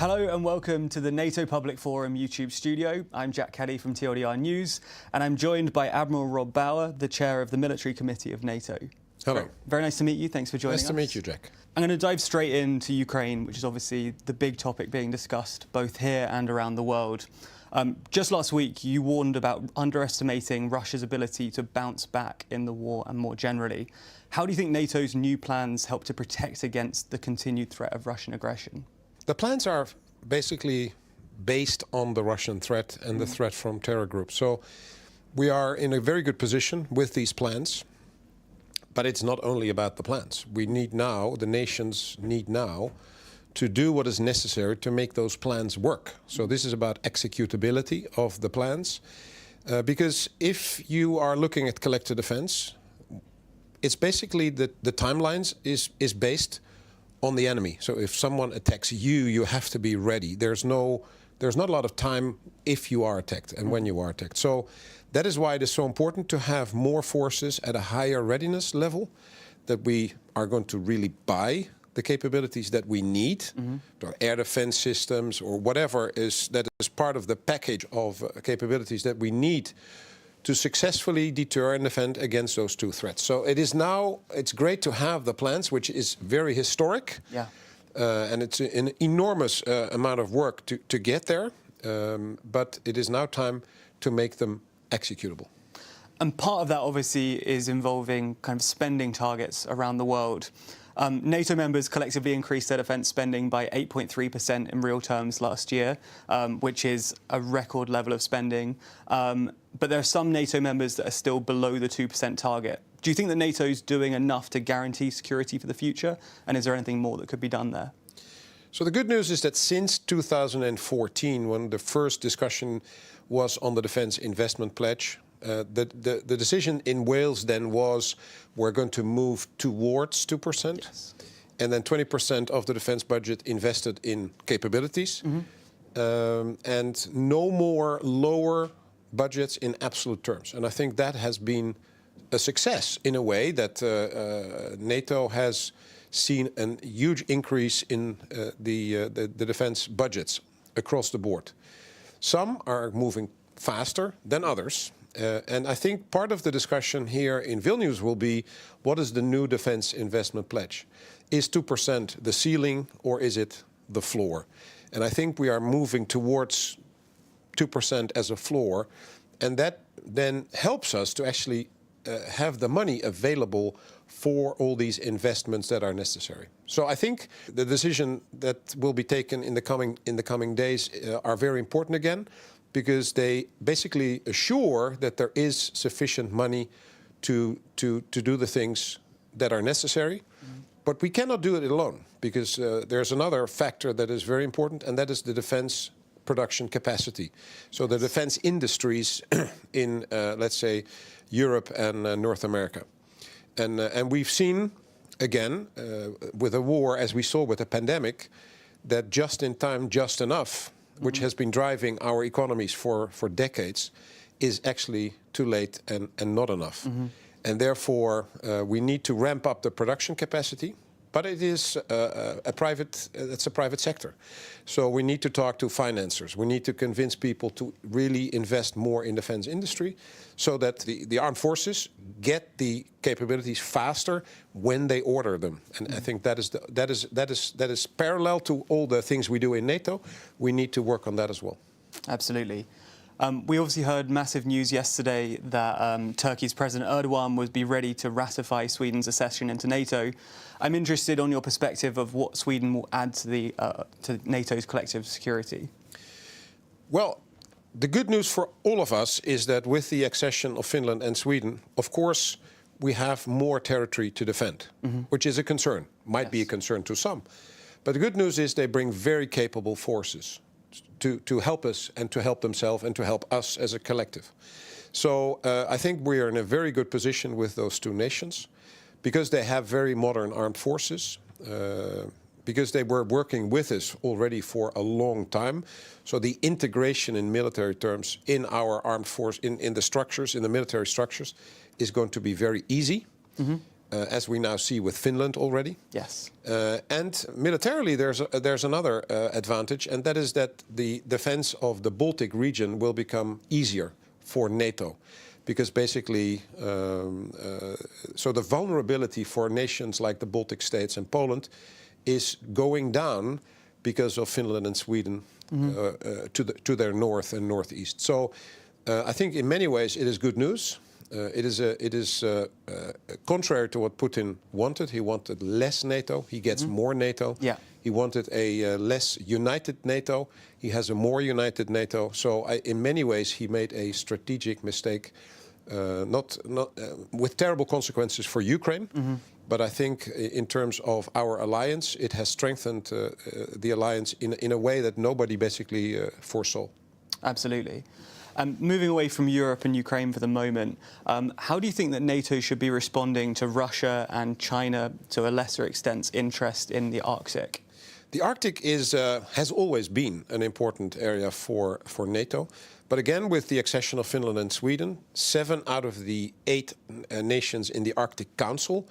Hello and welcome to the NATO Public Forum YouTube studio. I'm Jack Caddy from TLDR News, and I'm joined by Admiral Rob Bauer, the chair of the Military Committee of NATO. Hello. Very nice to meet you. Thanks for joining us. Nice to meet you, Jack. I'm going to dive straight into Ukraine, which is obviously the big topic being discussed both here and around the world. Just last week, you warned about underestimating Russia's ability to bounce back in the war and more generally. How do you think NATO's new plans help to protect against the continued threat of Russian aggression? The plans are basically based on the Russian threat and the threat from terror groups. So we are in a very good position with these plans, but it's not only about the plans. We need now, the nations need now, to do what is necessary to make those plans work. So this is about executability of the plans, because if you are looking at collective defense, it's basically the timelines is based on the enemy. So if someone attacks you, you have to be ready. There's not a lot of time if you are attacked and when you are attacked. So that is why it is so important to have more forces at a higher readiness level, that we are going to really buy the capabilities that we need, or air defense systems or whatever that is part of the package of capabilities that we need to successfully deter and defend against those two threats. So it's great to have the plans, which is very historic, and it's an enormous amount of work to get there, but it is now time to make them executable. And part of that obviously is involving kind of spending targets around the world. NATO members collectively increased their defence spending by 8.3% in real terms last year, which is a record level of spending. But there are some NATO members that are still below the 2% target. Do you think that NATO is doing enough to guarantee security for the future? And is there anything more that could be done there? So the good news is that since 2014, when the first discussion was on the Defence Investment Pledge, the decision in Wales then was we're going to move towards 2%, and then 20% of the defence budget invested in capabilities, and no more lower budgets in absolute terms. And I think that has been a success in a way that NATO has seen a huge increase in the defence budgets across the board. Some are moving faster than others. And I think part of the discussion here in Vilnius will be, what is the new defence investment pledge? Is 2% the ceiling or is it the floor? And I think we are moving towards 2% as a floor, and that then helps us to actually have the money available for all these investments that are necessary. So I think the decision that will be taken in the coming days are very important again, because they basically assure that there is sufficient money to do the things that are necessary. But we cannot do it alone, because there's another factor that is very important, and that is the defense production capacity. So the defense industries in, let's say, Europe and North America. And we've seen, again, with a war, as we saw with the pandemic, that just in time, just enough, which has been driving our economies for decades, is actually too late and not enough. And therefore, we need to ramp up the production capacity, but it is it's a private sector. So we need to talk to financiers. We need to convince people to really invest more in defense industry, so that the armed forces get the capabilities faster when they order them. And I think that is parallel to all the things we do in NATO. We need to work on that as well. Absolutely. We obviously heard massive news yesterday that Turkey's President Erdogan would be ready to ratify Sweden's accession into NATO. I'm interested on your perspective of what Sweden will add to NATO's collective security. Well, the good news for all of us is that with the accession of Finland and Sweden, of course, we have more territory to defend, which is a concern, might be a concern to some. But the good news is they bring very capable forces to help us and to help themselves and to help us as a collective. So I think we are in a very good position with those two nations, because they have very modern armed forces, because they were working with us already for a long time. So the integration in military terms in our armed force, in the structures, in the military structures, is going to be very easy. as we now see with Finland already. Yes. And militarily, there's another advantage, and that is that the defense of the Baltic region will become easier for NATO. Because basically, so the vulnerability for nations like the Baltic states and Poland is going down because of Finland and Sweden to their north and northeast. So I think in many ways it is good news. It is contrary to what Putin wanted. He wanted less NATO. He gets more NATO. Yeah. He wanted a less united NATO. He has a more united NATO. So in many ways, he made a strategic mistake, not with terrible consequences for Ukraine. But I think in terms of our alliance, it has strengthened the alliance in a way that nobody basically foresaw. Absolutely. Moving away from Europe and Ukraine for the moment, how do you think that NATO should be responding to Russia and China, to a lesser extent, interest in the Arctic? The Arctic has always been an important area for NATO. But again, with the accession of Finland and Sweden, 7 out of the 8 nations in the Arctic Council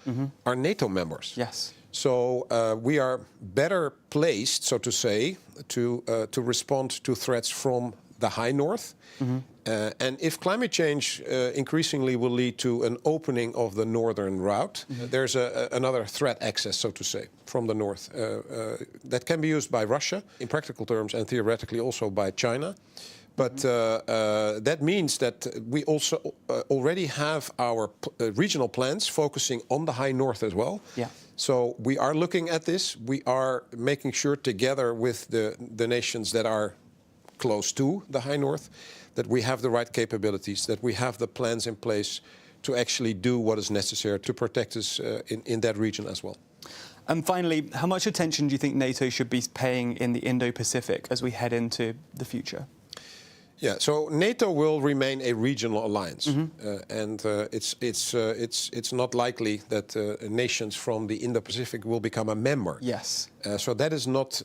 are NATO members. Yes. So we are better placed, so to say, to respond to threats from the high north. And if climate change increasingly will lead to an opening of the northern route, there's another threat access, so to say, from the north that can be used by Russia in practical terms and theoretically also by China. But that means that we also already have our regional plans focusing on the high north as well. Yeah. So we are looking at this. We are making sure together with the nations that are close to the high north that we have the right capabilities, that we have the plans in place to actually do what is necessary to protect us in that region as well. And finally, how much attention do you think NATO should be paying in the Indo-Pacific as we head into the future? Yeah, so NATO will remain a regional alliance, and it's not likely that nations from the Indo-Pacific will become a member. Yes. So that is not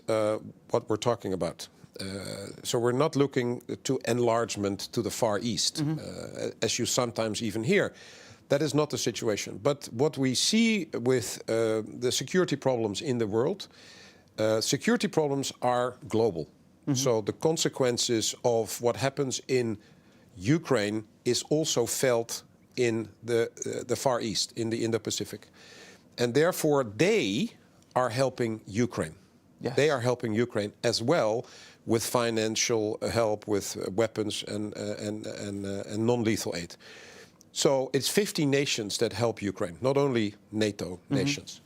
what we're talking about. So we're not looking to enlargement to the Far East, as you sometimes even hear. That is not the situation. But what we see with the security problems in the world, security problems are global. So the consequences of what happens in Ukraine is also felt in the Far East, in the Indo-Pacific. And therefore, they are helping Ukraine. Yes. They are helping Ukraine as well with financial help, with weapons and non-lethal aid. So it's 50 nations that help Ukraine, not only NATO nations.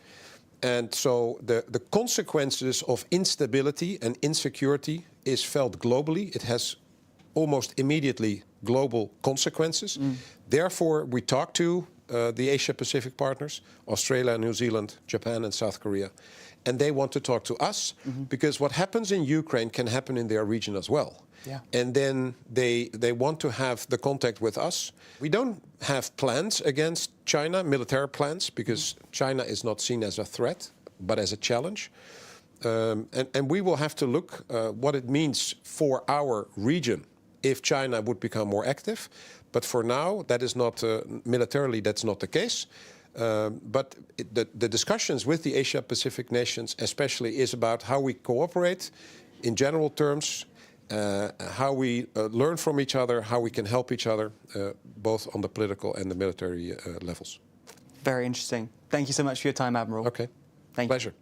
And so the consequences of instability and insecurity is felt globally. It has almost immediately global consequences. Therefore, we talk to the Asia-Pacific partners, Australia, New Zealand, Japan and South Korea. And they want to talk to us because what happens in Ukraine can happen in their region as well. Yeah. And then they want to have the contact with us. We don't have plans against China, military plans, because China is not seen as a threat, but as a challenge. And we will have to look what it means for our region if China would become more active. But for now, that is not militarily, that's not the case. But the discussions with the Asia-Pacific nations especially is about how we cooperate in general terms, how we learn from each other, how we can help each other, both on the political and the military levels. Very interesting. Thank you so much for your time, Admiral. Okay. Thank Pleasure. You.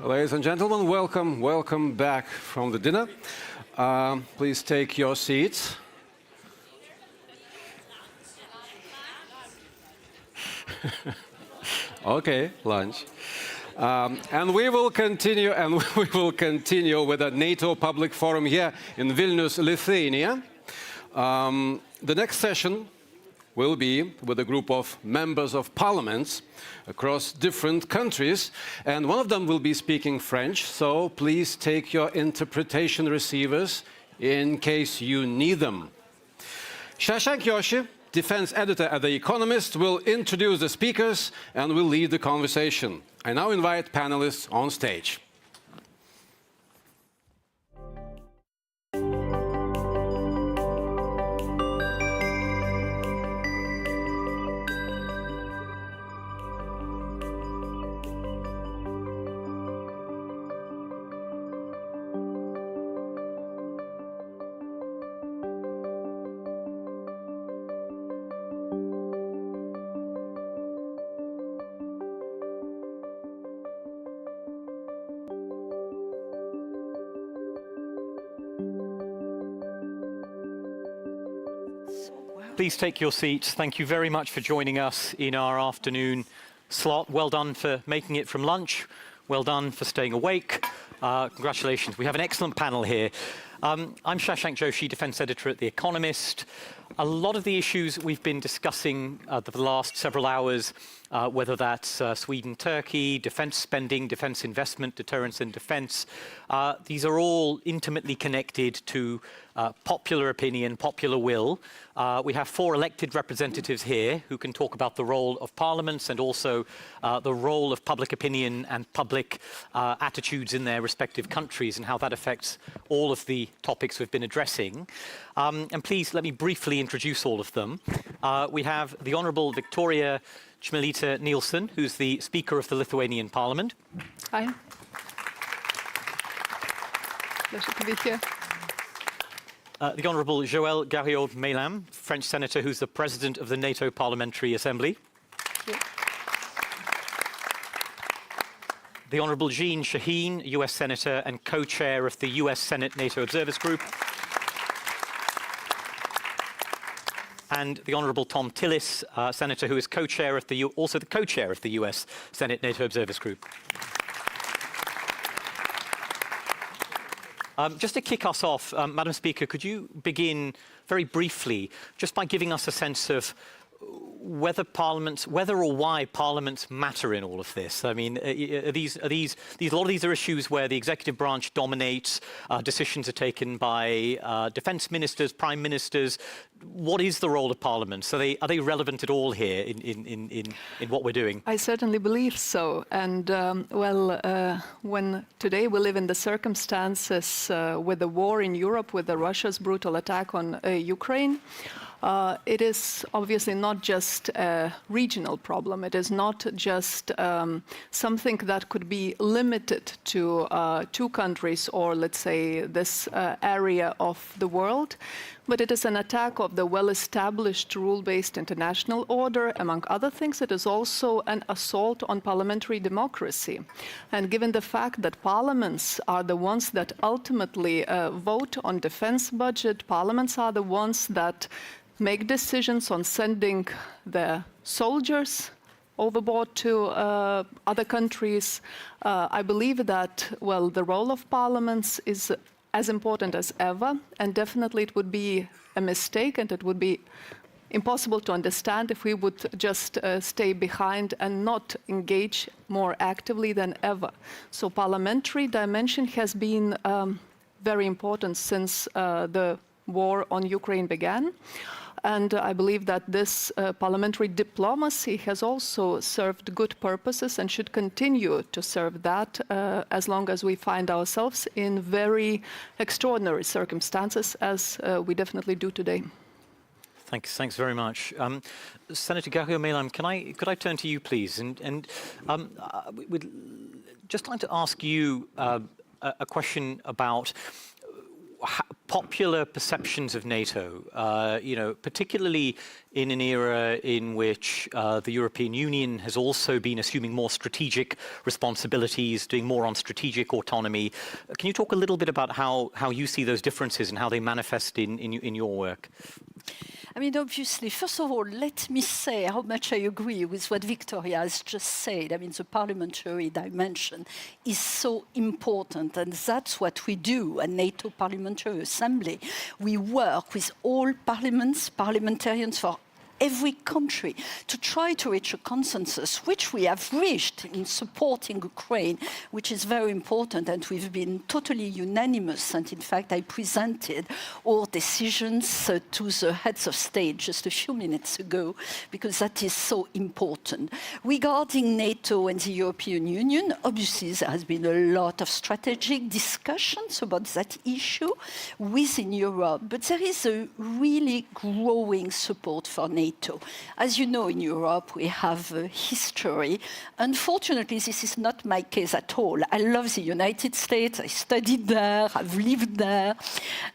Ladies and gentlemen, welcome back from the dinner. Please take your seats. Okay, lunch. And we will continue with the NATO Public Forum here in Vilnius, Lithuania. The next session will be with a group of members of parliaments across different countries, and one of them will be speaking French, so please take your interpretation receivers in case you need them. Shashank Joshi, defense editor at The Economist, will introduce the speakers and will lead the conversation. I now invite panelists on stage. Please take your seats. Thank you very much for joining us in our afternoon slot. Well done for making it from lunch. Well done for staying awake. Congratulations. We have an excellent panel here. I'm Shashank Joshi, defense editor at The Economist. A lot of the issues we've been discussing the last several hours, whether that's Sweden, Turkey, defense spending, defense investment, deterrence and defense, these are all intimately connected to popular opinion, popular will. We have 4 elected representatives here who can talk about the role of parliaments and also the role of public opinion and public attitudes in their respective countries and how that affects all of the topics we've been addressing. And please let me briefly introduce all of them. We have the Honourable Victoria Chmielita Nielsen, who's the Speaker of the Lithuanian Parliament. Hi. Pleasure to be here. The Honourable Joël Garriaud-Maylam, French Senator, who's the President of the NATO Parliamentary Assembly. The Honourable Jeanne Shaheen, US Senator and co-chair of the US Senate NATO Observers Group. And the Honourable Tom Tillis, Senator, who is co-chair of also the co-chair of the US Senate NATO Observers Group. Just to kick us off, Madam Speaker, could you begin very briefly just by giving us a sense of whether or why parliaments matter in all of this? I mean, a lot of these are issues where the executive branch dominates, decisions are taken by defence ministers, prime ministers. What is the role of parliaments? Are they relevant at all here in what we're doing? I certainly believe so. And when today we live in the circumstances with the war in Europe, with Russia's brutal attack on Ukraine, it is obviously not just a regional problem. It is not just something that could be limited to 2 countries or, let's say, this area of the world, but it is an attack of the well-established rule-based international order. Among other things, it is also an assault on parliamentary democracy. And given the fact that parliaments are the ones that ultimately vote on defense budget, parliaments are the ones that make decisions on sending the soldiers overboard to other countries. I believe that, the role of parliaments is as important as ever, and definitely it would be a mistake and it would be impossible to understand if we would just stay behind and not engage more actively than ever. So parliamentary dimension has been very important since the war on Ukraine began. And I believe that this parliamentary diplomacy has also served good purposes and should continue to serve that as long as we find ourselves in very extraordinary circumstances, as we definitely do today. Thanks very much. Senator Garriaud-Maylam, could I turn to you, please? And we'd just like to ask you a question about popular perceptions of NATO, particularly in an era in which the European Union has also been assuming more strategic responsibilities, doing more on strategic autonomy. Can you talk a little bit about how you see those differences and how they manifest in your work? I mean, obviously, first of all, let me say how much I agree with what Victoria has just said. I mean, the parliamentary dimension is so important, and that's what we do at NATO Parliamentary Assembly. We work with all parliaments, parliamentarians for every country to try to reach a consensus, which we have reached in supporting Ukraine, which is very important, and we've been totally unanimous. And in fact, I presented our decisions to the heads of state just a few minutes ago, because that is so important. Regarding NATO and the European Union, obviously there has been a lot of strategic discussions about that issue within Europe, but there is a really growing support for NATO. As you know, in Europe, we have a history. Unfortunately, this is not my case at all. I love the United States. I studied there. I've lived there.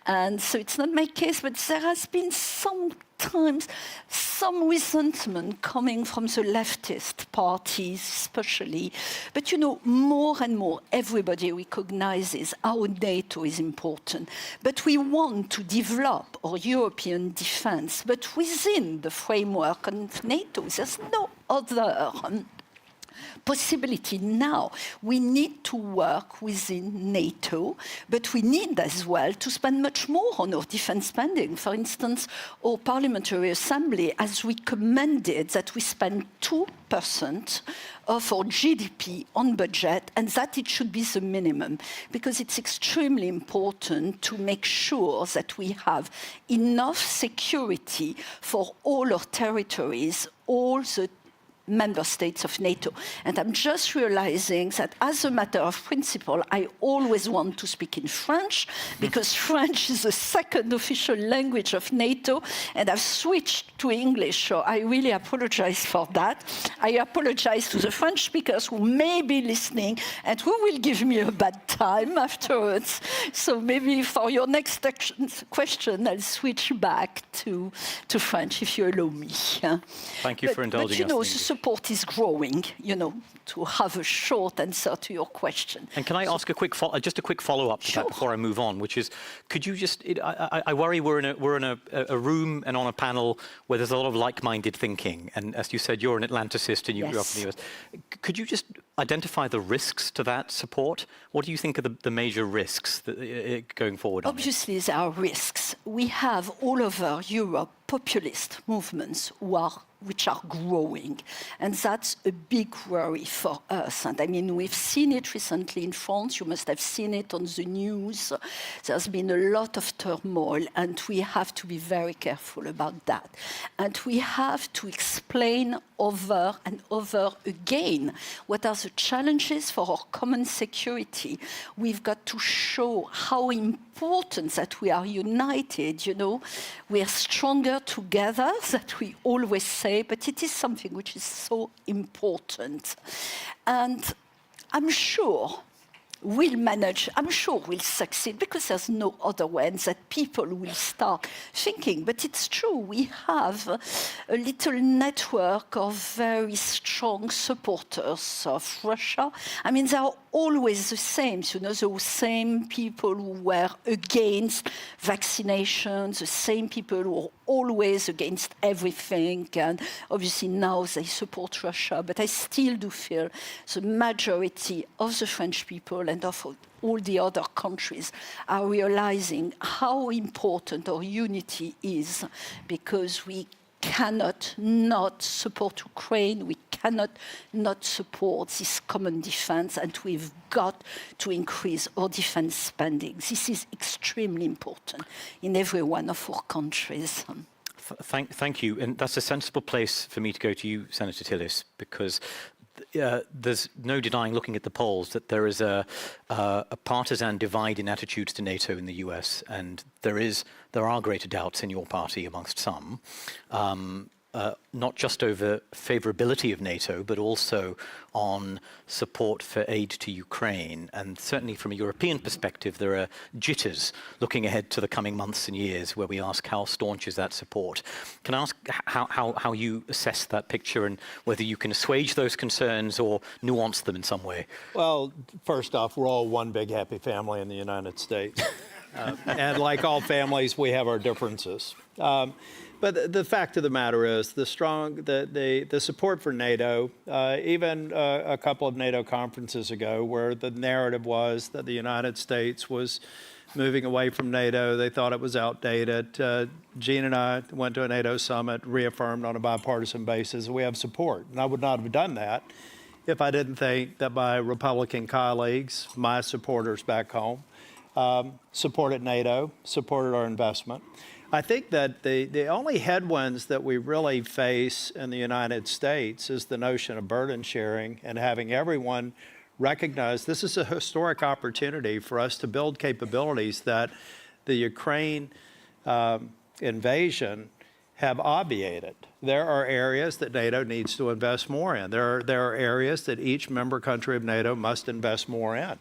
And so it's not my case, but there has been sometimes some resentment coming from the leftist parties, especially. But you know, more and more, everybody recognizes how NATO is important. But we want to develop our European defense, but within the framework of NATO. There's no other possibility now. We need to work within NATO, but we need as well to spend much more on our defense spending. For instance, our Parliamentary Assembly has recommended that we spend 2% of our GDP on budget, and that it should be the minimum, because it's extremely important to make sure that we have enough security for all our territories, all the member states of NATO. And I'm just realizing that as a matter of principle, I always want to speak in French, because French is the second official language of NATO, and I've switched to English, so I really apologize for that. I apologize to the French speakers who may be listening and who will give me a bad time afterwards. So maybe for your next question, I'll switch back to French, if you allow me. Thank you for indulging us. But you know, support is growing, you know, to have a short answer to your question. And can I ask just a quick follow-up to that before I move on, which is, could you just, I worry we're in a room and on a panel where there's a lot of like-minded thinking, and as you said, you're an Atlanticist and you grew up in the US. Could you just identify the risks to that support? What do you think are the major risks going forward? Obviously, there are risks. We have all over Europe populist movements which are growing. And that's a big worry for us. And I mean, we've seen it recently in France. You must have seen it on the news. There's been a lot of turmoil, and we have to be very careful about that. And we have to explain over and over again what are the challenges for our common security. We've got to show how important that we are united, you know. We are stronger together, that we always say, but it is something which is so important. And I'm sure we'll manage, I'm sure we'll succeed, because there's no other way, and that people will start thinking. But it's true, we have a little network of very strong supporters of Russia. I mean, they are always the same, you know, the same people who were against vaccinations, the same people who are always against everything, and obviously now they support Russia. But I still do feel the majority of the French people and of all the other countries are realizing how important our unity is, because we cannot not support Ukraine, we cannot not support this common defense, and we've got to increase our defense spending. This is extremely important in every one of our countries. Thank you, and that's a sensible place for me to go to you, Senator Tillis, because there's no denying, looking at the polls, that there is a partisan divide in attitudes to NATO in the US, and there are greater doubts in your party amongst some, not just over favorability of NATO, but also on support for aid to Ukraine. And certainly from a European perspective, there are jitters looking ahead to the coming months and years, where we ask how staunch is that support. Can I ask how you assess that picture, and whether you can assuage those concerns or nuance them in some way? Well, first off, we're all one big happy family in the United States. And like all families, we have our differences. But the fact of the matter is, the support for NATO, even a couple of NATO conferences ago, where the narrative was that the United States was moving away from NATO. They thought it was outdated. Gene and I went to a NATO summit, reaffirmed on a bipartisan basis. We have support. And I would not have done that if I didn't think that my Republican colleagues, my supporters back home, supported NATO, supported our investment. I think that the only headwinds that we really face in the United States is the notion of burden sharing and having everyone recognize this is a historic opportunity for us to build capabilities that the Ukraine invasion have obviated. There are areas that NATO needs to invest more in. There are areas that each member country of NATO must invest more in.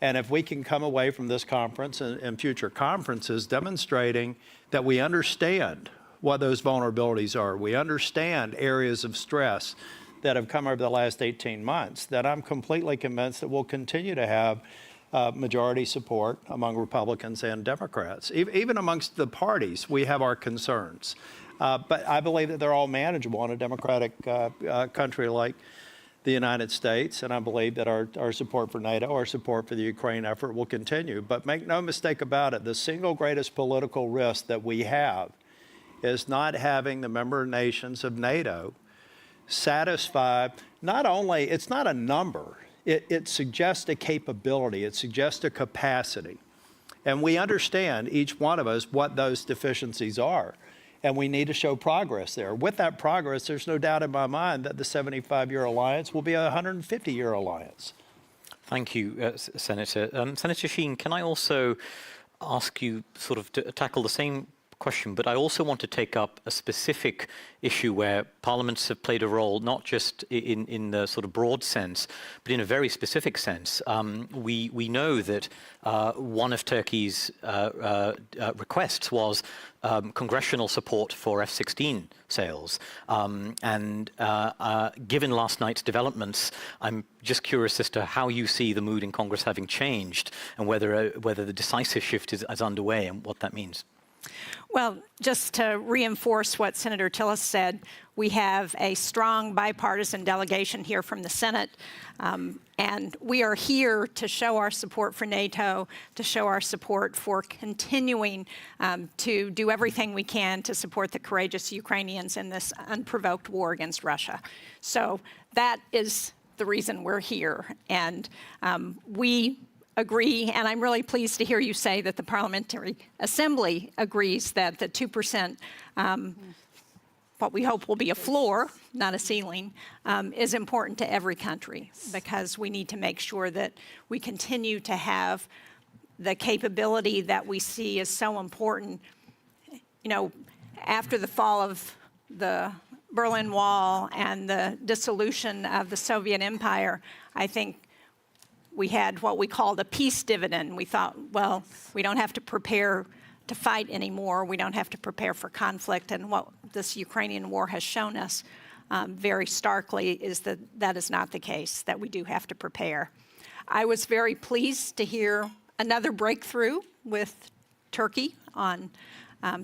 And if we can come away from this conference and future conferences demonstrating that we understand what those vulnerabilities are, we understand areas of stress that have come over the last 18 months, that I'm completely convinced that we'll continue to have majority support among Republicans and Democrats. Even amongst the parties, we have our concerns. But I believe that they're all manageable in a democratic country like the United States, and I believe that our support for NATO, our support for the Ukraine effort will continue. But make no mistake about it, the single greatest political risk that we have is not having the member nations of NATO satisfy, not only, it's not a number, it suggests a capability, it suggests a capacity. And we understand, each one of us, what those deficiencies are. And we need to show progress there. With that progress, there's no doubt in my mind that the 75-year alliance will be a 150-year alliance. Thank you, Senator. Senator Sheen, can I also ask you sort of to tackle the same question, but I also want to take up a specific issue where parliaments have played a role, not just in the sort of broad sense, but in a very specific sense. We know that one of Turkey's requests was congressional support for F-16 sales. Given last night's developments, I'm just curious as to how you see the mood in Congress having changed and whether the decisive shift is underway and what that means. Well, just to reinforce what Senator Tillis said, we have a strong bipartisan delegation here from the Senate, and we are here to show our support for NATO, to show our support for continuing to do everything we can to support the courageous Ukrainians in this unprovoked war against Russia. So that is the reason we're here, and we agree, and I'm really pleased to hear you say that the Parliamentary Assembly agrees that the 2%, what we hope will be a floor, not a ceiling, is important to every country, because we need to make sure that we continue to have the capability that we see as so important. You know, after the fall of the Berlin Wall and the dissolution of the Soviet Empire, I think we had what we called a peace dividend. We thought, well, we don't have to prepare to fight anymore. We don't have to prepare for conflict. And what this Ukrainian war has shown us very starkly is that that is not the case, that we do have to prepare. I was very pleased to hear another breakthrough with Turkey on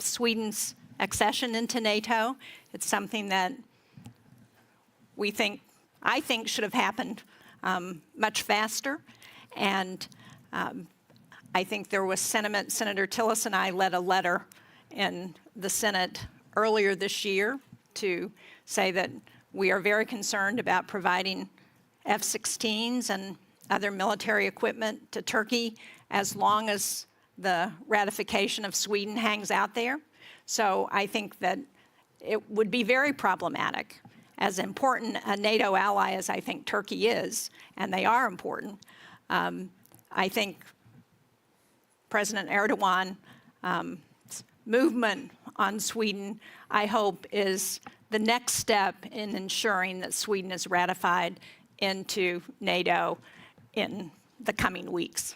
Sweden's accession into NATO. It's something that I think should have happened much faster, and I think there was sentiment. Senator Tillis and I led a letter in the Senate earlier this year to say that we are very concerned about providing F-16s and other military equipment to Turkey as long as the ratification of Sweden hangs out there. So I think that it would be very problematic. As important a NATO ally as I think Turkey is, and they are important, I think President Erdogan's movement on Sweden, I hope, is the next step in ensuring that Sweden is ratified into NATO in the coming weeks.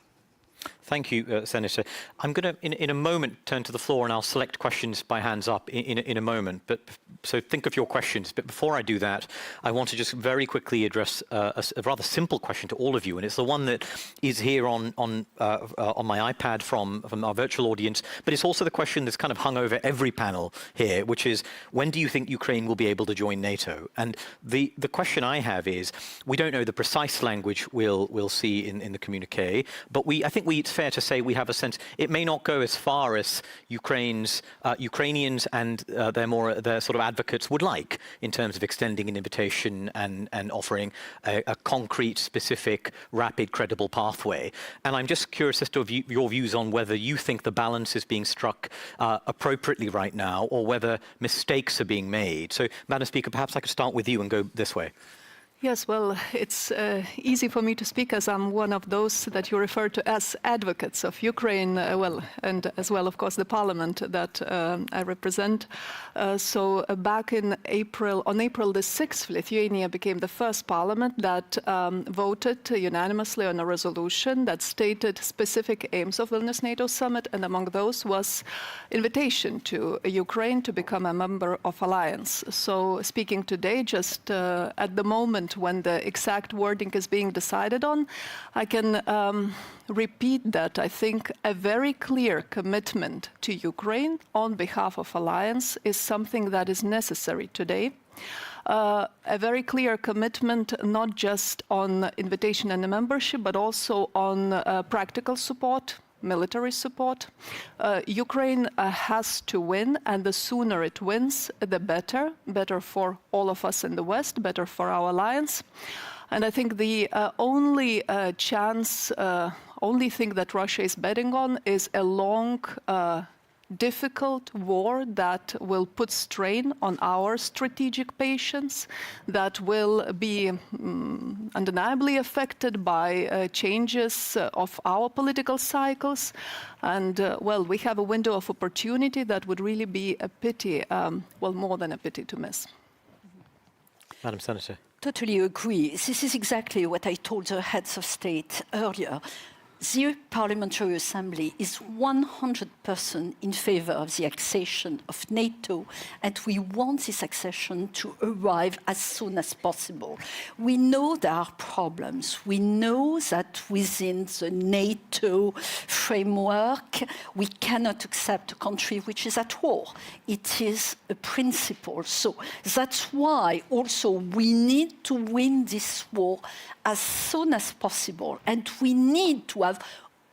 Thank you, Senator. I'm going to, in a moment, turn to the floor, and I'll select questions by hands up in a moment. But so think of your questions. But before I do that, I want to just very quickly address a rather simple question to all of you, and it's the one that is here on my iPad from our virtual audience. But it's also the question that's kind of hung over every panel here, which is, when do you think Ukraine will be able to join NATO? And the question I have is, we don't know the precise language we'll see in the communiqué, but I think we fair to say we have a sense it may not go as far as Ukrainians and their sort of advocates would like in terms of extending an invitation and offering a concrete, specific, rapid, credible pathway. And I'm just curious as to your views on whether you think the balance is being struck appropriately right now, or whether mistakes are being made. So, Madam Speaker, perhaps I could start with you and go this way. Yes, well, it's easy for me to speak as I'm one of those that you refer to as advocates of Ukraine, and as well, of course, the parliament that I represent. So back in April, on April the 6th, Lithuania became the first parliament that voted unanimously on a resolution that stated specific aims of Vilnius NATO Summit, and among those was invitation to Ukraine to become a member of alliance. So speaking today, just at the moment when the exact wording is being decided on, I can repeat that I think a very clear commitment to Ukraine on behalf of alliance is something that is necessary today. A very clear commitment not just on invitation and membership, but also on practical support, military support. Ukraine has to win, and the sooner it wins, the better. Better for all of us in the West, better for our alliance. And I think the only thing that Russia is betting on is a long, difficult war that will put strain on our strategic patience, that will be undeniably affected by changes of our political cycles. And, we have a window of opportunity that would really be a pity, more than a pity to miss. Madam Senator. Totally agree. This is exactly what I told the heads of state earlier. The Parliamentary Assembly is 100% in favor of the accession of NATO, and we want this accession to arrive as soon as possible. We know there are problems. We know that within the NATO framework, we cannot accept a country which is at war. It is a principle. So that's why also we need to win this war as soon as possible, and we need to have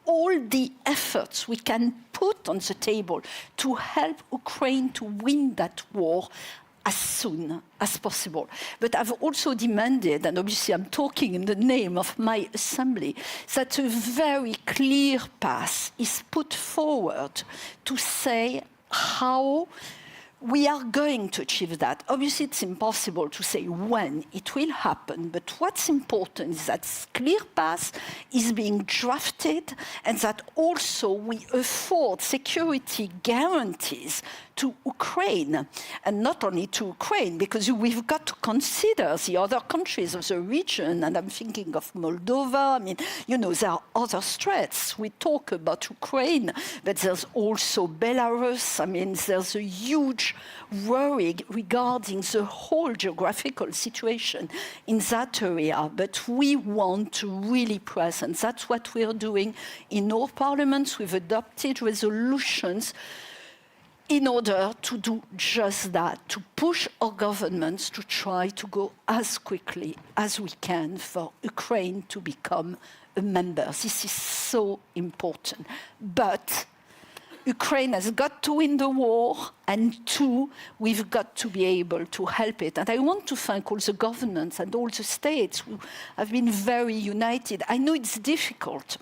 all the efforts we can put on the table to help Ukraine to win that war as soon as possible. But I've also demanded, and obviously I'm talking in the name of my assembly, that a very clear path is put forward to say how we are going to achieve that. Obviously, it's impossible to say when it will happen, but what's important is that clear path is being drafted, and that also we afford security guarantees to Ukraine, and not only to Ukraine, because we've got to consider the other countries of the region, and I'm thinking of Moldova. I mean, there are other threats. We talk about Ukraine, but there's also Belarus. I mean, there's a huge worry regarding the whole geographical situation in that area, but we want to really press, and that's what we're doing in our parliaments. We've adopted resolutions in order to do just that, to push our governments to try to go as quickly as we can for Ukraine to become a member. This is so important. But Ukraine has got to win the war, and two, we've got to be able to help it. And I want to thank all the governments and all the states who have been very united. I know it's difficult.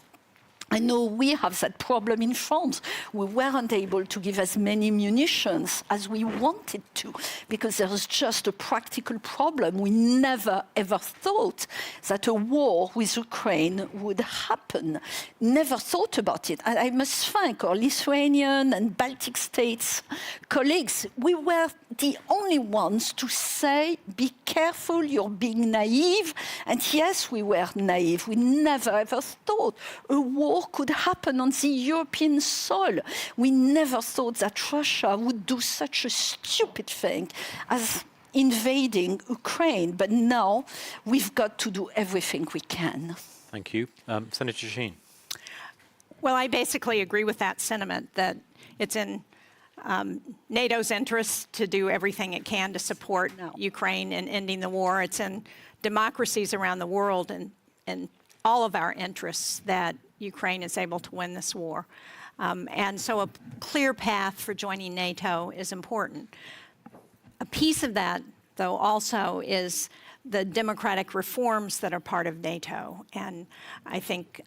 I know we have that problem in France. We weren't able to give as many munitions as we wanted to because there was just a practical problem. We never, ever thought that a war with Ukraine would happen. Never thought about it. And I must thank our Lithuanian and Baltic states colleagues. We were the only ones to say, be careful, you're being naive. And yes, we were naive. We never, ever thought a war could happen on the European soil. We never thought that Russia would do such a stupid thing as invading Ukraine. But now we've got to do everything we can. Thank you. Senator Sheen. Well, I basically agree with that sentiment that it's in NATO's interest to do everything it can to support Ukraine in ending the war. It's in democracies around the world and all of our interests that Ukraine is able to win this war. And so a clear path for joining NATO is important. A piece of that, though, also is the democratic reforms that are part of NATO. And I think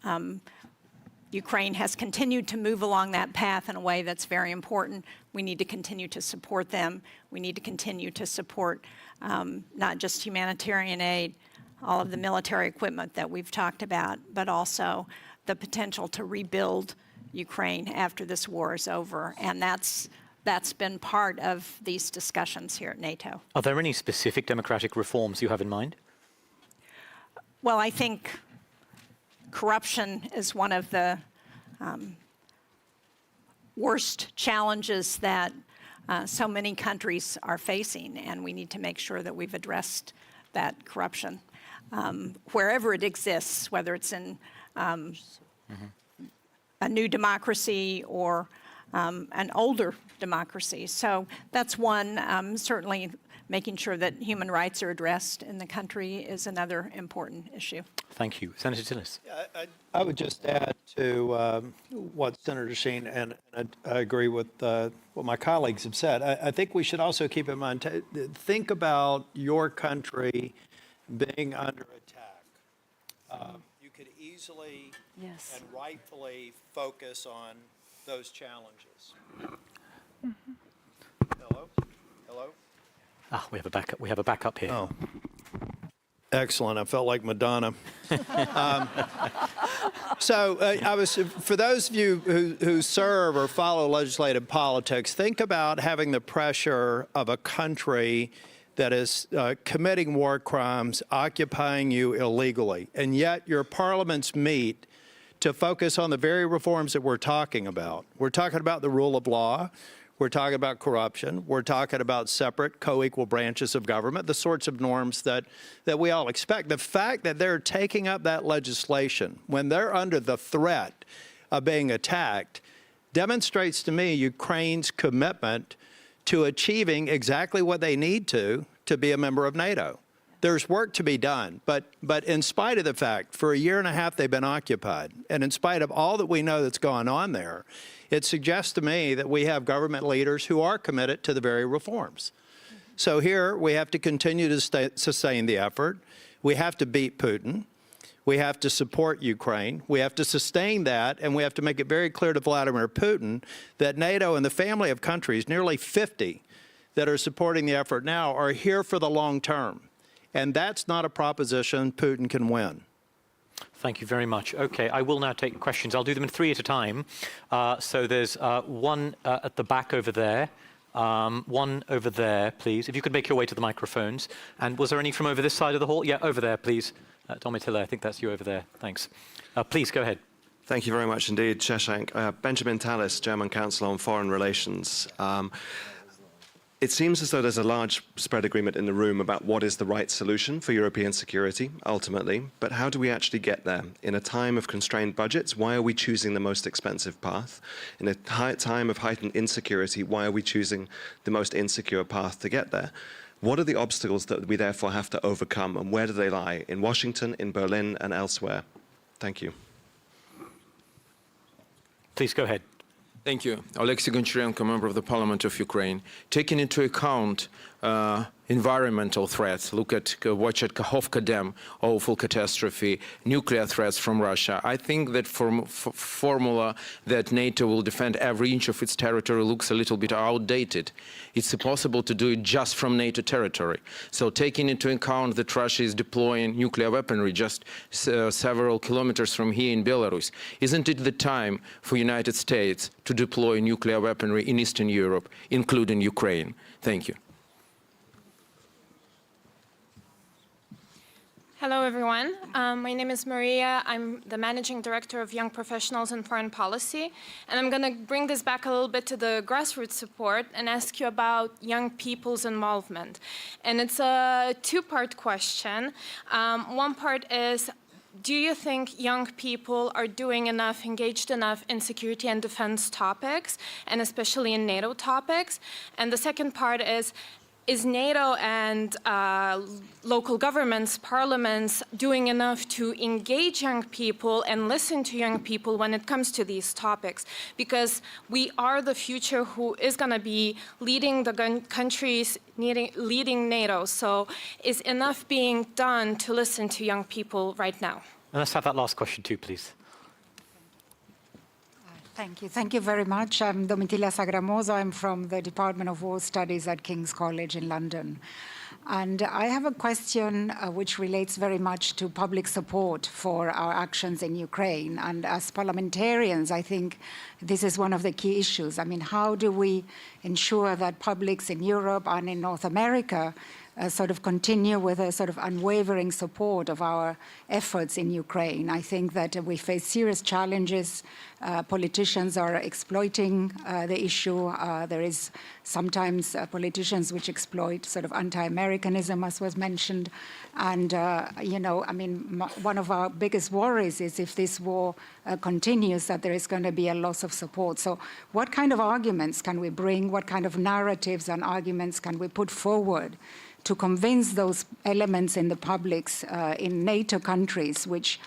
Ukraine has continued to move along that path in a way that's very important. We need to continue to support them. We need to continue to support not just humanitarian aid, all of the military equipment that we've talked about, but also the potential to rebuild Ukraine after this war is over. And that's been part of these discussions here at NATO. Are there any specific democratic reforms you have in mind? Well, I think corruption is one of the worst challenges that so many countries are facing, and we need to make sure that we've addressed that corruption wherever it exists, whether it's in a new democracy or an older democracy. So that's one. Certainly making sure that human rights are addressed in the country is another important issue. Thank you. Senator Tillis. I would just add to what Senator Sheen, and I agree with what my colleagues have said. I think we should also keep in mind, think about your country being under attack. You could easily and rightfully focus on those challenges. Hello? Hello? Ah, we have a backup. We have a backup here. Oh. Excellent. I felt like Madonna. For those of you who serve or follow legislative politics, think about having the pressure of a country that is committing war crimes, occupying you illegally, and yet your parliaments meet to focus on the very reforms that we're talking about. We're talking about the rule of law. We're talking about corruption. We're talking about separate, co-equal branches of government, the sorts of norms that we all expect. The fact that they're taking up that legislation when they're under the threat of being attacked demonstrates to me Ukraine's commitment to achieving exactly what they need to be a member of NATO. There's work to be done, but in spite of the fact, for a year and a half they've been occupied, and in spite of all that we know that's going on there, it suggests to me that we have government leaders who are committed to the very reforms. So here we have to continue to sustain the effort. We have to beat Putin. We have to support Ukraine. We have to sustain that, and we have to make it very clear to Vladimir Putin that NATO and the family of countries, nearly 50, that are supporting the effort now are here for the long term. And that's not a proposition Putin can win. Thank you very much. Okay, I will now take questions. I'll do them in 3 at a time. So there's one at the back over there, one over there, please. If you could make your way to the microphones. And was there any from over this side of the hall? Yeah, over there, please. Domitilla, I think that's you over there. Thanks. Please, go ahead. Thank you very much indeed, Shashank. Benjamin Tallis, German Council on Foreign Relations. It seems as though there's a large spread agreement in the room about what is the right solution for European security, ultimately. But how do we actually get there? In a time of constrained budgets, why are we choosing the most expensive path? In a time of heightened insecurity, why are we choosing the most insecure path to get there? What are the obstacles that we therefore have to overcome, and where do they lie? In Washington, in Berlin, and elsewhere? Thank you. Please go ahead. Thank you. Oleksiy Goncharenko, member of the Parliament of Ukraine. Taking into account environmental threats, watch at Kakhovka Dam, awful catastrophe, nuclear threats from Russia. I think that formula that NATO will defend every inch of its territory looks a little bit outdated. It's impossible to do it just from NATO territory. So taking into account that Russia is deploying nuclear weaponry just several kilometers from here in Belarus, isn't it the time for United States to deploy nuclear weaponry in Eastern Europe, including Ukraine? Thank you. Hello, everyone. My name is Mircea. I'm the Managing Director of Young Professionals in Foreign Policy. And I'm going to bring this back a little bit to the grassroots support and ask you about young people's involvement. And it's a two-part question. One part is, do you think young people are doing enough, engaged enough in security and defense topics, and especially in NATO topics? And the second part is is NATO and local governments, parliaments doing enough to engage young people and listen to young people when it comes to these topics? Because we are the future who is going to be leading the countries, leading NATO. So is enough being done to listen to young people right now? And let's have that last question too, please. Thank you. Thank you very much. I'm Domitila Sagramosa. I'm from the Department of War Studies at King's College in London. And I have a question which relates very much to public support for our actions in Ukraine. And as parliamentarians, I think this is one of the key issues. I mean, how do we ensure that publics in Europe and in North America sort of continue with a sort of unwavering support of our efforts in Ukraine? I think that we face serious challenges. Politicians are exploiting the issue. There is sometimes politicians which exploit sort of anti-Americanism, as was mentioned. And, you know, I mean, one of our biggest worries is if this war continues, that there is going to be a loss of support. So what kind of arguments can we bring? What kind of narratives and arguments can we put forward to convince those elements in the publics in NATO countries which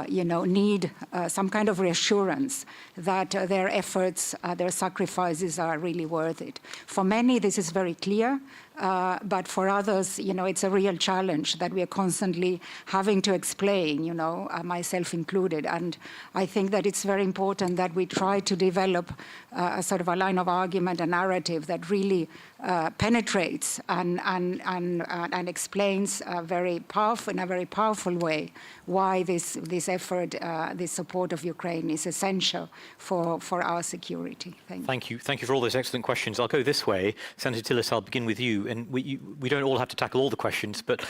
you know, need some kind of reassurance that their efforts, their sacrifices are really worth it. For many, this is very clear, but for others, you know, it's a real challenge that we are constantly having to explain, you know, myself included. And I think that it's very important that we try to develop a sort of a line of argument, a narrative that really penetrates and explains in a very powerful way why this effort, this support of Ukraine is essential for our security. Thank you. Thank you for all those excellent questions. I'll go this way. Senator Tillis, I'll begin with you. And we don't all have to tackle all the questions, but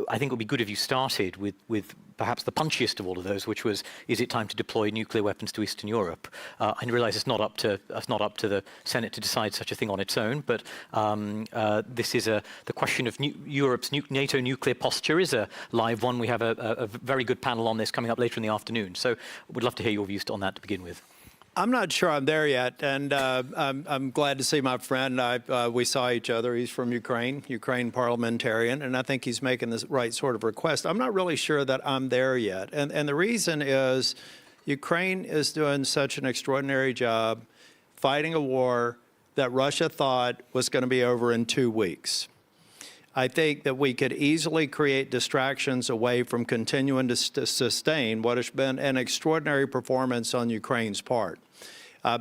I think it would be good if you started with perhaps the punchiest of all of those, which was, is it time to deploy nuclear weapons to Eastern Europe? I realise it's not up to the Senate to decide such a thing on its own, but this is the question of Europe's NATO nuclear posture is a live one. We have a very good panel on this coming up later in the afternoon. So we'd love to hear your views on that to begin with. I'm not sure I'm there yet, and I'm glad to see my friend. We saw each other. He's from Ukraine parliamentarian, and I think he's making the right sort of request. I'm not really sure that I'm there yet, and the reason is Ukraine is doing such an extraordinary job fighting a war that Russia thought was going to be over in 2 weeks. I think that we could easily create distractions away from continuing to sustain what has been an extraordinary performance on Ukraine's part.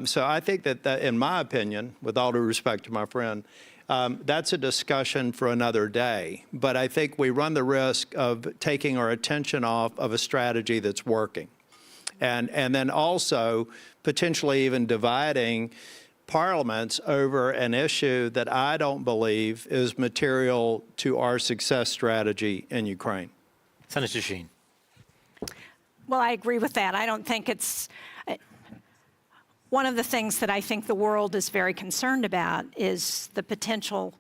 So I think that, in my opinion, with all due respect to my friend, that's a discussion for another day. But I think we run the risk of taking our attention off of a strategy that's working. And then also potentially even dividing parliaments over an issue that I don't believe is material to our success strategy in Ukraine. Senator Sheen. Well, I agree with that. I don't think it's... One of the things that I think the world is very concerned about is the potential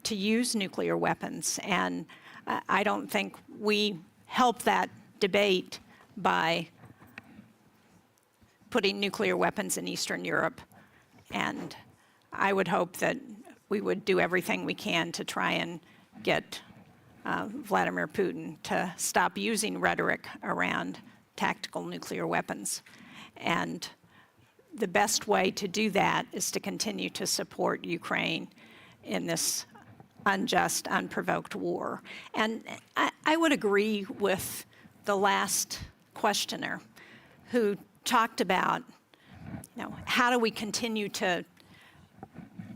to use nuclear weapons. And I don't think we help that debate by putting nuclear weapons in Eastern Europe. And I would hope that we would do everything we can to try and get Vladimir Putin to stop using rhetoric around tactical nuclear weapons. And the best way to do that is to continue to support Ukraine in this unjust, unprovoked war. And I would agree with the last questioner who talked about, you know, how do we continue to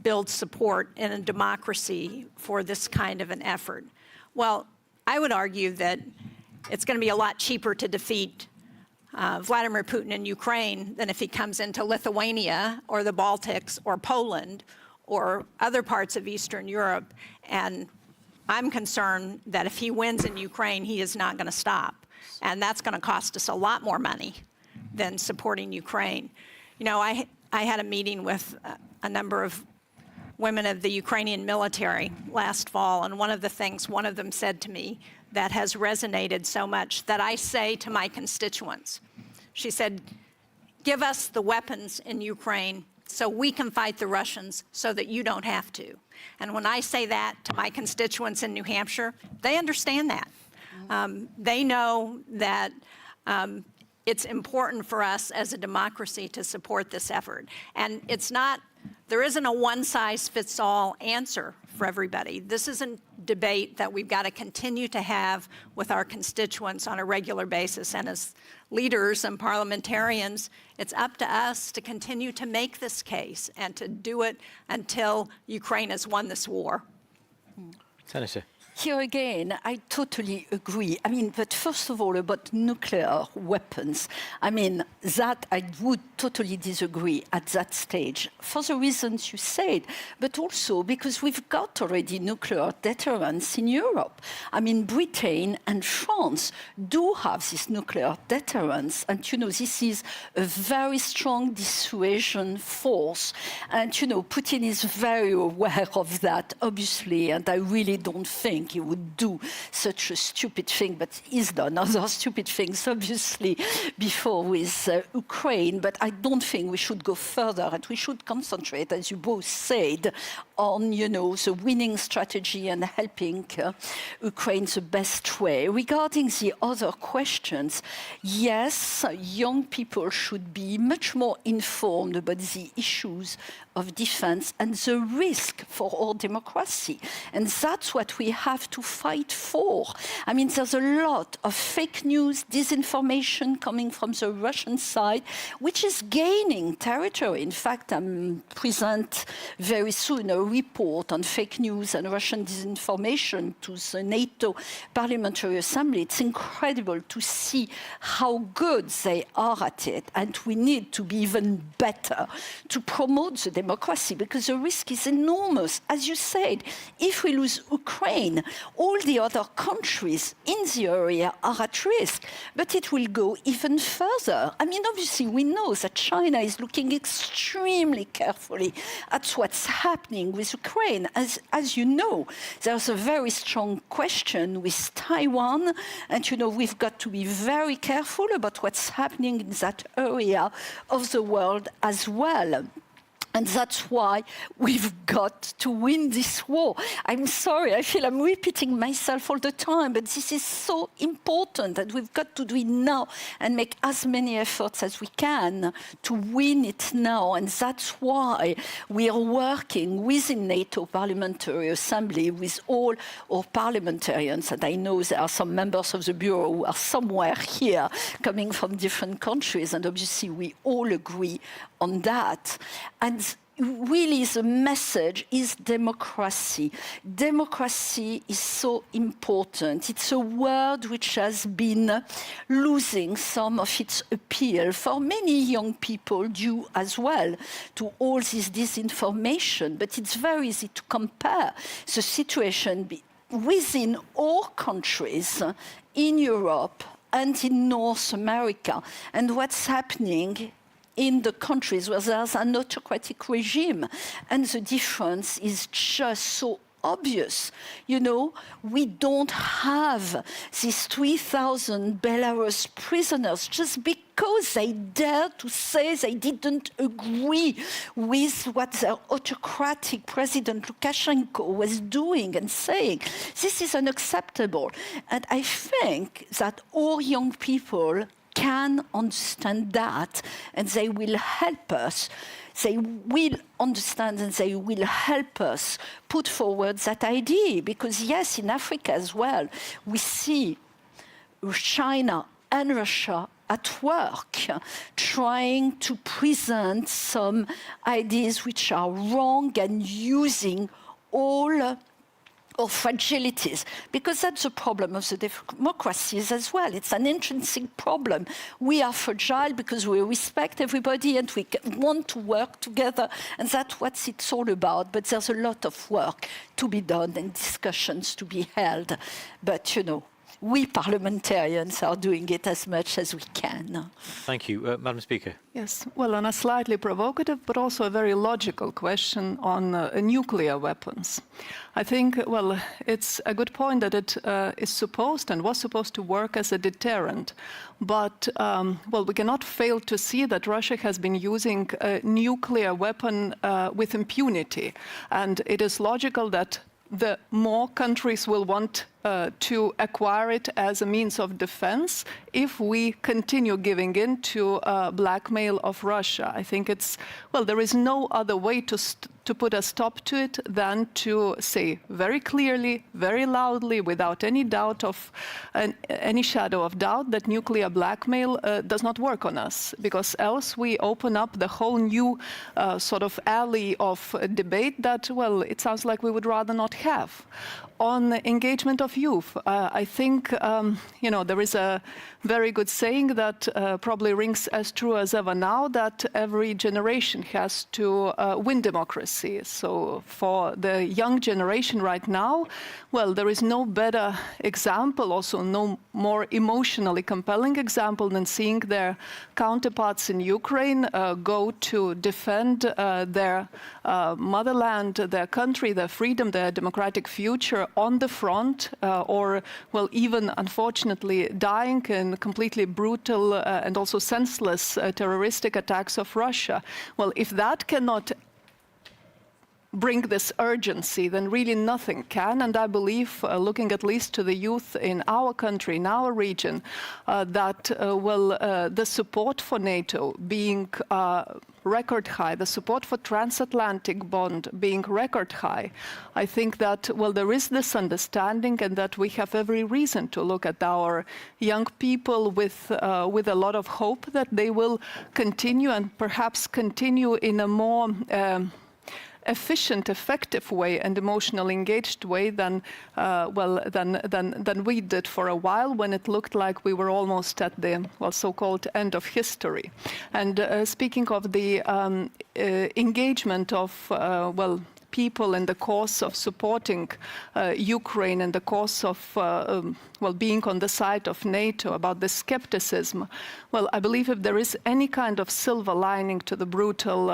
build support in a democracy for this kind of an effort? Well, I would argue that it's going to be a lot cheaper to defeat Vladimir Putin in Ukraine than if he comes into Lithuania or the Baltics or Poland or other parts of Eastern Europe. And I'm concerned that if he wins in Ukraine, he is not going to stop. And that's going to cost us a lot more money than supporting Ukraine. You know, I had a meeting with a number of women of the Ukrainian military last fall, and one of the things one of them said to me that has resonated so much that I say to my constituents, she said, give us the weapons in Ukraine so we can fight the Russians so that you don't have to. And when I say that to my constituents in New Hampshire, they understand that. They know that it's important for us as a democracy to support this effort. And there isn't a one-size-fits-all answer for everybody. This is a debate that we've got to continue to have with our constituents on a regular basis. And as leaders and parliamentarians, it's up to us to continue to make this case and to do it until Ukraine has won this war. Senator. Here again, I totally agree. I mean, but first of all, about nuclear weapons, I mean, that I would totally disagree at that stage, for the reasons you said, but also because we've got already nuclear deterrence in Europe. I mean, Britain and France do have this nuclear deterrence, and, you know, this is a very strong dissuasion force. And, you know, Putin is very aware of that, obviously, and I really don't think he would do such a stupid thing, but he's done other stupid things, obviously, before with Ukraine. But I don't think we should go further, and we should concentrate, as you both said, on, you know, the winning strategy and helping Ukraine the best way. Regarding the other questions, yes, young people should be much more informed about the issues of defense and the risk for our democracy. And that's what we have to fight for. I mean, there's a lot of fake news, disinformation coming from the Russian side, which is gaining territory. In fact, I'm present very soon a report on fake news and Russian disinformation to the NATO Parliamentary Assembly. It's incredible to see how good they are at it, and we need to be even better to promote the democracy, because the risk is enormous. As you said, if we lose Ukraine, all the other countries in the area are at risk, but it will go even further. I mean, obviously, we know that China is looking extremely carefully at what's happening with Ukraine. As you know, there's a very strong question with Taiwan, and, you know, we've got to be very careful about what's happening in that area of the world as well. And that's why we've got to win this war. I'm sorry, I feel I'm repeating myself all the time, but this is so important, and we've got to do it now and make as many efforts as we can to win it now. And that's why we are working within NATO Parliamentary Assembly with all our parliamentarians. And I know there are some members of the Bureau who are somewhere here coming from different countries, and obviously we all agree on that. And really the message is democracy. Democracy is so important. It's a word which has been losing some of its appeal for many young people, due as well to all this disinformation. But it's very easy to compare the situation within all countries in Europe and in North America, and what's happening in the countries where there's an autocratic regime. And the difference is just so obvious. You know, we don't have these 3,000 Belarus prisoners just because they dared to say they didn't agree with what their autocratic President Lukashenko was doing and saying. This is unacceptable. And I think that all young people can understand that, and they will help us. They will understand, and they will help us put forward that idea. Because yes, in Africa as well, we see China and Russia at work trying to present some ideas which are wrong and using all or fragilities, because that's the problem of the democracies as well. It's an intrinsic problem. We are fragile because we respect everybody and we want to work together, and that's what it's all about. But there's a lot of work to be done and discussions to be held. But, you know, we parliamentarians are doing it as much as we can. Thank you. Madam Speaker. Yes, well, on a slightly provocative but also a very logical question on nuclear weapons. I think, well, it's a good point that it is supposed and was supposed to work as a deterrent. But, well, we cannot fail to see that Russia has been using a nuclear weapon with impunity. And it is logical that the more countries will want to acquire it as a means of defense if we continue giving in to blackmail of Russia. I think it's, well, there is no other way to put a stop to it than to say very clearly, very loudly, without any doubt of any shadow of doubt, that nuclear blackmail does not work on us, because else we open up the whole new sort of alley of debate that, well, it sounds like we would rather not have. On the engagement of youth, I think, you know, there is a very good saying that probably rings as true as ever now, that every generation has to win democracy. So for the young generation right now, well, there is no better example, also no more emotionally compelling example than seeing their counterparts in Ukraine go to defend their motherland, their country, their freedom, their democratic future on the front, or, well, even unfortunately dying in completely brutal and also senseless terroristic attacks of Russia. Well, if that cannot bring this urgency, then really nothing can. And I believe, looking at least to the youth in our country, in our region, that, well, the support for NATO being record high, the support for transatlantic bond being record high, I think that, well, there is this understanding, and that we have every reason to look at our young people with a lot of hope that they will continue, and perhaps continue in a more efficient, effective way and emotionally engaged way than, well, than we did for a while, when it looked like we were almost at the, well, so-called end of history. And speaking of the engagement of, well, people in the cause of supporting Ukraine, in the cause of, well, being on the side of NATO, about the skepticism. Well, I believe if there is any kind of silver lining to the brutal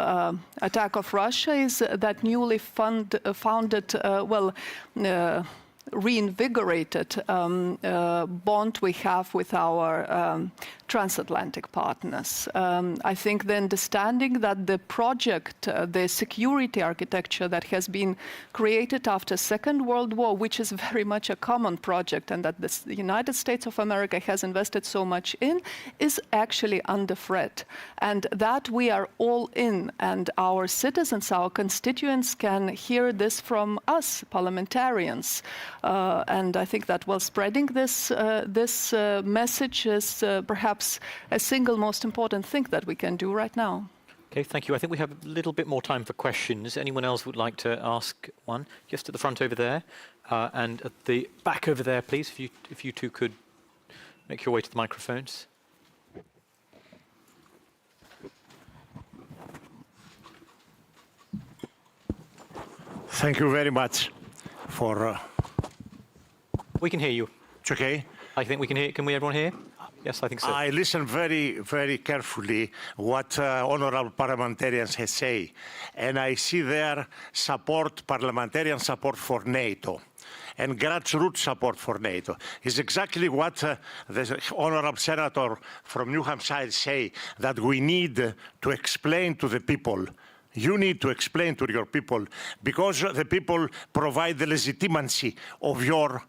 attack of Russia, is that newly founded, well, reinvigorated bond we have with our transatlantic partners. I think the understanding that the project, the security architecture that has been created after Second World War, which is very much a common project, and that the United States of America has invested so much in, is actually under threat. And that we are all in, and our citizens, our constituents can hear this from us, parliamentarians. And I think that, well, spreading this message is perhaps a single most important thing that we can do right now. Okay, thank you. I think we have a little bit more time for questions. Anyone else would like to ask one? Just at the front over there, and at the back over there, please, if you two could make your way to the microphones. Thank you very much for... We can hear you. It's okay? I think we can hear. Can we, everyone hear? Yes, I think so. I listen very, very carefully what honorable parliamentarians have say, and I see their support, parliamentarian support for NATO, and grassroots support for NATO. Is exactly what the honorable senator from New Hampshire say, that we need to explain to the people. You need to explain to your people, because the people provide the legitimacy of your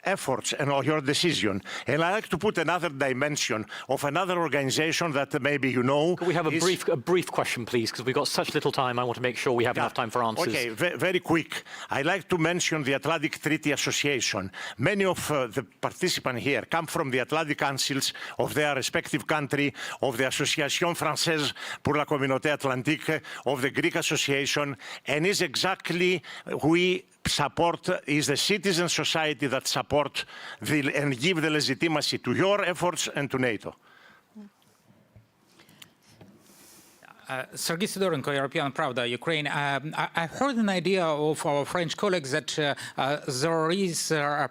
efforts and of your decision. And I'd like to put another dimension of another organization that maybe you know. Could we have a brief question, please? Because we've got such little time, I want to make sure we have enough time for answers. Okay, very quick. I'd like to mention the Atlantic Treaty Association. Many of the participants here come from the Atlantic Councils of their respective country, of the Association Française pour la Communauté Atlantique, of the Greek Association, and is exactly we support, is the citizen society that support and give the legitimacy to your efforts and to NATO. Sergei Sidorenko, European Pravda, Ukraine. I heard an idea of our French colleagues that there is a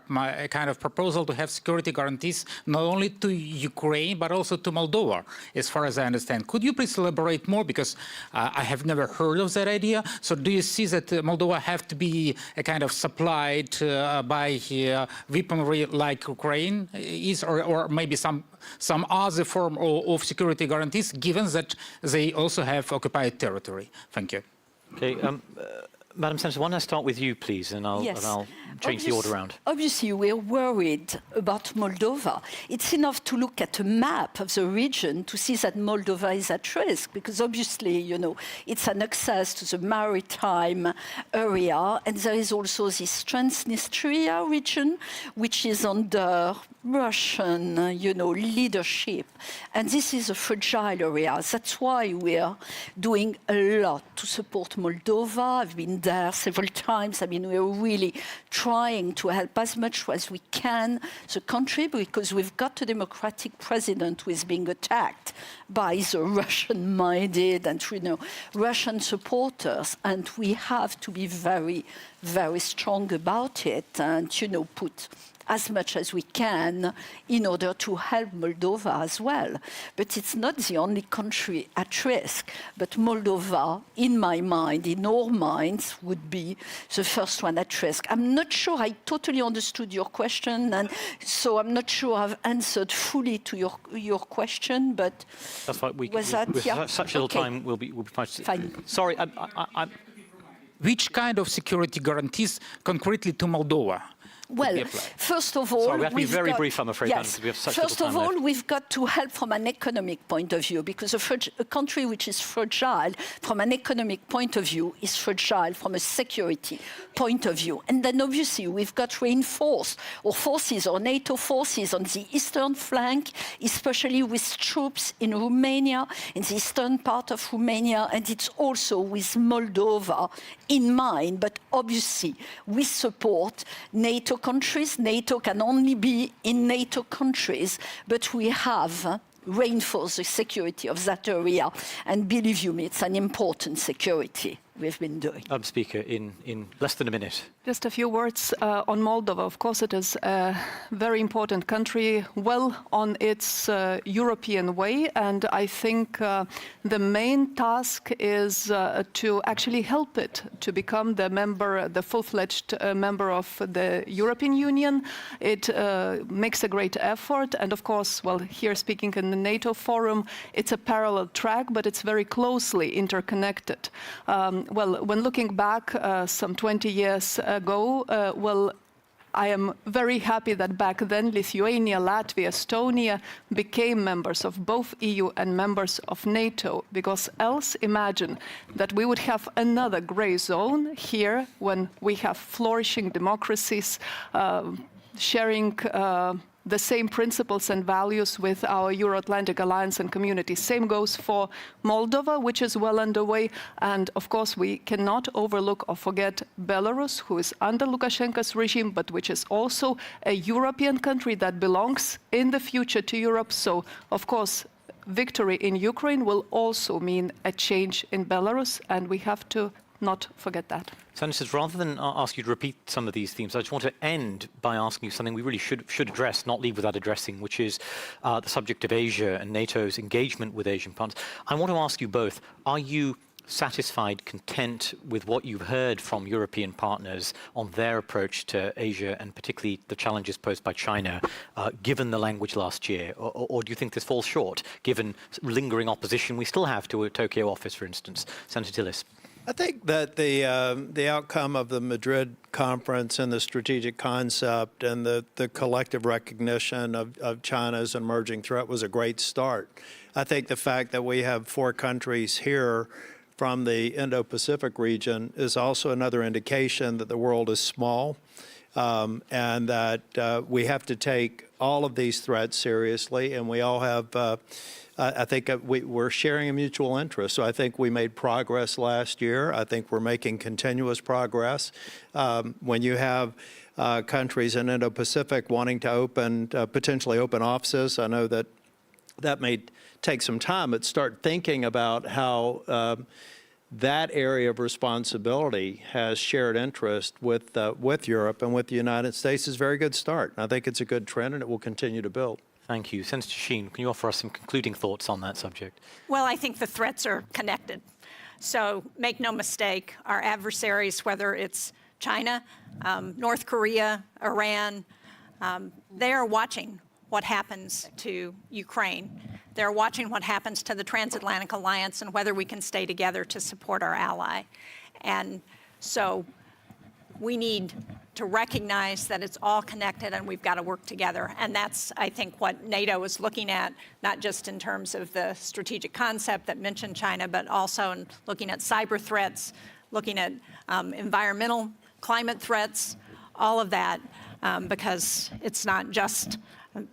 kind of proposal to have security guarantees not only to Ukraine but also to Moldova, as far as I understand. Could you please elaborate more, because I have never heard of that idea. So do you see that Moldova have to be a kind of supplied by weaponry like Ukraine is, or maybe some other form of security guarantees, given that they also have occupied territory? Thank you. Okay, Madam Senator, why don't I start with you, please, and I'll change the order around. Obviously, we're worried about Moldova. It's enough to look at a map of the region to see that Moldova is at risk, because obviously, you know, it's an access to the maritime area, and there is also this Transnistria region, which is under Russian, you know, leadership. And this is a fragile area. That's why we're doing a lot to support Moldova. I've been there several times. I mean, we're really trying to help as much as we can the country, because we've got a democratic president who is being attacked by the Russian-minded and, you know, Russian supporters. And we have to be very, very strong about it and, you know, put as much as we can in order to help Moldova as well. But it's not the only country at risk. But Moldova, in my mind, in our minds, would be the first one at risk. I'm not sure I totally understood your question, and so I'm not sure I've answered fully to your question, but that's fine. With such little time, we'll be fine. Sorry, which kind of security guarantees concretely to Moldova? Well, first of all, we have to be very brief, I'm afraid, yes. because we have such First little of time all, left. we've got to help from an economic point of view, because a country which is fragile from an economic point of view is fragile from a security point of view. And then obviously we've got to reinforce our forces, our NATO forces on the eastern flank, especially with troops in Romania, in the eastern part of Romania, and it's also with Moldova in mind. But obviously we support NATO countries. NATO can only be in NATO countries, but we have reinforced the security of that area. And believe you me, it's an important security we've been doing. Speaker, in less than a minute. Just a few words on Moldova. Of course, it is a very important country, well on its European way, and I think the main task is to actually help it to become the full-fledged member of the European Union. It makes a great effort, and of course, well, here speaking in the NATO forum, it's a parallel track, but it's very closely interconnected. Well, when looking back some 20 years ago, well, I am very happy that back then Lithuania, Latvia, Estonia became members of both EU and members of NATO, because else imagine that we would have another grey zone here when we have flourishing democracies sharing the same principles and values with our Euro-Atlantic alliance and community. Same goes for Moldova, which is well underway. And of course, we cannot overlook or forget Belarus, who is under Lukashenko's regime, but which is also a European country that belongs in the future to Europe. So, of course, victory in Ukraine will also mean a change in Belarus, and we have to not forget that. Senators, rather than ask you to repeat some of these themes, I just want to end by asking you something we really should address, not leave without addressing, which is the subject of Asia and NATO's engagement with Asian partners. I want to ask you both, are you satisfied, content with what you've heard from European partners on their approach to Asia and particularly the challenges posed by China, given the language last year? Or do you think this falls short, given lingering opposition we still have to a Tokyo office, for instance? Senator Tillis. I think that the outcome of the Madrid conference and the strategic concept and the collective recognition of China's emerging threat was a great start. I think the fact that we have 4 countries here from the Indo-Pacific region is also another indication that the world is small, and that we have to take all of these threats seriously, and we all have I think we're sharing a mutual interest. So I think we made progress last year. I think we're making continuous progress. When you have countries in Indo-Pacific wanting to potentially open offices, I know that that may take some time, but start thinking about how that area of responsibility has shared interest with Europe and with the United States is a very good start. I think it's a good trend, and it will continue to build. Thank you. Senator Sheen, can you offer us some concluding thoughts on that subject? Well, I think the threats are connected. So make no mistake, our adversaries, whether it's China, North Korea, Iran, they are watching what happens to Ukraine. They're watching what happens to the transatlantic alliance and whether we can stay together to support our ally. And so we need to recognize that it's all connected and we've got to work together. And that's, I think, what NATO is looking at, not just in terms of the strategic concept that mentioned China, but also in looking at cyber threats, looking at environmental, climate threats, all of that, because it's not just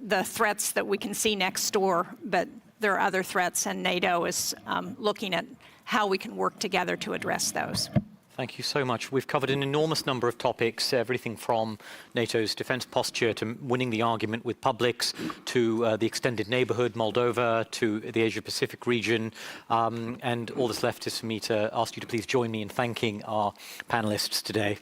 the threats that we can see next door, but there are other threats, and NATO is looking at how we can work together to address those. Thank you so much. We've covered an enormous number of topics, everything from NATO's defense posture to winning the argument with publics, to the extended neighborhood, Moldova, to the Asia-Pacific region. And all that's left is for me to ask you to please join me in thanking our panelists today.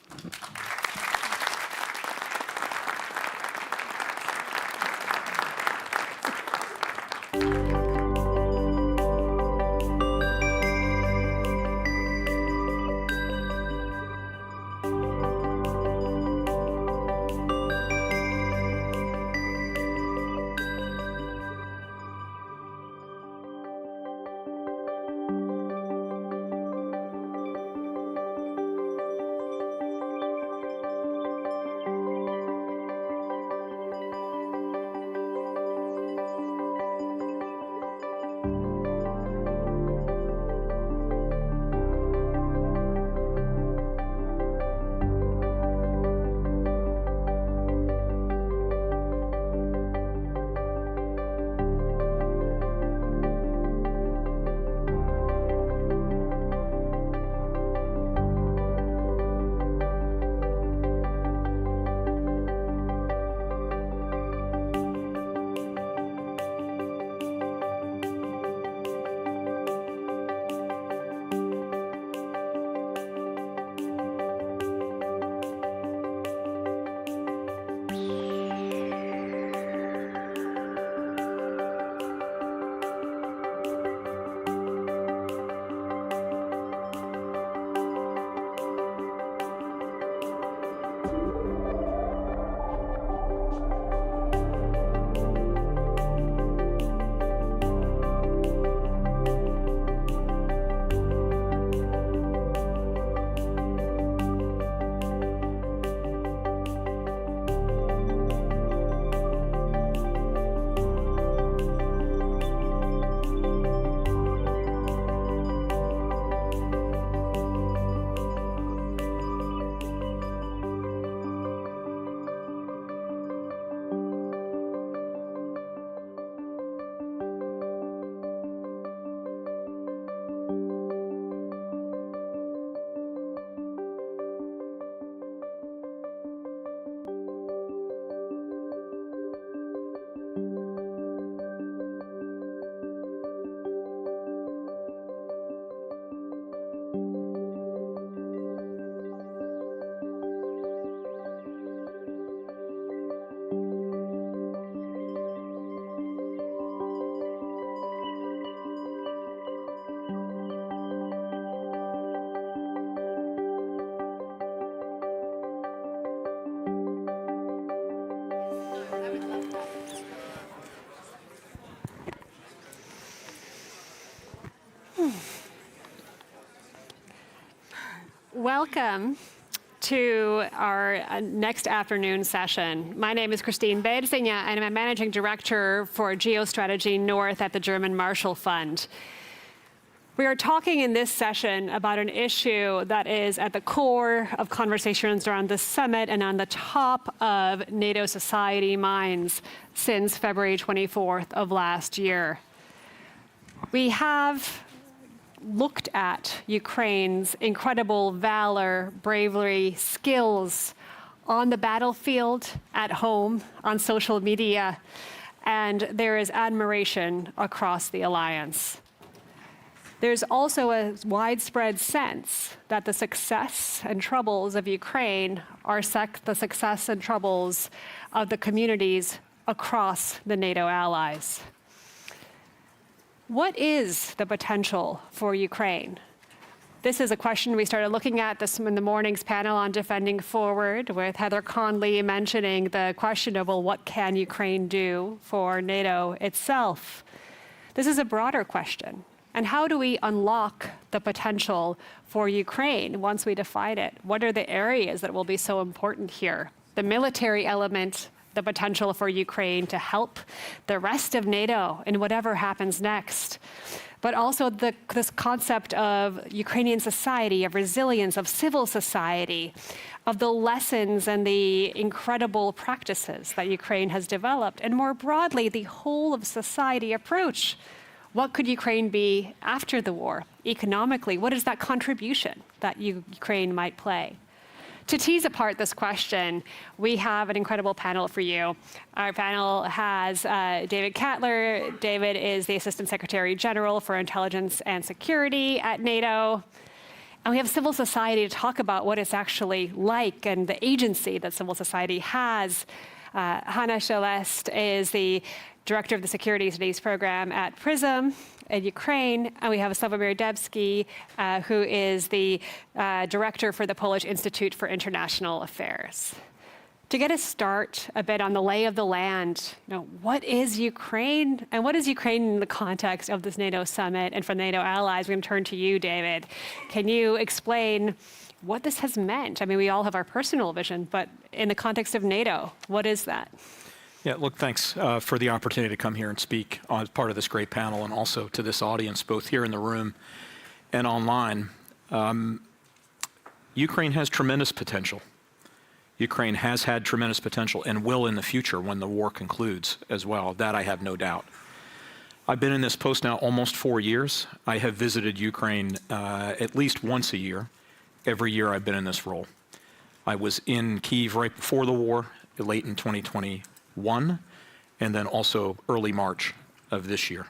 Welcome to our next afternoon session. My name is Christine Berzinga, and I'm a Managing Director for Geostrategy North at the German Marshall Fund. We are talking in this session about an issue that is at the core of conversations around the summit and on the top of NATO society minds since February 24th of last year. We have looked at Ukraine's incredible valor, bravery, skills on the battlefield, at home, on social media, and there is admiration across the alliance. There's also a widespread sense that the success and troubles of Ukraine are the success and troubles of the communities across the NATO allies. What is the potential for Ukraine? This is a question we started looking at in the morning's panel on Defending Forward, with Heather Conley mentioning the question of, well, what can Ukraine do for NATO itself? This is a broader question. And how do we unlock the potential for Ukraine once we define it? What are the areas that will be so important here? The military element, the potential for Ukraine to help the rest of NATO in whatever happens next. But also this concept of Ukrainian society, of resilience, of civil society, of the lessons and the incredible practices that Ukraine has developed, and more broadly, the whole of society approach. What could Ukraine be after the war? Economically, what is that contribution that Ukraine might play? To tease apart this question, we have an incredible panel for you. Our panel has David Kattler. David is the Assistant Secretary General for Intelligence and Security at NATO. And we have civil society to talk about what it's actually like and the agency that civil society has. Hanna Celeste is the Director of the Security Studies Program at PRISM in Ukraine. And we have Sławomir Debski, who is the Director for the Polish Institute for International Affairs. To get us start a bit on the lay of the land, what is Ukraine? And what is Ukraine in the context of this NATO summit? And for the NATO allies, we're going to turn to you, David. Can you explain what this has meant? I mean, we all have our personal vision, but in the context of NATO, what is that? Yeah, look, thanks for the opportunity to come here and speak as part of this great panel, and also to this audience, both here in the room and online. Ukraine has tremendous potential. Ukraine has had tremendous potential and will in the future when the war concludes as well. That I have no doubt. I've been in this post now almost 4 years. I have visited Ukraine at least once a year, every year I've been in this role. I was in Kyiv right before the war, late in 2021, and then also early March of this year.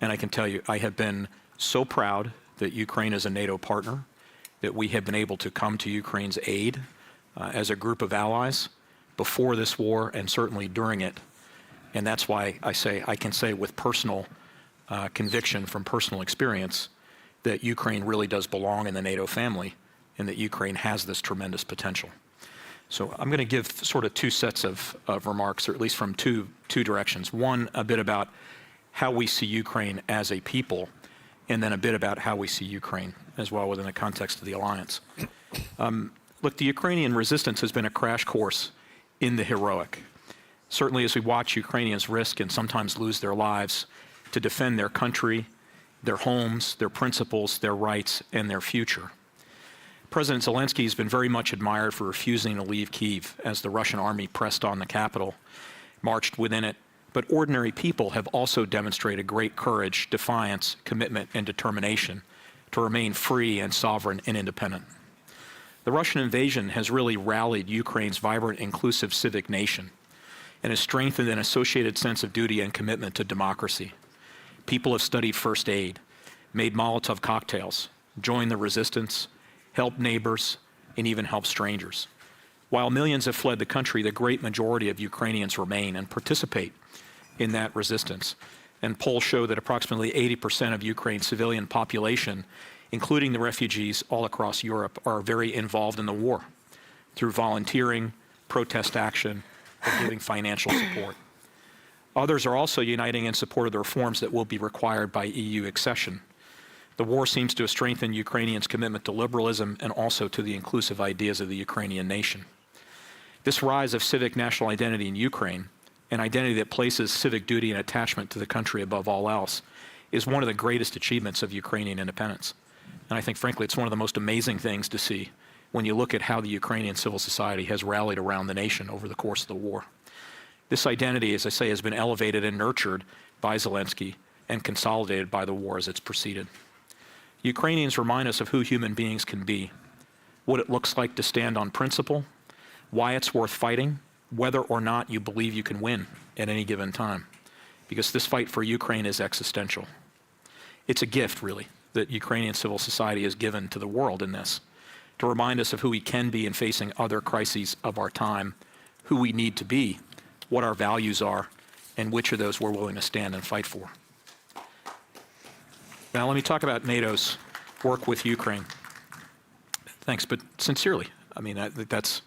And I can tell you, I have been so proud that Ukraine is a NATO partner, that we have been able to come to Ukraine's aid as a group of allies before this war and certainly during it. And that's why I can say with personal conviction from personal experience that Ukraine really does belong in the NATO family and that Ukraine has this tremendous potential. So I'm going to give sort of two sets of remarks, or at least from two directions. One, a bit about how we see Ukraine as a people, and then a bit about how we see Ukraine as well within the context of the alliance. Look, the Ukrainian resistance has been a crash course in the heroic. Certainly as we watch Ukrainians risk and sometimes lose their lives to defend their country, their homes, their principles, their rights, and their future. President Zelensky has been very much admired for refusing to leave Kyiv as the Russian army pressed on the capital, marched within it. But ordinary people have also demonstrated great courage, defiance, commitment, and determination to remain free and sovereign and independent. The Russian invasion has really rallied Ukraine's vibrant, inclusive civic nation and has strengthened an associated sense of duty and commitment to democracy. People have studied first aid, made Molotov cocktails, joined the resistance, helped neighbors, and even helped strangers. While millions have fled the country, the great majority of Ukrainians remain and participate in that resistance. And polls show that approximately 80% of Ukraine's civilian population, including the refugees all across Europe, are very involved in the war through volunteering, protest action, and giving financial support. Others are also uniting in support of the reforms that will be required by EU accession. The war seems to have strengthened Ukrainians' commitment to liberalism and also to the inclusive ideas of the Ukrainian nation. This rise of civic national identity in Ukraine, an identity that places civic duty and attachment to the country above all else, is one of the greatest achievements of Ukrainian independence. And I think, frankly, it's one of the most amazing things to see when you look at how the Ukrainian civil society has rallied around the nation over the course of the war. This identity, as I say, has been elevated and nurtured by Zelensky and consolidated by the war as it's proceeded. Ukrainians remind us of who human beings can be, what it looks like to stand on principle, why it's worth fighting, whether or not you believe you can win at any given time. because this fight for Ukraine is existential. It's a gift, really, that Ukrainian civil society has given to the world in this, to remind us of who we can be in facing other crises of our time, who we need to be, what our values are, and which of those we're willing to stand and fight for. Now let me talk about NATO's work with Ukraine. Thanks, but sincerely. I mean, that's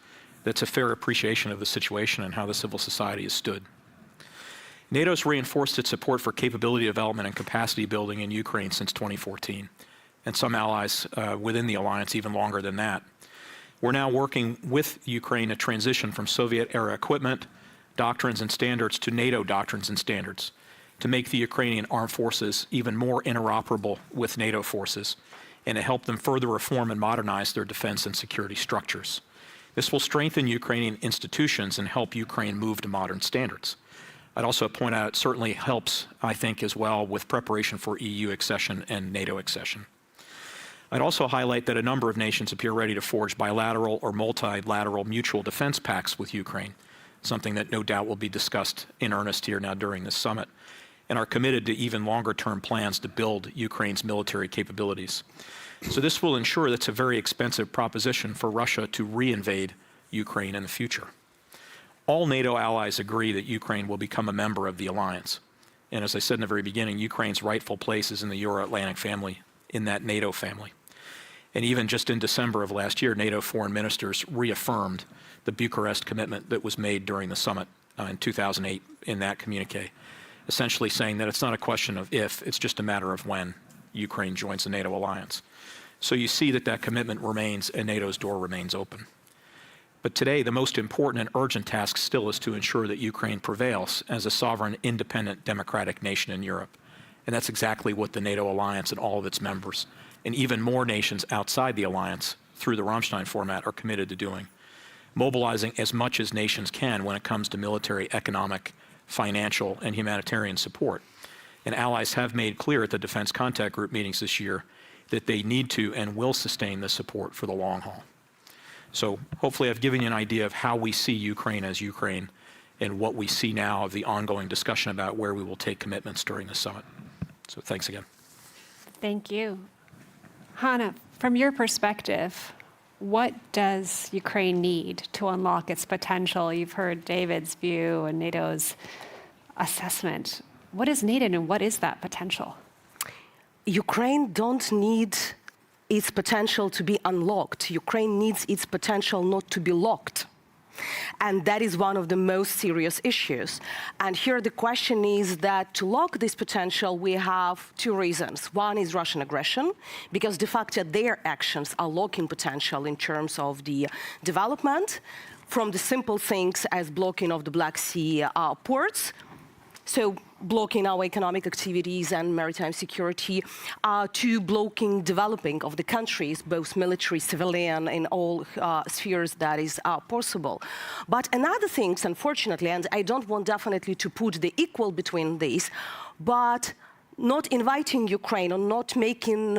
a fair appreciation of the situation and how the civil society has stood. NATO's reinforced its support for capability development and capacity building in Ukraine since 2014, and some allies within the alliance even longer than that. We're now working with Ukraine to transition from Soviet-era equipment, doctrines and standards to NATO doctrines and standards to make the Ukrainian armed forces even more interoperable with NATO forces and to help them further reform and modernize their defense and security structures. This will strengthen Ukrainian institutions and help Ukraine move to modern standards. I'd also point out it certainly helps, I think, as well with preparation for EU accession and NATO accession. I'd also highlight that a number of nations appear ready to forge bilateral or multilateral mutual defense pacts with Ukraine, something that no doubt will be discussed in earnest here now during this summit, and are committed to even longer-term plans to build Ukraine's military capabilities. So this will ensure that's a very expensive proposition for Russia to reinvade Ukraine in the future. All NATO allies agree that Ukraine will become a member of the alliance. And as I said in the very beginning, Ukraine's rightful place is in the Euro-Atlantic family, in that NATO family. And even just in December of last year, NATO foreign ministers reaffirmed the Bucharest commitment that was made during the summit in 2008 in that communique, essentially saying that it's not a question of if, it's just a matter of when Ukraine joins the NATO alliance. So you see that that commitment remains and NATO's door remains open. But today, the most important and urgent task still is to ensure that Ukraine prevails as a sovereign, independent, democratic nation in Europe. And that's exactly what the NATO alliance and all of its members, and even more nations outside the alliance through the Ramstein format, are committed to doing, mobilizing as much as nations can when it comes to military, economic, financial, and humanitarian support. And allies have made clear at the Defense Contact Group meetings this year that they need to and will sustain the support for the long haul. So hopefully I've given you an idea of how we see Ukraine as Ukraine and what we see now of the ongoing discussion about where we will take commitments during the summit. So thanks again. Thank you. Hanna, from your perspective, what does Ukraine need to unlock its potential? You've heard David's view and NATO's assessment. What is needed and what is that potential? Ukraine don't need its potential to be unlocked. Ukraine needs its potential not to be locked. And that is one of the most serious issues. And here the question is that to lock this potential, we have two reasons. One is Russian aggression, because de facto their actions are locking potential in terms of the development, from the simple things as blocking of the Black Sea ports, so blocking our economic activities and maritime security, to blocking developing of the countries, both military, civilian, in all spheres that is possible. But another thing, unfortunately, and I don't want definitely to put the equal between these, but not inviting Ukraine or not making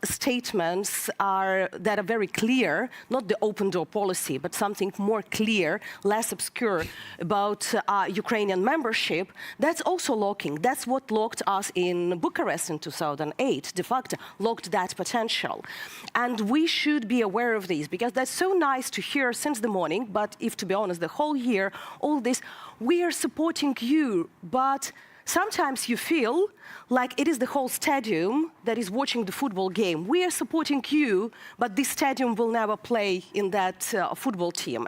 statements that are very clear, not the open door policy, but something more clear, less obscure about Ukrainian membership, that's also locking. That's what locked us in Bucharest in 2008, de facto locked that potential. And we should be aware of this, because that's so nice to hear since the morning, but if to be honest, the whole year, all this, we are supporting you, but sometimes you feel like it is the whole stadium that is watching the football game. We are supporting you, but this stadium will never play in that football team.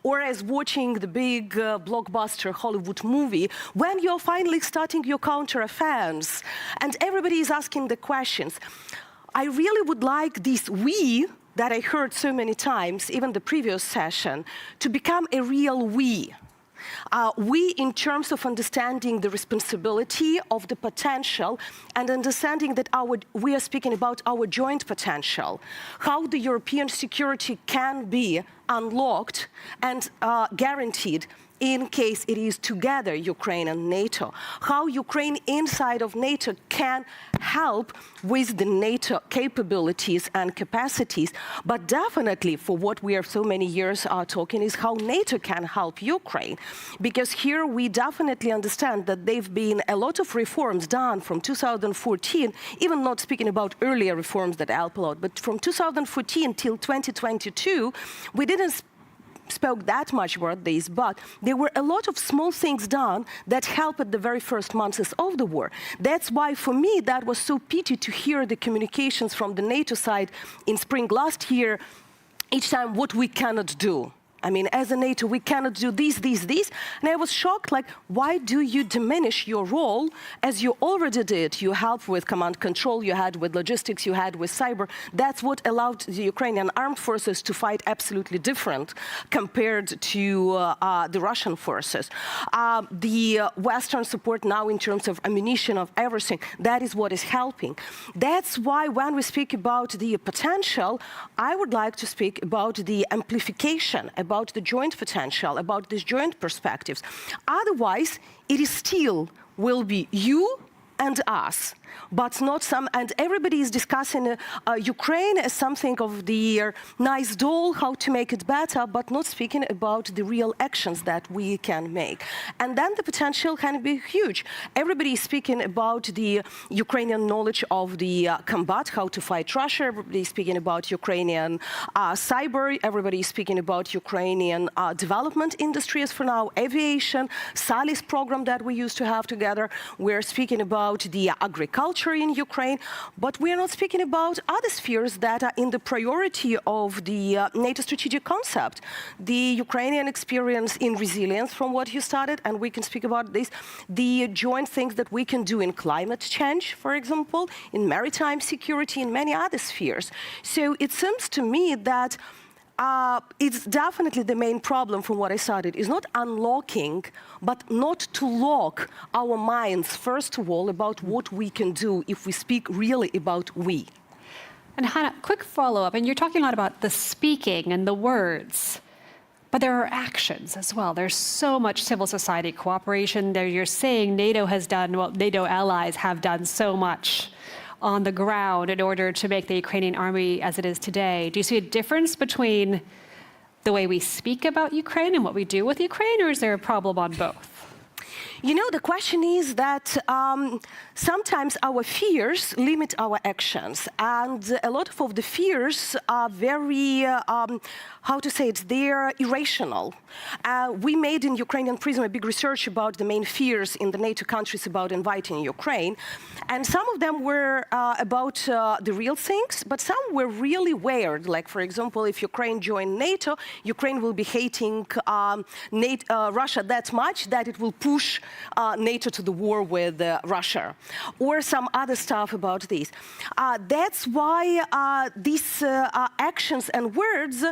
Or as watching the big blockbuster Hollywood movie, when you're finally starting your counter-offense, and everybody is asking the questions. I really would like this we that I heard so many times, even the previous session, to become a real we. We, in terms of understanding the responsibility of the potential and understanding that we are speaking about our joint potential, how the European security can be unlocked and guaranteed in case it is together, Ukraine and NATO, how Ukraine inside of NATO can help with the NATO capabilities and capacities, but definitely for what we are so many years talking is how NATO can help Ukraine. Because here we definitely understand that there have been a lot of reforms done from 2014, even not speaking about earlier reforms that help a lot, but from 2014 till 2022, we didn't spoke that much about this, but there were a lot of small things done that helped at the very first months of the war. That's why, for me, that was so pity to hear the communications from the NATO side in spring last year, each time what we cannot do. I mean, as a NATO, we cannot do this. And I was shocked, like, why do you diminish your role as you already did? You helped with command control, you had with logistics, you had with cyber. That's what allowed the Ukrainian armed forces to fight absolutely different compared to the Russian forces. The Western support now in terms of ammunition, of everything, that is what is helping. That's why when we speak about the potential, I would like to speak about the amplification, about the joint potential, about these joint perspectives. Otherwise, it is still will be you and us, but not some, and everybody is discussing Ukraine as something of the nice doll, how to make it better, but not speaking about the real actions that we can make. And then the potential can be huge. Everybody is speaking about the Ukrainian knowledge of the combat, how to fight Russia. Everybody is speaking about Ukrainian cyber. Everybody is speaking about Ukrainian development industries for now, aviation, SALIS program that we used to have together. We're speaking about the agriculture in Ukraine, but we are not speaking about other spheres that are in the priority of the NATO strategic concept. The Ukrainian experience in resilience from what you started, and we can speak about this, the joint things that we can do in climate change, for example, in maritime security, in many other spheres. So it seems to me that it's definitely the main problem from what I started, is not unlocking, but not to lock our minds, first of all, about what we can do if we speak really about we. And Hannah, quick follow-up, and you're talking a lot about the speaking and the words, but there are actions as well. There's so much civil society cooperation there. You're saying NATO has done, well, NATO allies have done so much on the ground in order to make the Ukrainian army as it is today. Do you see a difference between the way we speak about Ukraine and what we do with Ukraine, or is there a problem on both? You know, the question is that sometimes our fears limit our actions, and a lot of the fears are very, how to say it, they're irrational. We made in Ukrainian Prism a big research about the main fears in the NATO countries about inviting Ukraine, and some of them were about the real things, but some were really weird. Like, for example, if Ukraine joined NATO, Ukraine will be hating Russia that much that it will push NATO to the war with Russia, or some other stuff about this. That's why these actions and words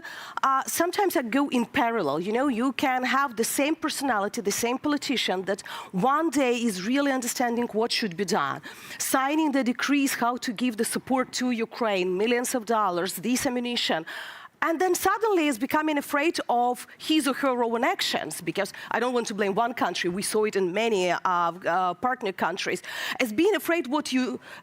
sometimes go in parallel. You know, you can have the same personality, the same politician that one day is really understanding what should be done, signing the decrees how to give the support to Ukraine, millions of dollars, this ammunition, and then suddenly is becoming afraid of his or her own actions, because I don't want to blame one country, we saw it in many partner countries, as being afraid what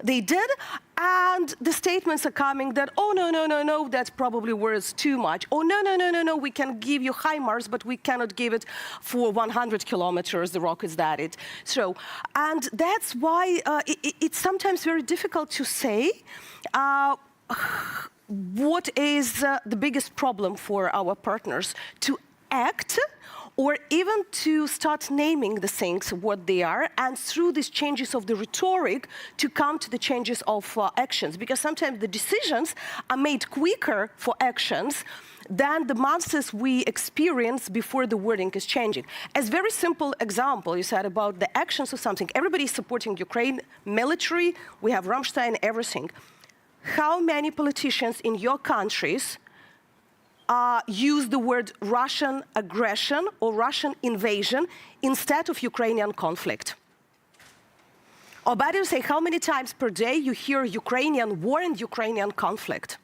they did, and the statements are coming that, oh, no, that probably was too much, or no, we can give you HIMARS, but we cannot give it for 100 kilometers, the rockets that it. So, and that's why it's sometimes very difficult to say what is the biggest problem for our partners to act, or even to start naming the things what they are, and through these changes of the rhetoric to come to the changes of actions, because sometimes the decisions are made quicker for actions than the months we experience before the wording is changing. As very simple example, you said about the actions of something. Everybody is supporting Ukraine, military, we have Rammstein, everything. How many politicians in your countries use the word Russian aggression or Russian invasion instead of Ukrainian conflict? Or better say, how many times per day you hear Ukrainian war and Ukrainian conflict?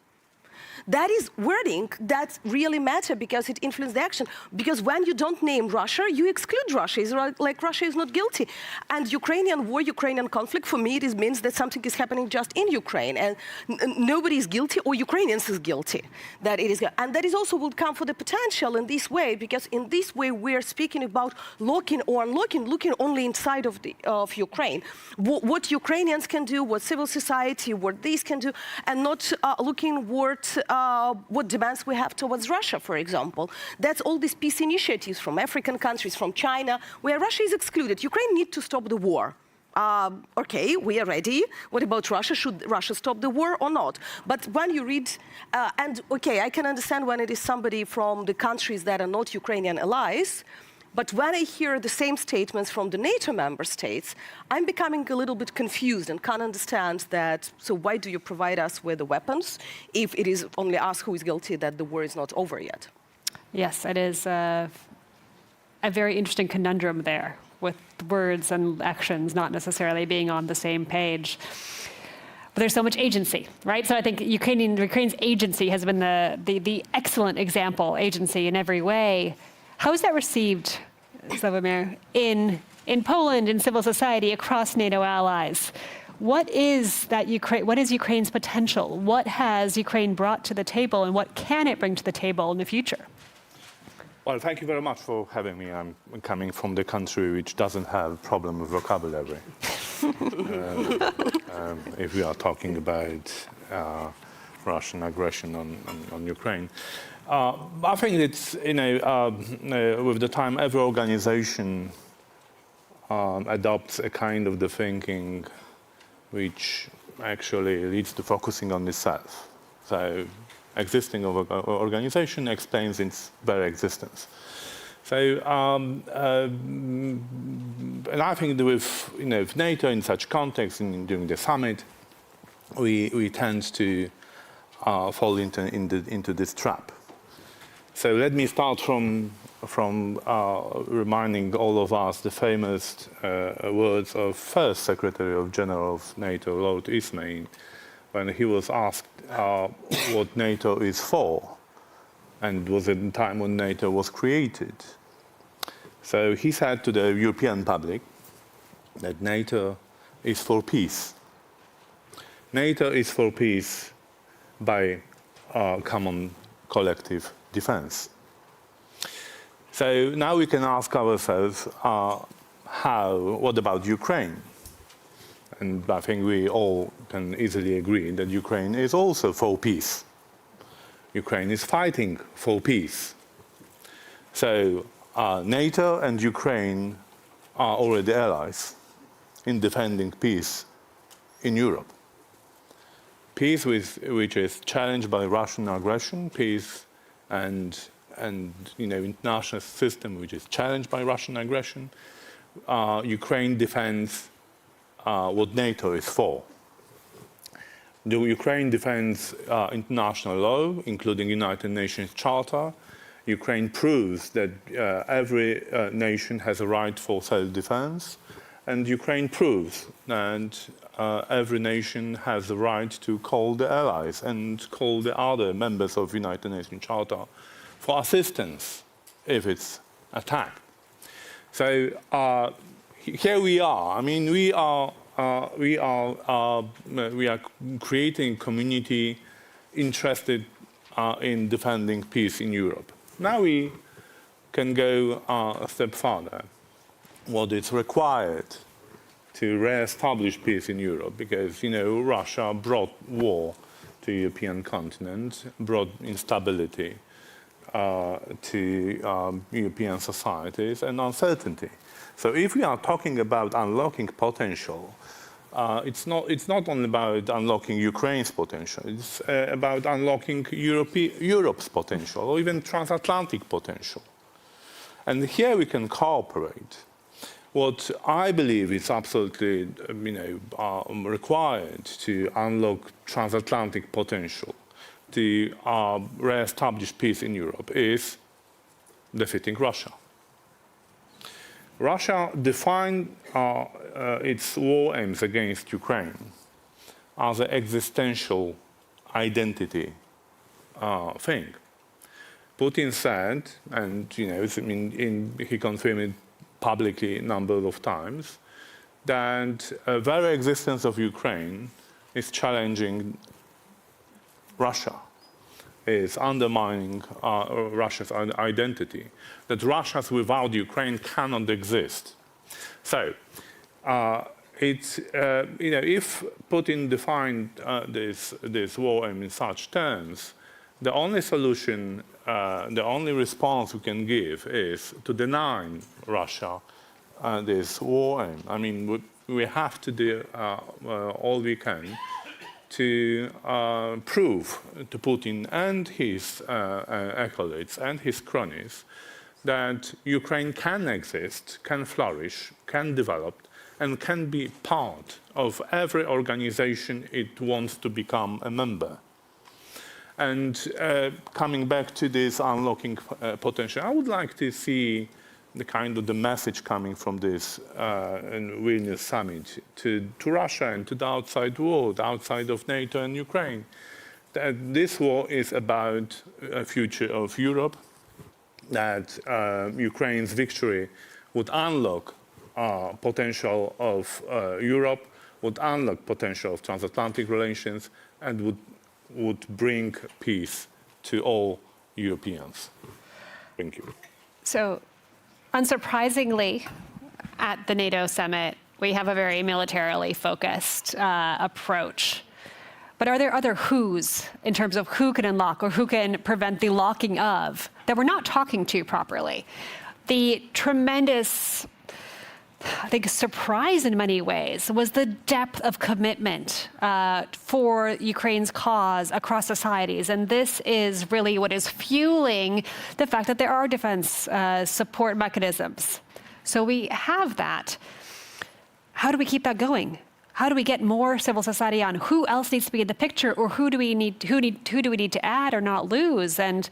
that is wording that really matter because it influences the action. Because when you don't name Russia, you exclude Russia. It's like Russia is not guilty. And Ukrainian war, Ukrainian conflict, for me, it means that something is happening just in Ukraine. And nobody is guilty, or Ukrainians is guilty. That it is, and that is also will come for the potential in this way, because in this way we're speaking about locking or unlocking, looking only inside of Ukraine. What Ukrainians can do, what civil society, what these can do, and not looking what demands we have towards Russia, for example. That's all these peace initiatives from African countries, from China, where Russia is excluded. Ukraine needs to stop the war. Okay, we are ready. What about Russia? Should Russia stop the war or not? But when you read, and okay, I can understand when it is somebody from the countries that are not Ukrainian allies, but when I hear the same statements from the NATO member states, I'm becoming a little bit confused and can't understand that, so why do you provide us with the weapons if it is only us who is guilty that the war is not over yet? Yes, it is a very interesting conundrum there, with words and actions not necessarily being on the same page. But there's so much agency, right? So I think Ukraine's agency has been the excellent example, agency in every way. How is that received, Sławomir, in Poland, in civil society, across NATO allies? What is Ukraine's potential? What has Ukraine brought to the table, and what can it bring to the table in the future? Well, thank you very much for having me. I'm coming from the country which doesn't have a problem with vocabulary. If we are talking about Russian aggression on Ukraine. I think it's, with the time, every organization adopts a kind of the thinking which actually leads to focusing on itself. So existing organization explains its very existence. So, and I think that with NATO in such context, during the summit, we tend to fall into this trap. So let me start from reminding all of us the famous words of first Secretary of General of NATO, Lord Ismay, when he was asked what NATO is for, and it was at the time when NATO was created. So he said to the European public that NATO is for peace. NATO is for peace by common collective defense. So now we can ask ourselves, what about Ukraine? And I think we all can easily agree that Ukraine is also for peace. Ukraine is fighting for peace. So NATO and Ukraine are already allies in defending peace in Europe. Peace which is challenged by Russian aggression, peace and international system which is challenged by Russian aggression. Ukraine defends what NATO is for. The Ukraine defends international law, including United Nations Charter. Ukraine proves that every nation has a right for self-defense, and Ukraine proves that every nation has the right to call the allies and call the other members of United Nations Charter for assistance if it's attacked. So here we are. I mean, we are creating a community interested in defending peace in Europe. Now we can go a step further. What is required to re-establish peace in Europe, because Russia brought war to the European continent, brought instability to European societies and uncertainty. So if we are talking about unlocking potential, it's not only about unlocking Ukraine's potential, it's about unlocking Europe's potential, or even transatlantic potential. And here we can cooperate. What I believe is absolutely required to unlock transatlantic potential, to re-establish peace in Europe, is defeating Russia. Russia defined its war aims against Ukraine as an existential identity thing. Putin said, and he confirmed it publicly a number of times, that the very existence of Ukraine is challenging Russia, is undermining Russia's identity, that Russia without Ukraine cannot exist. So, if Putin defined this war in such terms, the only solution, the only response we can give is to deny Russia this war aim. I mean, we have to do all we can to prove to Putin and his acolytes and his cronies that Ukraine can exist, can flourish, can develop, and can be part of every organization it wants to become a member. And coming back to this unlocking potential, I would like to see the message coming from this Vilnius summit to Russia and to the outside world, outside of NATO and Ukraine, that this war is about a future of Europe, that Ukraine's victory would unlock potential of Europe, would unlock potential of transatlantic relations, and would bring peace to all Europeans. Thank you. So, unsurprisingly, at the NATO summit, we have a very militarily focused approach. But are there other who's in terms of who can unlock or who can prevent the locking of that we're not talking to properly? The tremendous, I think, surprise in many ways was the depth of commitment for Ukraine's cause across societies. And this is really what is fueling the fact that there are defense support mechanisms. So we have that. How do we keep that going? How do we get more civil society on? Who else needs to be in the picture, or who do we need to add or not lose? And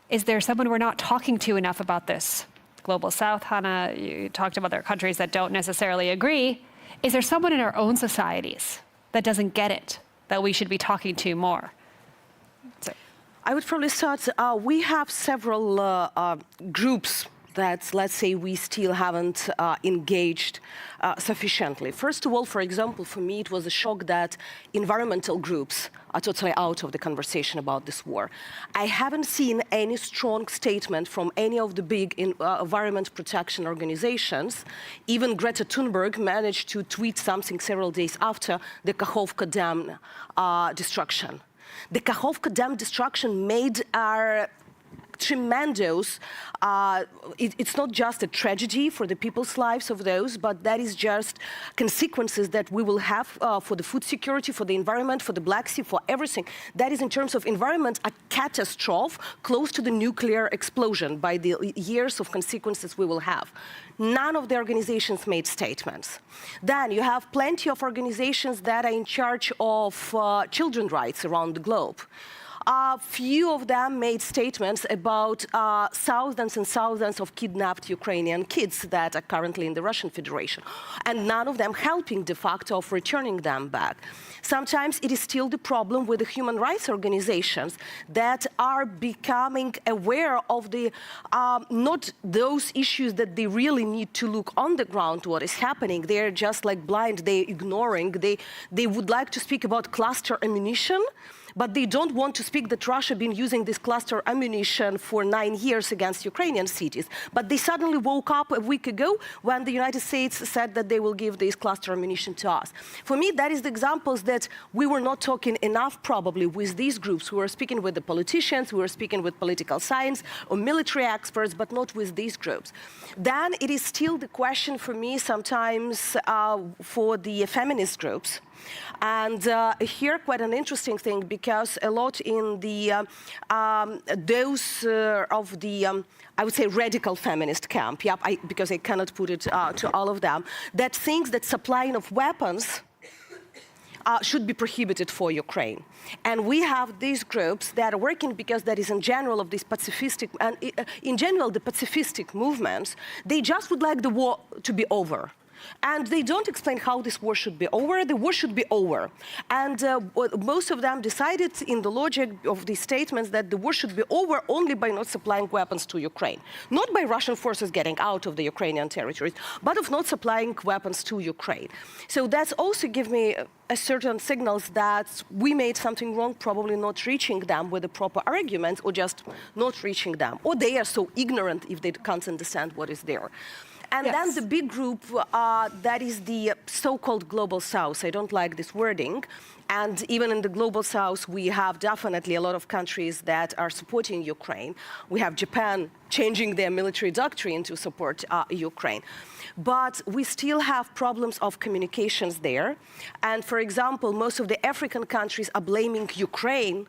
is there someone we're not talking to enough about this? Global South, Hannah, you talked about there are countries that don't necessarily agree. Is there someone in our own societies that doesn't get it, that we should be talking to more? So. I would probably start, we have several groups that, let's say, we still haven't engaged sufficiently. First of all, for example, for me, it was a shock that environmental groups are totally out of the conversation about this war. I haven't seen any strong statement from any of the big environment protection organizations. Even Greta Thunberg managed to tweet something several days after the Kakhovka Dam destruction. The Kakhovka Dam destruction made our tremendous, it's not just a tragedy for the people's lives of those, but that is just consequences that we will have for the food security, for the environment, for the Black Sea, for everything. That is, in terms of environment, a catastrophe close to the nuclear explosion by the years of consequences we will have. None of the organizations made statements. Then you have plenty of organizations that are in charge of children's rights around the globe. Few of them made statements about thousands and thousands of kidnapped Ukrainian kids that are currently in the Russian Federation, and none of them helping de facto of returning them back. Sometimes it is still the problem with the human rights organizations that are becoming aware of the not those issues that they really need to look on the ground what is happening. They're just like blind, they're ignoring. They would like to speak about cluster ammunition, but they don't want to speak that Russia has been using this cluster ammunition for 9 years against Ukrainian cities. But they suddenly woke up a week ago when the United States said that they will give this cluster ammunition to us. For me, that is the examples that we were not talking enough probably with these groups. We were speaking with the politicians, we were speaking with political science or military experts, but not with these groups. Then it is still the question for me sometimes for the feminist groups. And here, quite an interesting thing, because a lot in the those of the I would say radical feminist camp, because I cannot put it to all of them, that thinks that supplying of weapons should be prohibited for Ukraine. And we have these groups that are working because that is in general of these pacifistic, and in general the pacifistic movements, they just would like the war to be over. And they don't explain how this war should be over. The war should be over. And most of them decided in the logic of these statements that the war should be over only by not supplying weapons to Ukraine. Not by Russian forces getting out of the Ukrainian territories, but of not supplying weapons to Ukraine. So that's also give me a certain signals that we made something wrong, probably not reaching them with the proper arguments, or just not reaching them. Or they are so ignorant if they can't understand what is there. And then the big group, that is the so-called Global South. I don't like this wording. And even in the Global South, we have definitely a lot of countries that are supporting Ukraine. We have Japan changing their military doctrine to support Ukraine. But we still have problems of communications there. And for example, most of the African countries are blaming Ukraine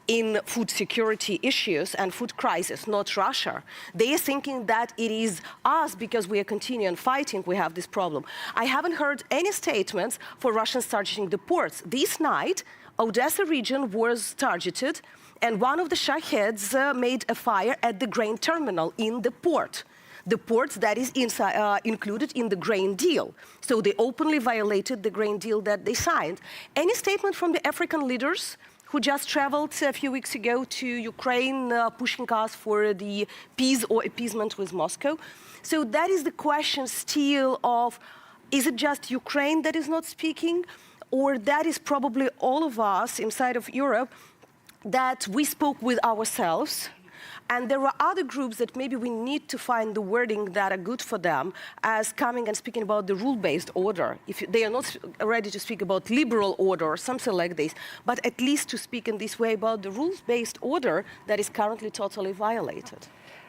in food security issues and food crisis, not Russia. They are thinking that it is us, because we are continuing fighting, we have this problem. I haven't heard any statements for Russians targeting the ports. This night, Odessa region was targeted, and one of the Shaheeds made a fire at the grain terminal in the port. The port that is included in the grain deal. So they openly violated the grain deal that they signed. Any statement from the African leaders who just traveled a few weeks ago to Ukraine, pushing us for the peace or appeasement with Moscow? So that is the question still of, is it just Ukraine that is not speaking? Or that is probably all of us inside of Europe that we spoke with ourselves. And there are other groups that maybe we need to find the wording that are good for them, as coming and speaking about the rule-based order. If they are not ready to speak about liberal order or something like this, but at least to speak in this way about the rules-based order that is currently totally violated.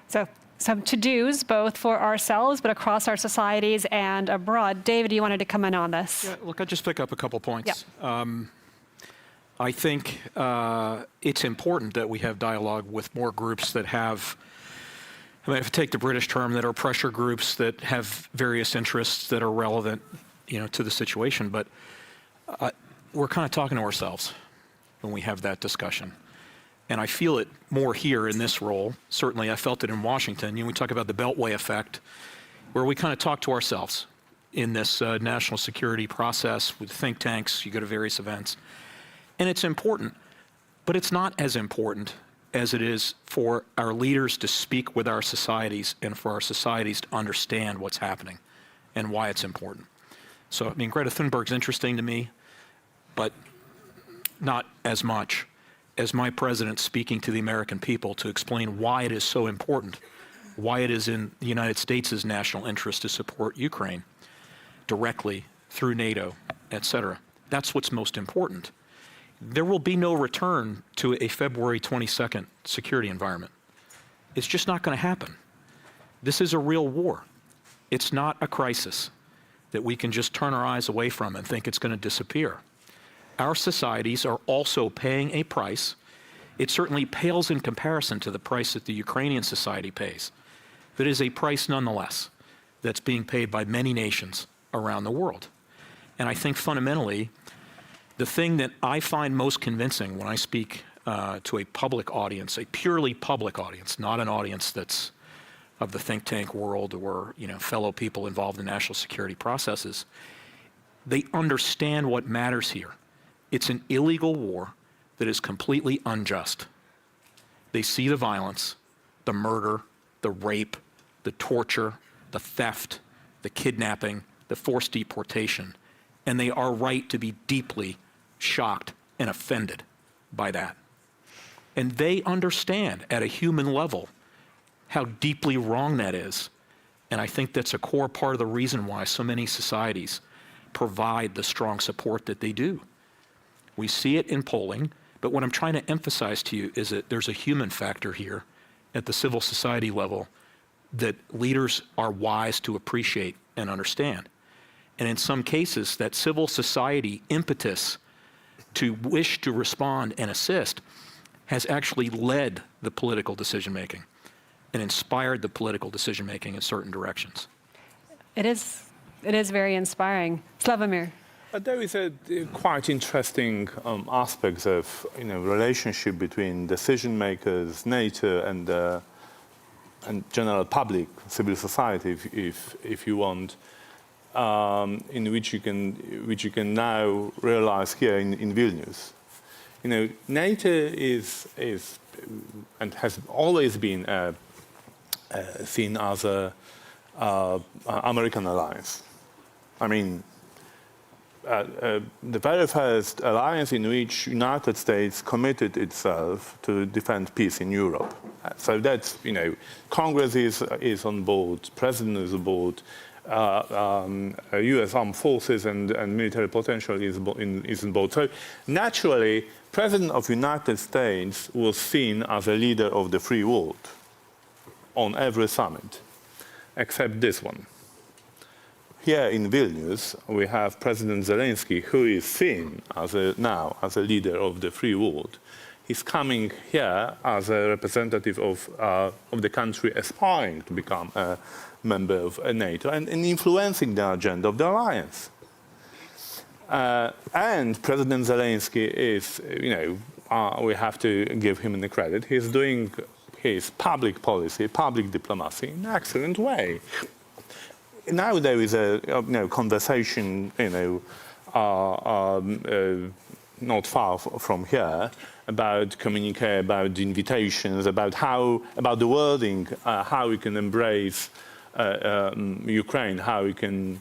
So some to-dos, both for ourselves, but across our societies and abroad. David, you wanted to come in on this. Yeah, look, I'll just pick up a couple points. Yep. I think it's important that we have dialogue with more groups that have, I mean, if you take the British term, that are pressure groups that have various interests that are relevant, to the situation. But we're kind of talking to ourselves when we have that discussion. And I feel it more here in this role. Certainly, I felt it in Washington. We talk about the Beltway effect, where we kind of talk to ourselves in this national security process with think tanks. You go to various events. And it's important, but it's not as important as it is for our leaders to speak with our societies and for our societies to understand what's happening and why it's important. So, I mean, Greta Thunberg's interesting to me, but not as much as my president speaking to the American people to explain why it is so important, why it is in the United States' national interest to support Ukraine directly through NATO, et cetera. That's what's most important. There will be no return to a February 22nd security environment. It's just not going to happen. This is a real war. It's not a crisis that we can just turn our eyes away from and think it's going to disappear. Our societies are also paying a price. It certainly pales in comparison to the price that the Ukrainian society pays. But it is a price nonetheless that's being paid by many nations around the world. And I think fundamentally, the thing that I find most convincing when I speak to a public audience, a purely public audience, not an audience that's of the think tank world or fellow people involved in national security processes, they understand what matters here. It's an illegal war that is completely unjust. They see the violence, the murder, the rape, the torture, the theft, the kidnapping, the forced deportation, and they are right to be deeply shocked and offended by that. And they understand at a human level how deeply wrong that is. And I think that's a core part of the reason why so many societies provide the strong support that they do. We see it in polling, but what I'm trying to emphasize to you is that there's a human factor here at the civil society level that leaders are wise to appreciate and understand. And in some cases, that civil society impetus to wish to respond and assist has actually led the political decision-making and inspired the political decision-making in certain directions. It is very inspiring. Slavomir. There is a quite interesting aspect of relationship between decision makers, NATO, and general public, civil society, if you want. in which you can now realize here in Vilnius. You know, NATO is and has always been seen as a American alliance. I mean, the very first alliance in which United States committed itself to defend peace in Europe. So that's, you know, Congress is on board, President is on board, U.S. armed forces and military potential is on board. So naturally, President of United States was seen as a leader of the free world on every summit, except this one. Here in Vilnius, we have President Zelensky, who is seen now as a leader of the free world. He's coming here as a representative of the country aspiring to become a member of NATO and influencing the agenda of the alliance. And President Zelensky is, you know, we have to give him the credit. He's doing his public policy, public diplomacy in an excellent way. Now there is a conversation, not far from here, about communique, about invitations, about the wording, how we can embrace Ukraine, how we can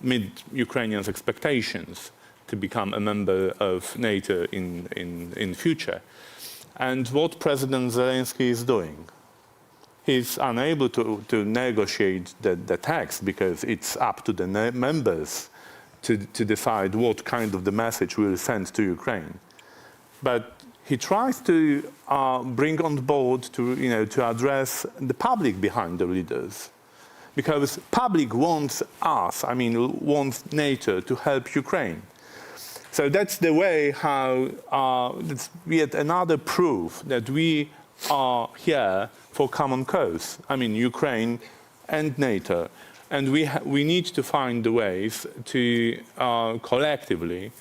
meet Ukrainians' expectations to become a member of NATO in future. And what President Zelensky is doing, he's unable to negotiate the text because it's up to the members to decide what kind of the message we'll send to Ukraine. But he tries to bring on board to address the public behind the leaders. Because public wants wants NATO to help Ukraine. So that's the way how, that's yet another proof that we are here for common cause. I mean, Ukraine and NATO. And we need to find the ways to collectively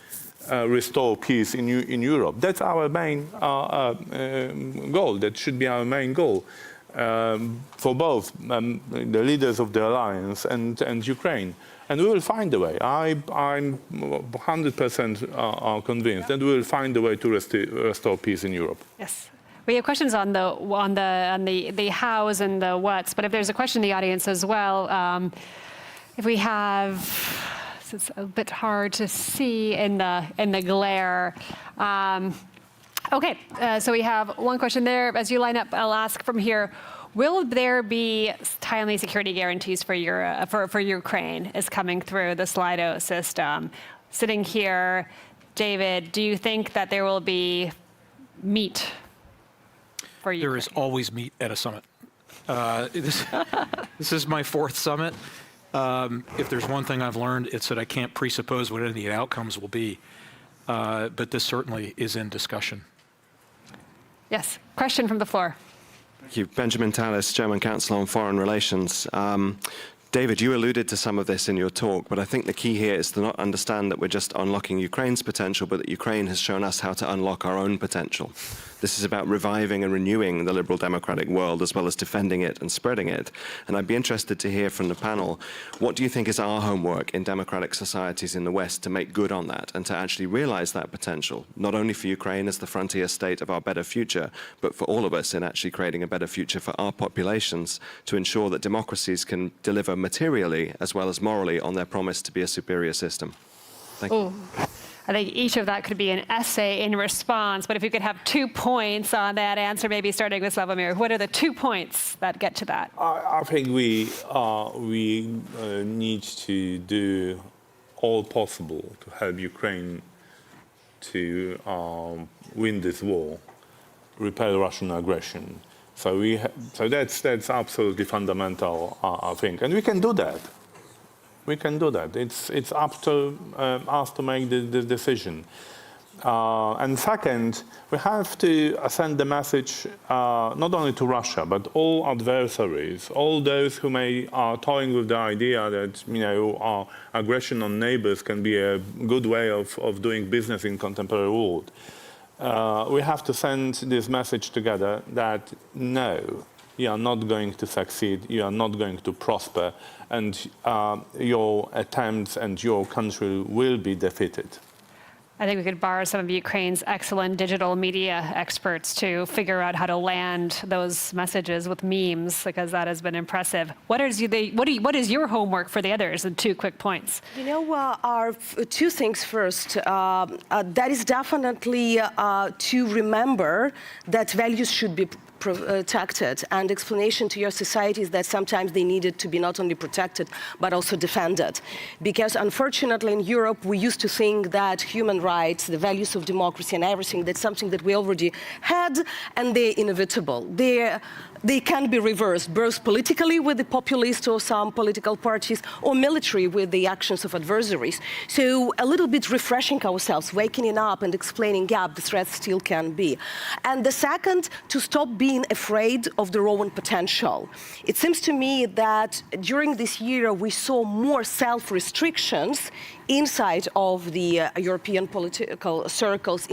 restore peace in Europe. That's our main goal. That should be our main goal for both the leaders of the alliance and Ukraine. And we will find a way. I'm 100% convinced that we will find a way to restore peace in Europe. Yes. We have questions on the hows and the whats, but if there's a question in the audience as well, if we have, it's a bit hard to see in the glare. Okay, so we have one question there. As you line up, I'll ask from here. Will there be timely security guarantees for Ukraine is coming through the Slido system? Sitting here, David, do you think that there will be meat for Ukraine? There is always meat at a summit. This is my fourth summit. If there's one thing I've learned, it's that I can't presuppose what any of the outcomes will be. But this certainly is in discussion. Yes, question from the floor. Thank you. Benjamin Tallis, German Council on Foreign Relations. David, you alluded to some of this in your talk, but I think the key here is to not understand that we're just unlocking Ukraine's potential, but that Ukraine has shown us how to unlock our own potential. This is about reviving and renewing the liberal democratic world as well as defending it and spreading it. And I'd be interested to hear from the panel, what do you think is our homework in democratic societies in the West to make good on that and to actually realize that potential, not only for Ukraine as the frontier state of our better future, but for all of us in actually creating a better future for our populations to ensure that democracies can deliver materially as well as morally on their promise to be a superior system. Thank you. I think each of that could be an essay in response, but if you could have 2 points on that answer, maybe starting with Slavomir, what are the 2 points that get to that? I think we need to do all possible to help Ukraine to win this war, repel Russian aggression. So that's absolutely fundamental, I think, and we can do that. We can do that. It's up to us to make the decision. And second, we have to send the message not only to Russia, but all adversaries, all those who are toying with the idea that aggression on neighbors can be a good way of doing business in contemporary world. We have to send this message together that no, you are not going to succeed, you are not going to prosper, and your attempts and your country will be defeated. I think we could borrow some of Ukraine's excellent digital media experts to figure out how to land those messages with memes, because that has been impressive. What is your homework for the others? And 2 quick points. You know, 2 things first. That is definitely to remember that values should be protected, and explanation to your societies that sometimes they needed to be not only protected but also defended. Because unfortunately in Europe we used to think that human rights, the values of democracy and everything, that's something that we already had, and they're inevitable. They can be reversed, both politically with the populists or some political parties, or military with the actions of adversaries. So a little bit refreshing ourselves, waking up and explaining, yeah, the threat still can be. And the second, to stop being afraid of their own potential. It seems to me that during this year we saw more self-restrictions inside of the European political circles,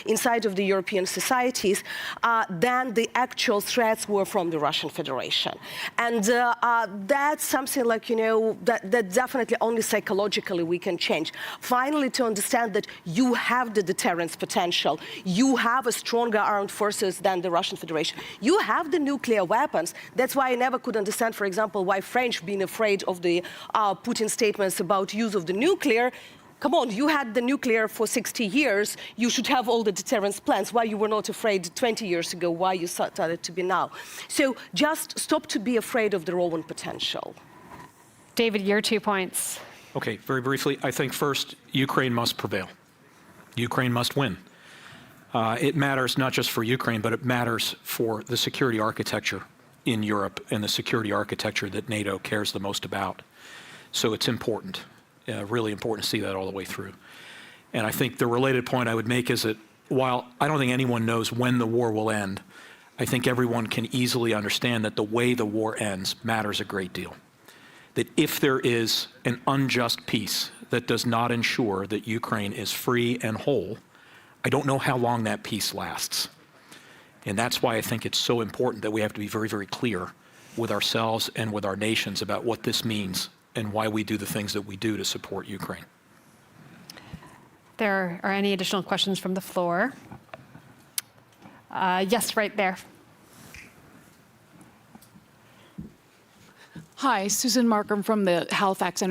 inside of the European societies, than the actual threats were from the Russian Federation. And that's something like, you know, that definitely only psychologically we can change. Finally, to understand that you have the deterrence potential, you have a stronger armed forces than the Russian Federation, you have the nuclear weapons. That's why I never could understand, for example, why French being afraid of the Putin statements about use of the nuclear. Come on, you had the nuclear for 60 years. You should have all the deterrence plans. Why you were not afraid 20 years ago, why you started to be now. So just stop to be afraid of their own potential. David, your 2 points. Okay, very briefly, I think first, Ukraine must prevail. Ukraine must win. It matters not just for Ukraine, but it matters for the security architecture in Europe and the security architecture that NATO cares the most about. So it's important, really important to see that all the way through. And I think the related point I would make is that while I don't think anyone knows when the war will end, I think everyone can easily understand that the way the war ends matters a great deal. That if there is an unjust peace that does not ensure that Ukraine is free and whole, I don't know how long that peace lasts. And that's why I think it's so important that we have to be very, very clear with ourselves and with our nations about what this means and why we do the things that we do to support Ukraine. There are any additional questions from the floor? Yes, right there. Hi, Susan Markham from the Halifax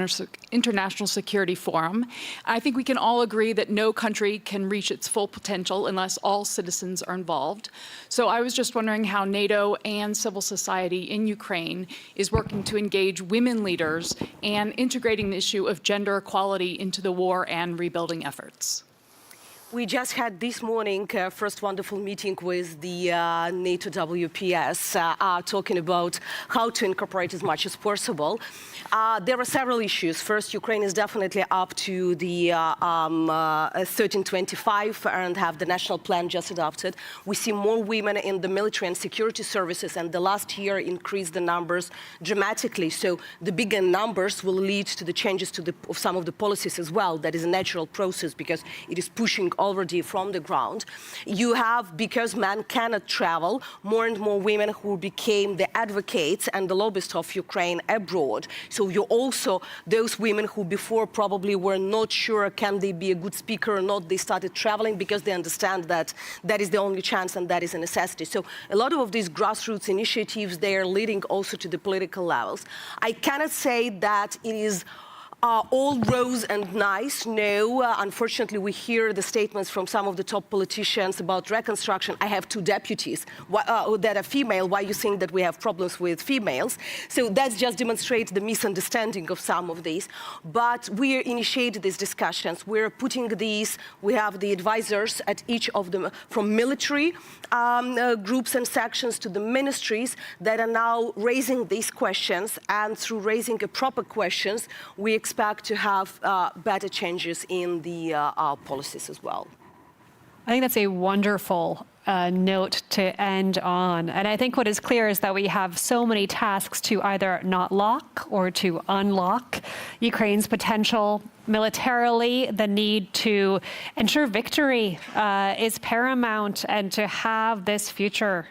International Security Forum. I think we can all agree that no country can reach its full potential unless all citizens are involved. So I was just wondering how NATO and civil society in Ukraine is working to engage women leaders and integrating the issue of gender equality into the war and rebuilding efforts. We just had this morning first wonderful meeting with the NATO WPS, talking about how to incorporate as much as possible. There are several issues. First, Ukraine is definitely up to the 1325 and have the national plan just adopted. We see more women in the military and security services, and the last year increased the numbers dramatically. So the bigger numbers will lead to the changes to of some of the policies as well. That is a natural process because it is pushing already from the ground. You have, because men cannot travel, more and more women who became the advocates and the lobbyists of Ukraine abroad. So you also, those women who before probably were not sure can they be a good speaker or not, they started traveling because they understand that that is the only chance and that is a necessity. So a lot of these grassroots initiatives, they are leading also to the political levels. I cannot say that it is all rose and nice. No, unfortunately, we hear the statements from some of the top politicians about reconstruction. I have 2 deputies that are female. Why you think that we have problems with females? So that just demonstrates the misunderstanding of some of these. But we initiated these discussions. We're putting these, we have the advisors at each of them, from military groups and sections to the ministries that are now raising these questions. And through raising proper questions, we expect to have better changes in the policies as well. I think that's a wonderful note to end on. And I think what is clear is that we have so many tasks to either not lock or to unlock Ukraine's potential. Militarily, the need to ensure victory is paramount, and to have this future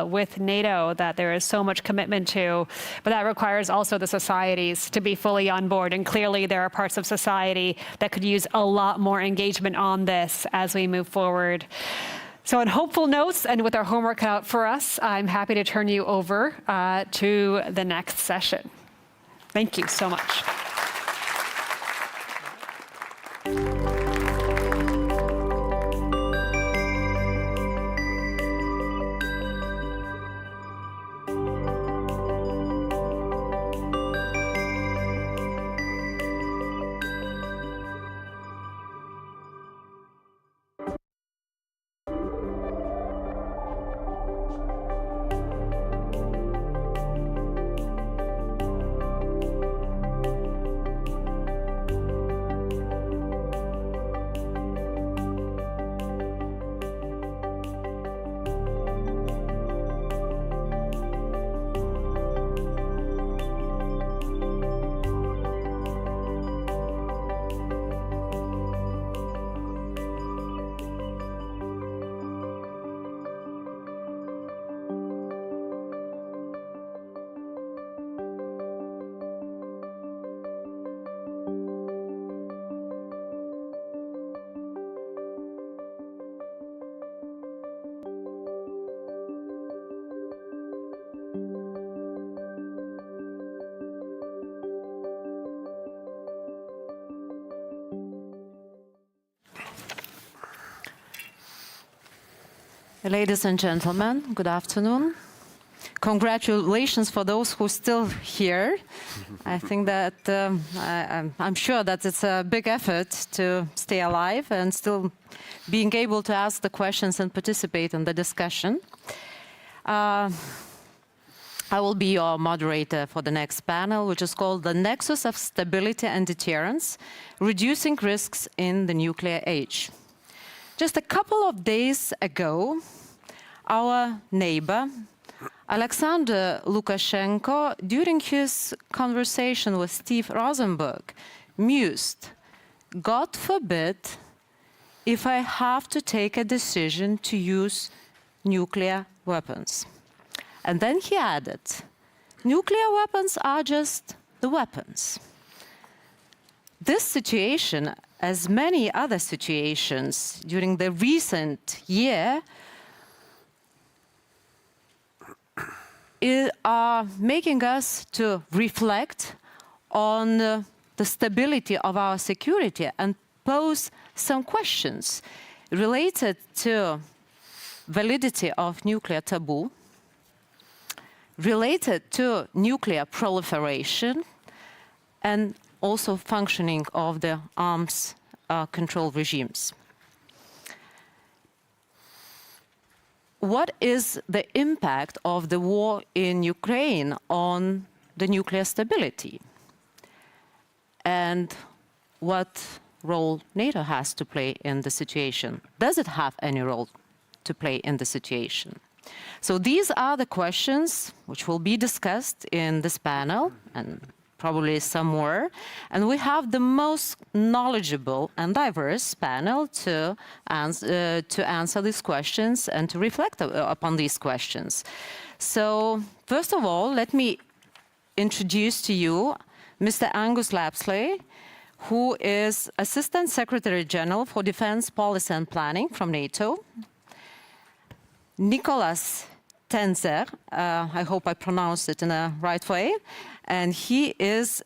with NATO that there is so much commitment to. But that requires also the societies to be fully on board. And clearly there are parts of society that could use a lot more engagement on this as we move forward. So on hopeful notes and with our homework cut out for us, I'm happy to turn you over to the next session. Thank you so much. Ladies and gentlemen, good afternoon. Congratulations for those who are still here. I think that I'm sure that it's a big effort to stay alive and still being able to ask the questions and participate in the discussion. I will be your moderator for the next panel, which is called The Nexus of Stability and Deterrence, Reducing Risks in the Nuclear Age. Just a couple of days ago, our neighbor, Alexander Lukashenko, during his conversation with Steve Rosenberg, mused, "God forbid if I have to take a decision to use nuclear weapons." And then he added, "Nuclear weapons are just the weapons." This situation, as many other situations during the recent year, are making us to reflect on the stability of our security and pose some questions related to validity of nuclear taboo, related to nuclear proliferation, and also functioning of the arms control regimes. What is the impact of the war in Ukraine on the nuclear stability? And what role NATO has to play in the situation? Does it have any role to play in the situation? So these are the questions which will be discussed in this panel, and probably some more. And we have the most knowledgeable and diverse panel to answer these questions and to reflect upon these questions. So first of all, let me introduce to you Mr. Angus Lapsley, who is Assistant Secretary General for Defense Policy and Planning from NATO. Nicolas Tenzer, I hope I pronounced it in the right way, and he is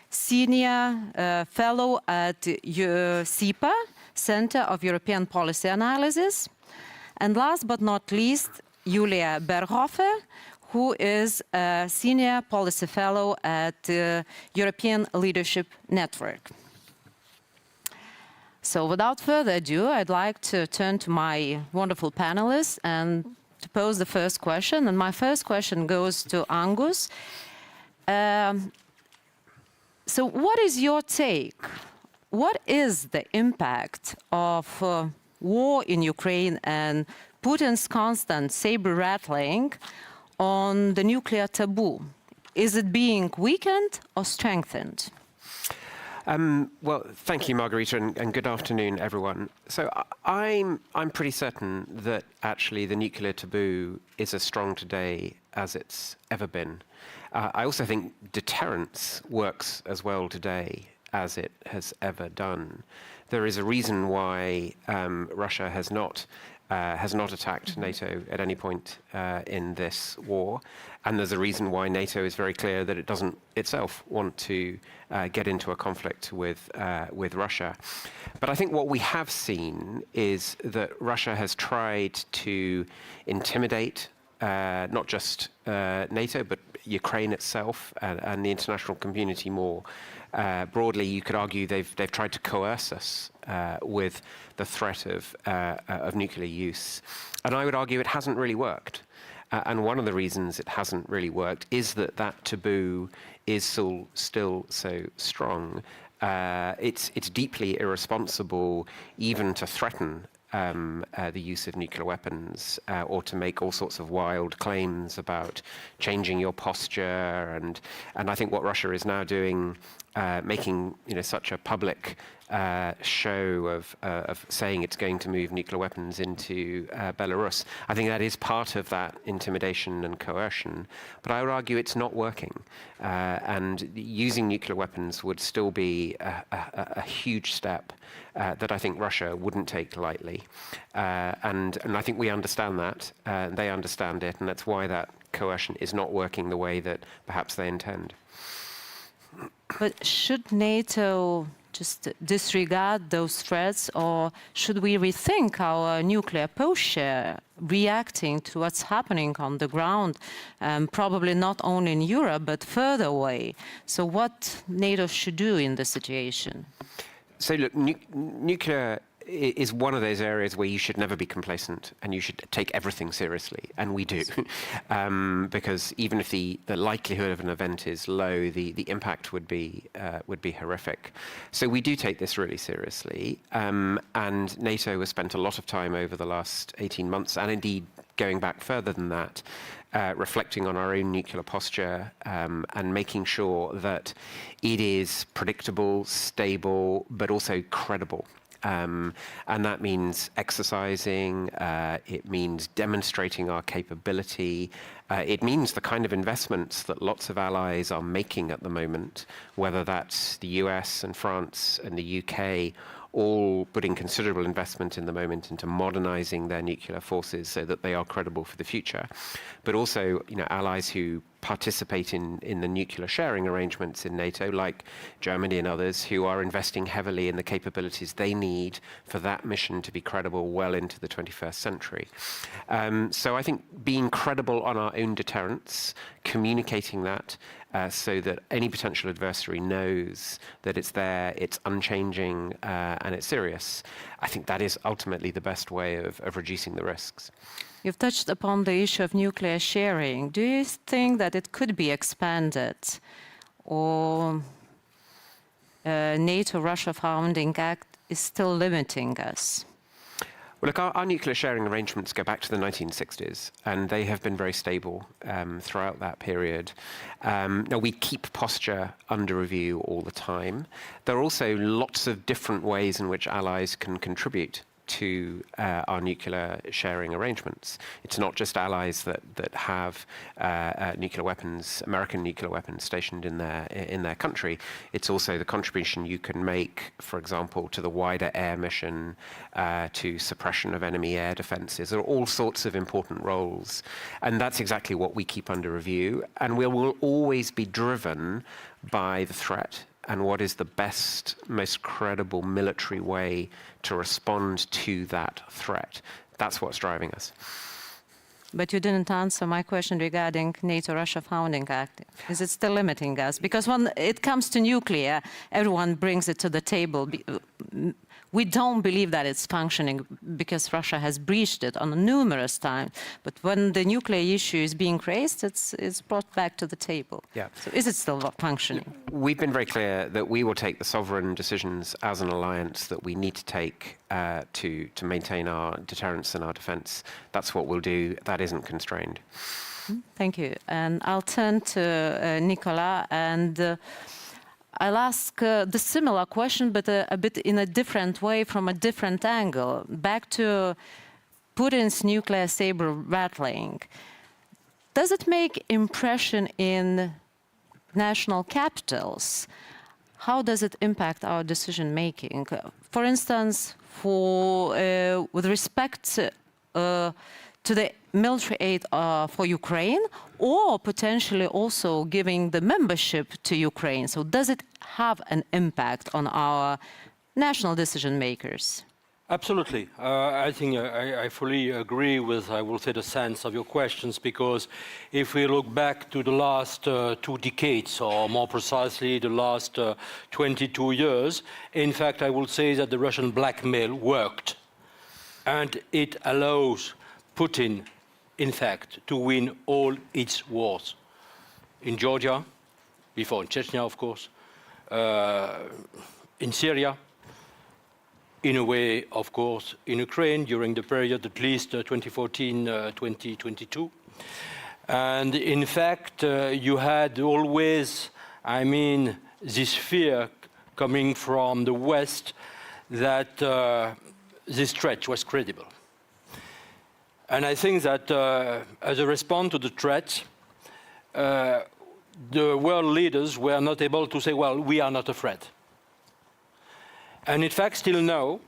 Senior Fellow at CEPA, Center of European Policy Analysis. And last but not least, Julia Berghofer, who is a Senior Policy Fellow at the European Leadership Network. So without further ado, I'd like to turn to my wonderful panelists and to pose the first question. And my first question goes to Angus. So what is your take? What is the impact of war in Ukraine and Putin's constant saber-rattling on the nuclear taboo? Is it being weakened or strengthened? Well, thank you, Margarita, and good afternoon, everyone. So I'm pretty certain that actually the nuclear taboo is as strong today as it's ever been. I also think deterrence works as well today as it has ever done. There is a reason why Russia has not attacked NATO at any point in this war, and there's a reason why NATO is very clear that it doesn't itself want to get into a conflict with Russia. But I think what we have seen is that Russia has tried to intimidate not just NATO, but Ukraine itself and the international community more broadly. You could argue they've tried to coerce us with the threat of nuclear use, and I would argue it hasn't really worked. And one of the reasons it hasn't really worked is that taboo is still so strong. It's deeply irresponsible even to threaten the use of nuclear weapons or to make all sorts of wild claims about changing your posture. And I think what Russia is now doing, making such a public show of saying it's going to move nuclear weapons into Belarus, I think that is part of that intimidation and coercion. But I would argue it's not working. And using nuclear weapons would still be a huge step that I think Russia wouldn't take lightly. And I think we understand that, they understand it, and that's why that coercion is not working the way that perhaps they intend. But should NATO just disregard those threats, or should we rethink our nuclear posture, reacting to what's happening on the ground, probably not only in Europe, but further away? So what NATO should do in this situation? So look, nuclear is one of those areas where you should never be complacent and you should take everything seriously, and we do. Because even if the likelihood of an event is low, the impact would be horrific. So we do take this really seriously, and NATO has spent a lot of time over the last 18 months, and indeed going back further than that, reflecting on our own nuclear posture and making sure that it is predictable, stable, but also credible. And that means exercising, it means demonstrating our capability, it means the kind of investments that lots of allies are making at the moment, whether that's the US and France and the UK, all putting considerable investment in the moment into modernizing their nuclear forces so that they are credible for the future. But also, allies who participate in the nuclear sharing arrangements in NATO, like Germany and others, who are investing heavily in the capabilities they need for that mission to be credible well into the 21st century. So I think being credible on our own deterrence, communicating that, so that any potential adversary knows that it's there, it's unchanging, and it's serious. I think that is ultimately the best way of reducing the risks. You've touched upon the issue of nuclear sharing. Do you think that it could be expanded, or NATO-Russia Founding Act is still limiting us? Well, look, our nuclear sharing arrangements go back to the 1960s, and they have been very stable throughout that period. Now, we keep posture under review all the time. There are also lots of different ways in which allies can contribute to our nuclear sharing arrangements. It's not just allies that have nuclear weapons, American nuclear weapons stationed in their country. It's also the contribution you can make, for example, to the wider air mission, to suppression of enemy air defenses. There are all sorts of important roles, and that's exactly what we keep under review. And we will always be driven by the threat and what is the best, most credible military way to respond to that threat. That's what's driving us. But you didn't answer my question regarding NATO-Russia Founding Act. Is it still limiting us? Because when it comes to nuclear, everyone brings it to the table. we don't believe that it's functioning because Russia has breached it on numerous times. But when the nuclear issue is being raised, it's brought back to the table. Yeah. So is it still functioning? We've been very clear that we will take the sovereign decisions as an alliance that we need to take to maintain our deterrence and our defence. That's what we'll do. That isn't constrained. Thank you. And I'll turn to Nicola, and I'll ask the similar question, but a bit in a different way, from a different angle. Back to Putin's nuclear saber rattling. Does it make impression in national capitals? How does it impact our decision making? For instance, with respect to the military aid for Ukraine, or potentially also giving the membership to Ukraine. So does it have an impact on our national decision makers? Absolutely. I think I fully agree with, I will say, the sense of your questions, because if we look back to the last 2 decades, or more precisely the last 22 years, in fact, I will say that the Russian blackmail worked. And it allows Putin, in fact, to win all its wars. In Georgia, before in Chechnya, of course, in Syria, in a way, of course, in Ukraine during the period at least 2014-2022. And in fact, you had always, I mean, this fear coming from the West that this threat was credible. And I think that as a response to the threat, the world leaders were not able to say, well, we are not afraid. And in fact, still now,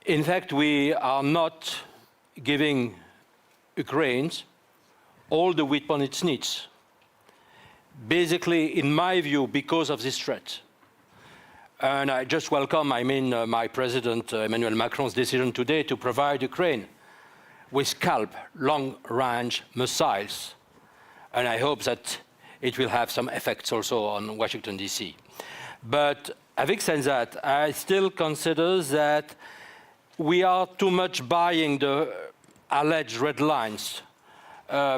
in fact, we are not giving Ukraine all the weapons it needs. Basically, in my view, because of this threat. And I just welcome, I mean, my President Emmanuel Macron's decision today to provide Ukraine with Scalp long-range missiles. And I hope that it will have some effects also on Washington, D.C. But having said that, I still consider that we are too much buying the alleged red lines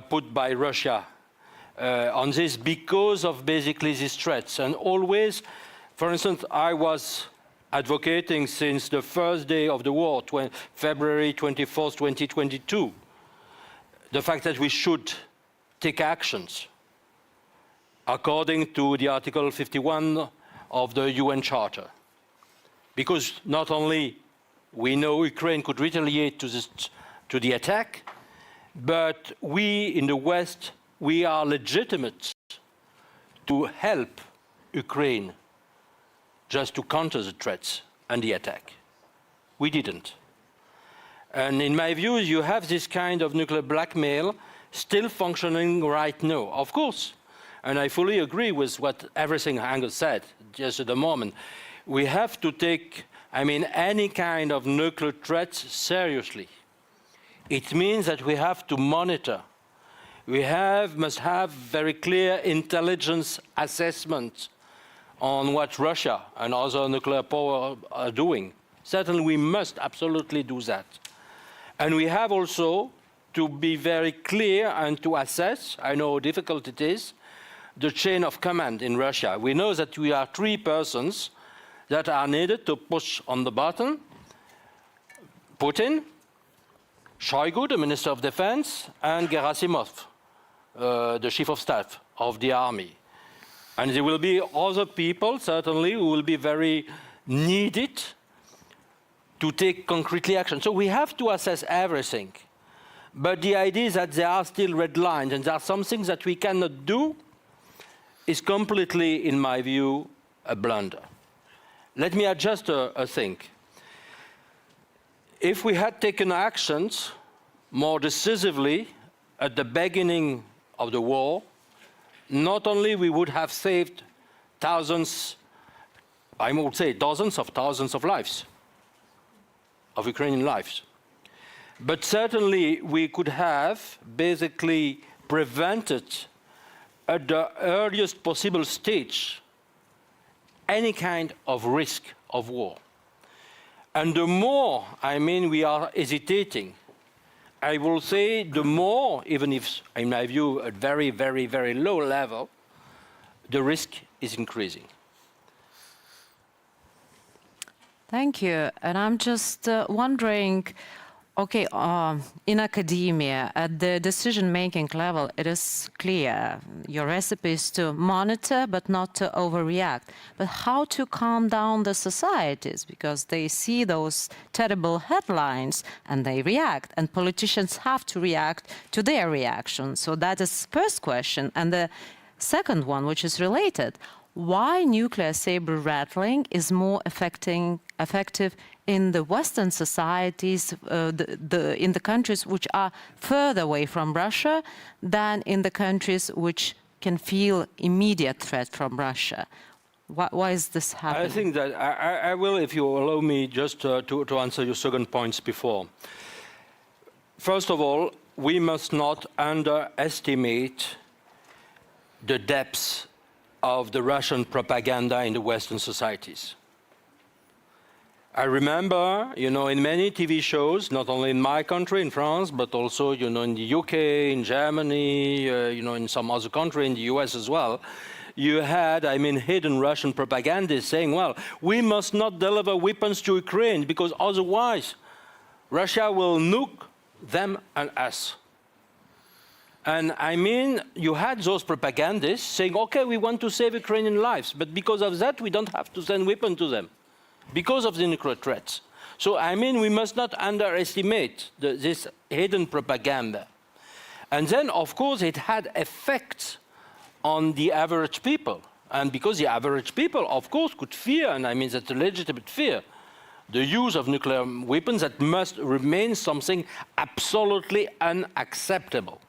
put by Russia on this because of basically these threats. And always, for instance, I was advocating since the first day of the war, February 24th, 2022, the fact that we should take actions according to the Article 51 of the UN Charter. Because not only we know Ukraine could retaliate to the attack, but we in the West, we are legitimate to help Ukraine just to counter the threats and the attack. We didn't. And in my view, you have this kind of nuclear blackmail still functioning right now, of course. And I fully agree with what everything Angus said just at the moment. We have to take, I mean, any kind of nuclear threats seriously. It means that we have to monitor. We must have very clear intelligence assessment on what Russia and other nuclear power are doing. Certainly we must absolutely do that. And we have also to be very clear and to assess, I know how difficult it is, the chain of command in Russia. We know that we are 3 persons that are needed to push on the button: Putin, Shoigu, the Minister of Defense, and Gerasimov, the Chief of Staff of the Army. And there will be other people, certainly, who will be very needed to take concretely action. So we have to assess everything. But the idea is that there are still red lines, and there are some things that we cannot do, is completely, in my view, a blunder. Let me adjust a thing. If we had taken actions more decisively at the beginning of the war, not only we would have saved thousands, I would say dozens of thousands of lives, of Ukrainian lives, but certainly we could have basically prevented at the earliest possible stage any kind of risk of war. And the more, I mean, we are hesitating, I will say the more, even if, in my view, at very, very, very low level, the risk is increasing. Thank you. And I'm just wondering, okay, in academia, at the decision-making level, it is clear your recipe is to monitor but not to overreact. But how to calm down the societies? Because they see those terrible headlines and they react, and politicians have to react to their reaction. So that is the first question. And the second one, which is related, why nuclear saber rattling is more effective in the Western societies, in the countries which are further away from Russia than in the countries which can feel immediate threat from Russia. Why is this happening? I think that I will, if you allow me, just to answer your second points before. First of all, we must not underestimate the depths of the Russian propaganda in the Western societies. I remember, you know, in many TV shows, not only in my country, in France, but also, you know, in the UK, in Germany, you know, in some other country, in the US as well, you had, I mean, hidden Russian propagandists saying, well, we must not deliver weapons to Ukraine because otherwise Russia will nuke them and us. And I mean, you had those propagandists saying, okay, we want to save Ukrainian lives, but because of that, we don't have to send weapons to them, because of the nuclear threats. So, I mean, we must not underestimate this hidden propaganda. And then, of course, it had effects on the average people. And because the average people, of course, could fear, and I mean, that's a legitimate fear, the use of nuclear weapons that must remain something absolutely unacceptable.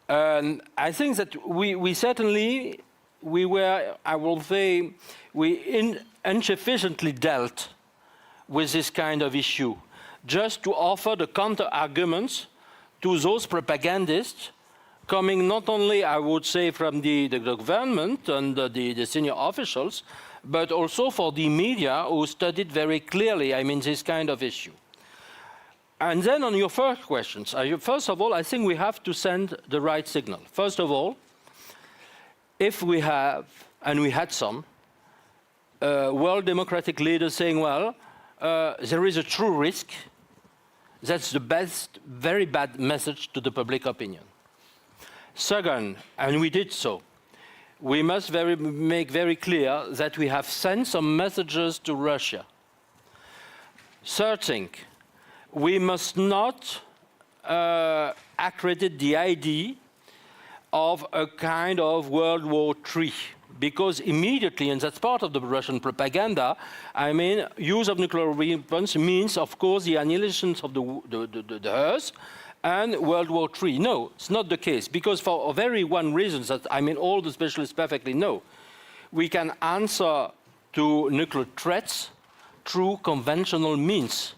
I think that we certainly, we were, I will say, we insufficiently dealt with this kind of issue, just to offer the counter-arguments to those propagandists coming not only, I would say, from the government and the senior officials, but also for the media who studied very clearly, I mean, this kind of issue. And then on your first questions, first of all, I think we have to send the right signal. First of all, if we have, and we had some, world democratic leaders saying, well, there is a true risk, that's the best, very bad message to the public opinion. Second, and we did so, we must make very clear that we have sent some messages to Russia. Third thing, we must not accredit the idea of a kind of World War III, because immediately, and that's part of the Russian propaganda, I mean, use of nuclear weapons means, of course, the annihilation of the Earth and World War III. No, it's not the case, because for a very one reason that, I mean, all the specialists perfectly know, we can answer to nuclear threats through conventional means.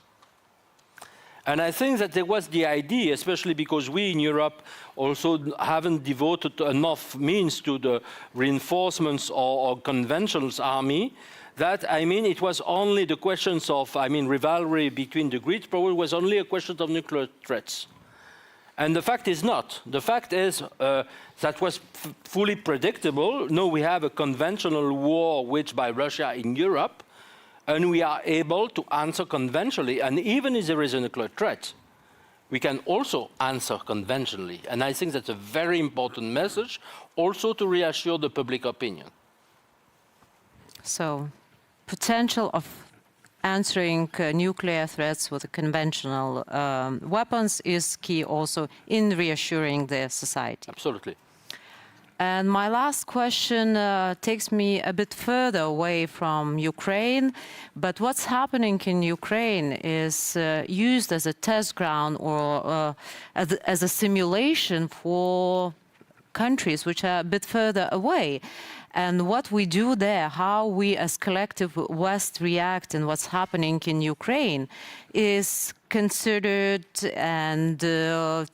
And I think that there was the idea, especially because we in Europe also haven't devoted enough means to the reinforcements or conventional army, that, I mean, it was only the questions of, I mean, rivalry between the great powers was only a question of nuclear threats. And the fact is not. The fact is that was fully predictable. No, we have a conventional war waged by Russia in Europe, and we are able to answer conventionally. And even if there is a nuclear threat, we can also answer conventionally. And I think that's a very important message, also to reassure the public opinion. So, potential of answering nuclear threats with conventional weapons is key also in reassuring the society. Absolutely. And my last question takes me a bit further away from Ukraine, but what's happening in Ukraine is used as a test ground or as a simulation for countries which are a bit further away. And what we do there, how we as collective West react and what's happening in Ukraine is considered and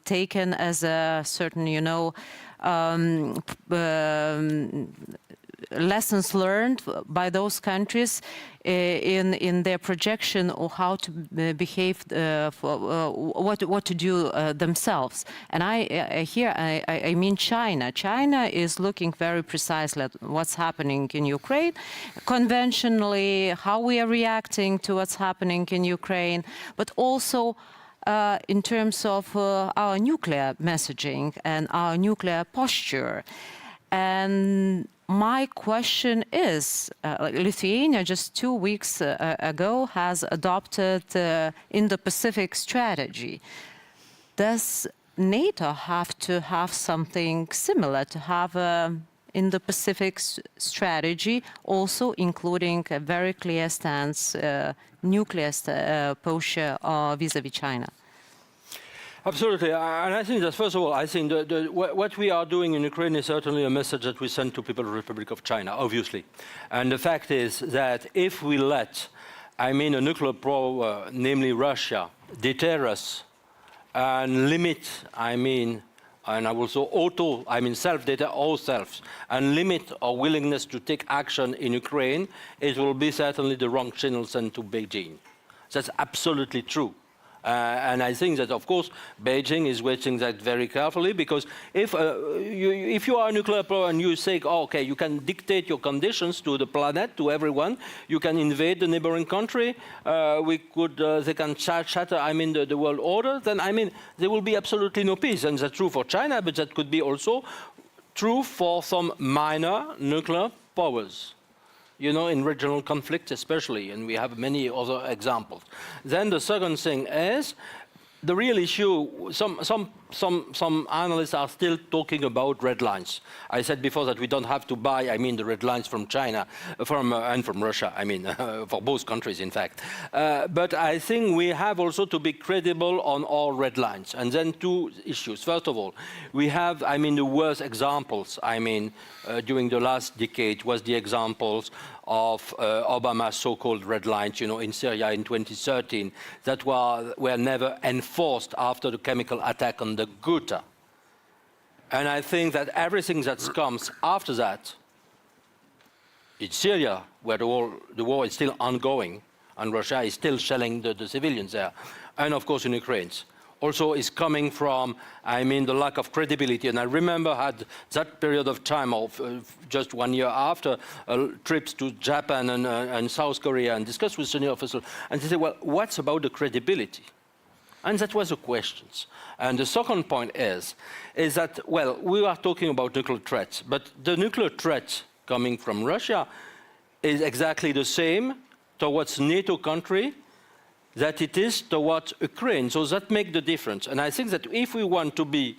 taken as a certain, you know, lessons learned by those countries in their projection of how to behave, what to do themselves. And I mean China. China is looking very precisely at what's happening in Ukraine, conventionally, how we are reacting to what's happening in Ukraine, but also in terms of our nuclear messaging and our nuclear posture. And my question is, Lithuania just 2 weeks ago has adopted Indo-Pacific strategy. Does NATO have to have something similar, to have in the Pacific strategy, also including a very clear stance, nuclear posture vis-à-vis China? Absolutely, and I think that first of all, I think what we are doing in Ukraine is certainly a message that we send to people of the Republic of China, obviously. And the fact is that if we let, a nuclear power, namely Russia, deter us and limit, and I will also self-deter ourselves and limit our willingness to take action in Ukraine, it will be certainly the wrong signal sent to Beijing. That's absolutely true. And I think that, of course, Beijing is watching that very carefully, because if you are a nuclear power and you say, oh, okay, you can dictate your conditions to the planet, to everyone, you can invade the neighboring country, they can shatter, the world order, then, there will be absolutely no peace. And that's true for China, but that could be also true for some minor nuclear powers. In regional conflicts especially, and we have many other examples. Then the second thing is the real issue. Some analysts are still talking about red lines. I said before that we don't have to buy, the red lines from China, and from Russia, for both countries, in fact. But I think we have also to be credible on all red lines. And then two issues. First of all, we have, the worst examples, during the last decade was the examples of Obama's so-called red lines, in Syria in 2013, that were never enforced after the chemical attack on the Ghouta. And I think that everything that comes after that, in Syria, where the war is still ongoing, and Russia is still shelling the civilians there, and of course in Ukraine, also is coming from, the lack of credibility. And I remember had that period of time of just 1 year after trips to Japan and South Korea and discussed with senior officials, and they said, well, what's about the credibility? And that was the questions. And the second point is that, well, we are talking about nuclear threats, but the nuclear threat coming from Russia is exactly the same towards NATO country that it is towards Ukraine. So that makes the difference. And I think that if we want to be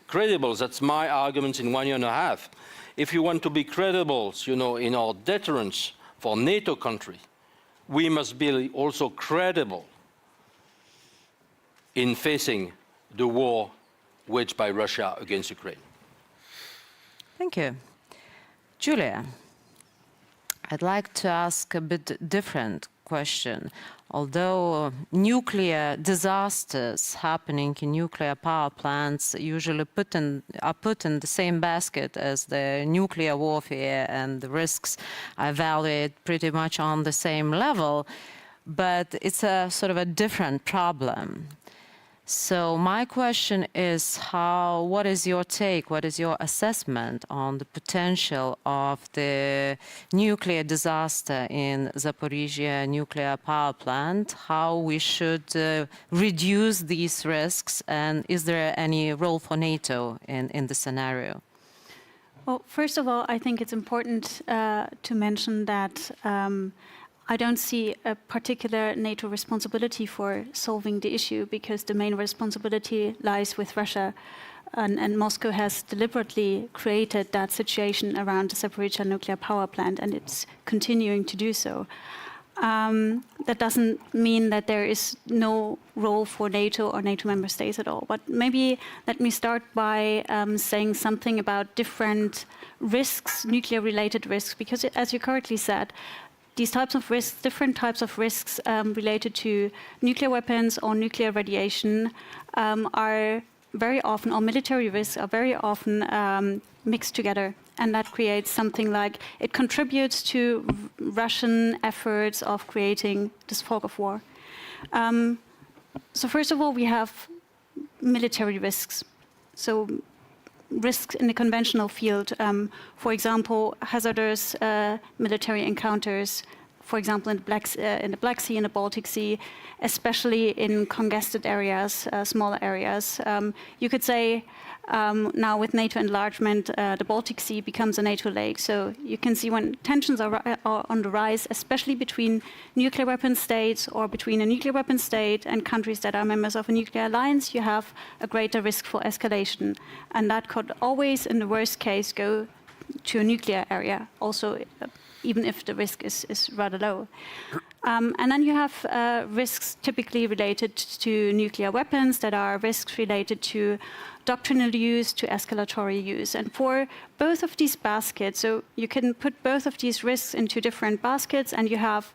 credible, that's my argument in 1.5 years, if you want to be credible, in our deterrence for NATO country, we must be also credible in facing the war waged by Russia against Ukraine. Thank you. Julia, I'd like to ask a bit different question. Although nuclear disasters happening in nuclear power plants usually are put in the same basket as the nuclear warfare, and the risks are evaluated pretty much on the same level, but it's a sort of a different problem. So my question is, what is your take, what is your assessment on the potential of the nuclear disaster in Zaporizhzhia nuclear power plant, how we should reduce these risks, and is there any role for NATO in the scenario? Well, first of all, I think it's important to mention that I don't see a particular NATO responsibility for solving the issue, because the main responsibility lies with Russia, and Moscow has deliberately created that situation around the Zaporizhzhia nuclear power plant, and it's continuing to do so. That doesn't mean that there is no role for NATO or NATO member states at all. But maybe let me start by saying something about different risks, nuclear-related risks, because as you correctly said, these types of risks, different types of risks related to nuclear weapons or nuclear radiation are very often, or military risks are very often mixed together. And that creates something like, it contributes to Russian efforts of creating this fog of war. So first of all, we have military risks. So risks in the conventional field, for example, hazardous military encounters, for example, in the Black Sea, in the Baltic Sea, especially in congested areas, smaller areas. You could say now with NATO enlargement, the Baltic Sea becomes a NATO lake. So you can see when tensions are on the rise, especially between nuclear weapon states or between a nuclear weapon state and countries that are members of a nuclear alliance, you have a greater risk for escalation. And that could always, in the worst case, go to a nuclear area, also even if the risk is rather low. And then you have risks typically related to nuclear weapons that are risks related to doctrinal use, to escalatory use. And for both of these baskets, so you can put both of these risks into different baskets, and you have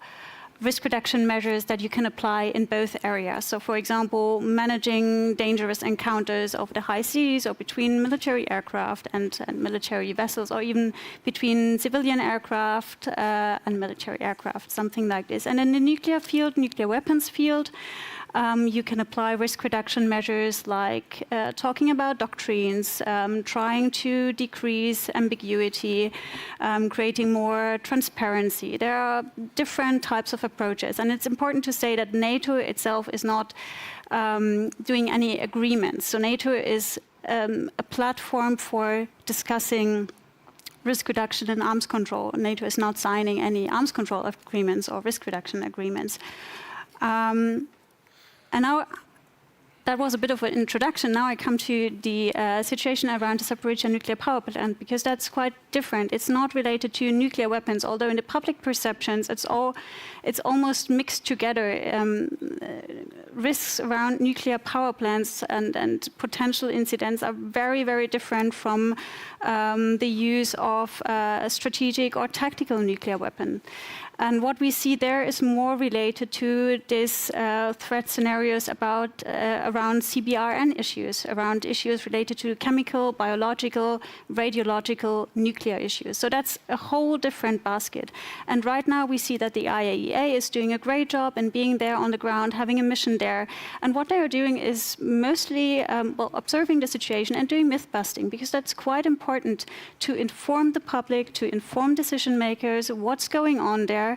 risk reduction measures that you can apply in both areas. So for example, managing dangerous encounters over the high seas or between military aircraft and military vessels, or even between civilian aircraft and military aircraft, something like this. And in the nuclear field, nuclear weapons field, you can apply risk reduction measures like talking about doctrines, trying to decrease ambiguity, creating more transparency. There are different types of approaches, and it's important to say that NATO itself is not doing any agreements. So NATO is a platform for discussing risk reduction and arms control. NATO is not signing any arms control agreements or risk reduction agreements. And now, that was a bit of an introduction. Now I come to the situation around the Zaporizhzhia nuclear power plant, because that's quite different. It's not related to nuclear weapons, although in the public perceptions, it's almost mixed together. Risks around nuclear power plants and potential incidents are very, very different from the use of a strategic or tactical nuclear weapon. And what we see there is more related to these threat scenarios around CBRN issues, around issues related to chemical, biological, radiological, nuclear issues. So that's a whole different basket. And right now we see that the IAEA is doing a great job in being there on the ground, having a mission there. And what they are doing is mostly observing the situation and doing myth busting, because that's quite important to inform the public, to inform decision makers what's going on there.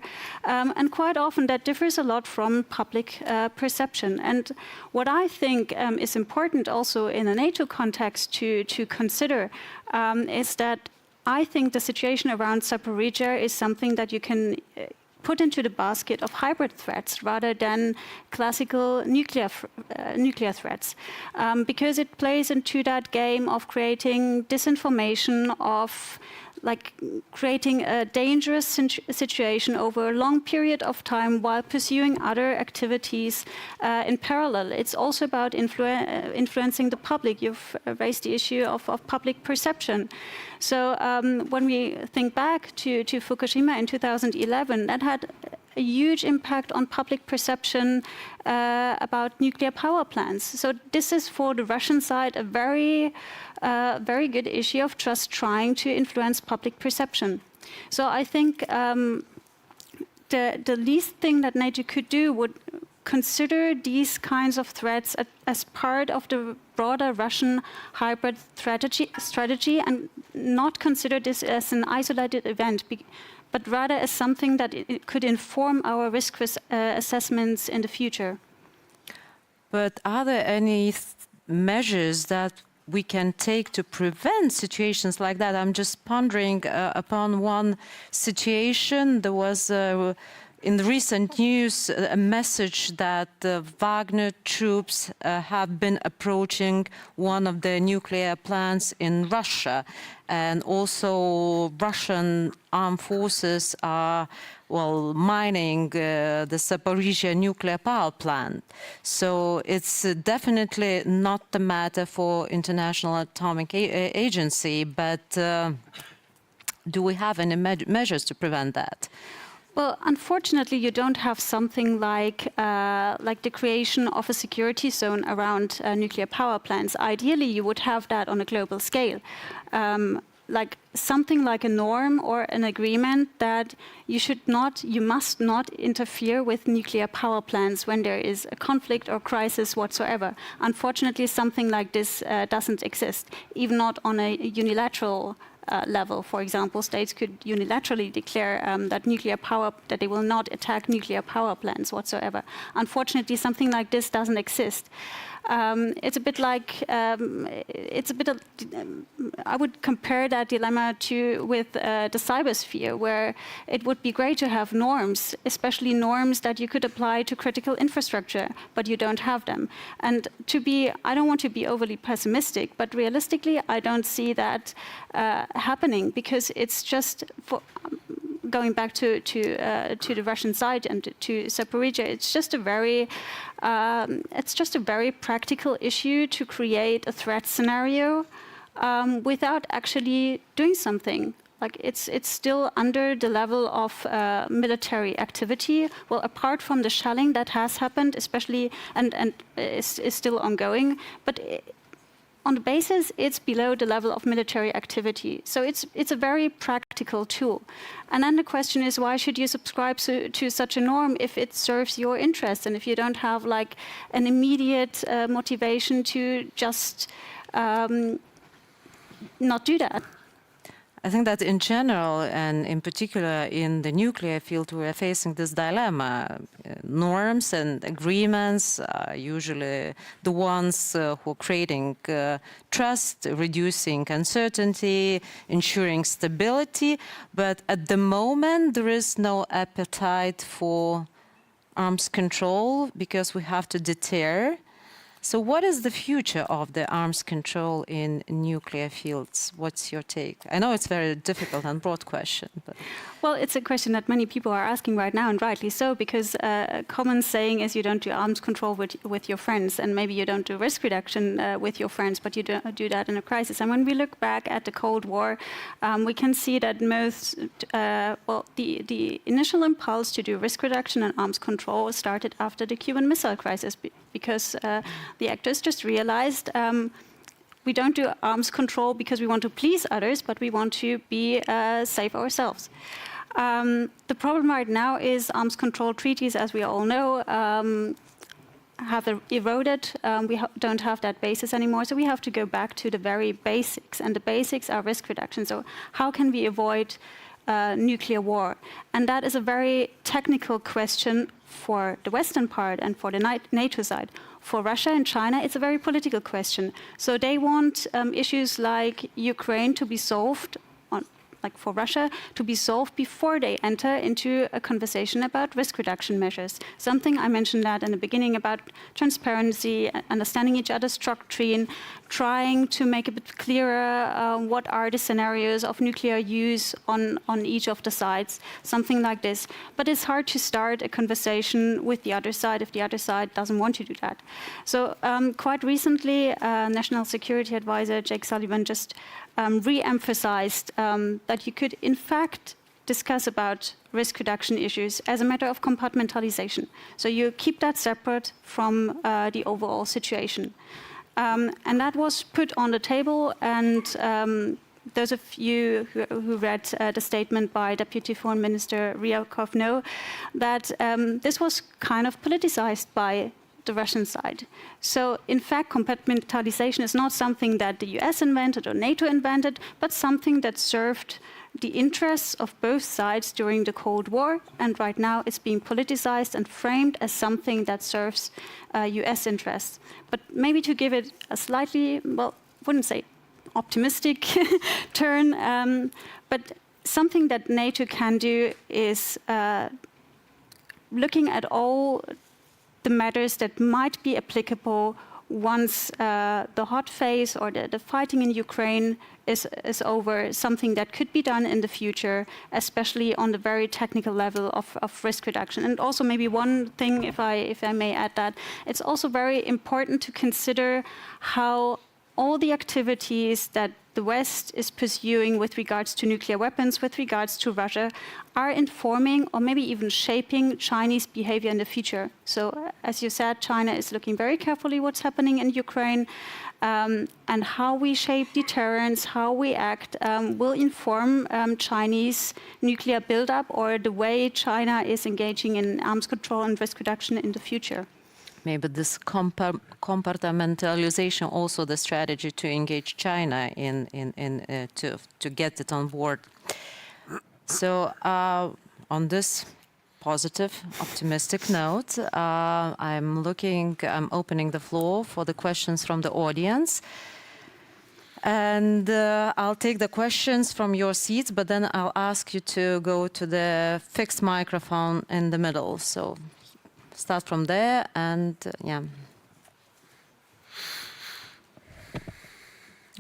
And quite often that differs a lot from public perception. And what I think is important also in a NATO context to consider is that I think the situation around Zaporizhzhia is something that you can put into the basket of hybrid threats rather than classical nuclear threats, because it plays into that game of creating disinformation, of creating a dangerous situation over a long period of time while pursuing other activities in parallel. It's also about influencing the public. You've raised the issue of public perception. So when we think back to Fukushima in 2011, that had a huge impact on public perception about nuclear power plants. So this is, for the Russian side, a very good issue of just trying to influence public perception. So I think the least thing that NATO could do would consider these kinds of threats as part of the broader Russian hybrid strategy and not consider this as an isolated event, but rather as something that it could inform our risk assessments in the future. But are there any measures that we can take to prevent situations like that? I'm just pondering upon one situation. There was in the recent news a message that the Wagner troops have been approaching one of the nuclear plants in Russia, and also Russian armed forces are mining the Zaporizhzhia nuclear power plant. So it's definitely not the matter for International Atomic Agency, but do we have any measures to prevent that? Well, unfortunately, you don't have something like the creation of a security zone around nuclear power plants. Ideally, you would have that on a global scale. Like something like a norm or an agreement that you must not interfere with nuclear power plants when there is a conflict or crisis whatsoever. Unfortunately, something like this doesn't exist, even not on a unilateral level. For example, states could unilaterally declare that they will not attack nuclear power plants whatsoever. Unfortunately, something like this doesn't exist. It's a bit like, I would compare that dilemma with the cybersphere, where it would be great to have norms, especially norms that you could apply to critical infrastructure, but you don't have them. And I don't want to be overly pessimistic, but realistically, I don't see that happening, because it's just going back to the Russian side and to Zaporizhzhia, it's just a very practical issue to create a threat scenario without actually doing something. Like it's still under the level of military activity. Well, apart from the shelling that has happened, especially and is still ongoing, but on the basis, it's below the level of military activity. So it's a very practical tool. And then the question is, why should you subscribe to such a norm if it serves your interests and if you don't have like an immediate motivation to just not do that? I think that in general, and in particular in the nuclear field, we are facing this dilemma. Norms and agreements are usually the ones who are creating trust, reducing uncertainty, ensuring stability. But at the moment, there is no appetite for arms control because we have to deter. So what is the future of the arms control in nuclear fields? What's your take? I know it's a very difficult and broad question. But. Well, it's a question that many people are asking right now, and rightly so, because a common saying is you don't do arms control with your friends, and maybe you don't do risk reduction with your friends, but you do that in a crisis. And when we look back at the Cold War, we can see that the initial impulse to do risk reduction and arms control started after the Cuban Missile Crisis, because the actors just realized we don't do arms control because we want to please others, but we want to be safe ourselves. The problem right now is arms control treaties, as we all know, have eroded. We don't have that basis anymore, so we have to go back to the very basics, and the basics are risk reduction. So how can we avoid nuclear war? And that is a very technical question for the Western part and for the NATO side. For Russia and China, it's a very political question. So they want issues like Ukraine to be solved, like for Russia, to be solved before they enter into a conversation about risk reduction measures. Something I mentioned that in the beginning about transparency, understanding each other's doctrine, trying to make a bit clearer what are the scenarios of nuclear use on each of the sides, something like this. But it's hard to start a conversation with the other side if the other side doesn't want to do that. So quite recently, National Security Advisor Jake Sullivan just re-emphasized that you could, in fact, discuss about risk reduction issues as a matter of compartmentalization. So you keep that separate from the overall situation. And that was put on the table, and those of you who read the statement by Deputy Foreign Minister Ryabkov know that this was kind of politicized by the Russian side. So, in fact, compartmentalization is not something that the US invented or NATO invented, but something that served the interests of both sides during the Cold War, and right now it's being politicized and framed as something that serves US interests. But maybe to give it a slightly, well, I wouldn't say optimistic turn, but something that NATO can do is looking at all the matters that might be applicable once the hot phase or the fighting in Ukraine is over, something that could be done in the future, especially on the very technical level of risk reduction. And also maybe one thing, if I may add that, it's also very important to consider how all the activities that the West is pursuing with regards to nuclear weapons, with regards to Russia, are informing or maybe even shaping Chinese behavior in the future. So, as you said, China is looking very carefully what's happening in Ukraine, and how we shape deterrence, how we act, will inform Chinese nuclear buildup or the way China is engaging in arms control and risk reduction in the future. Maybe this compartmentalization also the strategy to engage China to get it on board. So on this positive, optimistic note, I'm opening the floor for the questions from the audience. And I'll take the questions from your seats, but then I'll ask you to go to the fixed microphone in the middle. So start from there, and yeah.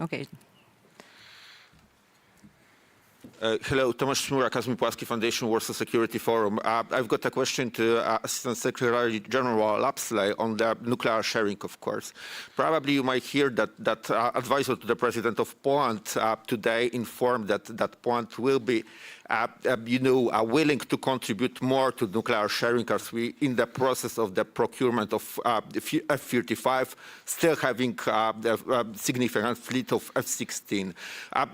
Okay. Hello, Tomasz Szmura, Kazimierz Płaski Foundation, Warsaw Security Forum. I've got a question to Assistant Secretary General Lapsley on the nuclear sharing, of course. Probably you might hear that advisor to the President of Poland today informed that Poland will be willing to contribute more to nuclear sharing as we in the process of the procurement of the F-35, still having a significant fleet of F-16.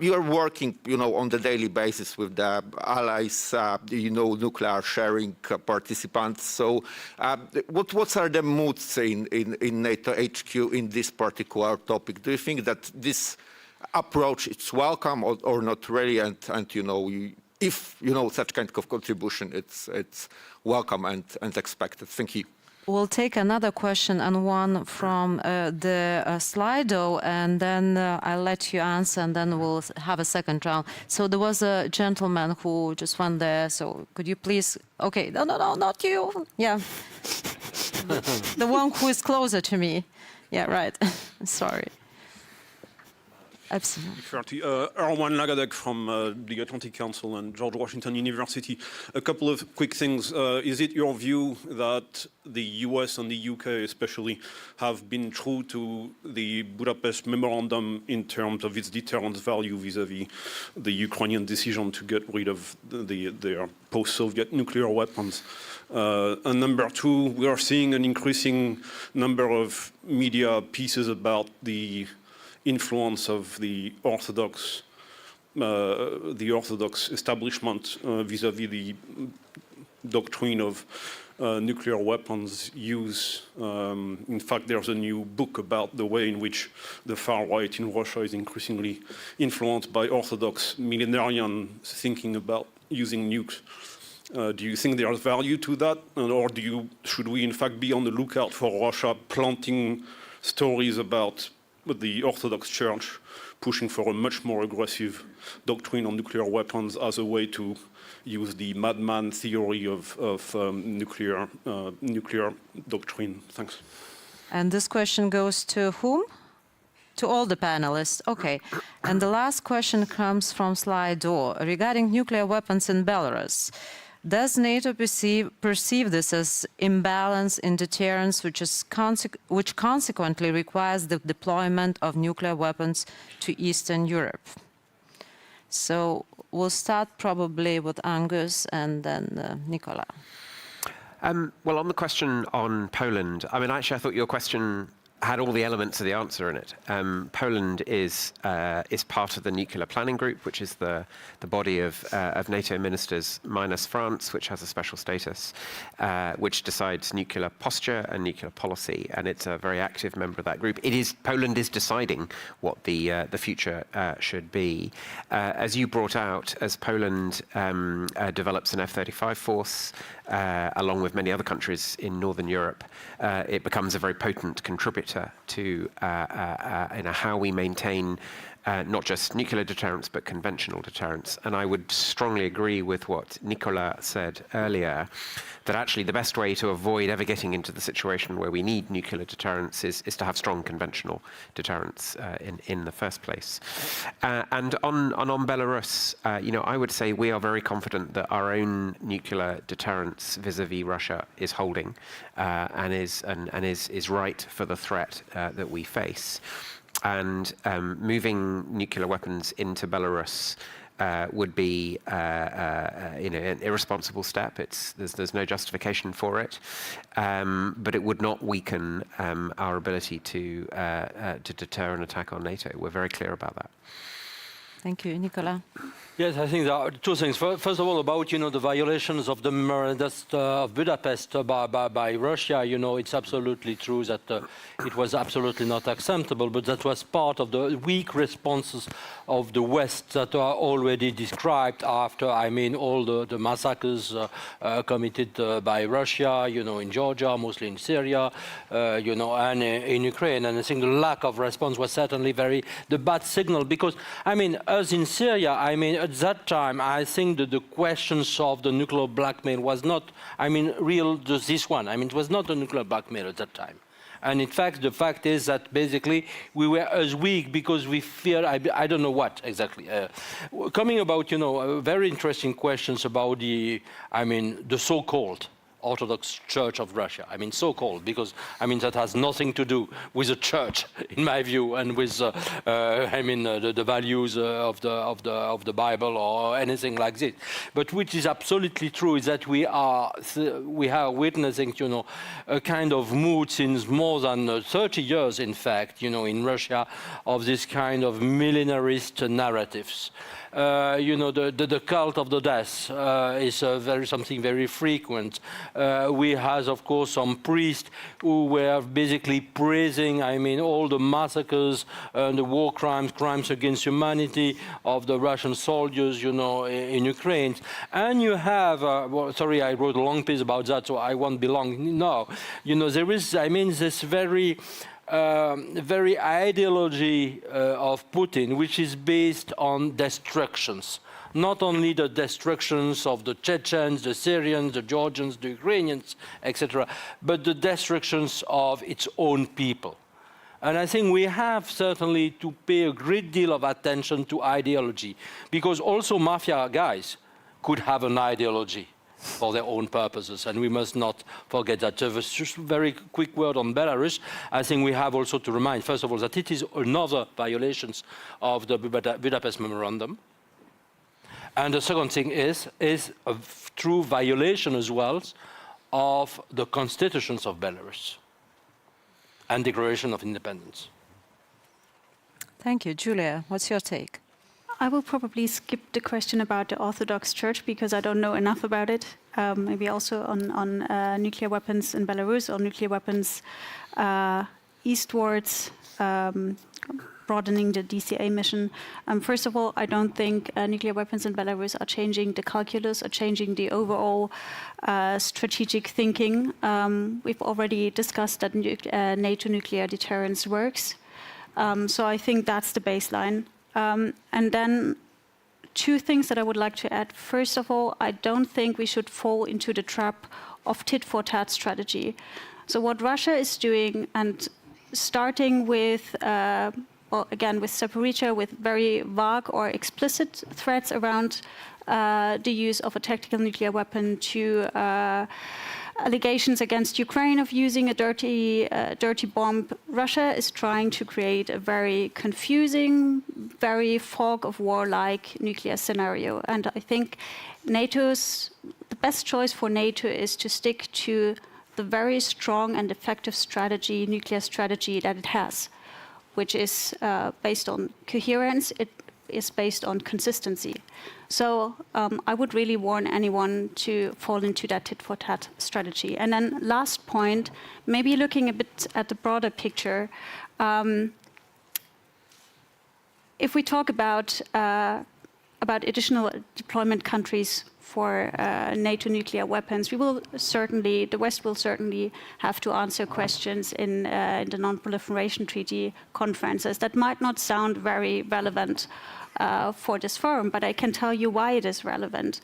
You are working, on the daily basis with the allies, nuclear sharing participants. So what are the moods in NATO HQ in this particular topic? Do you think that this approach is welcome or not really? And if such kind of contribution, it's welcome and expected. Thank you. We'll take another question and one from the Slido, and then I'll let you answer, and then we'll have a second round. So there was a gentleman who just went there. So could you please? Okay, no, not you. Yeah, the one who is closer to me. Yeah, right. Sorry. Absolutely. Erwan Lagadek from the Atlantic Council and George Washington University. A couple of quick things. Is it your view that the US and the UK especially have been true to the Budapest Memorandum in terms of its deterrence value vis-à-vis the Ukrainian decision to get rid of their post-Soviet nuclear weapons? And number two, we are seeing an increasing number of media pieces about the influence of the Orthodox establishment vis-à-vis the doctrine of nuclear weapons use. In fact, there's a new book about the way in which the far right in Russia is increasingly influenced by Orthodox millenarian thinking about using nukes. Do you think there's value to that, or should we in fact be on the lookout for Russia planting stories about the Orthodox Church pushing for a much more aggressive doctrine on nuclear weapons as a way to use the madman theory of nuclear doctrine? Thanks. And this question goes to whom? To all the panelists. Okay. And the last question comes from Slido regarding nuclear weapons in Belarus. Does NATO perceive this as imbalance in deterrence, which consequently requires the deployment of nuclear weapons to Eastern Europe? So we'll start probably with Angus and then Nicola. Well, on the question on Poland, actually, I thought your question had all the elements of the answer in it. Poland is part of the nuclear planning group, which is the body of NATO ministers minus France, which has a special status, which decides nuclear posture and nuclear policy, and it's a very active member of that group. Poland is deciding what the future should be. As you brought out, as Poland develops an F-35 force, along with many other countries in Northern Europe, it becomes a very potent contributor to how we maintain not just nuclear deterrence, but conventional deterrence. And I would strongly agree with what Nicola said earlier, that actually the best way to avoid ever getting into the situation where we need nuclear deterrence is to have strong conventional deterrence in the first place. And on Belarus, I would say we are very confident that our own nuclear deterrence vis-à-vis Russia is holding and is right for the threat that we face. and moving nuclear weapons into Belarus would be an irresponsible step. There's no justification for it, but it would not weaken our ability to deter an attack on NATO. We're very clear about that. Thank you, Nicola. Yes, I think there are two things. First of all, about the violations of the memorandum of Budapest by Russia. It's absolutely true that it was absolutely not acceptable, but that was part of the weak responses of the West that are already described after, all the massacres committed by Russia, in Georgia, mostly in Syria, and in Ukraine. And I think the lack of response was certainly the bad signal, because, as in Syria, at that time, I think that the questions of the nuclear blackmail was not, real, just this one. It was not a nuclear blackmail at that time. And in fact, the fact is that basically we were as weak because we feared, I don't know what exactly. Coming about, very interesting questions about the so-called Orthodox Church of Russia. So-called, because that has nothing to do with the church, in my view, and with the values of the Bible or anything like this. But which is absolutely true is that we are witnessing, a kind of mood since more than 30 years, in fact, in Russia, of this kind of millenarist narratives. The cult of the death is something very frequent. We have, of course, some priests who were basically praising, all the massacres and the war crimes against humanity of the Russian soldiers, in Ukraine. And you have, sorry, I wrote a long piece about that, so I won't be long now. There is, this very ideology of Putin, which is based on destructions. Not only the destructions of the Chechens, the Syrians, the Georgians, the Ukrainians, etc., but the destructions of its own people. And I think we have certainly to pay a great deal of attention to ideology, because also mafia guys could have an ideology for their own purposes, and we must not forget that. Just a very quick word on Belarus. I think we have also to remind, first of all, that it is another violation of the Budapest Memorandum. And the second thing is a true violation as well of the constitutions of Belarus and Declaration of Independence. Thank you. Julia, what's your take? I will probably skip the question about the Orthodox Church because I don't know enough about it. Maybe also on nuclear weapons in Belarus or nuclear weapons eastwards, broadening the DCA mission. First of all, I don't think nuclear weapons in Belarus are changing the calculus or changing the overall strategic thinking. We've already discussed that NATO nuclear deterrence works. So I think that's the baseline. And then two things that I would like to add. First of all, I don't think we should fall into the trap of tit-for-tat strategy. So what Russia is doing, and starting with, again, with Zaporizhzhia, with very vague or explicit threats around the use of a tactical nuclear weapon, to allegations against Ukraine of using a dirty bomb. Russia is trying to create a very confusing, very fog of war-like nuclear scenario. And I think the best choice for NATO is to stick to the very strong and effective nuclear strategy that it has, which is based on coherence, it is based on consistency. So I would really warn anyone to fall into that tit-for-tat strategy. And then last point, maybe looking a bit at the broader picture, if we talk about additional deployment countries for NATO nuclear weapons, the West will certainly have to answer questions in the Non-Proliferation Treaty conferences that might not sound very relevant for this forum, but I can tell you why it is relevant.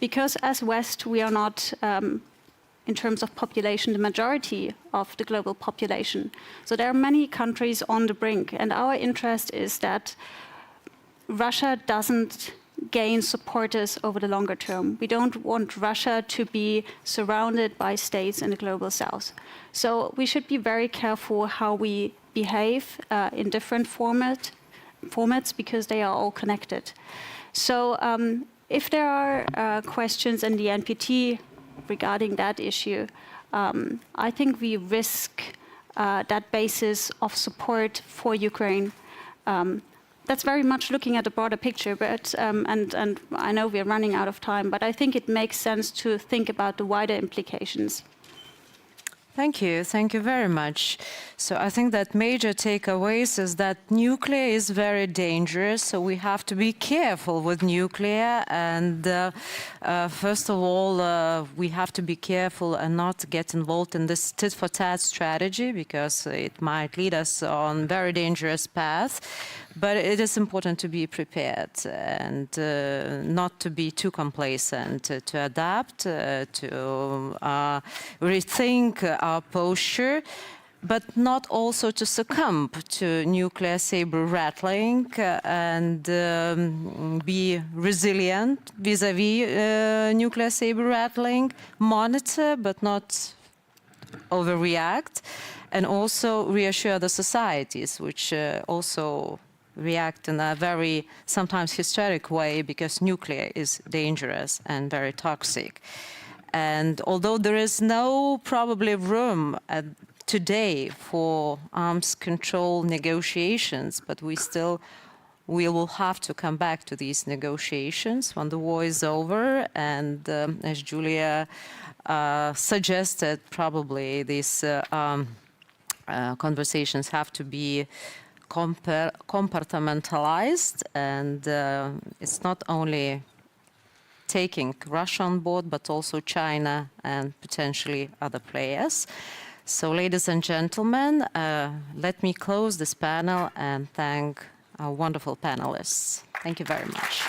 Because as West, we are not, in terms of population, the majority of the global population. So there are many countries on the brink, and our interest is that Russia doesn't gain supporters over the longer term. We don't want Russia to be surrounded by states in the global south. So we should be very careful how we behave in different formats because they are all connected. So if there are questions in the NPT regarding that issue, I think we risk that basis of support for Ukraine. That's very much looking at the broader picture, but and I know we're running out of time, but I think it makes sense to think about the wider implications. Thank you very much. So I think that major takeaways is that nuclear is very dangerous, so we have to be careful with nuclear, and first of all, we have to be careful and not get involved in this tit-for-tat strategy, because it might lead us on very dangerous path. But it is important to be prepared and not to be too complacent, to adapt, to rethink our posture, but not also to succumb to nuclear saber rattling and be resilient vis-à-vis nuclear saber rattling, monitor but not overreact, and also reassure the societies, which also react in a very sometimes hysteric way, because nuclear is dangerous and very toxic. And although there is no probably room today for arms control negotiations, but we will have to come back to these negotiations when the war is over. And as Julia suggested, probably these conversations have to be compartmentalized, and it's not only taking Russia on board, but also China and potentially other players. So, ladies and gentlemen, let me close this panel and thank our wonderful panelists. Thank you very much.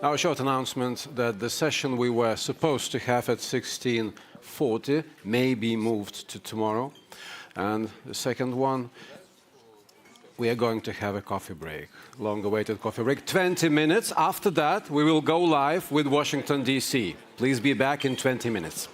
Now, a short announcement that the session we were supposed to have at 16:40 may be moved to tomorrow. And the second one, we are going to have a coffee break, long-awaited coffee break, 20 minutes. After that, we will go live with Washington, D.C. Please be back in 20 minutes.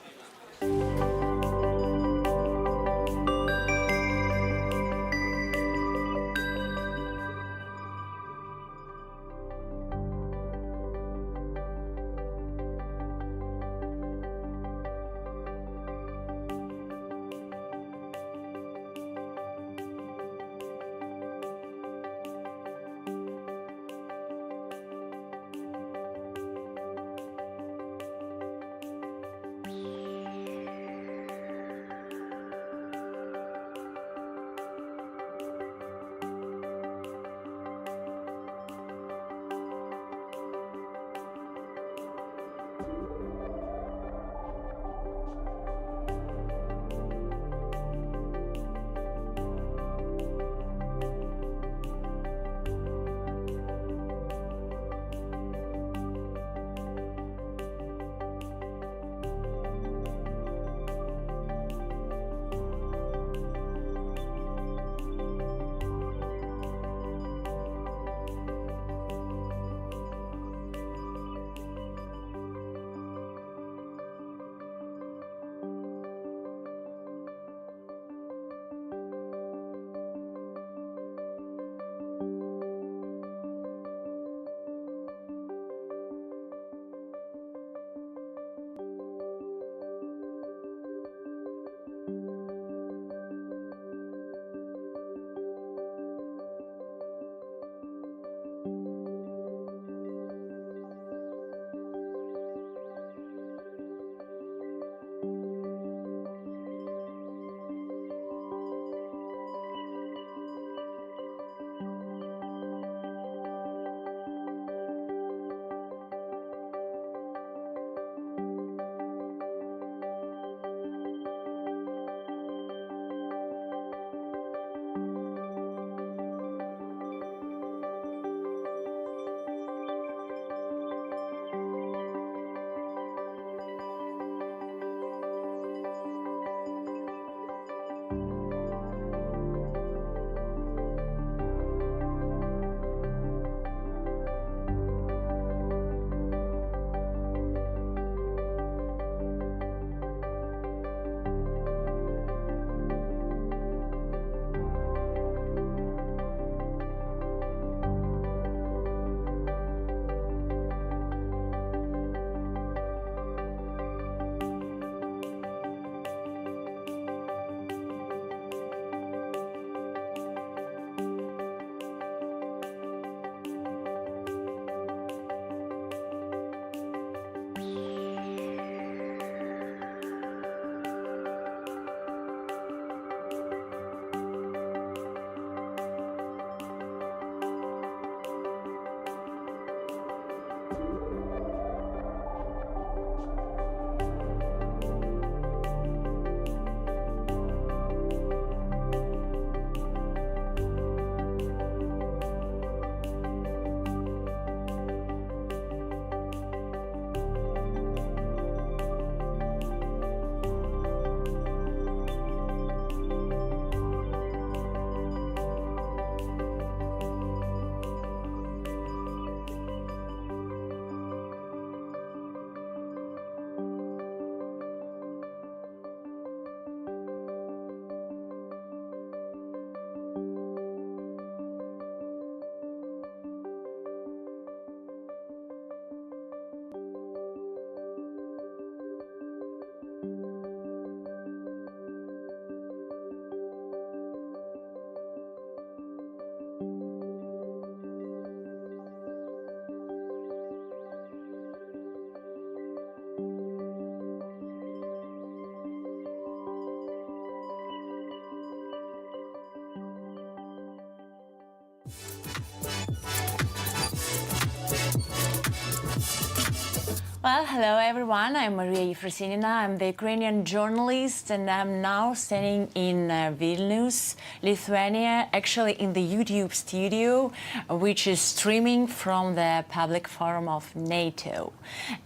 Well, hello everyone. I'm Mircea. I'm the Ukrainian journalist, and I'm now standing in Vilnius, Lithuania, actually in the YouTube studio, which is streaming from the public forum of NATO.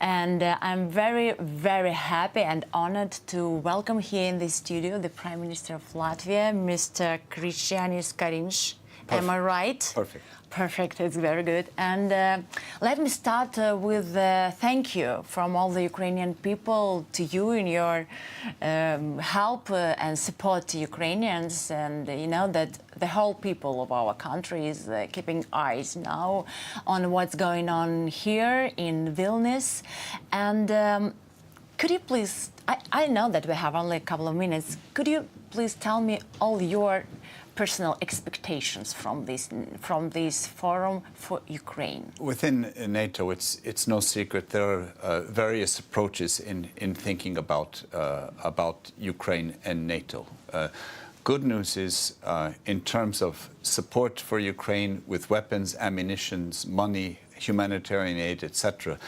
And I'm very, very happy and honored to welcome here in the studio the Prime Minister of Latvia, Mr. Krišjānis Kariņš. Am I right? Perfect. Perfect, it's very good. And let me start with thank you from all the Ukrainian people to you in your help and support to Ukrainians. And you know that the whole people of our country is keeping eyes now on what's going on here in Vilnius. And could you please, I know that we have only a couple of minutes, could you please tell me all your personal expectations from this forum for Ukraine? Within NATO, it's no secret there are various approaches in thinking about Ukraine and NATO. Good news is, in terms of support for Ukraine with weapons, ammunition, money, humanitarian aid, etc.,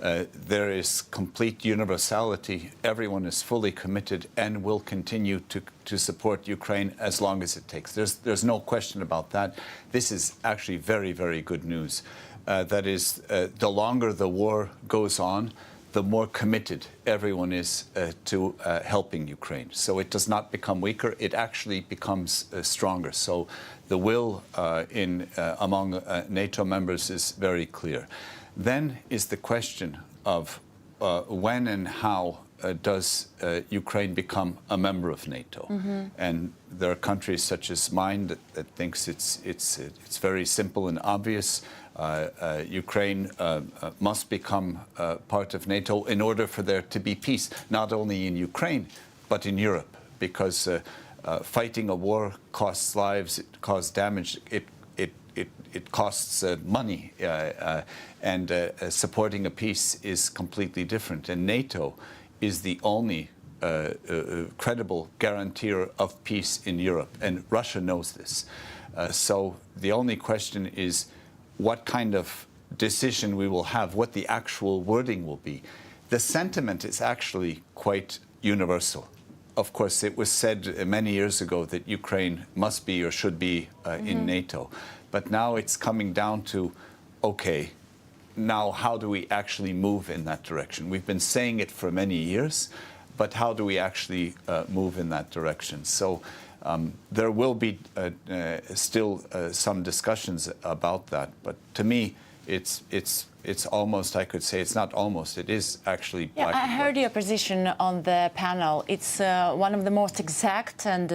there is complete universality. Everyone is fully committed and will continue to support Ukraine as long as it takes. There's no question about that. This is actually very, very good news. That is, the longer the war goes on, the more committed everyone is to helping Ukraine. So it does not become weaker, it actually becomes stronger. So the will among NATO members is very clear. Then is the question of when and how does Ukraine become a member of NATO? Mm-hmm. And there are countries such as mine that thinks it's very simple and obvious. Ukraine must become part of NATO in order for there to be peace, not only in Ukraine but in Europe, because fighting a war costs lives, it costs damage, it costs money, and supporting a peace is completely different. And NATO is the only credible guarantor of peace in Europe, and Russia knows this. So the only question is what kind of decision we will have, what the actual wording will be. The sentiment is actually quite universal. Of course, it was said many years ago that Ukraine must be or should be in NATO. But now it's coming down to, okay, now how do we actually move in that direction? We've been saying it for many years, but how do we actually move in that direction? So there will be still some discussions about that. But to me, it's almost, I could say, it's not almost, it is actually black. Yeah, I heard your position on the panel. It's one of the most exact and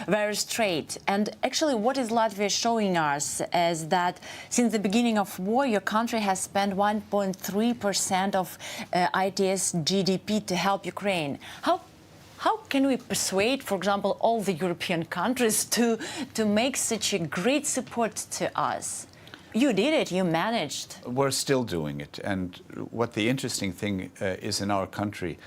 very straight. And actually what is Latvia showing us is that since the beginning of war, your country has spent 1.3% of ITS GDP to help Ukraine. How can we persuade, for example, all the European countries to make such a great support to us? You did it, you managed. We're still doing it. And what the interesting thing is in our country,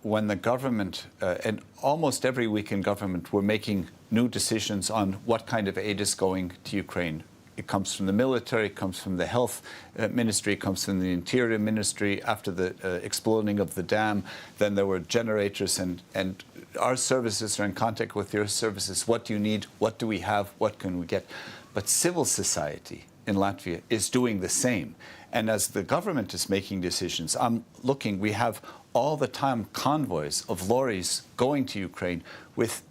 when the government, and almost every week in government, we're making new decisions on what kind of aid is going to Ukraine. It comes from the military, it comes from the health ministry, it comes from the interior ministry. After the exploding of the dam, then there were generators, and our services are in contact with your services. What do you need? What do we have? What can we get? But civil society in Latvia is doing the same. And as the government is making decisions, I'm looking, we have all the time convoys of lorries going to Ukraine with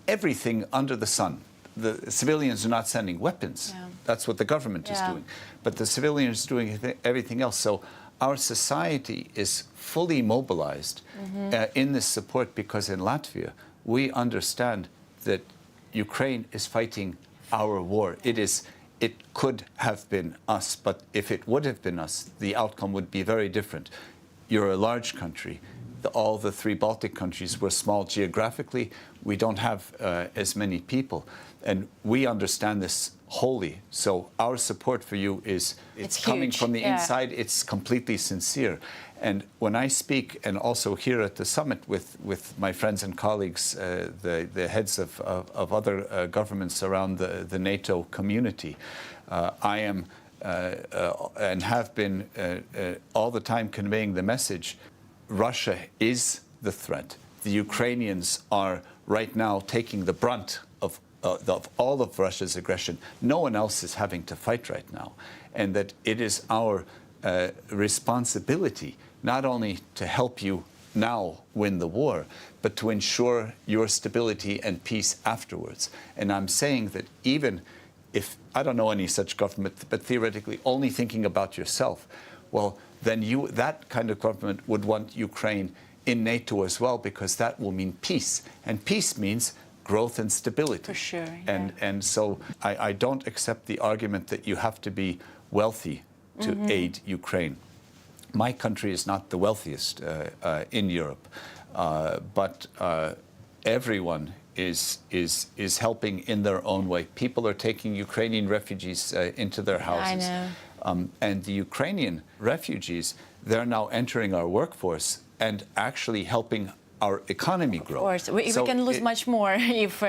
everything under the sun. The civilians are not sending weapons. Yeah. That's what the government is doing. But the civilians are doing everything else. So our society is fully mobilized in this support, because in Latvia, we understand that Ukraine is fighting our war. It could have been us, but if it would have been us, the outcome would be very different. You're a large country. All the three Baltic countries were small geographically. We don't have as many people. And we understand this wholly. So our support for you it's coming from the inside. It's completely sincere. And when I speak, and also here at the summit with my friends and colleagues, the heads of other governments around the NATO community, I am and have been all the time conveying the message, Russia is the threat. The Ukrainians are right now taking the brunt of all of Russia's aggression. No one else is having to fight right now. And that it is our responsibility not only to help you now win the war, but to ensure your stability and peace afterwards. And I'm saying that even if, I don't know any such government, but theoretically only thinking about yourself, well, then that kind of government would want Ukraine in NATO as well, because that will mean peace. And peace means growth and stability. For sure. And so I don't accept the argument that you have to be wealthy to aid Ukraine. My country is not the wealthiest in Europe, but everyone is helping in their own way. People are taking Ukrainian refugees into their houses. I know. And the Ukrainian refugees, they're now entering our workforce and actually helping our economy grow. Of course, we can lose much more if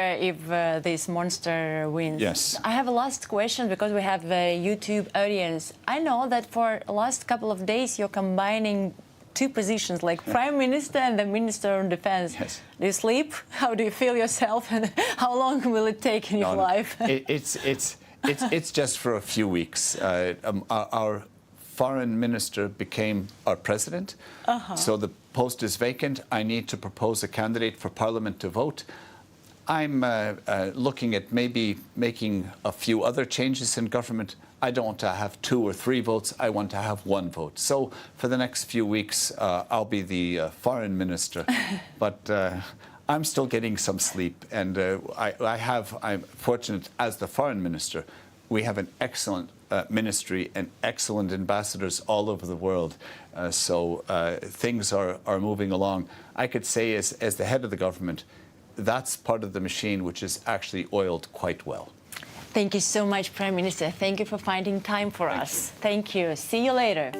this monster wins. Yes. I have a last question because we have a YouTube audience. I know that for the last couple of days you're combining two positions, like Prime Minister and the Minister of Defense. Yes. Do you sleep? How do you feel yourself? And how long will it take in your life? It's just for a few weeks. Our foreign minister became our president, so the post is vacant. I need to propose a candidate for Parliament to vote. I'm looking at maybe making a few other changes in government. I don't want to have 2 or 3 votes. I want to have 1 vote. So for the next few weeks, I'll be the foreign minister. But I'm still getting some sleep. And I'm fortunate as the foreign minister. We have an excellent ministry and excellent ambassadors all over the world. So things are moving along. I could say as the head of the government, that's part of the machine which is actually oiled quite well. Thank you so much, Prime Minister. Thank you for finding time for us. Thank you. See you later.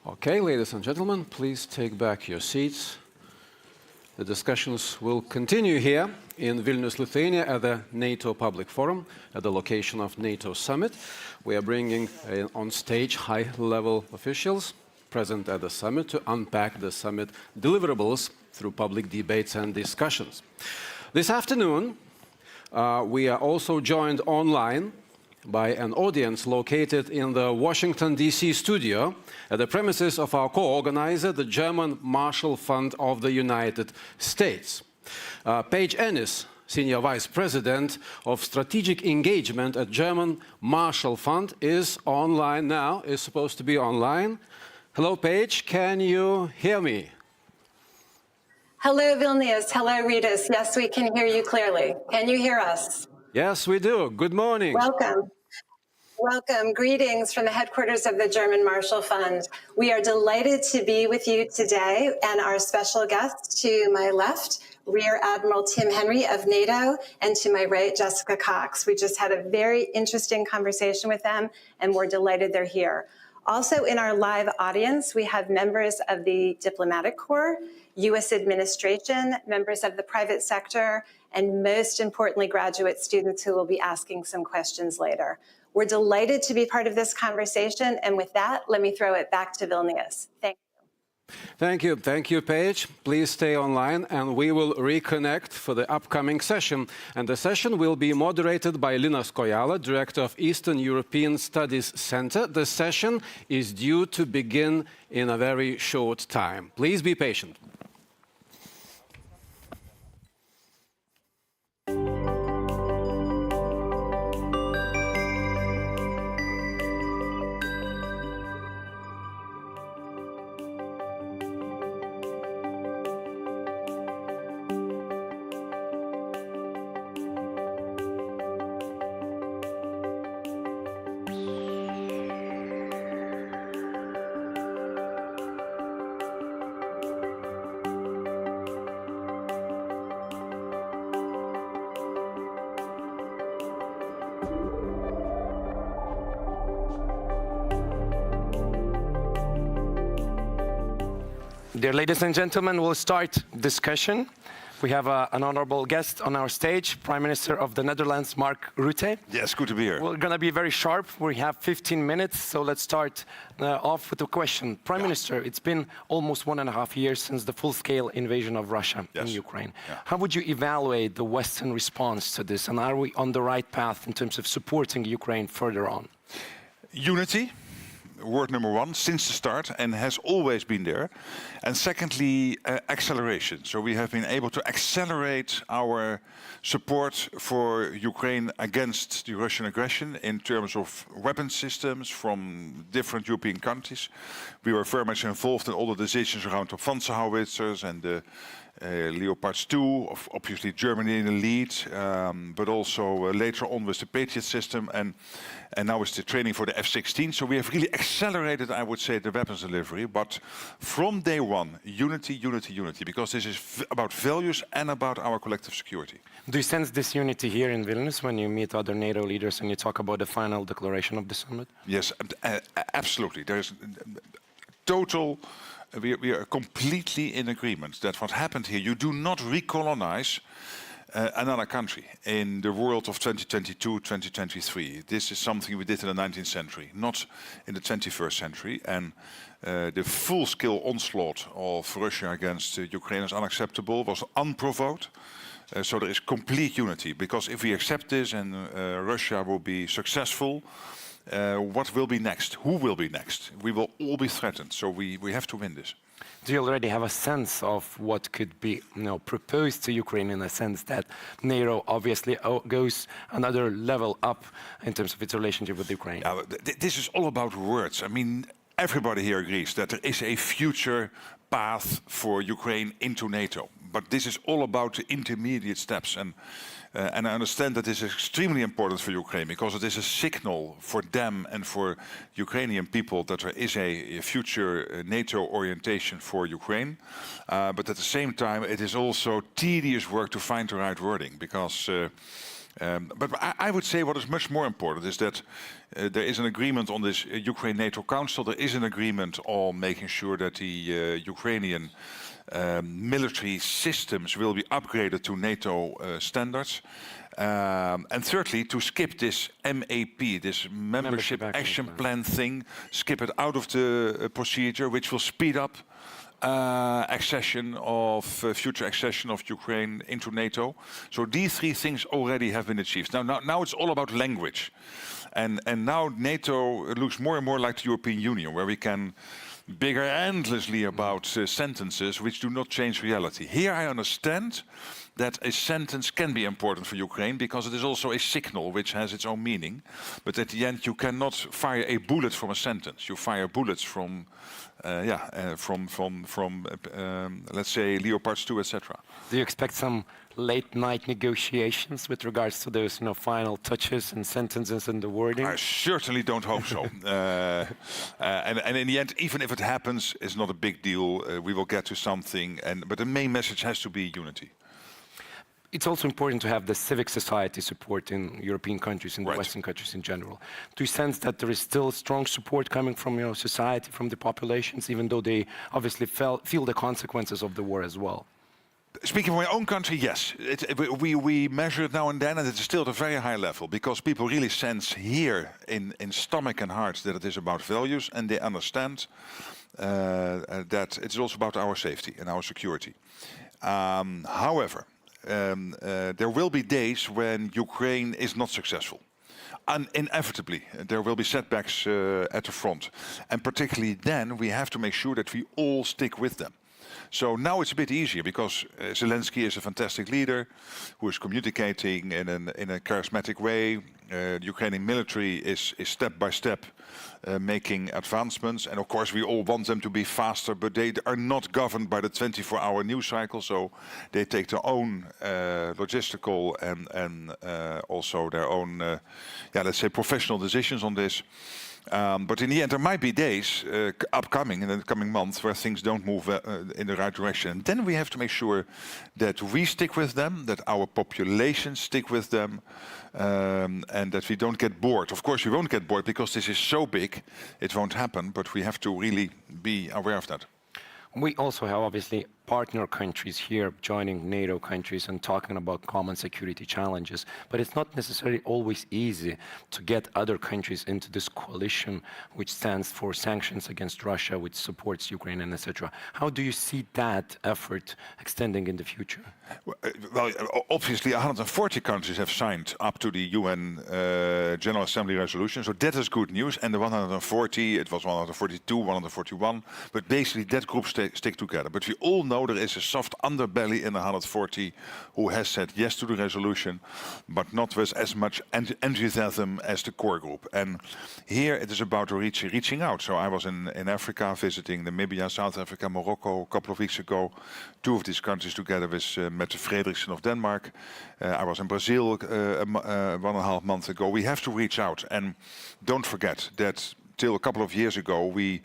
Okay, ladies and gentlemen, please take back your seats. The discussions will continue here in Vilnius, Lithuania at the NATO Public Forum at the location of NATO Summit. We are bringing on stage high-level officials present at the summit to unpack the summit deliverables through public debates and discussions. This afternoon, we are also joined online by an audience located in the Washington, D.C. studio at the premises of our co-organizer, the German Marshall Fund of the United States. Paige Ennis, Senior Vice President of Strategic Engagement at German Marshall Fund, is online now, is supposed to be online. Hello, Paige, can you hear me? Hello, Vilnius. Hello, Ritas. Yes, we can hear you clearly. Can you hear us? Yes, we do. Good morning. Welcome. Welcome. Greetings from the headquarters of the German Marshall Fund. We are delighted to be with you today, and our special guest to my left, Rear Admiral Tim Henry of NATO, and to my right, Jessica Cox. We just had a very interesting conversation with them, and we're delighted they're here. Also in our live audience, we have members of the Diplomatic Corps, U.S. administration, members of the private sector, and most importantly, graduate students who will be asking some questions later. We're delighted to be part of this conversation, and with that, let me throw it back to Vilnius. Thank you. Thank you. Thank you, Paige. Please stay online, and we will reconnect for the upcoming session. And the session will be moderated by Linas, Director of Eastern European Studies Center. The session is due to begin in a very short time. Please be patient. Dear ladies and gentlemen, we'll start discussion. We have an honorable guest on our stage, Prime Minister of the Netherlands, Mark Rutte. Yes, good to be here. We're going to be very sharp. We have 15 minutes, so let's start off with a question. Prime Minister, it's been almost 1.5 years since the full-scale invasion of Russia in Ukraine. How would you evaluate the Western response to this, and are we on the right path in terms of supporting Ukraine further on? Unity. Word number one, since the start, and has always been there. And secondly, acceleration. So we have been able to accelerate our support for Ukraine against the Russian aggression in terms of weapon systems from different European countries. We were very much involved in all the decisions around the Panzer howitzers and the Leopards 2, obviously Germany in the lead, but also later on with the Patriot system, and now with the training for the F-16. So we have really accelerated, I would say, the weapons delivery. But from day one, unity, unity, unity, because this is about values and about our collective security. Do you sense this unity here in Vilnius when you meet other NATO leaders and you talk about the final declaration of the summit? Yes, absolutely. There is total... We are completely in agreement that what happened here, you do not recolonize another country in the world of 2022, 2023. This is something we did in the 19th century, not in the 21st century. And the full-scale onslaught of Russia against Ukraine is unacceptable, was unprovoked. So there is complete unity, because if we accept this and Russia will be successful, what will be next? Who will be next? We will all be threatened, so we have to win this. Do you already have a sense of what could be proposed to Ukraine, in a sense that NATO obviously goes another level up in terms of its relationship with Ukraine? This is all about words. I mean, everybody here agrees that there is a future path for Ukraine into NATO. But this is all about the intermediate steps. And I understand that this is extremely important for Ukraine, because it is a signal for them and for Ukrainian people that there is a future NATO orientation for Ukraine. But at the same time, it is also tedious work to find the right wording, because But I would say what is much more important is that there is an agreement on this Ukraine-NATO Council. There is an agreement on making sure that the Ukrainian military systems will be upgraded to NATO standards. And thirdly, to skip this MAP, this Membership Action Plan thing, skip it out of the procedure, which will speed up future accession of Ukraine into NATO. So these three things already have been achieved. Now it's all about language. And now NATO looks more and more like the European Union, where we can bigger endlessly about sentences which do not change reality. Here I understand that a sentence can be important for Ukraine because it is also a signal which has its own meaning. But at the end, you cannot fire a bullet from a sentence. You fire bullets from let's say Leopards 2, etc. Do you expect some late-night negotiations with regards to those, final touches and sentences and the wording? I certainly don't hope so. And in the end, even if it happens, it's not a big deal. We will get to something. But the main message has to be unity. It's also important to have the civic society support in European countries and the Western countries in general. Do you sense that there is still strong support coming from society, from the populations, even though they obviously feel the consequences of the war as well? Speaking of my own country, yes. We measure it now and then, and it's still at a very high level, because people really sense here in stomach and heart that it is about values, and they understand that it's also about our safety and our security. However, there will be days when Ukraine is not successful. Inevitably, there will be setbacks at the front. And particularly then, we have to make sure that we all stick with them. So now it's a bit easier because Zelensky is a fantastic leader who is communicating in a charismatic way. The Ukrainian military is step by step making advancements. And of course, we all want them to be faster, but they are not governed by the 24-hour news cycle. So they take their own logistical and also their own, let's say, professional decisions on this. But in the end, there might be days upcoming in the coming months where things don't move in the right direction. And then we have to make sure that we stick with them, that our population stick with them, and that we don't get bored. Of course, we won't get bored because this is so big, it won't happen, but we have to really be aware of that. We also have, obviously, partner countries here joining NATO countries and talking about common security challenges. But it's not necessarily always easy to get other countries into this coalition, which stands for sanctions against Russia, which supports Ukraine, and etc. How do you see that effort extending in the future? Well, obviously, 140 countries have signed up to the UN General Assembly resolution, so that is good news. And the 140, it was 142, 141, but basically that group stick together. But we all know there is a soft underbelly in the 140 who has said yes to the resolution, but not with as much enthusiasm as the core group. And here it is about reaching out. So I was in Africa visiting Namibia, South Africa, Morocco a couple of weeks ago. Two of these countries together with Mette Frederiksen of Denmark. I was in Brazil 1.5 months ago. We have to reach out. And don't forget that till a couple of years ago, we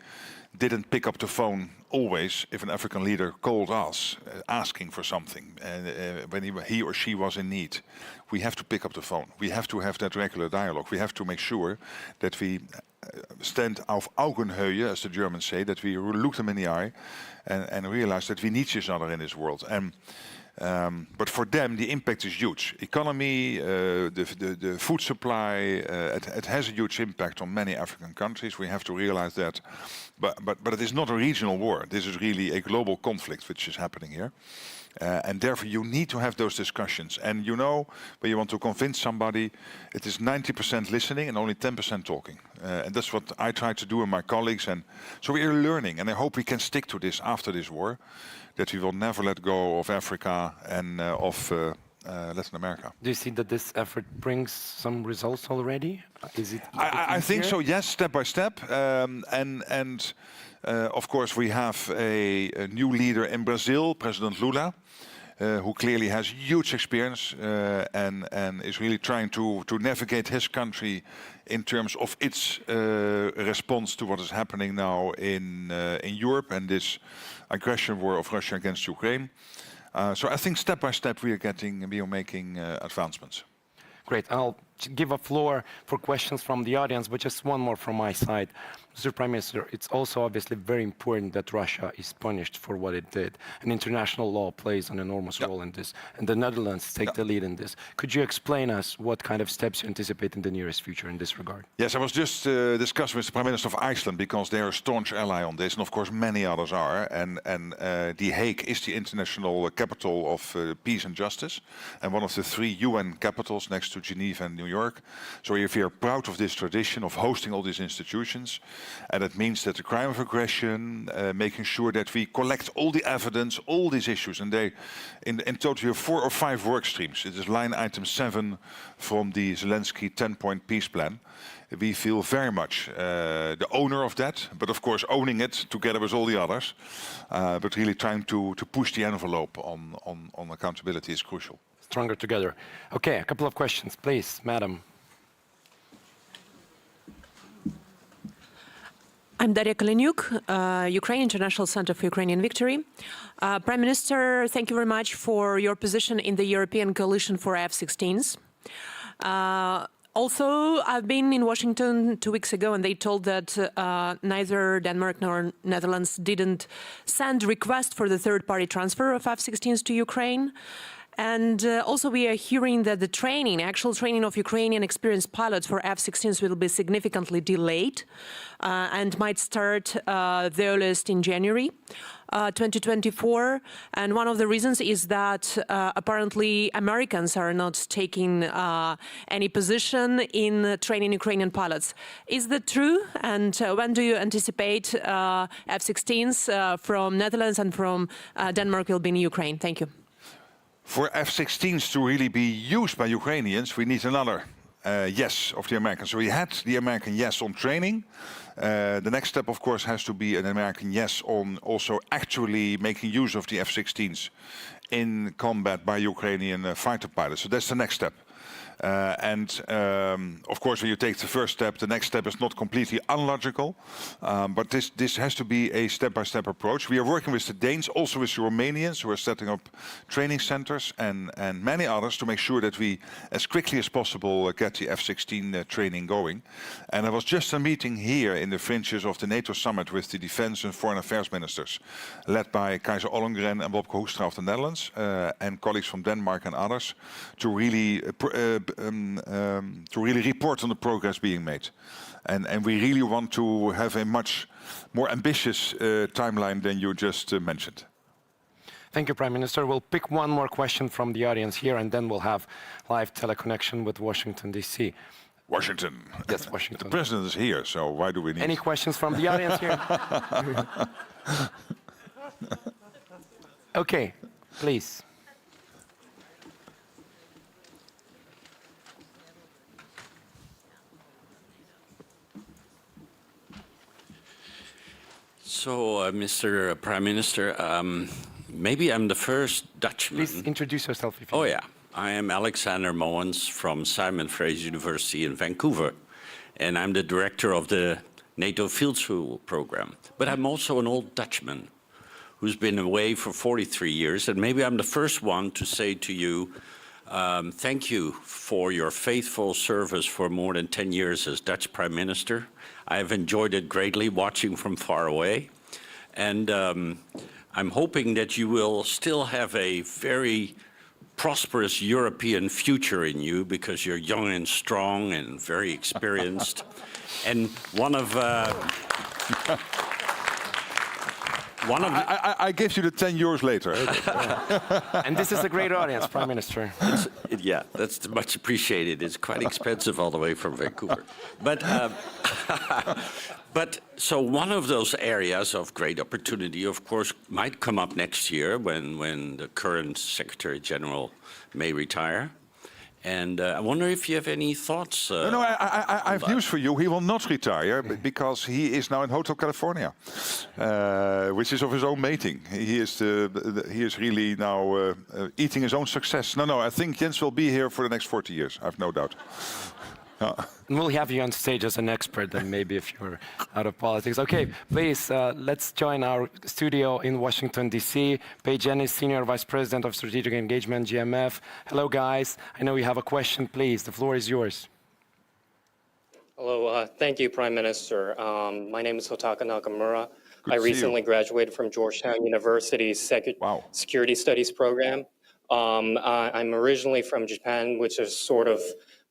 didn't pick up the phone always if an African leader called us asking for something when he or she was in need. We have to pick up the phone. We have to have that regular dialogue. We have to make sure that we stand auf Augenhöhe, as the Germans say, that we look them in the eye and realize that we need each other in this world. And but for them, the impact is huge. Economy, the food supply, it has a huge impact on many African countries. We have to realize that. But it is not a regional war. This is really a global conflict which is happening here. And therefore, you need to have those discussions. And you know, when you want to convince somebody, it is 90% listening and only 10% talking. And that's what I try to do with my colleagues. And so we are learning. And I hope we can stick to this after this war, that we will never let go of Africa and of Latin America. Do you see that this effort brings some results already? Is it? I think so, yes, step by step. Of course, we have a new leader in Brazil, President Lula, who clearly has huge experience and is really trying to navigate his country in terms of its response to what is happening now in Europe and this aggression war of Russia against Ukraine. So I think step by step we are making advancements. Great. I'll give a floor for questions from the audience, but just one more from my side. Mr. Prime Minister, it's also obviously very important that Russia is punished for what it did. And international law plays an enormous role in this. And the Netherlands take the lead in this. Could you explain us what kind of steps you anticipate in the nearest future in this regard? Yes, I was just discussing with the Prime Minister of Iceland because they're a staunch ally on this, and of course many others are. And The Hague is the international capital of peace and justice, and one of the 3 UN capitals next to Geneva and New York. So we are proud of this tradition of hosting all these institutions. And it means that the crime of aggression, making sure that we collect all the evidence, all these issues. And they, in total, you have 4 or 5 work streams. It is line item 7 from the Zelensky 10-point peace plan. We feel very much the owner of that, but of course owning it together with all the others. But really trying to push the envelope on accountability is crucial. Stronger together. Okay, a couple of questions, please, madam. I'm Daria Kaleniuk, Ukraine International Center for Ukrainian Victory. Prime Minister, thank you very much for your position in the European Coalition for F-16s. Also, I've been in Washington 2 weeks ago, and they told that neither Denmark nor Netherlands didn't send request for the third-party transfer of F-16s to Ukraine. And also we are hearing that the training, actual training of Ukrainian experienced pilots for F-16s will be significantly delayed and might start the earliest in January 2024. And one of the reasons is that apparently Americans are not taking any position in training Ukrainian pilots. Is that true? And when do you anticipate F-16s from Netherlands and from Denmark will be in Ukraine? Thank you. For F-16s to really be used by Ukrainians, we need another yes of the Americans. So we had the American yes on training. The next step, of course, has to be an American yes on also actually making use of the F-16s in combat by Ukrainian fighter pilots. So that's the next step. Of course, when you take the first step, the next step is not completely unlogical. But this has to be a step-by-step approach. We are working with the Danes, also with the Romanians, who are setting up training centers and many others to make sure that we, as quickly as possible, get the F-16 training going. And there was just a meeting here in the fringes of the NATO Summit with the defense and foreign affairs ministers, led by Keizer Ollongren and Wopke Hoekstra of the Netherlands, and colleagues from Denmark and others, to really report on the progress being made. And we really want to have a much more ambitious timeline than you just mentioned. Thank you, Prime Minister. We'll pick one more question from the audience here, and then we'll have live teleconnection with Washington, D.C. Washington. Yes, Washington. The president is here, so why do we need... Any questions from the audience here? Okay, please. So, Mr. Prime Minister, maybe I'm the first Dutchman. Please introduce yourself. If you yeah. I am Alexander Moens from Simon Fraser University in Vancouver. And I'm the director of the NATO Field School program. But I'm also an old Dutchman who's been away for 43 years. And maybe I'm the first one to say to you, thank you for your faithful service for more than 10 years as Dutch Prime Minister. I have enjoyed it greatly watching from far away. And I'm hoping that you will still have a very prosperous European future in you because you're young and strong and very experienced. And I give you the 10 euros later. And this is a great audience, Prime Minister. Yeah, that's much appreciated. It's quite expensive all the way from Vancouver. But so one of those areas of great opportunity, of course, might come up next year when the current Secretary General may retire. And I wonder if you have any thoughts. No, I have news for you. He will not retire because he is now in Hotel California, which is of his own making. He is really now eating his own success. No, I think Jens will be here for the next 40 years. I have no doubt. And we'll have you on stage as an expert then maybe if you're out of politics. Okay, please, let's join our studio in Washington, D.C. Tajani, Senior Vice President of Strategic Engagement, GMF. Hello, guys. I know you have a question. Please, the floor is yours. Hello, thank you, Prime Minister. My name is Hotaka Nakamura. I recently graduated from Georgetown University's Security Studies program. I'm originally from Japan, which is sort of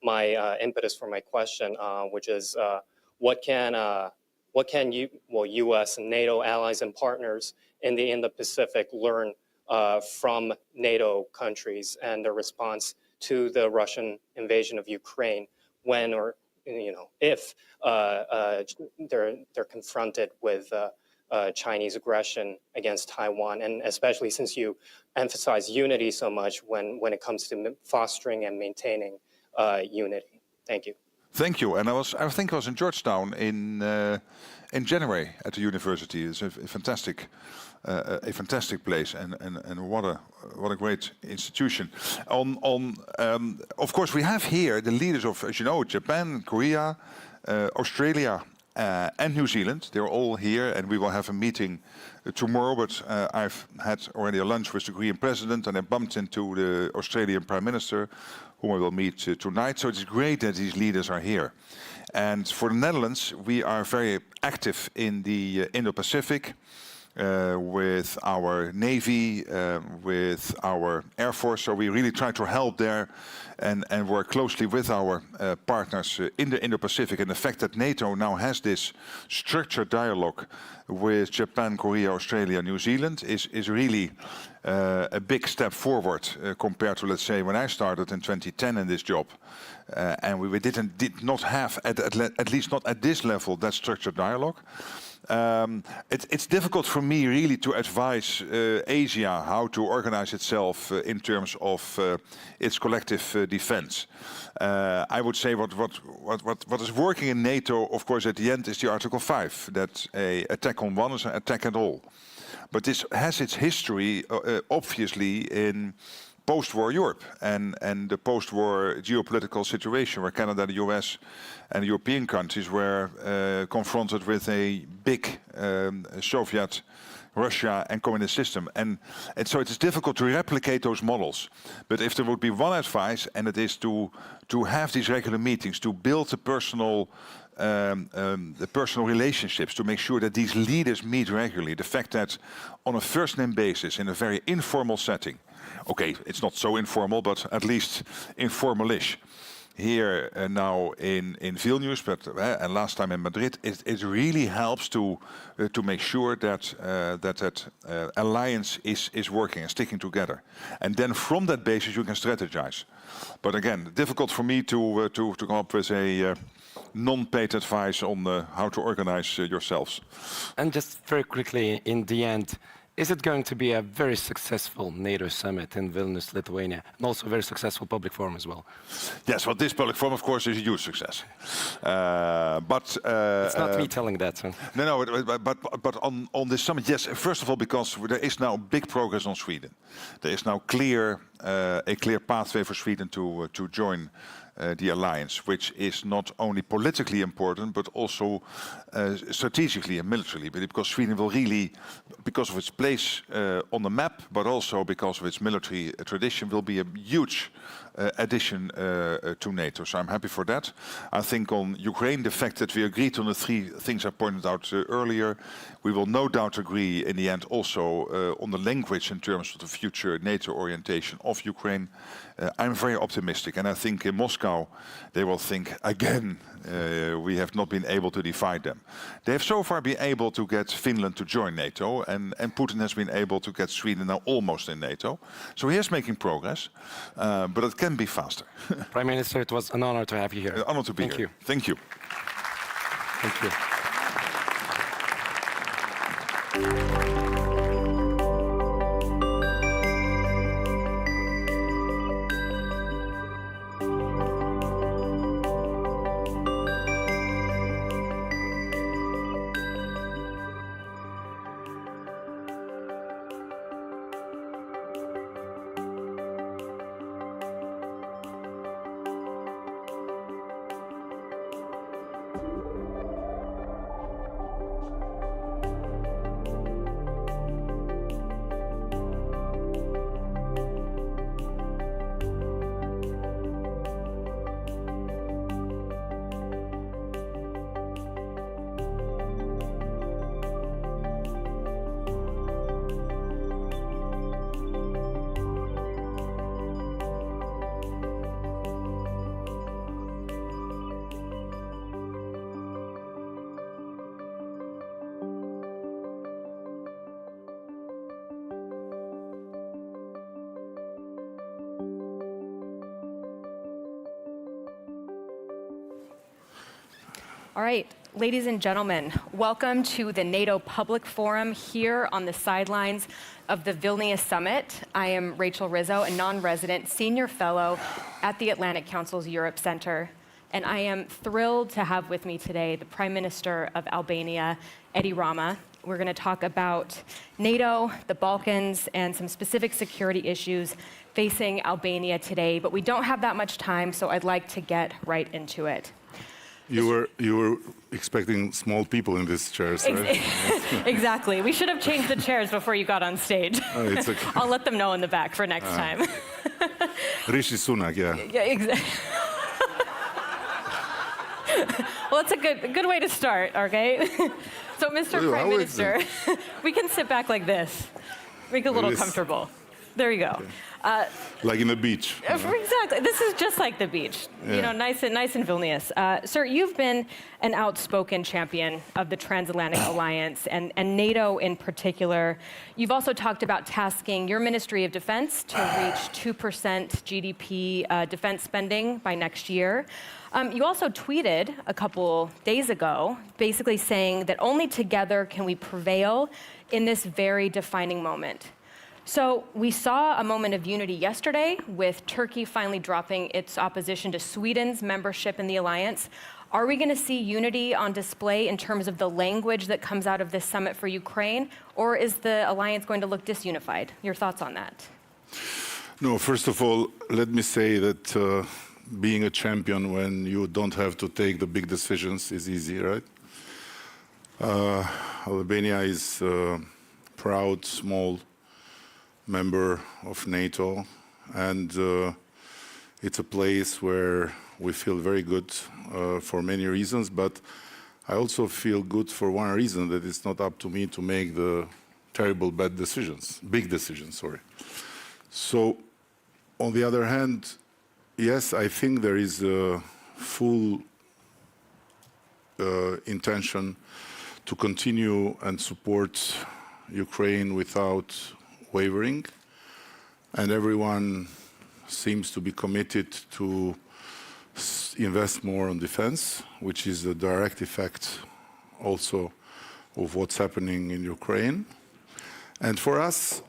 my impetus for my question, which is what can U.S. and NATO allies and partners in the Indo-Pacific learn from NATO countries and their response to the Russian invasion of Ukraine when or if they're confronted with Chinese aggression against Taiwan, and especially since you emphasize unity so much when it comes to fostering and maintaining unity. Thank you. Thank you. And I think I was in Georgetown in January at the university. It's a fantastic place, and what a great institution. Of course, we have here the leaders of, as you know, Japan, Korea, Australia, and New Zealand. They're all here, and we will have a meeting tomorrow. But I've had already a lunch with the Korean president, and I bumped into the Australian Prime Minister, whom I will meet tonight. So it's great that these leaders are here. And for the Netherlands, we are very active in the Indo-Pacific. With our Navy, with our Air Force. So we really try to help there and work closely with our partners in the Indo-Pacific. And the fact that NATO now has this structured dialogue with Japan, Korea, Australia, New Zealand is really a big step forward compared to, let's say, when I started in 2010 in this job. And we did not have, at least not at this level, that structured dialogue. It's difficult for me really to advise Asia how to organize itself in terms of its collective defense. I would say what is working in NATO, of course, at the end is the Article 5, that an attack on one is an attack on all. But this has its history, obviously, in post-war Europe and the post-war geopolitical situation where Canada, the US and European countries were confronted with a big Soviet, Russia and communist system. And so it is difficult to replicate those models. But if there would be one advice, and it is to have these regular meetings, to build the personal relationships, to make sure that these leaders meet regularly. The fact that on a first-name basis, in a very informal setting, okay, it's not so informal, but at least informal-ish. Here now in Vilnius, but and last time in Madrid, it really helps to make sure that that alliance is working and sticking together. And then from that basis you can strategize. But again, difficult for me to come up with a non-paid advice on how to organize yourselves. And just very quickly, in the end, is it going to be a very successful NATO summit in Vilnius, Lithuania, and also a very successful public forum as well? Yes, well, this public forum, of course, is a huge success. But it's not me telling that. So. No, but on this summit, yes. First of all, because there is now big progress on Sweden. There is now a clear pathway for Sweden to join the alliance, which is not only politically important, but also strategically and militarily. Because Sweden will really, because of its place on the map, but also because of its military tradition, will be a huge addition to NATO. So I'm happy for that. I think on Ukraine, the fact that we agreed on the three things I pointed out earlier, we will no doubt agree in the end also on the language in terms of the future NATO orientation of Ukraine. I'm very optimistic, and I think in Moscow they will think again we have not been able to divide them. They have so far been able to get Finland to join NATO, and Putin has been able to get Sweden now almost in NATO. So he is making progress, but it can be faster. Prime Minister, it was an honor to have you here. An honor to be here. Thank you. Thank you. Thank you. All right, ladies and gentlemen, welcome to the NATO Public Forum here on the sidelines of the Vilnius Summit. I am Rachel Rizzo, a non-resident senior fellow at the Atlantic Council's Europe Center, and I am thrilled to have with me today the Prime Minister of Albania, Rama. We're going to talk about NATO, the Balkans, and some specific security issues facing Albania today, but we don't have that much time, so I'd like to get right into it. You were expecting small people in these chairs, right? Exactly. We should have changed the chairs before you got on stage. Oh, it's okay. I'll let them know in the back for next time. Rishi Sunak, yeah. Yeah, exactly. Well, it's a good way to start, okay? So, Mr. Prime Minister, we can sit back like this. Make it a little comfortable. There you go. Like in the beach. Exactly. This is just like the beach. Yeah. You know, nice in Vilnius. Sir, you've been an outspoken champion of the transatlantic alliance and NATO in particular. You've also talked about tasking your Ministry of Defense to reach 2% GDP defense spending by next year. You also tweeted a couple days ago, basically saying that only together can we prevail in this very defining moment. So we saw a moment of unity yesterday with Turkey finally dropping its opposition to Sweden's membership in the alliance. Are we going to see unity on display in terms of the language that comes out of this summit for Ukraine, or is the alliance going to look disunified? Your thoughts on that? No, first of all, let me say that being a champion when you don't have to take the big decisions is easy, right? Albania is a proud, small member of NATO, and it's a place where we feel very good for many reasons, but I also feel good for one reason, that it's not up to me to make the terrible big decisions. So, on the other hand, yes, I think there is a full intention to continue and support Ukraine without wavering, and everyone seems to be committed to invest more on defense, which is a direct effect also of what's happening in Ukraine. And for us,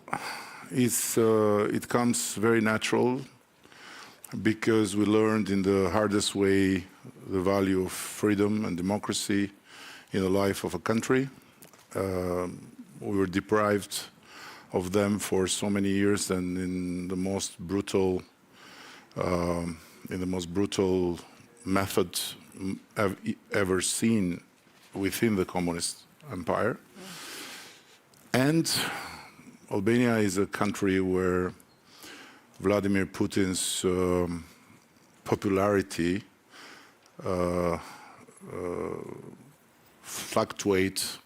it comes very natural because we learned in the hardest way the value of freedom and democracy in the life of a country. We were deprived of them for so many years, and in the most brutal method ever seen within the communist empire. And Albania is a country where Vladimir Putin's popularity fluctuates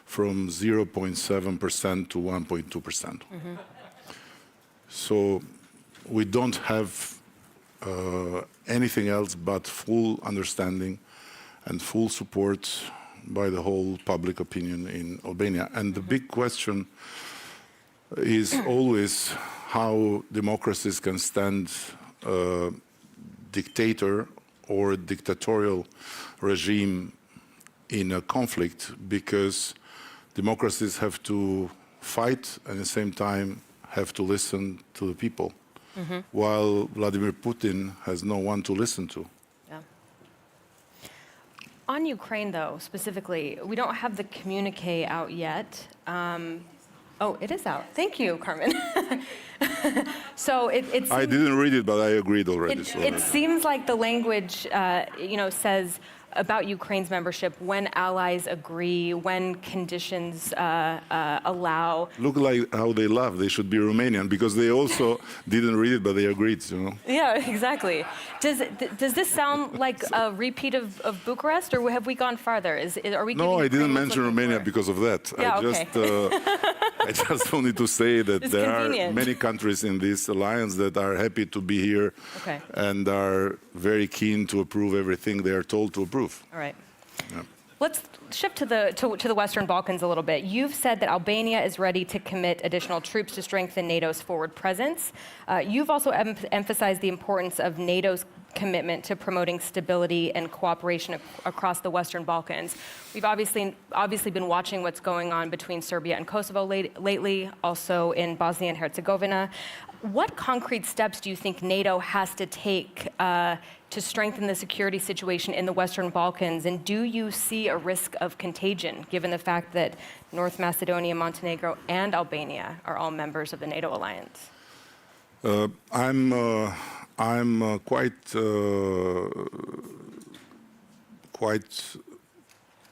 from 0.7% to 1.2%. So we don't have anything else but full understanding and full support by the whole public opinion in Albania. And the big question is always how democracies can stand a dictator or a dictatorial regime in a conflict, because democracies have to fight and at the same time have to listen to the people, while Vladimir Putin has no one to listen to. Yeah. On Ukraine, though, specifically, we don't have the communique out yet. Oh, it is out. Thank you, Carmen. So it's. I didn't read it, but I agreed already. It seems like the language, says about Ukraine's membership when allies agree, when conditions allow. Look like how they laugh. They should be Romanian, because they also didn't read it, but they agreed, Yeah, exactly. Does this sound like a repeat of Bucharest, or have we gone farther? Are we? No, I didn't mention Romania because of that. Yeah, I just wanted to say that there are many countries in this alliance that are happy to be here and are very keen to approve everything they are told to approve. All right. Yeah. Let's shift to the Western Balkans a little bit. You've said that Albania is ready to commit additional troops to strengthen NATO's forward presence. You've also emphasized the importance of NATO's commitment to promoting stability and cooperation across the Western Balkans. We've obviously been watching what's going on between Serbia and Kosovo lately, also in Bosnia and Herzegovina. What concrete steps do you think NATO has to take to strengthen the security situation in the Western Balkans? And do you see a risk of contagion, given the fact that North Macedonia, Montenegro, and Albania are all members of the NATO alliance? I'm quite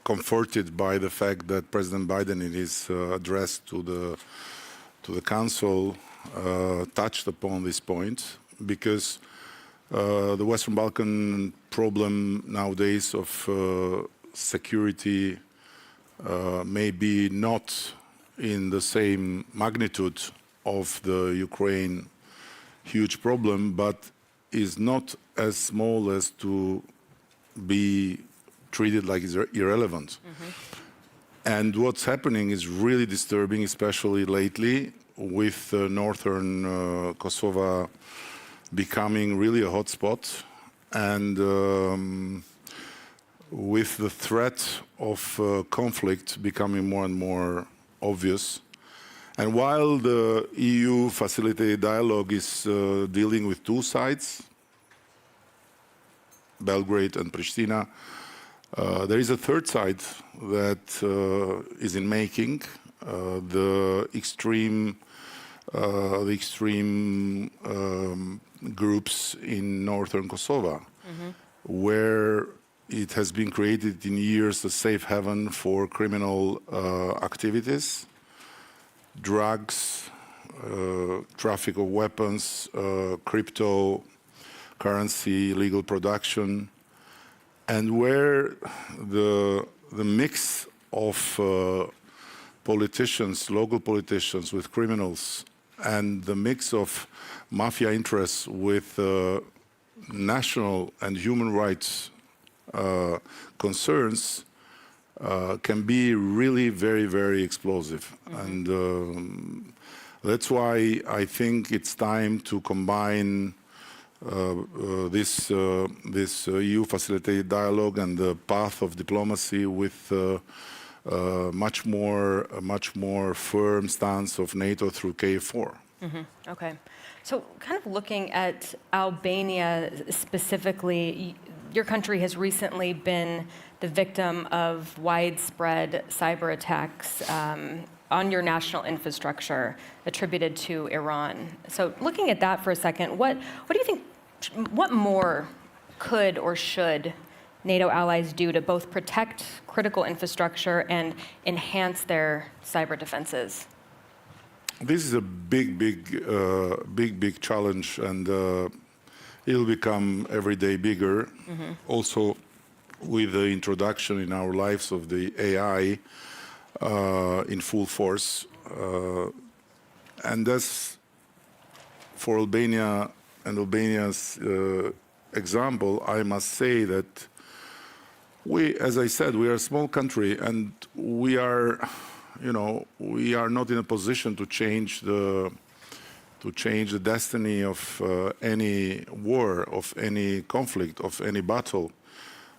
comforted by the fact that President Biden, in his address to the Council, touched upon this point, because the Western Balkan problem nowadays of security may be not in the same magnitude of the Ukraine huge problem, but is not as small as to be treated like it's irrelevant. And what's happening is really disturbing, especially lately, with northern Kosovo becoming really a hotspot, and with the threat of conflict becoming more and more obvious. And while the EU facilitated dialogue is dealing with two sides, Belgrade and Pristina, there is a third side that is in making, the extreme groups in northern Kosovo, where it has been created in years a safe haven for criminal activities, drugs, traffic of weapons, cryptocurrency, illegal production, and where the mix of politicians, local politicians with criminals, and the mix of mafia interests with national and human rights concerns can be really very, very explosive. And that's why I think it's time to combine this EU facilitated dialogue and the path of diplomacy with much more firm stance of NATO through KFOR. Okay. So kind of looking at Albania specifically, your country has recently been the victim of widespread cyber attacks on your national infrastructure attributed to Iran. So looking at that for a second, what do you think, what more could or should NATO allies do to both protect critical infrastructure and enhance their cyber defenses? This is a big challenge, and it'll become every day bigger. Also, with the introduction in our lives of the AI in full force, and that's for Albania and Albania's example. I must say that we, as I said, we are a small country, and we are not in a position to change the destiny of any war, of any conflict, of any battle.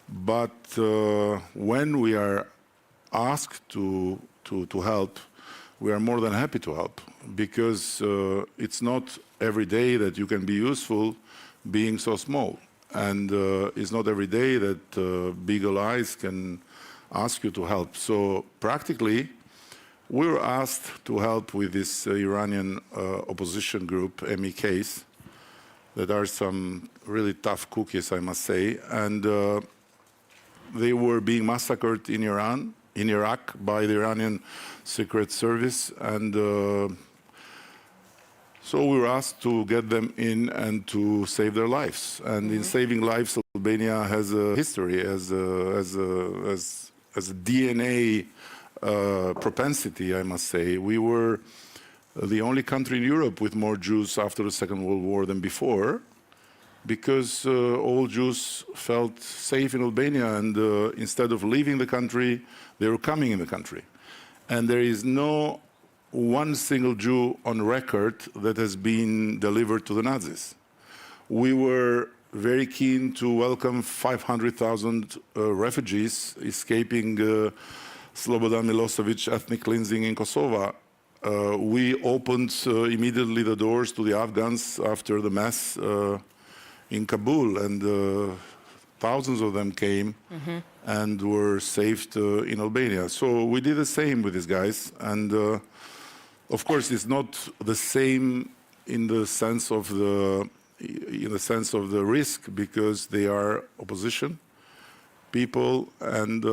But when we are asked to help, we are more than happy to help, because it's not every day that you can be useful being so small. And it's not every day that big allies can ask you to help. So practically, we were asked to help with this Iranian opposition group, MEKs, that are some really tough cookies, I must say. And they were being massacred in Iraq by the Iranian Secret Service. And so we were asked to get them in and to save their lives. And in saving lives, Albania has a history, as a DNA propensity, I must say. We were the only country in Europe with more Jews after the Second World War than before, because all Jews felt safe in Albania, and instead of leaving the country, they were coming in the country. And there is no one single Jew on record that has been delivered to the Nazis. We were very keen to welcome 500,000 refugees escaping Slobodan Milosevic ethnic cleansing in Kosovo. We opened immediately the doors to the Afghans after the mass in Kabul, and thousands of them came and were saved in Albania. So we did the same with these guys, and of course it's not the same in the sense of the risk, because they are opposition people, and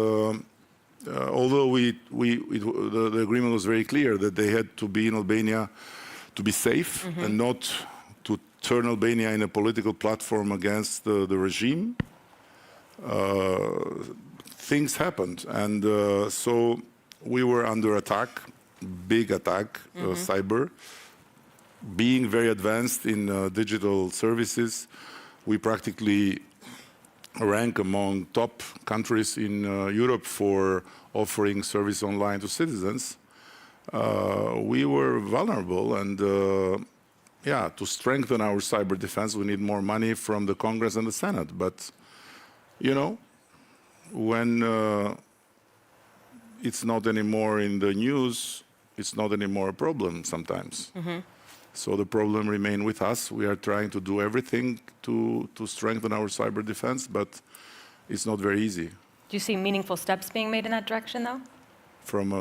although the agreement was very clear that they had to be in Albania to be safe and not to turn Albania in a political platform against the regime, things happened, and so we were under attack, big attack, cyber. Being very advanced in digital services, we practically rank among top countries in Europe for offering service online to citizens. We were vulnerable, and to strengthen our cyber defense, we need more money from the Congress and the Senate. But, you know, when it's not anymore in the news, it's not anymore a problem sometimes. So the problem remains with us. We are trying to do everything to strengthen our cyber defense, but it's not very easy. Do you see meaningful steps being made in that direction, though? From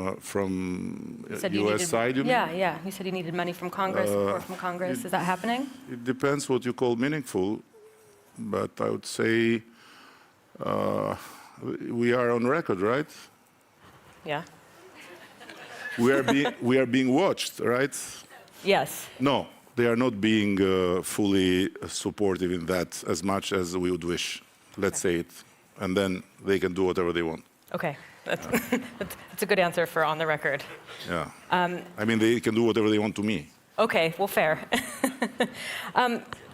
U.S. side, you mean? Yeah. You said you needed money from Congress, support from Congress. Is that happening? It depends what you call meaningful, but I would say we are on record, right? Yeah. We are being watched, right? Yes. No, they are not being fully supportive in that as much as we would wish. Let's say it, and then they can do whatever they want. Okay, that's a good answer for on the record. Yeah. I mean, they can do whatever they want to me. Okay, well, fair.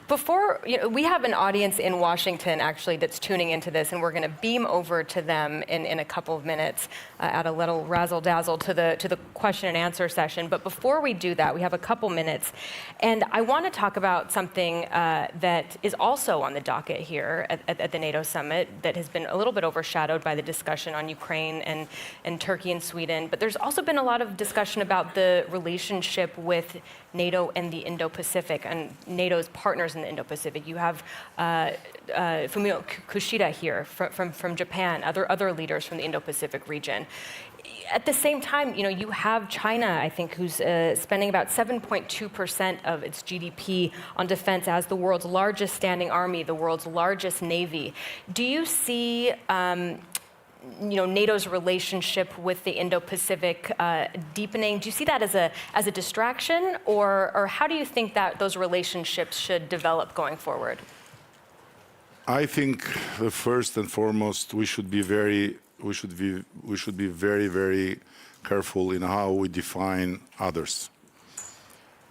Before, we have an audience in Washington, actually, that's tuning into this, and we're going to beam over to them in a couple of minutes, add a little razzle-dazzle to the question and answer session. But before we do that, we have a couple minutes, and I want to talk about something that is also on the docket here at the NATO Summit that has been a little bit overshadowed by the discussion on Ukraine and Turkey and Sweden. But there's also been a lot of discussion about the relationship with NATO and the Indo-Pacific and NATO's partners in the Indo-Pacific. You have Fumio Kishida here from Japan, other leaders from the Indo-Pacific region. At the same time, you have China, I think, who's spending about 7.2% of its GDP on defense as the world's largest standing army, the world's largest navy. Do you see NATO's relationship with the Indo-Pacific deepening? Do you see that as a distraction, or how do you think that those relationships should develop going forward? I think first and foremost we should be very, very careful in how we define others,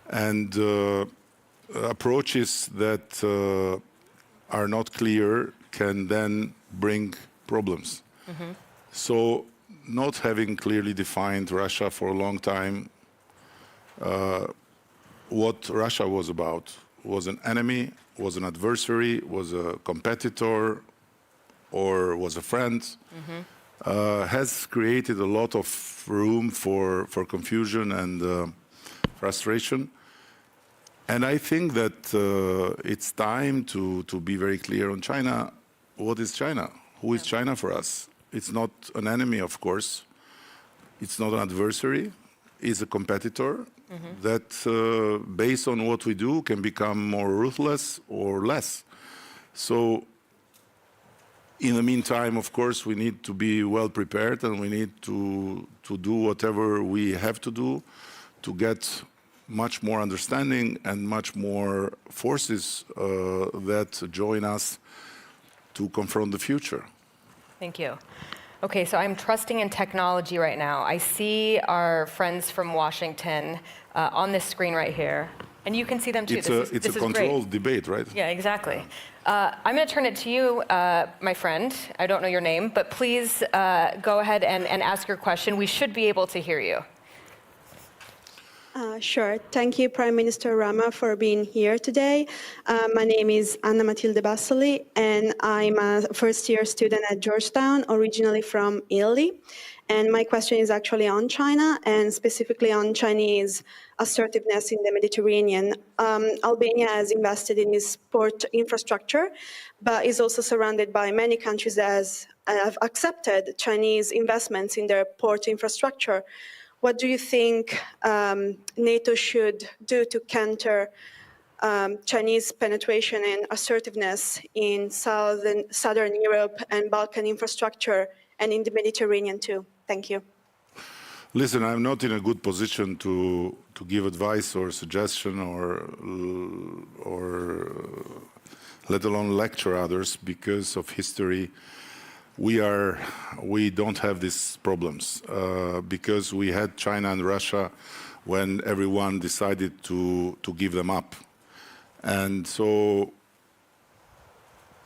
and approaches that are not clear can then bring problems. So not having clearly defined Russia for a long time, what Russia was about, was an enemy, was an adversary, was a competitor, or was a friend, has created a lot of room for confusion and frustration. And I think that it's time to be very clear on China. What is China? Who is China for us? It's not an enemy, of course. It's not an adversary. It's a competitor that, based on what we do, can become more ruthless or less. So, in the meantime, of course, we need to be well prepared, and we need to do whatever we have to do to get much more understanding and much more forces that join us to confront the future. Thank you. Okay, so I'm trusting in technology right now. I see our friends from Washington on this screen right here, and you can see them too. It's a controlled debate, right? Yeah, exactly. I'm going to turn it to you, my friend. I don't know your name, but please go ahead and ask your question. We should be able to hear you. Sure. Thank you, Prime Minister Rama, for being here today. My name is Anna Matilde Bassoli, and I'm a first-year student at Georgetown, originally from Italy. And my question is actually on China, and specifically on Chinese assertiveness in the Mediterranean. Albania has invested in its port infrastructure, but is also surrounded by many countries that have accepted Chinese investments in their port infrastructure. What do you think NATO should do to counter Chinese penetration and assertiveness in Southern Europe and Balkan infrastructure and in the Mediterranean too? Thank you. Listen, I'm not in a good position to give advice or suggestion or let alone lecture others because of history. We don't have these problems because we had China and Russia when everyone decided to give them up. And so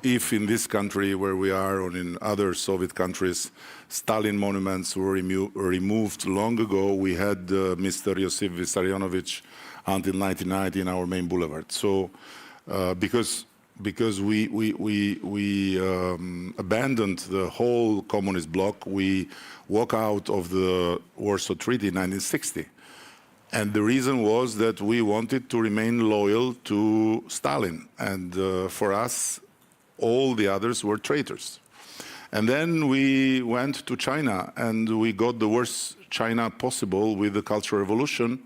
if in this country where we are or in other Soviet countries, Stalin monuments were removed long ago, we had Mr. Josip Vissarionovich until 1990 in our main boulevard. So because we abandoned the whole communist bloc, we walked out of the Warsaw Treaty in 1960. And the reason was that we wanted to remain loyal to Stalin. And for us, all the others were traitors. And then we went to China, and we got the worst China possible with the Cultural Revolution,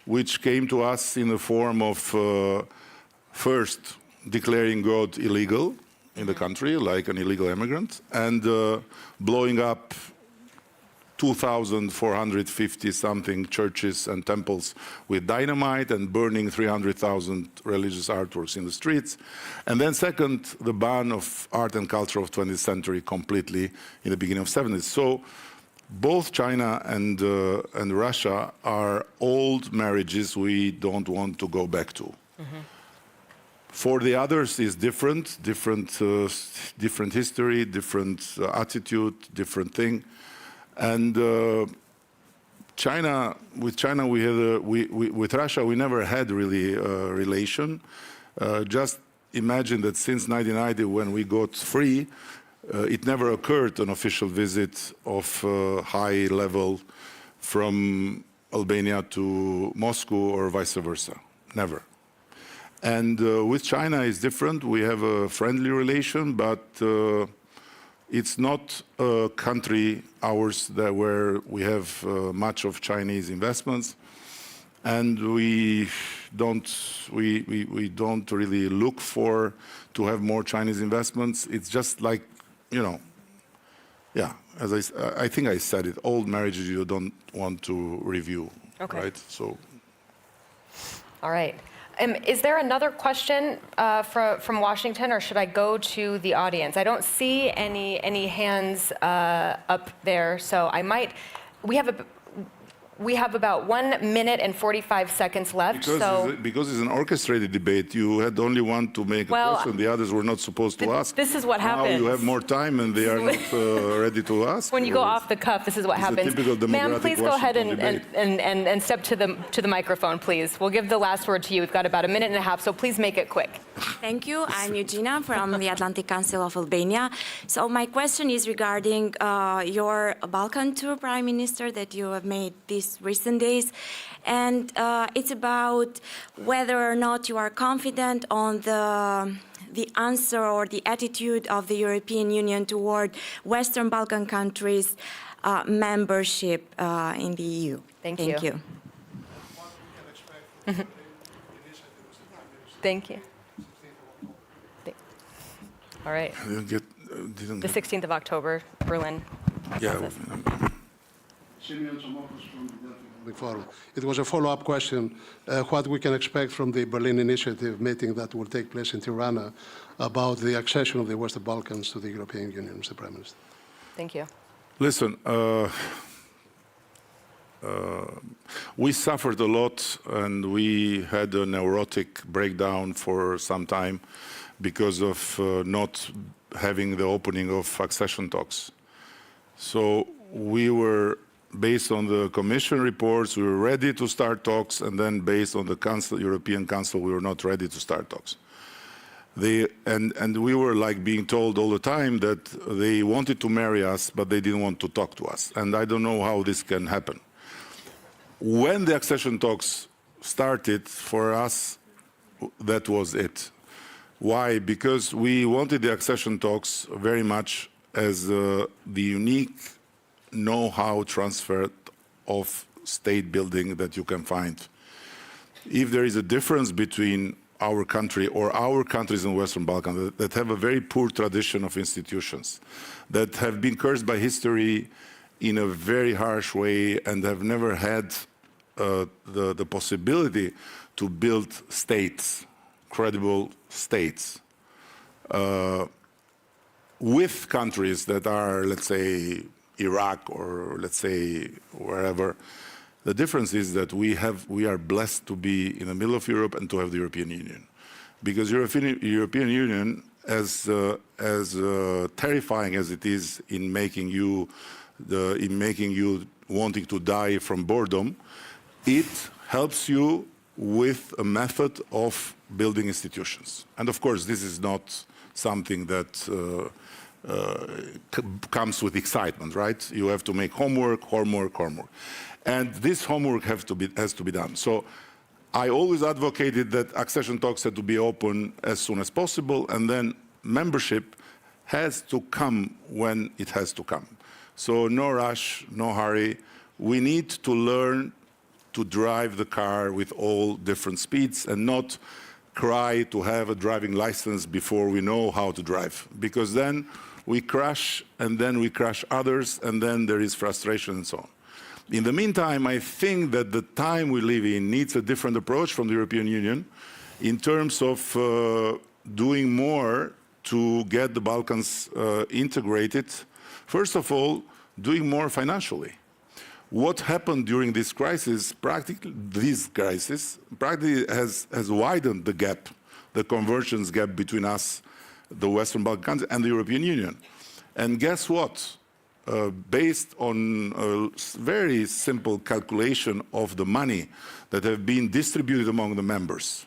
which came to us in the form of first declaring God illegal in the country, like an illegal immigrant, and blowing up 2,450-something churches and temples with dynamite and burning 300,000 religious artworks in the streets. And then second, the ban of art and culture of 20th century completely in the beginning of 70s. So both China and Russia are old marriages we don't want to go back to. Mm-hmm. For the others is different history, different attitude, different thing. And China, with Russia, we never had really a relation. Just imagine that since 1990, when we got free, it never occurred an official visit of high level from Albania to Moscow or vice versa. Never. And with China is different. We have a friendly relation, but it's not a country, ours, where we have much of Chinese investments, and we don't really look to have more Chinese investments. It's just like, as I think I said it, old marriages you don't want to review, right? So. All right. Is there another question from Washington, or should I go to the audience? I don't see any hands up there, so I might. We have about 1 minute and 45 seconds left. Because it's an orchestrated debate, you had only one to make a question. The others were not supposed to ask. This is what happens. Now you have more time, and they are not ready to ask. When you go off the cuff, this is what happens. Ma'am, please go ahead and step to the microphone, please. We'll give the last word to you. We've got about a minute and a half, so please make it quick. Thank you. I'm Eugenia from the Atlantic Council of Albania. So my question is regarding your Balkan tour, Prime Minister, that you have made these recent days. And it's about whether or not you are confident on the answer or the attitude of the European Union toward Western Balkan countries' membership in the EU. Thank you. Thank you. All right. The 16th of October, Berlin. Yeah. Forum. It was a follow-up question, what we can expect from the Berlin Initiative meeting that will take place in Tirana about the accession of the Western Balkans to the European Union, Mr. Prime Minister. Thank you. Listen, we suffered a lot, and we had a neurotic breakdown for some time because of not having the opening of accession talks. So we were based on the Commission reports, we were ready to start talks, and then based on the European Council, we were not ready to start talks. And we were like being told all the time that they wanted to marry us, but they didn't want to talk to us. And I don't know how this can happen. When the accession talks started, for us, that was it. Why? Because we wanted the accession talks very much as the unique know-how transfer of state building that you can find. If there is a difference between our country or our countries in Western Balkans that have a very poor tradition of institutions, that have been cursed by history in a very harsh way and have never had the possibility to build states, credible states, with countries that are, let's say, Iraq or let's say wherever. The difference is that we are blessed to be in the middle of Europe and to have the European Union, because European Union, as terrifying as it is in making you wanting to die from boredom, it helps you with a method of building institutions. And of course, this is not something that comes with excitement, right? You have to make homework. And this homework has to be done. So I always advocated that accession talks had to be open as soon as possible, and then membership has to come when it has to come. So no rush, no hurry. We need to learn to drive the car with all different speeds and not cry to have a driving license before we know how to drive, because then we crash, and then we crash others, and then there is frustration and so on. In the meantime, I think that the time we live in needs a different approach from the European Union in terms of doing more to get the Balkans integrated. First of all, doing more financially. What happened during this crisis, practically has widened the gap, the convergence gap between us, the Western Balkan countries, and the European Union. And guess what? Based on a very simple calculation of the money that have been distributed among the members,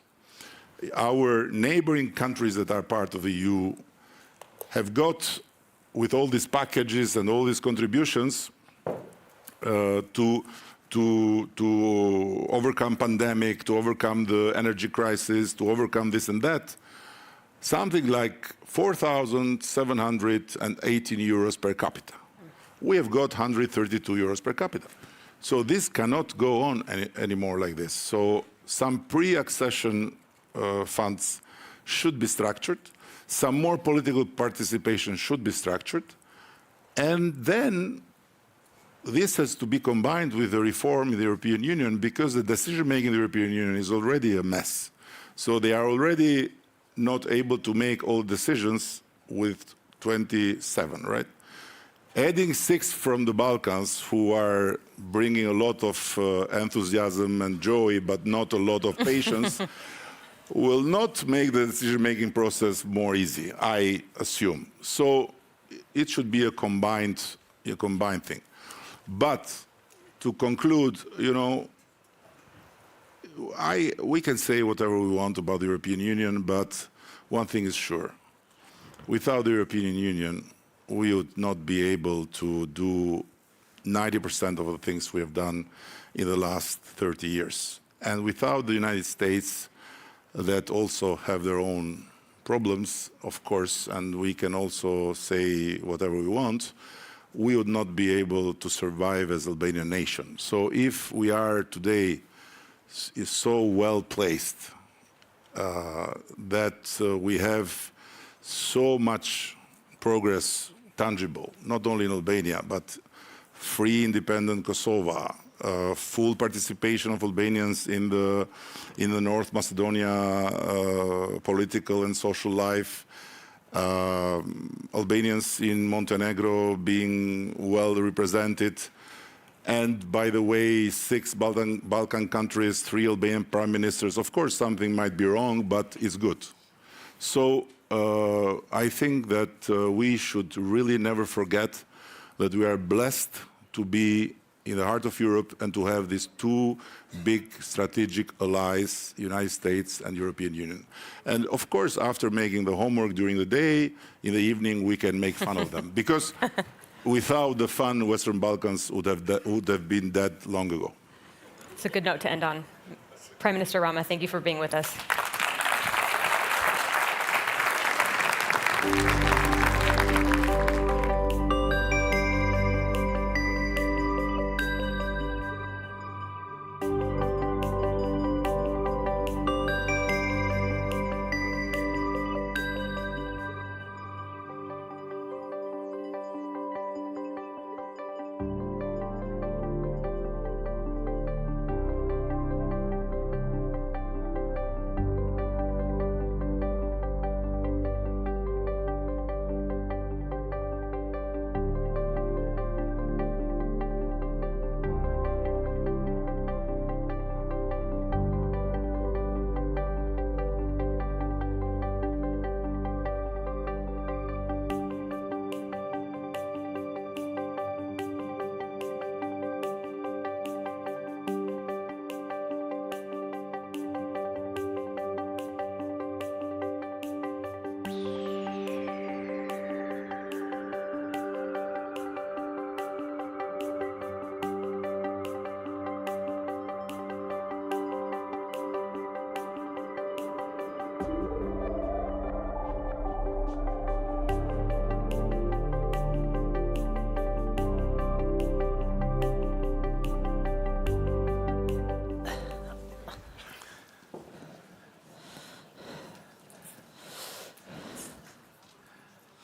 our neighboring countries that are part of the EU have got, with all these packages and all these contributions, to overcome pandemic, to overcome the energy crisis, to overcome this and that, something like 4,718 euros per capita. We have got 132 euros per capita. So this cannot go on anymore like this. So some pre-accession funds should be structured. Some more political participation should be structured. And then this has to be combined with the reform in the European Union, because the decision-making in the European Union is already a mess. So they are already not able to make all decisions with 27, right? Adding 6 from the Balkans, who are bringing a lot of enthusiasm and joy, but not a lot of patience, will not make the decision-making process more easy, I assume. So it should be a combined thing. But to conclude, we can say whatever we want about the European Union, but one thing is sure. Without the European Union, we would not be able to do 90% of the things we have done in the last 30 years. And without the United States, that also have their own problems, of course, and we can also say whatever we want, we would not be able to survive as Albanian nation. So if we are today so well placed that we have so much progress tangible, not only in Albania, but free, independent Kosovo, full participation of Albanians in the North Macedonia political and social life, Albanians in Montenegro being well represented, and by the way, 6 Balkan countries, 3 Albanian prime ministers. Of course, something might be wrong, but it's good. So I think that we should really never forget that we are blessed to be in the heart of Europe and to have these two big strategic allies, United States and European Union. And of course, after making the homework during the day, in the evening we can make fun of them. Because without the fun, Western Balkans would have been dead long ago. It's a good note to end on. Prime Minister Rama, thank you for being with us.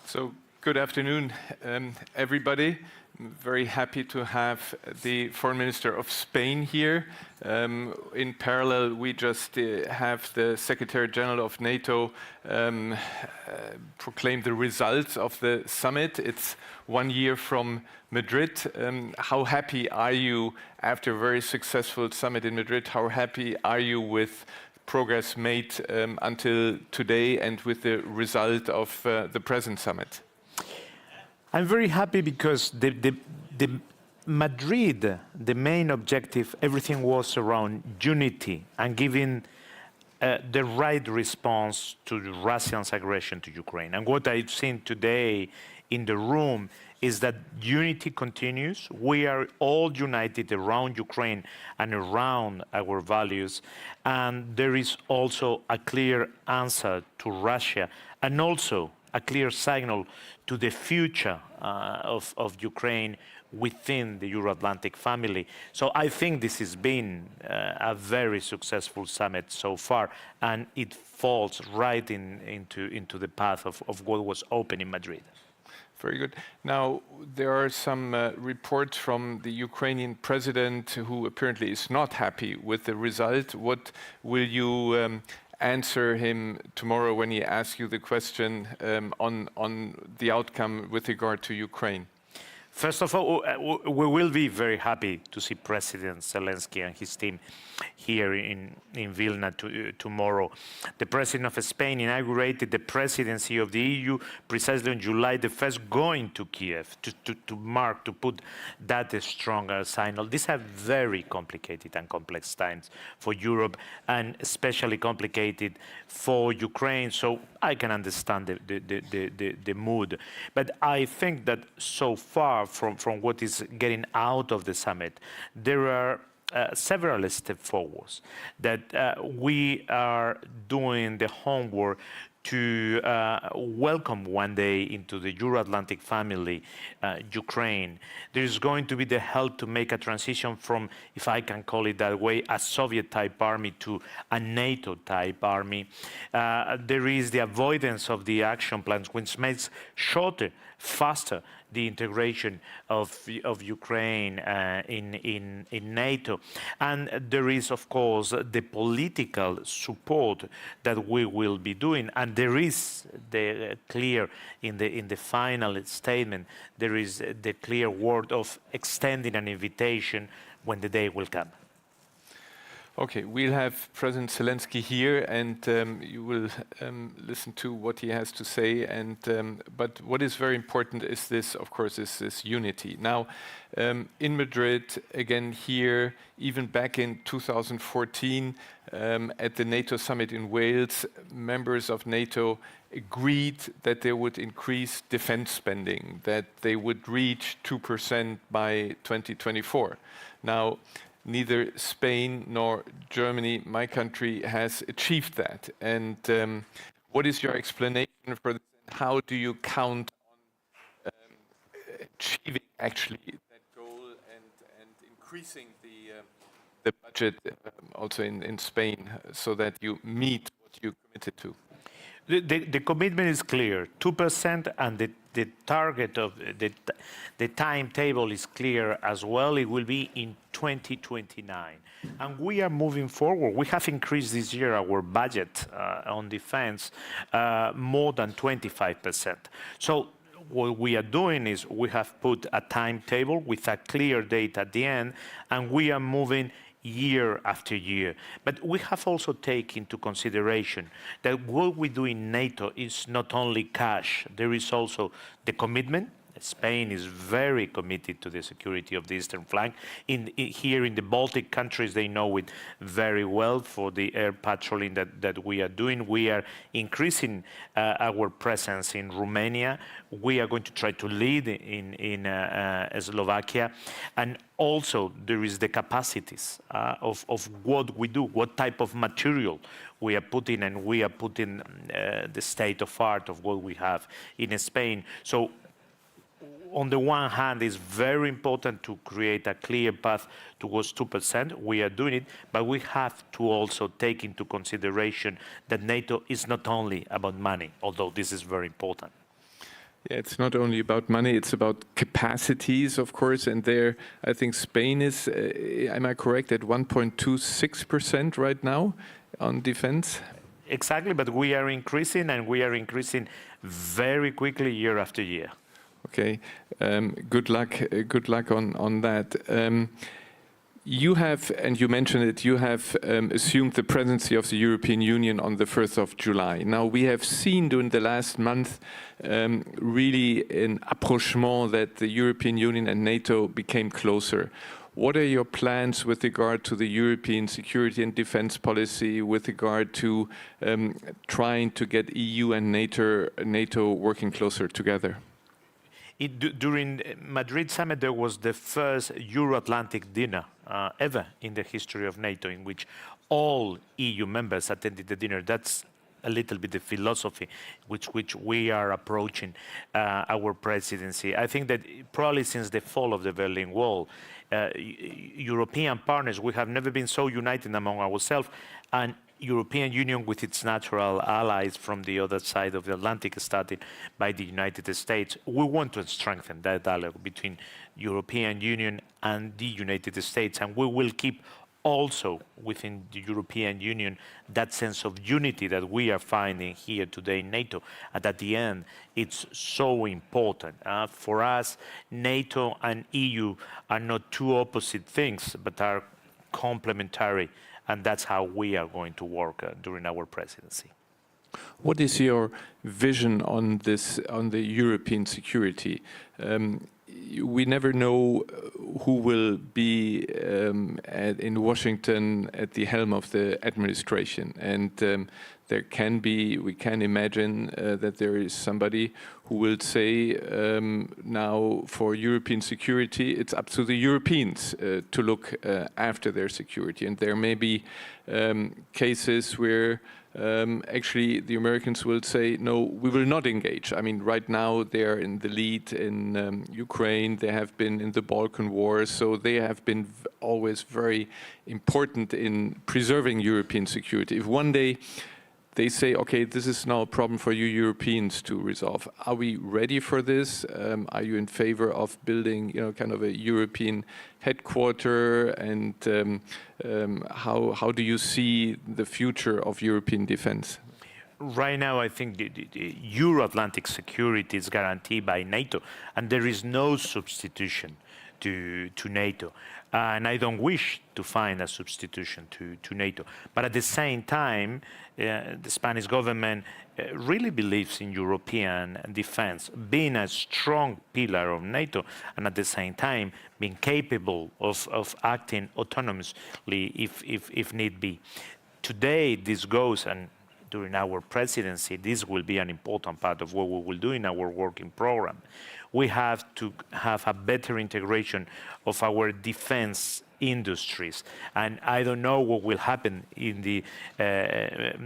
So, good afternoon, everybody. I'm very happy to have the Foreign Minister of Spain here. In parallel, we just have the Secretary General of NATO proclaim the results of the summit. It's 1 year from Madrid. How happy are you after a very successful summit in Madrid? How happy are you with progress made until today and with the result of the present summit? I'm very happy because the Madrid, the main objective, everything was around unity and giving the right response to Russia's aggression to Ukraine. And what I've seen today in the room is that unity continues. We are all united around Ukraine and around our values. And there is also a clear answer to Russia and also a clear signal to the future of Ukraine within the Euro-Atlantic family. So I think this has been a very successful summit so far, and it falls right into the path of what was open in Madrid. Very good. Now, there are some reports from the Ukrainian president who apparently is not happy with the result. What will you answer him tomorrow when he asks you the question on the outcome with regard to Ukraine? First of all, we will be very happy to see President Zelensky and his team here in Vilna tomorrow. The President of Spain inaugurated the presidency of the EU precisely on July the 1st, going to Kiev to put that stronger signal. These are very complicated and complex times for Europe, and especially complicated for Ukraine. So I can understand the mood. But I think that so far from what is getting out of the summit, there are several steps forward that we are doing the homework to welcome one day into the Euro-Atlantic family Ukraine. There is going to be the help to make a transition from, if I can call it that way, a Soviet-type army to a NATO-type army. There is the avoidance of the action plans, which makes shorter, faster the integration of Ukraine in NATO. And there is, of course, the political support that we will be doing. And there is the clear, in the final statement, there is the clear word of extending an invitation when the day will come. Okay, we'll have President Zelensky here, and you will listen to what he has to say. And but what is very important is this, of course, is this unity. Now, in Madrid, again here, even back in 2014, at the NATO Summit in Wales, members of NATO agreed that they would increase defense spending, that they would reach 2% by 2024. Now, neither Spain nor Germany, my country, has achieved that. And what is your explanation for this? How do you count on achieving actually that goal and increasing the budget also in Spain so that you meet what you committed to? The commitment is clear, 2%, and the target of the timetable is clear as well. It will be in 2029. And we are moving forward. We have increased this year our budget on defense more than 25%. So what we are doing is we have put a timetable with a clear date at the end, and we are moving year after year. But we have also taken into consideration that what we do in NATO is not only cash, there is also the commitment. Spain is very committed to the security of the eastern flank. Here in the Baltic countries, they know it very well for the air patrolling that we are doing. We are increasing our presence in Romania. We are going to try to lead in Slovakia. And also, there is the capacities of what we do, what type of material we are putting, and we are putting the state of art of what we have in Spain. So, on the one hand, it's very important to create a clear path towards 2%. We are doing it, but we have to also take into consideration that NATO is not only about money, although this is very important. Yeah, it's not only about money, it's about capacities, of course, and there, I think Spain is, am I correct, at 1.26% right now on defense? Exactly, but we are increasing, and we are increasing very quickly year after year. Okay, good luck on that. You have, and you mentioned it, you have assumed the presidency of the European Union on the 1st of July. Now, we have seen during the last month really an approachement that the European Union and NATO became closer. What are your plans with regard to the European security and defense policy, with regard to trying to get EU and NATO working closer together? During Madrid Summit, there was the first Euro-Atlantic dinner ever in the history of NATO, in which all EU members attended the dinner. That's a little bit the philosophy which we are approaching our presidency. I think that probably since the fall of the Berlin Wall, European partners, we have never been so united among ourselves, and European Union with its natural allies from the other side of the Atlantic, started by the United States. We want to strengthen that dialogue between European Union and the United States, and we will keep also within the European Union that sense of unity that we are finding here today in NATO. And at the end, it's so important. For us, NATO and EU are not two opposite things, but are complementary. And that's how we are going to work during our presidency. What is your vision on this, on the European security? We never know who will be in Washington at the helm of the administration, and there can be, we can imagine that there is somebody who will say now for European security, it's up to the Europeans to look after their security. And there may be cases where actually the Americans will say, no, we will not engage. I mean, right now they're in the lead in Ukraine, they have been in the Balkan Wars, so they have been always very important in preserving European security. If one day they say, okay, this is now a problem for you Europeans to resolve. Are we ready for this? Are you in favor of building, kind of a European headquarter? And how do you see the future of European defense? Right now, I think the Euro-Atlantic security is guaranteed by NATO, and there is no substitution to NATO. And I don't wish to find a substitution to NATO. But at the same time, the Spanish government really believes in European defense, being a strong pillar of NATO, and at the same time being capable of acting autonomously if need be. Today, this goes, and during our presidency, this will be an important part of what we will do in our working program. We have to have a better integration of our defense industries. And I don't know what will happen in the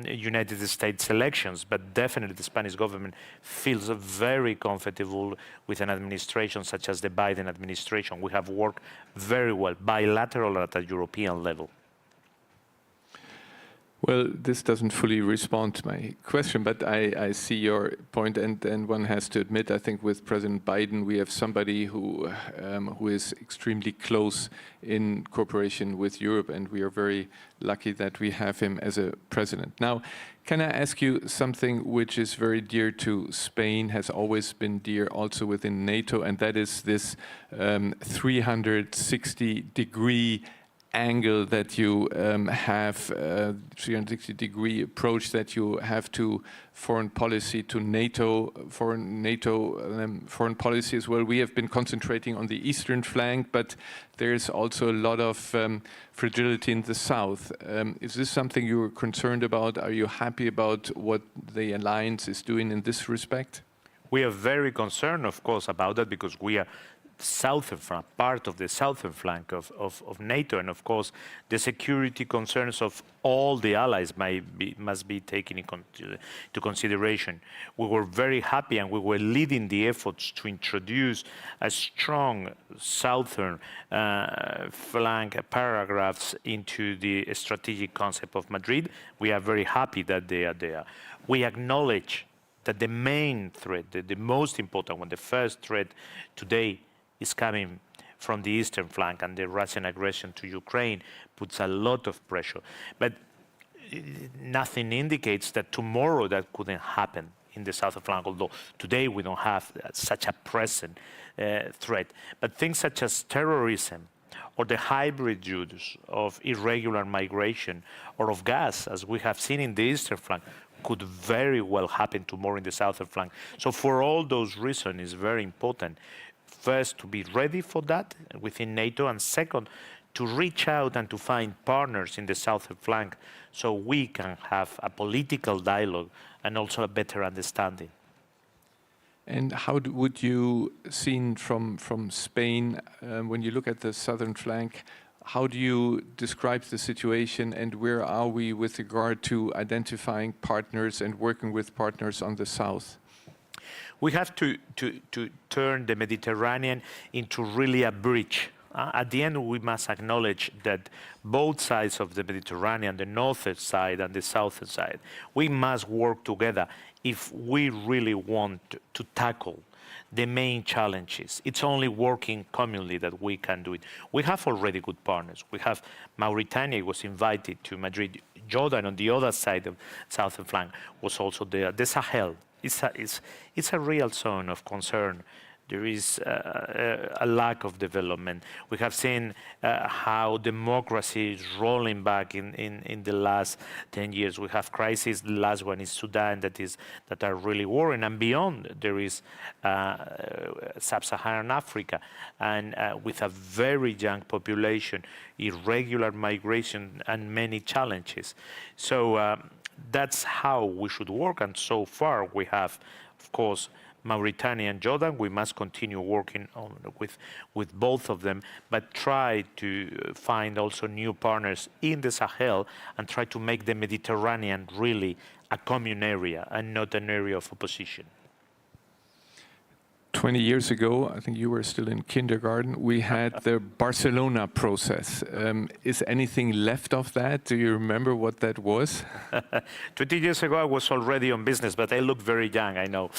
United States elections, but definitely the Spanish government feels very comfortable with an administration such as the Biden administration. We have worked very well, bilateral at a European level. Well, this doesn't fully respond to my question, but I see your point, and one has to admit, I think with President Biden, we have somebody who is extremely close in cooperation with Europe, and we are very lucky that we have him as a president. Now, can I ask you something which is very dear to Spain, has always been dear also within NATO, and that is this 360-degree angle that you have, 360-degree approach that you have to foreign policy, to NATO, foreign policy as well. We have been concentrating on the eastern flank, but there's also a lot of fragility in the south. Is this something you're concerned about? Are you happy about what the alliance is doing in this respect? We are very concerned, of course, about that, because we are southern flank, part of the southern flank of NATO, and of course the security concerns of all the allies must be taken into consideration. We were very happy, and we were leading the efforts to introduce a strong southern flank paragraphs into the strategic concept of Madrid. We are very happy that they are there. We acknowledge that the main threat, the most important one, the first threat today, is coming from the eastern flank, and the Russian aggression to Ukraine puts a lot of pressure. But nothing indicates that tomorrow that couldn't happen in the southern flank, although today we don't have such a present threat. But things such as terrorism, or the hybrid use of irregular migration, or of gas, as we have seen in the eastern flank, could very well happen tomorrow in the southern flank. So for all those reasons, it's very important, first, to be ready for that within NATO, and second, to reach out and to find partners in the southern flank so we can have a political dialogue and also a better understanding. And how would you, seen from Spain, when you look at the southern flank, how do you describe the situation, and where are we with regard to identifying partners and working with partners on the south? We have to turn the Mediterranean into really a bridge. At the end, we must acknowledge that both sides of the Mediterranean, the northern side and the southern side, we must work together if we really want to tackle the main challenges. It's only working communally that we can do it. We have already good partners. We have Mauritania was invited to Madrid. Jordan on the other side of southern flank was also there. The Sahel. It's a real zone of concern. There is a lack of development. We have seen how democracy is rolling back in the last 10 years. We have crises. The last one is Sudan that are really worrying. And beyond, there is sub-Saharan Africa, and with a very young population, irregular migration, and many challenges. So that's how we should work, and so far we have, of course, Mauritania and Jordan. We must continue working with both of them, but try to find also new partners in the Sahel and try to make the Mediterranean really a common area and not an area of opposition. 20 years ago, I think you were still in kindergarten, we had the Barcelona process. Is anything left of that? Do you remember what that was? 20 years ago, I was already on business, but I look very young, I know.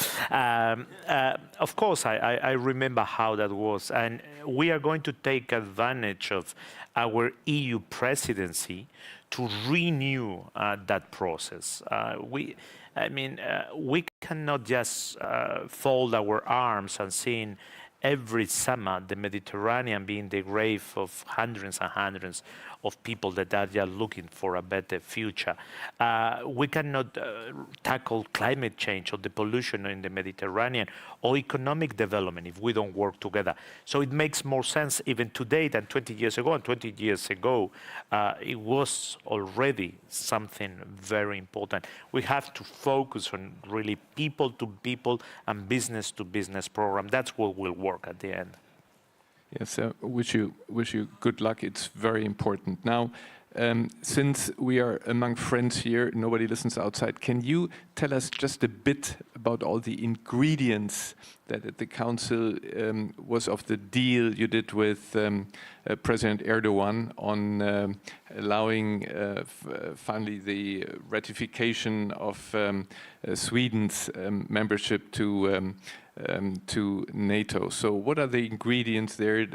Of course, I remember how that was. And we are going to take advantage of our EU presidency to renew that process. We cannot just fold our arms and seeing every summer the Mediterranean being the grave of hundreds and hundreds of people that are just looking for a better future. We cannot tackle climate change or the pollution in the Mediterranean or economic development if we don't work together. So it makes more sense even today than 20 years ago. And 20 years ago, it was already something very important. We have to focus on really people-to-people and business-to-business program. That's what will work at the end. Yes, wish you good luck. It's very important. Now, since we are among friends here, nobody listens outside, can you tell us just a bit about all the ingredients that at the Council was of the deal you did with President Erdogan on allowing finally the ratification of Sweden's membership to NATO. So what are the ingredients there?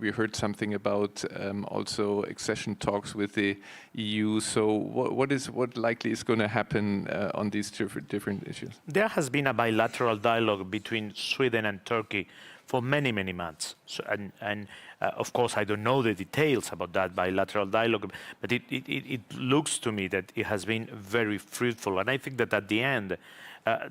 We heard something about also accession talks with the EU. So what likely is going to happen on these different issues? There has been a bilateral dialogue between Sweden and Turkey for many, many months. So, of course, I don't know the details about that bilateral dialogue, but it looks to me that it has been very fruitful. And I think that at the end,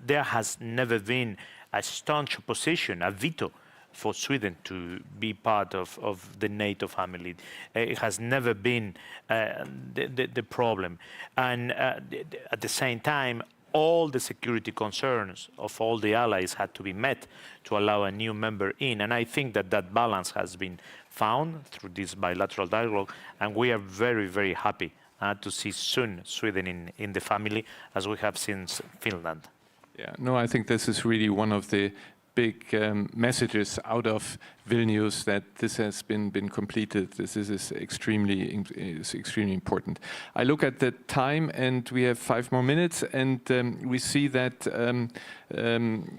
there has never been a staunch opposition, a veto for Sweden to be part of the NATO family. It has never been the problem. And at the same time, all the security concerns of all the allies had to be met to allow a new member in. And I think that that balance has been found through this bilateral dialogue. And we are very, very happy to see soon Sweden in the family, as we have seen Finland. Yeah, no, I think this is really one of the big messages out of Vilnius, that this has been completed. This is extremely important. I look at the time, and we have 5 more minutes, and we see that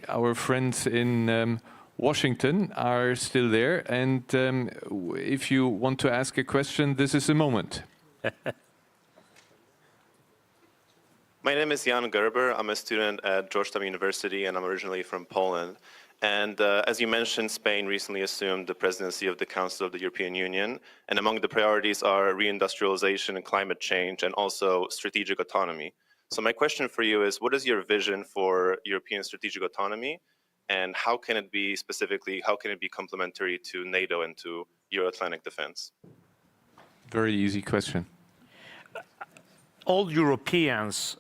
our friends in Washington are still there. And if you want to ask a question, this is the moment. My name is Jan Gerber. I'm a student at Georgetown University, and I'm originally from Poland. And as you mentioned, Spain recently assumed the presidency of the Council of the European Union. And among the priorities are reindustrialization and climate change, and also strategic autonomy. So my question for you is, what is your vision for European strategic autonomy? And how can it be complementary to NATO and to Euro-Atlantic defense? Very easy question. All Europeans,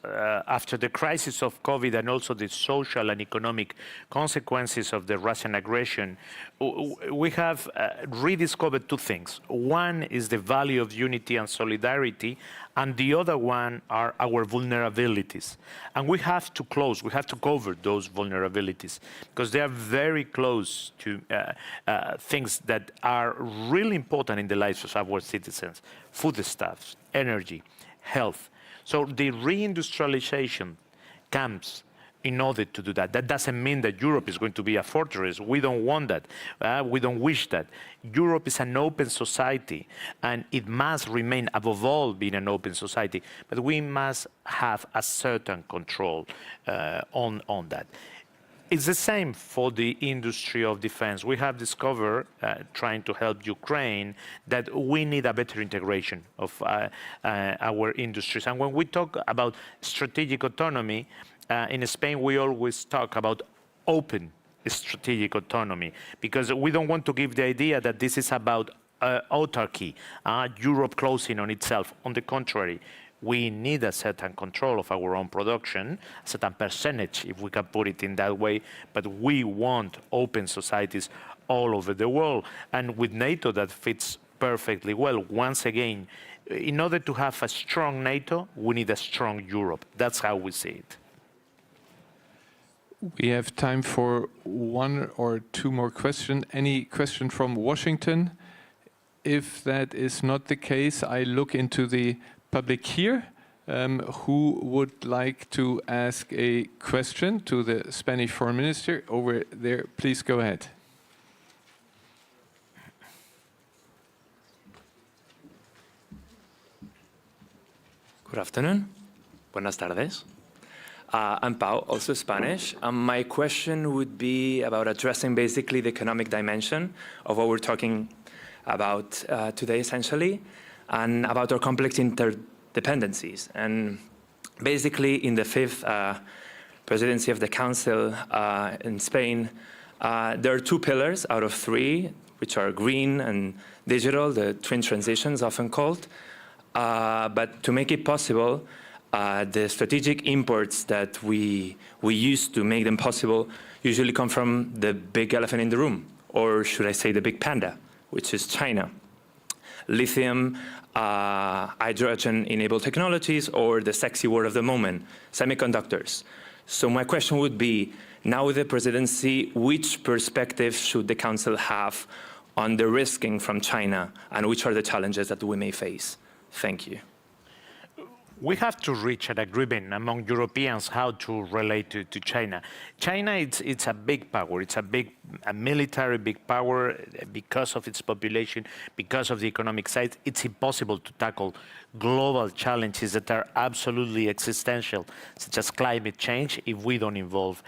after the crisis of COVID and also the social and economic consequences of the Russian aggression, we have rediscovered 2 things. One is the value of unity and solidarity, and the other one are our vulnerabilities. And we have to cover those vulnerabilities, because they are very close to things that are really important in the lives of our citizens: foodstuffs, energy, health. So the reindustrialization comes in order to do that. That doesn't mean that Europe is going to be a fortress. We don't want that. We don't wish that. Europe is an open society, and it must remain, above all, being an open society. But we must have a certain control on that. It's the same for the industry of defense. We have discovered, trying to help Ukraine, that we need a better integration of our industries. And when we talk about strategic autonomy, in Spain, we always talk about open strategic autonomy, because we don't want to give the idea that this is about autarky, Europe closing on itself. On the contrary, we need a certain control of our own production, a certain percentage, if we can put it in that way, but we want open societies all over the world. And with NATO, that fits perfectly well. Once again, in order to have a strong NATO, we need a strong Europe. That's how we see it. We have time for 1 or 2 more questions. Any question from Washington? If that is not the case, I look into the public here. Who would like to ask a question to the Spanish Foreign Minister? Over there, please go ahead. Good afternoon. Buenas tardes. I'm Pau, also Spanish. My question would be about addressing basically the economic dimension of what we're talking about today, essentially, and about our complex interdependencies. And basically, in the fifth presidency of the Council in Spain, there are 2 pillars out of 3, which are green and digital, the twin transitions often called. But to make it possible, the strategic imports that we use to make them possible usually come from the big elephant in the room, or should I say the big panda, which is China. Lithium, hydrogen-enabled technologies, or the sexy word of the moment, semiconductors. So my question would be, now with the presidency, which perspective should the Council have on the risking from China, and which are the challenges that we may face? Thank you. We have to reach an agreement among Europeans how to relate to China. China, it's a big power. It's a military big power because of its population, because of the economic side. It's impossible to tackle global challenges that are absolutely existential, such as climate change, if we don't involve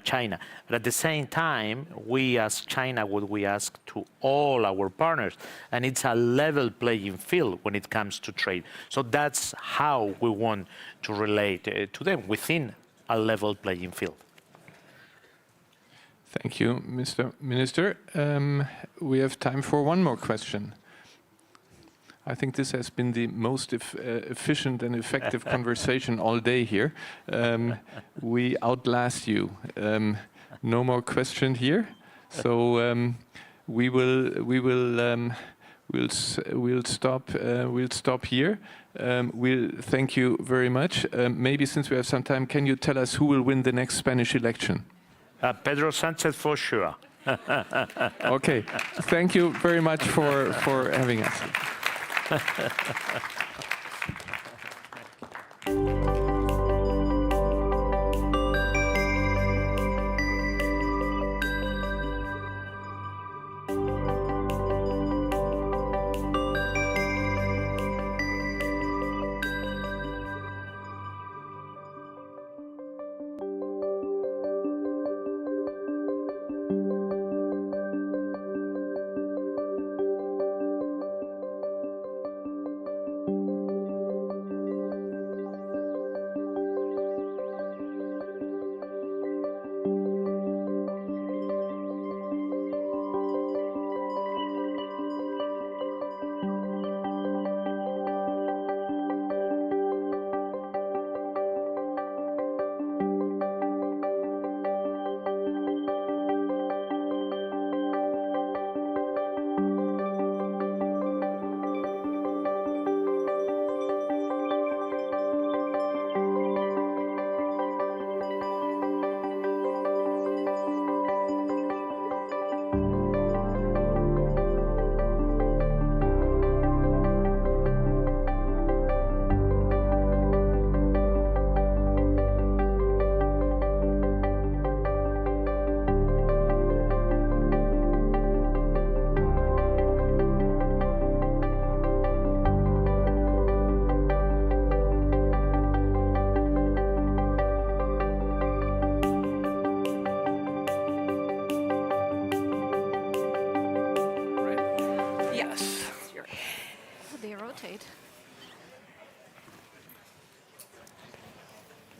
China. But at the same time, we ask China what we ask to all our partners, and it's a level playing field when it comes to trade. So that's how we want to relate to them, within a level playing field. Thank you, Mr. Minister. We have time for one more question. I think this has been the most efficient and effective conversation all day here. We outlast you. No more question here. So we'll stop here. We'll thank you very much. Maybe since we have some time, can you tell us who will win the next Spanish election? Pedro Sánchez for sure. Okay. Thank you very much for having us.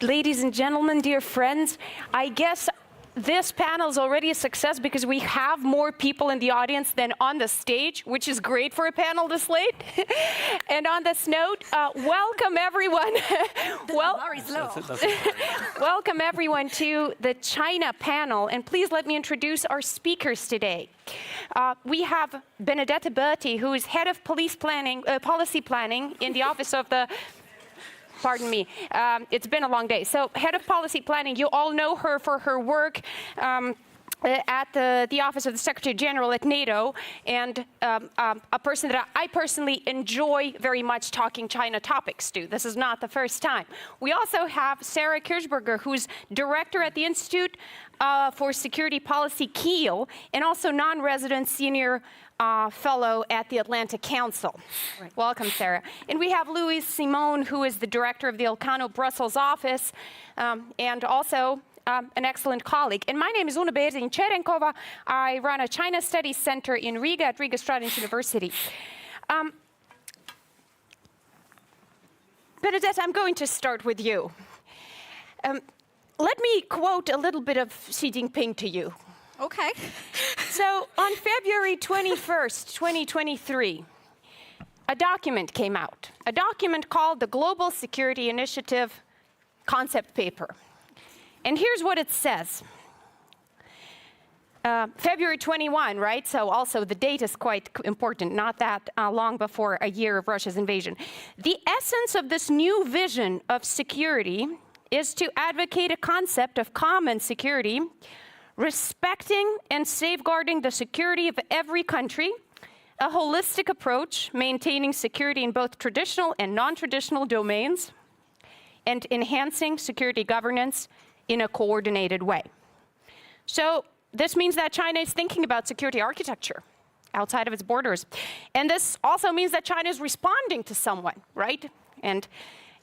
Ladies and gentlemen, dear friends, I guess this panel is already a success because we have more people in the audience than on the stage, which is great for a panel this late. And on this note, welcome everyone. Welcome everyone to the China panel, and please let me introduce our speakers today. We have Benedetta Berti, who is head of policy planning in the office of the Pardon me, it's been a long day. So head of policy planning, you all know her for her work at the Office of the Secretary General at NATO, and a person that I personally enjoy very much talking China topics to. This is not the first time. We also have Sarah Kirchberger, who's director at the Institute for Security Policy, Kiel, and also non-resident senior fellow at the Atlantic Council. Right. Welcome, Sarah. And we have Louise Simon, who is the director of the Elcano Brussels office, and also an excellent colleague. And my name is Una Berzin-Cherenkova. I run a China Studies Center in Riga at Riga Students University. Benedetta, I'm going to start with you. Let me quote a little bit of Xi Jinping to you. Okay. So on February 21st, 2023, a document came out, a document called the Global Security Initiative Concept Paper. And here's what it says. February 21, right? So also the date is quite important, not that long before a year of Russia's invasion. The essence of this new vision of security is to advocate a concept of common security, respecting and safeguarding the security of every country, a holistic approach, maintaining security in both traditional and non-traditional domains, and enhancing security governance in a coordinated way. So this means that China is thinking about security architecture outside of its borders. And this also means that China is responding to someone, right? And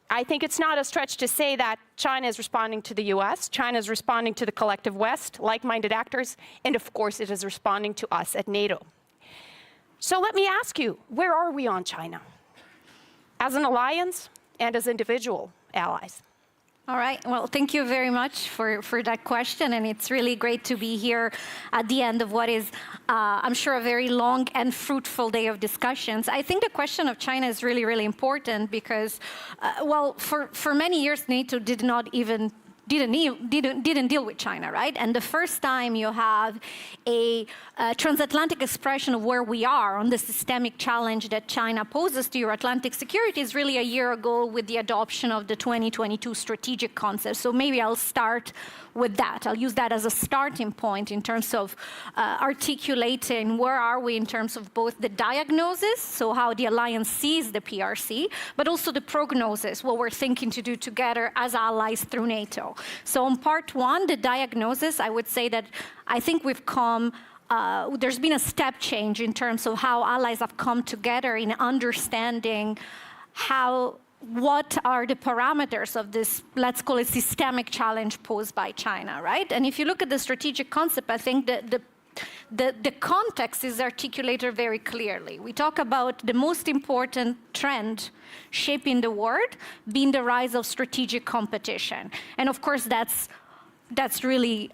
I think it's not a stretch to say that China is responding to the US, China is responding to the collective West, like-minded actors, and of course it is responding to us at NATO. So let me ask you, where are we on China? As an alliance and as individual allies? All right. Well, thank you very much for that question. And it's really great to be here at the end of what is, I'm sure, a very long and fruitful day of discussions. I think the question of China is really, really important because, well, for many years, NATO didn't deal with China, right? And the first time you have a transatlantic expression of where we are on the systemic challenge that China poses to Euro-Atlantic security is really a year ago with the adoption of the 2022 strategic concept. So maybe I'll start with that. I'll use that as a starting point in terms of articulating where are we in terms of both the diagnosis, so how the alliance sees the PRC, but also the prognosis, what we're thinking to do together as allies through NATO. So on part one, the diagnosis, I would say that I think we've come, there's been a step change in terms of how allies have come together in understanding what are the parameters of this, let's call it, systemic challenge posed by China, right? And if you look at the strategic concept, I think that the context is articulated very clearly. We talk about the most important trend shaping the world being the rise of strategic competition. And of course, that's really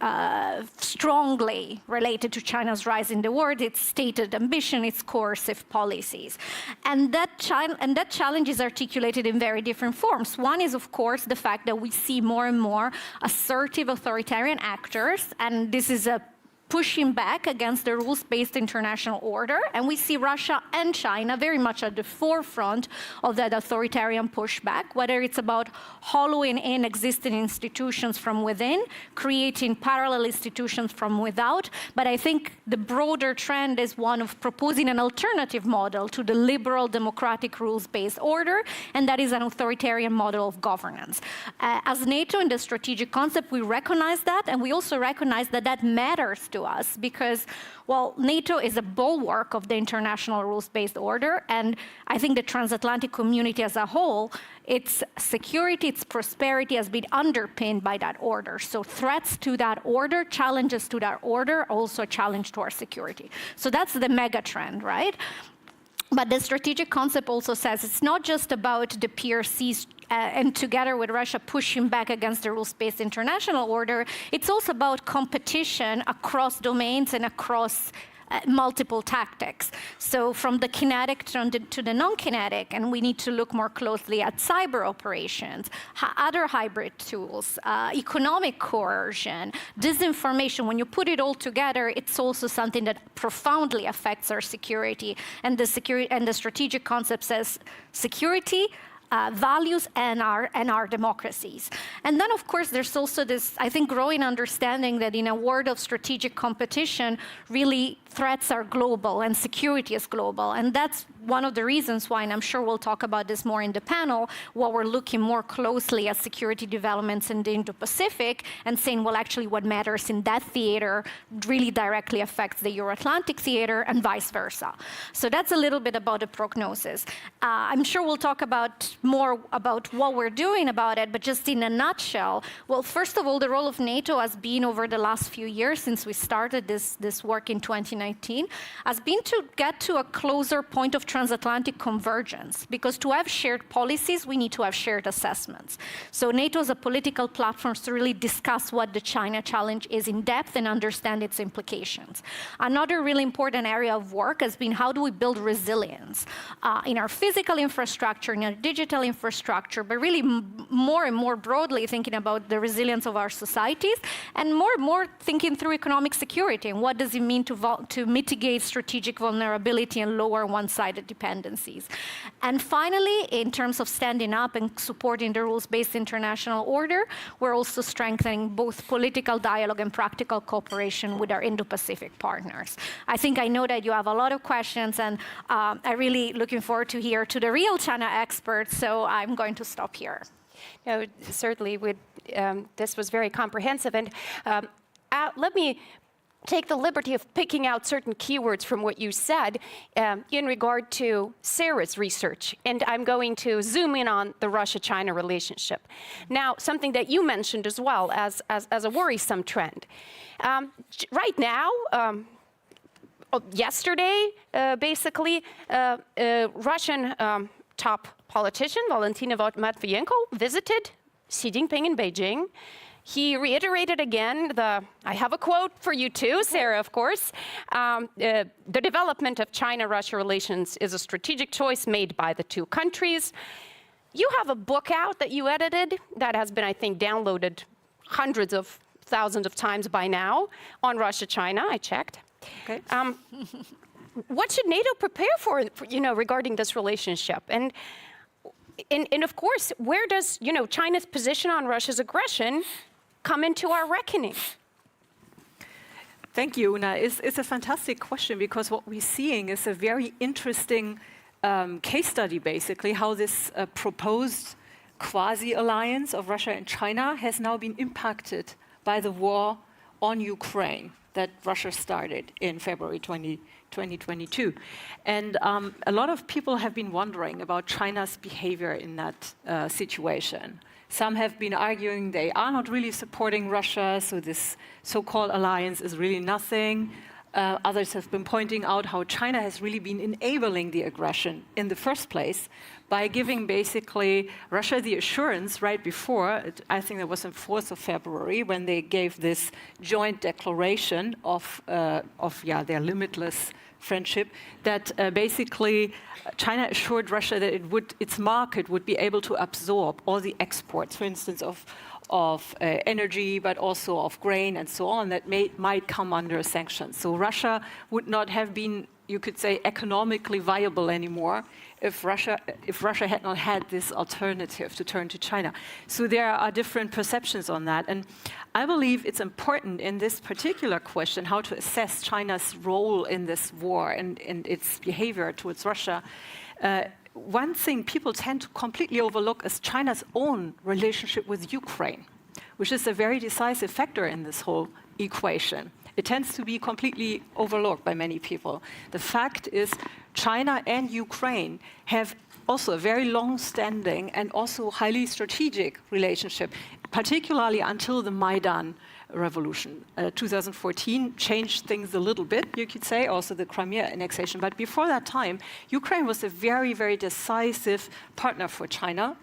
strongly related to China's rise in the world, its stated ambition, its coercive policies. And that challenge is articulated in very different forms. One is, of course, the fact that we see more and more assertive authoritarian actors, and this is a pushing back against the rules-based international order. And we see Russia and China very much at the forefront of that authoritarian pushback, whether it's about hollowing in existing institutions from within, creating parallel institutions from without. But I think the broader trend is one of proposing an alternative model to the liberal democratic rules-based order, and that is an authoritarian model of governance. As NATO in the strategic concept, we recognize that, and we also recognize that that matters to us because, well, NATO is a bulwark of the international rules-based order, and I think the transatlantic community as a whole, its security, its prosperity has been underpinned by that order. So threats to that order, challenges to that order, also a challenge to our security. So that's the mega trend, right? But the strategic concept also says it's not just about the PRC's and together with Russia pushing back against the rules-based international order, it's also about competition across domains and across multiple tactics. So from the kinetic to the non-kinetic, and we need to look more closely at cyber operations, other hybrid tools, economic coercion, disinformation. When you put it all together, it's also something that profoundly affects our security. And the strategic concept says security, values and our democracies. And then, of course, there's also this, I think, growing understanding that in a world of strategic competition, really threats are global and security is global. And that's one of the reasons why, and I'm sure we'll talk about this more in the panel, why we're looking more closely at security developments in the Indo-Pacific and saying, well, actually what matters in that theater really directly affects the Euro-Atlantic theater and vice versa. So that's a little bit about the prognosis. I'm sure we'll talk about more about what we're doing about it, but just in a nutshell, well, first of all, the role of NATO has been over the last few years since we started this work in 2019, has been to get to a closer point of transatlantic convergence, because to have shared policies, we need to have shared assessments. So NATO is a political platform to really discuss what the China challenge is in depth and understand its implications. Another really important area of work has been how do we build resilience in our physical infrastructure, in our digital infrastructure, but really more and more broadly thinking about the resilience of our societies, and more thinking through economic security and what does it mean to mitigate strategic vulnerability and lower one-sided dependencies. And finally, in terms of standing up and supporting the rules-based international order, we're also strengthening both political dialogue and practical cooperation with our Indo-Pacific partners. I know that you have a lot of questions, and I'm really looking forward to hear to the real China experts, so I'm going to stop here. No, certainly, this was very comprehensive, and let me take the liberty of picking out certain keywords from what you said in regard to Sarah's research. And I'm going to zoom in on the Russia-China relationship. Now, something that you mentioned as well as a worrisome trend. Right now, yesterday, basically, Russian top politician Valentina Matviyenko visited Xi Jinping in Beijing. He reiterated again I have a quote for you too, Sarah, of course. The development of China-Russia relations is a strategic choice made by the two countries. You have a book out that you edited that has been, I think, downloaded hundreds of thousands of times by now on Russia-China, I checked. Okay. What should NATO prepare for, regarding this relationship? And of course, where does, China's position on Russia's aggression come into our reckoning? Thank you, Una. It's a fantastic question, because what we're seeing is a very interesting case study, basically, how this proposed quasi-alliance of Russia and China has now been impacted by the war on Ukraine that Russia started in February 2022. And a lot of people have been wondering about China's behavior in that situation. Some have been arguing they are not really supporting Russia, so this so-called alliance is really nothing. Others have been pointing out how China has really been enabling the aggression in the first place by giving basically Russia the assurance right before, I think that was on 4th of February, when they gave this joint declaration of their limitless friendship, that basically China assured Russia that its market would be able to absorb all the exports, for instance, of energy, but also of grain and so on, that might come under sanctions. So Russia would not have been, you could say, economically viable anymore if Russia had not had this alternative to turn to China. So there are different perceptions on that. And I believe it's important in this particular question how to assess China's role in this war and its behavior towards Russia. One thing people tend to completely overlook is China's own relationship with Ukraine, which is a very decisive factor in this whole equation. It tends to be completely overlooked by many people. The fact is, China and Ukraine have also a very long-standing and also highly strategic relationship, particularly until the Maidan revolution. 2014 changed things a little bit, you could say, also the Crimea annexation. But before that time, Ukraine was a very, very decisive partner for China,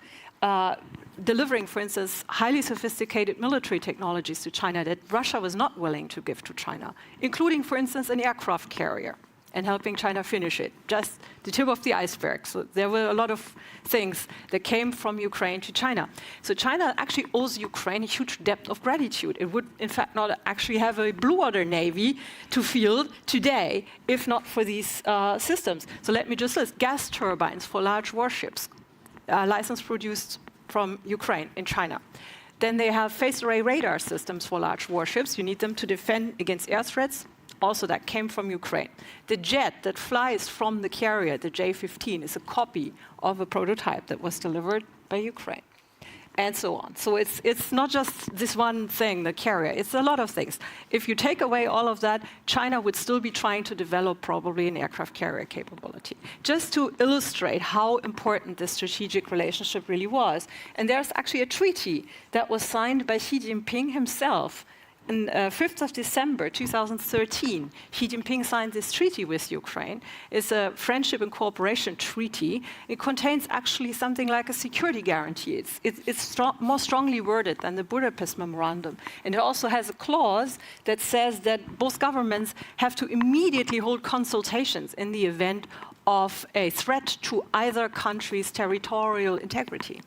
delivering, for instance, highly sophisticated military technologies to China that Russia was not willing to give to China, including, for instance, an aircraft carrier, and helping China finish it. Just the tip of the iceberg. So there were a lot of things that came from Ukraine to China. So China actually owes Ukraine a huge debt of gratitude. It would, in fact, not actually have a blue water navy to field today if not for these systems. So let me just list gas turbines for large warships, license produced from Ukraine in China. Then they have phased array radar systems for large warships. You need them to defend against air threats. also that came from Ukraine. The jet that flies from the carrier, the J-15, is a copy of a prototype that was delivered by Ukraine, and so on. So it's not just this one thing, the carrier, it's a lot of things. If you take away all of that, China would still be trying to develop probably an aircraft carrier capability. Just to illustrate how important this strategic relationship really was. And there's actually a treaty that was signed by Xi Jinping himself. On 5th of December 2013, Xi Jinping signed this treaty with Ukraine. It's a friendship and cooperation treaty. It contains actually something like a security guarantee. It's more strongly worded than the Budapest Memorandum. And it also has a clause that says that both governments have to immediately hold consultations in the event of a threat to either country's territorial integrity.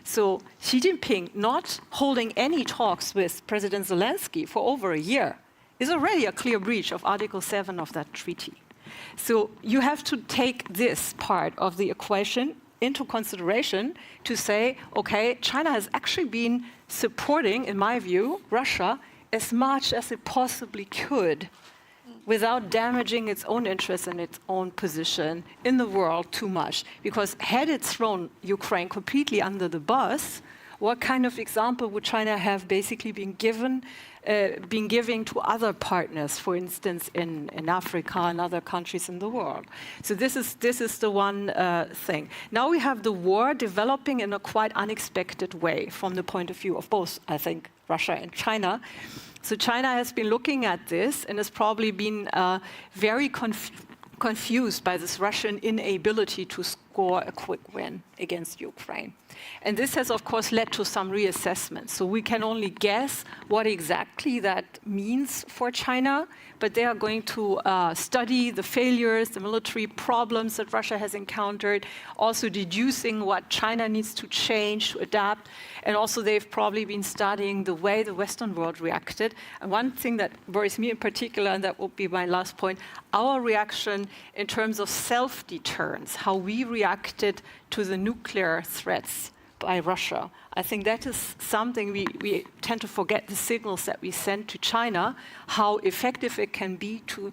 So Xi Jinping not holding any talks with President Zelensky for over a year is already a clear breach of Article 7 of that treaty. So you have to take this part of the equation into consideration to say, okay, China has actually been supporting, in my view, Russia as much as it possibly could without damaging its own interests and its own position in the world too much. Because had it thrown Ukraine completely under the bus, what kind of example would China have basically been giving to other partners, for instance, in Africa and other countries in the world? So this is the one thing. Now we have the war developing in a quite unexpected way from the point of view of both, I think, Russia and China. So China has been looking at this and has probably been very confused by this Russian inability to score a quick win against Ukraine. And this has, of course, led to some reassessment. So we can only guess what exactly that means for China, but they are going to study the failures, the military problems that Russia has encountered, also deducing what China needs to change, to adapt. And also they've probably been studying the way the Western world reacted. And one thing that worries me in particular, and that will be my last point, our reaction in terms of self-deterrence, how we reacted to the nuclear threats by Russia. I think that is something we tend to forget, the signals that we send to China, how effective it can be to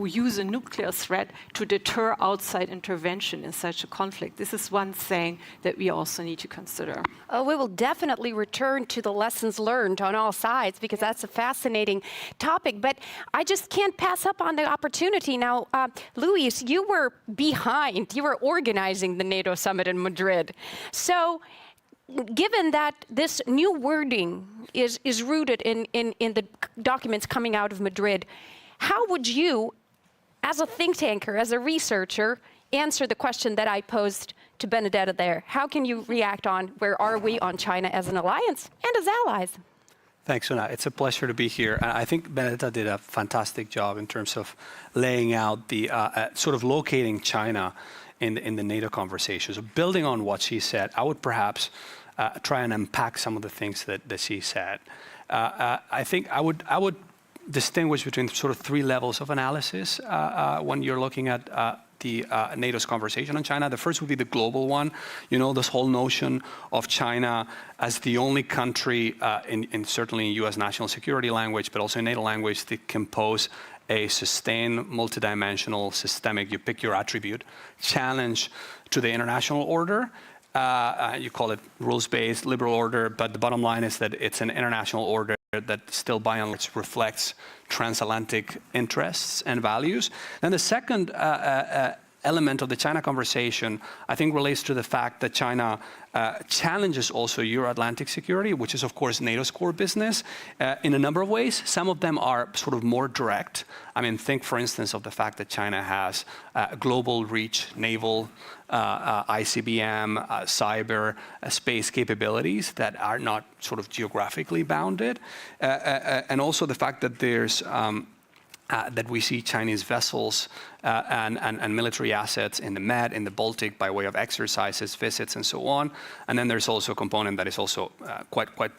use a nuclear threat to deter outside intervention in such a conflict. This is one thing that we also need to consider. We will definitely return to the lessons learned on all sides, because that's a fascinating topic. But I just can't pass up on the opportunity. Now, Luis, you were behind, you were organizing the NATO Summit in Madrid. So, given that this new wording is rooted in the documents coming out of Madrid, how would you, as a think tanker, as a researcher, answer the question that I posed to Benedetta there? How can you react on where are we on China as an alliance and as allies? Thanks, Una. It's a pleasure to be here. And I think Benedetta did a fantastic job in terms of laying out the sort of locating China in the NATO conversations. Building on what she said, I would perhaps try and unpack some of the things that she said. I think I would distinguish between sort of three levels of analysis when you're looking at the NATO's conversation on China. The first would be the global one. You know, this whole notion of China as the only country, certainly in US national security language, but also in NATO language, that can pose a sustained, multidimensional, systemic, you pick your attribute, challenge to the international order. You call it rules-based, liberal order, but the bottom line is that it's an international order that still by and large reflects transatlantic interests and values. And the second element of the China conversation, I think, relates to the fact that China challenges also Euro-Atlantic security, which is, of course, NATO's core business, in a number of ways. Some of them are sort of more direct. I mean, think, for instance, of the fact that China has global reach, naval, ICBM, cyber, space capabilities that are not sort of geographically bounded. And also the fact that there's that we see Chinese vessels and military assets in the Med, in the Baltic, by way of exercises, visits, and so on. And then there's also a component that is also quite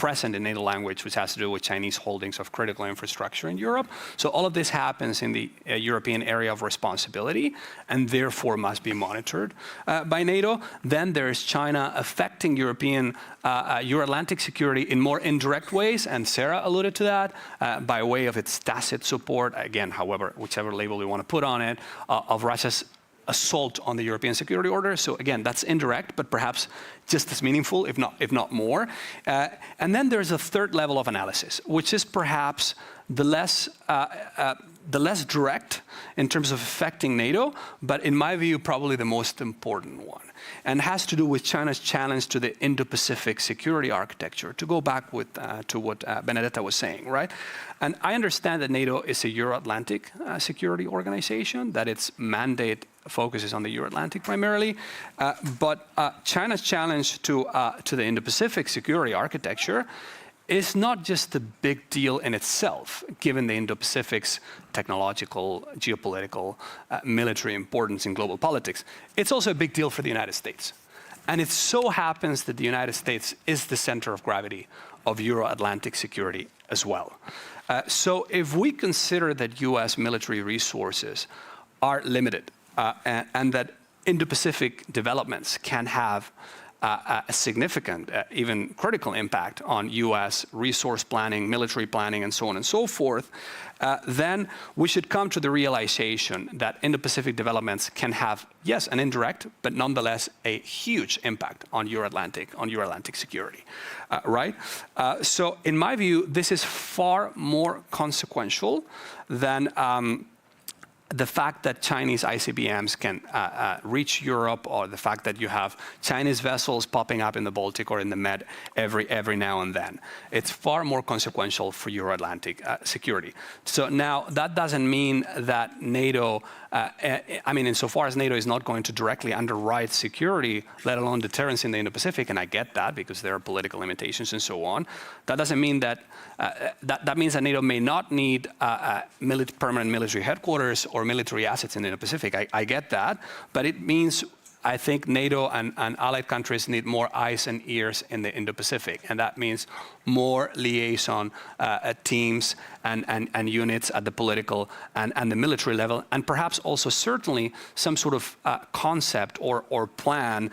present in NATO language, which has to do with Chinese holdings of critical infrastructure in Europe. So all of this happens in the European area of responsibility and therefore must be monitored by NATO. Then there is China affecting European Euro-Atlantic security in more indirect ways, and Sarah alluded to that, by way of its tacit support, again, however, whichever label we want to put on it, of Russia's assault on the European security order. So again, that's indirect, but perhaps just as meaningful, if not more. And then there's a third level of analysis, which is perhaps the less direct in terms of affecting NATO, but in my view, probably the most important one, and has to do with China's challenge to the Indo-Pacific security architecture, to go back to what Benedetta was saying, right? And I understand that NATO is a Euro-Atlantic security organization, that its mandate focuses on the Euro-Atlantic primarily, but China's challenge to the Indo-Pacific security architecture is not just a big deal in itself, given the Indo-Pacific's technological, geopolitical, military importance in global politics. It's also a big deal for the United States. And it so happens that the United States is the center of gravity of Euro-Atlantic security as well. So if we consider that US military resources are limited and that Indo-Pacific developments can have a significant, even critical impact on US resource planning, military planning, and so on and so forth, then we should come to the realization that Indo-Pacific developments can have, yes, an indirect, but nonetheless a huge impact on Euro-Atlantic security, right? So in my view, this is far more consequential than the fact that Chinese ICBMs can reach Europe, or the fact that you have Chinese vessels popping up in the Baltic or in the Med every now and then. It's far more consequential for Euro-Atlantic security. So now that doesn't mean that NATO, I mean, insofar as NATO is not going to directly underwrite security, let alone deterrence in the Indo-Pacific, and I get that because there are political limitations and so on, that doesn't mean that, that means that NATO may not need permanent military headquarters or military assets in the Indo-Pacific. I get that, but it means I think NATO and allied countries need more eyes and ears in the Indo-Pacific, and that means more liaison teams and units at the political and the military level, and perhaps also certainly some sort of concept or plan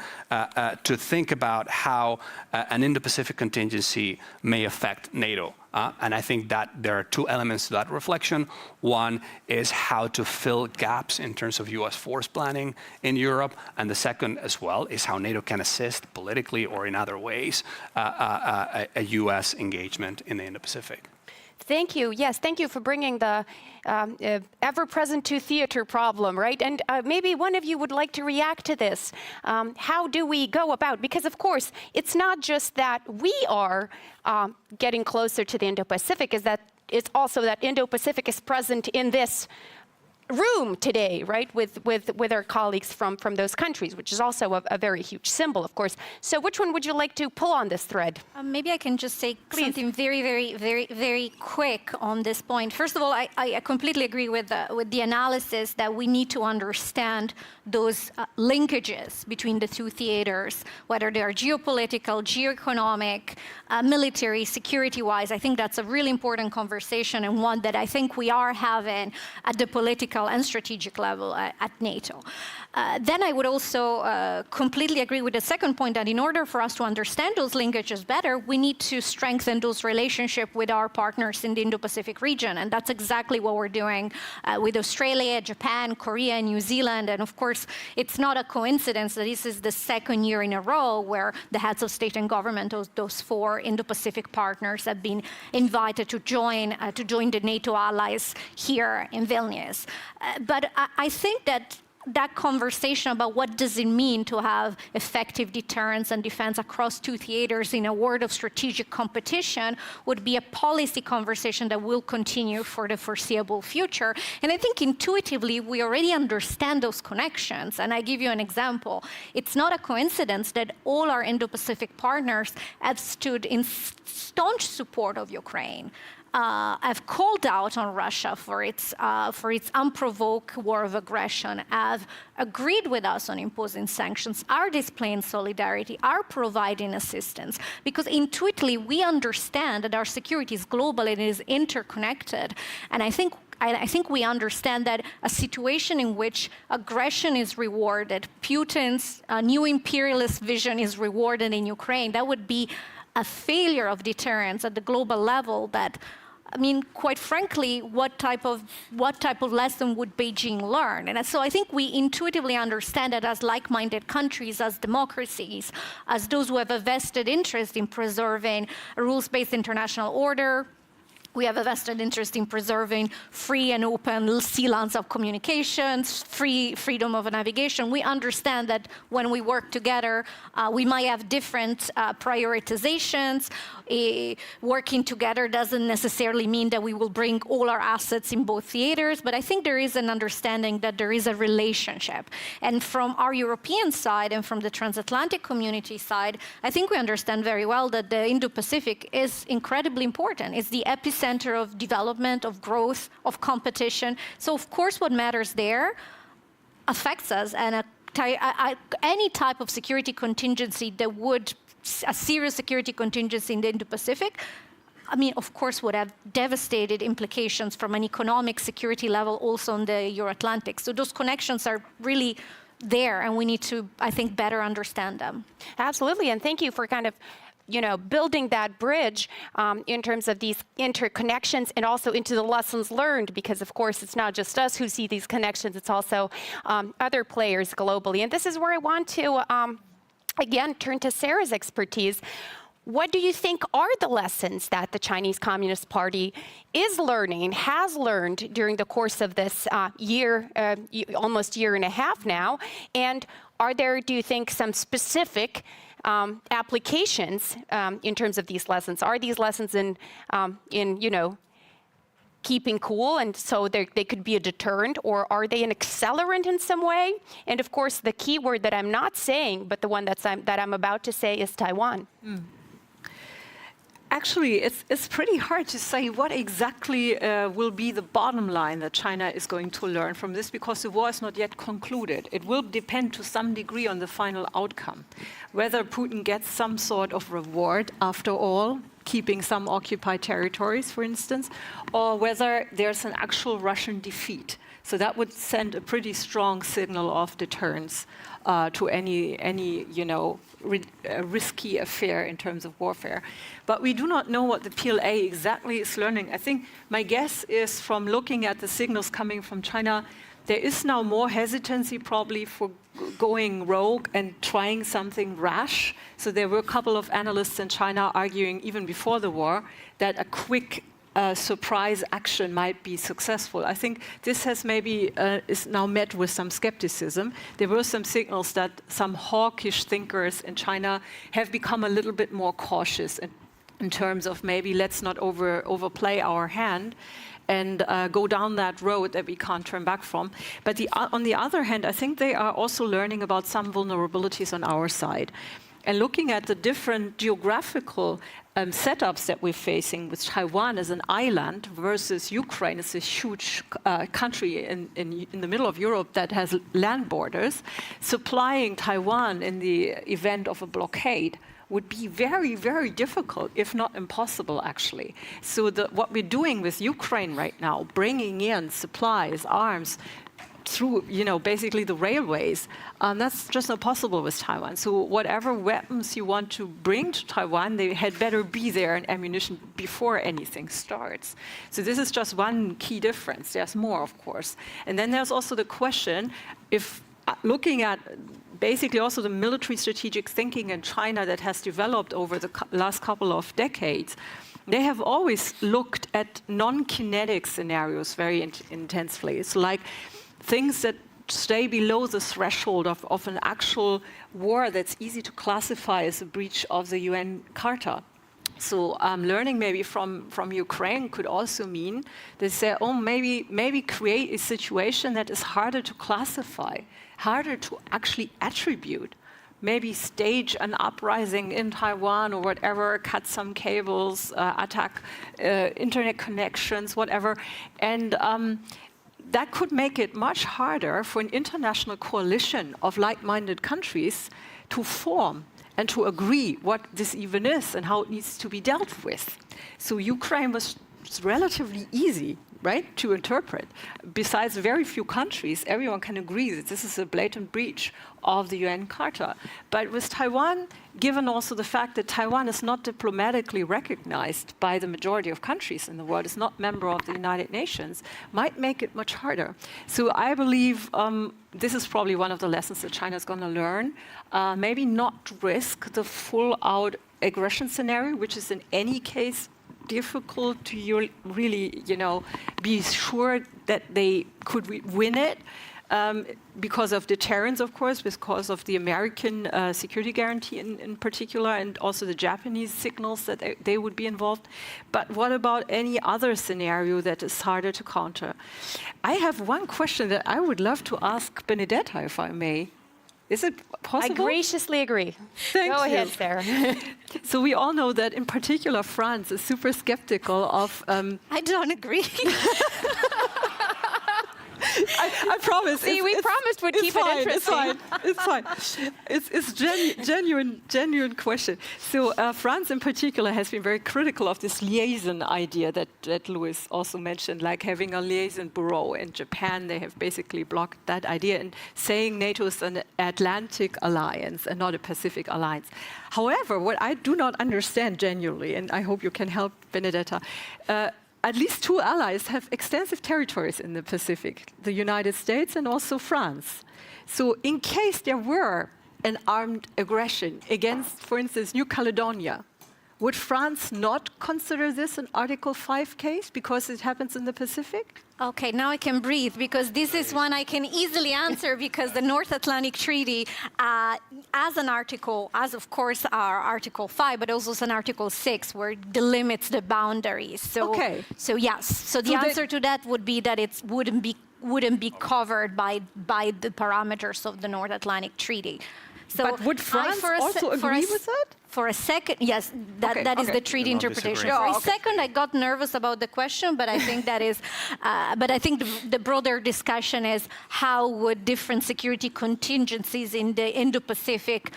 to think about how an Indo-Pacific contingency may affect NATO. And I think that there are two elements to that reflection. One is how to fill gaps in terms of US force planning in Europe, and the second as well is how NATO can assist politically or in other ways a US engagement in the Indo-Pacific. Thank you. Yes, thank you for bringing the ever-present two-theater problem, right? And maybe one of you would like to react to this. How do we go about? Because, of course, it's not just that we are getting closer to the Indo-Pacific, it's also that Indo-Pacific is present in this room today, right, with our colleagues from those countries, which is also a very huge symbol, of course. So which one would you like to pull on this thread? Maybe I can just say something very quick on this point. First of all, I completely agree with the analysis that we need to understand those linkages between the two theaters, whether they are geopolitical, geoeconomic, military, security-wise. I think that's a really important conversation, and one that I think we are having at the political and strategic level at NATO. Then I would also completely agree with the second point, that in order for us to understand those linkages better, we need to strengthen those relationships with our partners in the Indo-Pacific region. And that's exactly what we're doing with Australia, Japan, Korea, and New Zealand. And of course, it's not a coincidence that this is the second year in a row where the heads of state and government, those four Indo-Pacific partners, have been invited to join the NATO allies here in Vilnius. But I think that conversation about what does it mean to have effective deterrence and defense across two theaters in a world of strategic competition would be a policy conversation that will continue for the foreseeable future. And I think intuitively we already understand those connections. And I give you an example. It's not a coincidence that all our Indo-Pacific partners have stood in staunch support of Ukraine. Have called out on Russia for its unprovoked war of aggression, have have agreed with us on imposing sanctions are displaying solidarity, are providing assistance, because intuitively we understand that our security is global and it is interconnected. And I think we understand that a situation in which aggression is rewarded, Putin's new imperialist vision is rewarded in Ukraine, that would be a failure of deterrence at the global level. That, I mean, quite frankly, what type of lesson would Beijing learn? And so I think we intuitively understand that as like-minded countries, as democracies, as those who have a vested interest in preserving a rules-based international order, we have a vested interest in preserving free and open sea lands of communications, freedom of navigation. We understand that when we work together, we might have different prioritizations. Working together doesn't necessarily mean that we will bring all our assets in both theaters, but I think there is an understanding that there is a relationship. And from our European side and from the transatlantic community side, I think we understand very well that the Indo-Pacific is incredibly important. It's the epicenter of development, of growth, of competition. So of course what matters there affects us, and any type of security contingency that would, a serious security contingency in the Indo-Pacific, I mean, of course, would have devastated implications from an economic security level also on the Euro-Atlantic. So those connections are really there, and we need to, I think, better understand them. Absolutely, and thank you for kind of building that bridge in terms of these interconnections and also into the lessons learned, because of course it's not just us who see these connections, it's also other players globally. And this is where I want to, again, turn to Sarah's expertise. What do you think are the lessons that the Chinese Communist Party is learning, has learned during the course of this year, almost year and a half now? And are there, do you think, some specific applications in terms of these lessons? Are these lessons in keeping cool, and so they could be a deterrent, or are they an accelerant in some way? And of course, the key word that I'm not saying, but the one that I'm about to say, is Taiwan. Actually, it's pretty hard to say what exactly will be the bottom line that China is going to learn from this, because the war is not yet concluded. It will depend to some degree on the final outcome. Whether Putin gets some sort of reward after all, keeping some occupied territories, for instance, or whether there's an actual Russian defeat. So that would send a pretty strong signal of deterrence to any risky affair in terms of warfare. But we do not know what the PLA exactly is learning. I think my guess is, from looking at the signals coming from China, there is now more hesitancy probably for going rogue and trying something rash. So there were a couple of analysts in China arguing, even before the war, that a quick surprise action might be successful. I think this has maybe is now met with some skepticism. There were some signals that some hawkish thinkers in China have become a little bit more cautious in terms of maybe let's not overplay our hand and go down that road that we can't turn back from. But on the other hand, I think they are also learning about some vulnerabilities on our side. And looking at the different geographical setups that we're facing, with Taiwan as an island versus Ukraine as a huge country in the middle of Europe that has land borders, supplying Taiwan in the event of a blockade would be very, very difficult, if not impossible, actually. So what we're doing with Ukraine right now, bringing in supplies, arms, through, basically the railways, that's just not possible with Taiwan. So whatever weapons you want to bring to Taiwan, they had better be there and ammunition before anything starts. So this is just one key difference. There's more, of course. And then there's also the question, if looking at basically also the military strategic thinking in China that has developed over the last couple of decades, they have always looked at non-kinetic scenarios very intensely. It's like things that stay below the threshold of an actual war that's easy to classify as a breach of the UN Charter. So learning maybe from Ukraine could also mean they say, oh, maybe create a situation that is harder to classify, harder to actually attribute. Maybe stage an uprising in Taiwan or whatever, cut some cables, attack internet connections, whatever. And that could make it much harder for an international coalition of like-minded countries to form and to agree what this even is and how it needs to be dealt with. So Ukraine was relatively easy, right, to interpret. Besides very few countries, everyone can agree that this is a blatant breach of the UN Charter. But with Taiwan, given also the fact that Taiwan is not diplomatically recognized by the majority of countries in the world, is not member of the United Nations, might make it much harder. So I believe this is probably one of the lessons that China is going to learn. Maybe not risk the full-out aggression scenario, which is in any case difficult to really, be sure that they could win it. Because of deterrence, of course, because of the American security guarantee in particular, and also the Japanese signals that they would be involved. But what about any other scenario that is harder to counter? I have one question that I would love to ask Benedetta, if I may. Is it possible? I graciously agree. Thank you. Go ahead, Sarah. So we all know that in particular France is super skeptical of... I don't agree. I promise. See, we promised we'd keep it interesting. It's fine. It's genuine question. So France, in particular, has been very critical of this liaison idea that Louis also mentioned, like having a liaison bureau. In Japan, they have basically blocked that idea and saying NATO is an Atlantic alliance and not a Pacific alliance. However, what I do not understand genuinely, and I hope you can help, Benedetta. At least two allies have extensive territories in the Pacific, the United States and also France. So in case there were an armed aggression against, for instance, New Caledonia, would France not consider this an Article 5 case because it happens in the Pacific? Okay, now I can breathe, because this is one I can easily answer, because the North Atlantic Treaty, as an article, as of course our Article 5, but also as an Article 6, where it delimits the boundaries. So, okay. So yes, so the answer to that would be that it wouldn't be covered by the parameters of the North Atlantic Treaty. So but would France also agree with that? For a second, yes, that is the treaty interpretation. For a second, I got nervous about the question, but I think that is, but I think the broader discussion is how would different security contingencies in the Indo-Pacific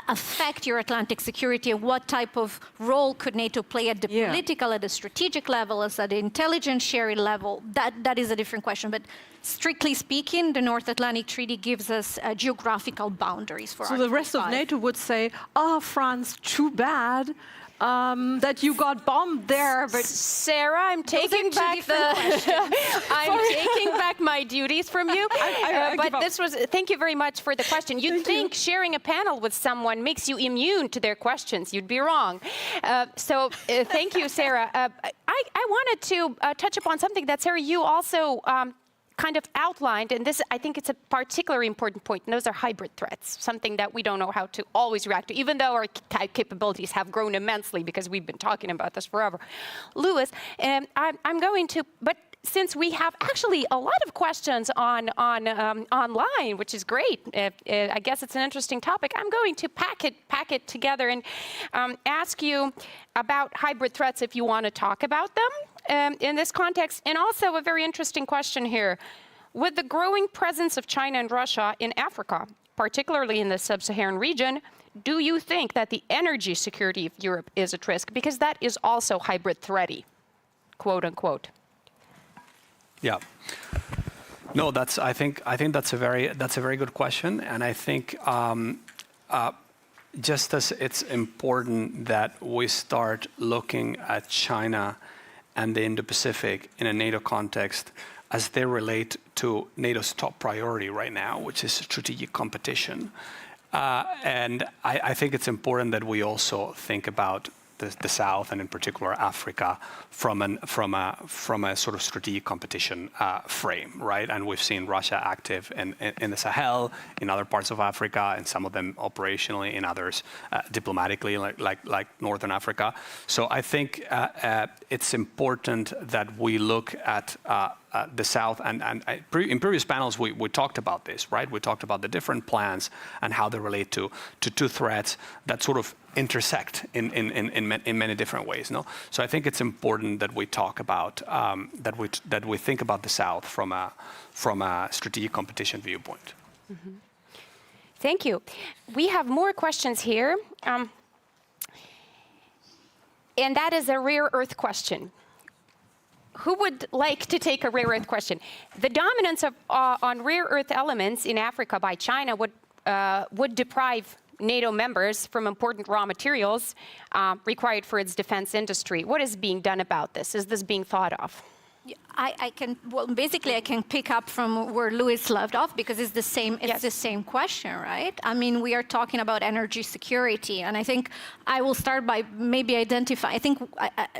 affect your Atlantic security, and what type of role could NATO play at the political, at the strategic level, as at the intelligence sharing level? That is a different question. But strictly speaking, the North Atlantic Treaty gives us geographical boundaries for. So the rest of NATO would say, "Oh, France, too bad that you got bombed there." But Sarah, I'm taking back taking back my duties from you. But this was. Thank you very much for the question. You'd think sharing a panel with someone makes you immune to their questions. You'd be wrong. Thank you, Sarah. I wanted to touch upon something that, Sarah, you also kind of outlined, and this, I think it's a particularly important point, and those are hybrid threats, something that we don't know how to always react to, even though our capabilities have grown immensely, because we've been talking about this forever. Louis, I'm going to, but since we have actually a lot of questions online, which is great, I guess it's an interesting topic, I'm going to pack it together and ask you about hybrid threats if you want to talk about them. In this context, and also a very interesting question here. With the growing presence of China and Russia in Africa, particularly in the sub-Saharan region, do you think that the energy security of Europe is at risk? Because that is also hybrid threaty, quote unquote. Yeah. No, I think that's a very good question, and I think just as it's important that we start looking at China and the Indo-Pacific in a NATO context as they relate to NATO's top priority right now, which is strategic competition. And I think it's important that we also think about the South, and in particular Africa, from a sort of strategic competition frame, right? And we've seen Russia active in the Sahel, in other parts of Africa, and some of them operationally, in others diplomatically, like Northern Africa. So I think it's important that we look at the South, and in previous panels we talked about this, right? We talked about the different plans and how they relate to two threats that sort of intersect in many different ways. No, so I think it's important that we talk about that we think about the South from a strategic competition viewpoint. Mm-hmm. Thank you. We have more questions here, and that is a rare earth question. Who would like to take a rare earth question? The dominance of on rare earth elements in Africa by China would deprive NATO members from important raw materials required for its defense industry. What is being done about this? Is this being thought of? I can pick up from where Louis left off, because it's the same. It's the same question, right? I mean, we are talking about energy security, and I think I will start by maybe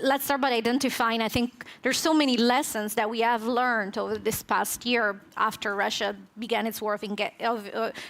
let's start by identifying. I think there's so many lessons that we have learned over this past year after Russia began its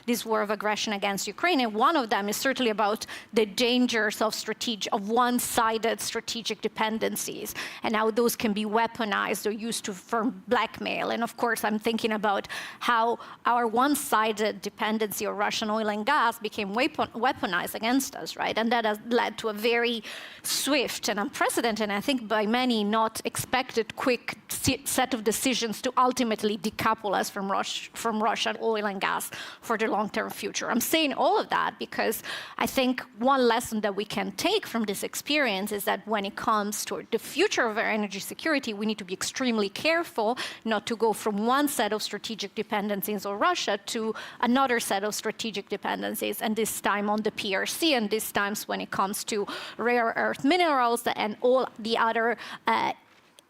this war of aggression against Ukraine, and one of them is certainly about the dangers of one-sided strategic dependencies, and how those can be weaponized or used for blackmail. And of course, I'm thinking about how our one-sided dependency on Russian oil and gas became weaponized against us, right? And that has led to a very swift and unprecedented, and I think by many not expected, quick set of decisions to ultimately decouple us from Russian oil and gas for the long-term future. I'm saying all of that because I think one lesson that we can take from this experience is that when it comes to the future of our energy security, we need to be extremely careful not to go from one set of strategic dependencies on Russia to another set of strategic dependencies, and this time on the PRC, and this times when it comes to rare earth minerals and all the other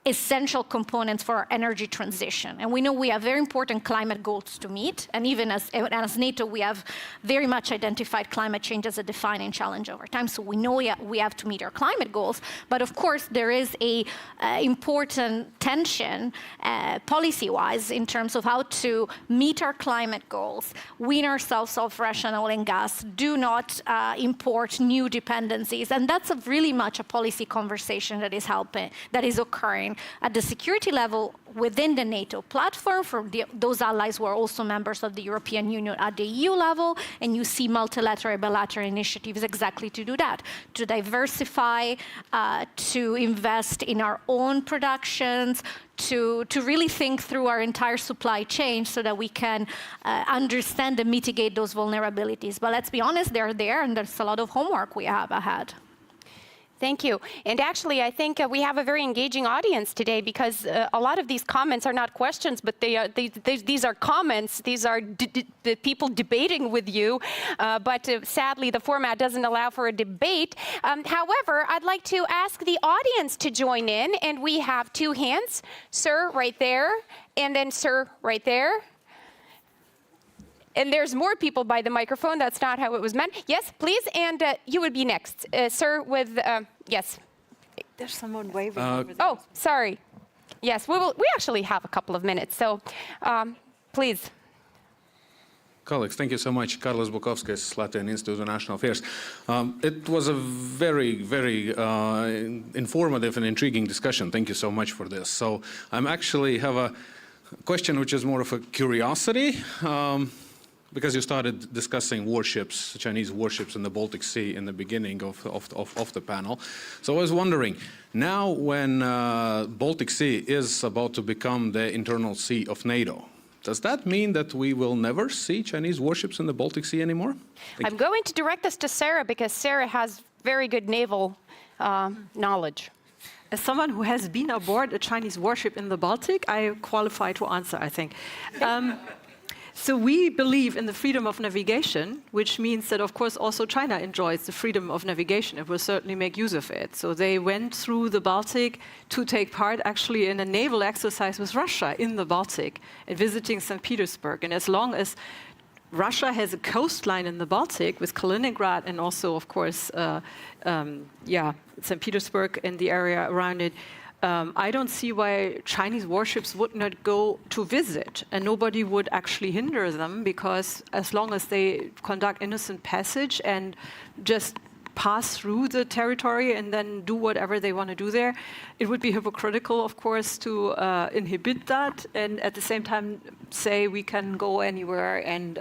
essential components for our energy transition. And we know we have very important climate goals to meet, and even as NATO, we have very much identified climate change as a defining challenge over time. So we know we have to meet our climate goals, but of course there is a important tension policy-wise in terms of how to meet our climate goals, wean ourselves off Russian oil and gas, do not import new dependencies, and that's really much a policy conversation that is occurring at the security level within the NATO platform for those allies who are also members of the European Union at the EU level, and you see multilateral, bilateral initiatives exactly to do that, to diversify, to invest in our own productions, to really think through our entire supply chain so that we can understand and mitigate those vulnerabilities. But let's be honest, they're there, and there's a lot of homework we have ahead. Thank you. And actually, I think we have a very engaging audience today, because a lot of these comments are not questions, but these are comments. These are the people debating with you. But sadly, the format doesn't allow for a debate. However, I'd like to ask the audience to join in. And we have two hands. Sir, right there. And then sir, right there. And there's more people by the microphone. That's not how it was meant. Yes, please. And you would be next. Sir, with, yes. There's someone waving over there. Oh, sorry. Yes, we actually have a couple of minutes. So, please. Colleagues, thank you so much. Carlos Bukovskis, Latvian Institute of National Affairs. It was a very, very informative and intriguing discussion. Thank you so much for this. So I'm actually have a question which is more of a curiosity. Because you started discussing warships, Chinese warships in the Baltic Sea in the beginning of the panel. So I was wondering, now when Baltic Sea is about to become the internal sea of NATO, does that mean that we will never see Chinese warships in the Baltic Sea anymore? I'm going to direct this to Sarah, because Sarah has very good naval knowledge. As someone who has been aboard a Chinese warship in the Baltic, I qualify to answer, I think. So we believe in the freedom of navigation, which means that, of course, also China enjoys the freedom of navigation. It will certainly make use of it. So they went through the Baltic to take part, actually, in a naval exercise with Russia in the Baltic and visiting St. Petersburg. And as long as Russia has a coastline in the Baltic with Kaliningrad and also, of course, St. Petersburg and the area around it, I don't see why Chinese warships would not go to visit, and nobody would actually hinder them, because as long as they conduct innocent passage and just pass through the territory and then do whatever they want to do there. It would be hypocritical, of course, to inhibit that and at the same time say we can go anywhere and,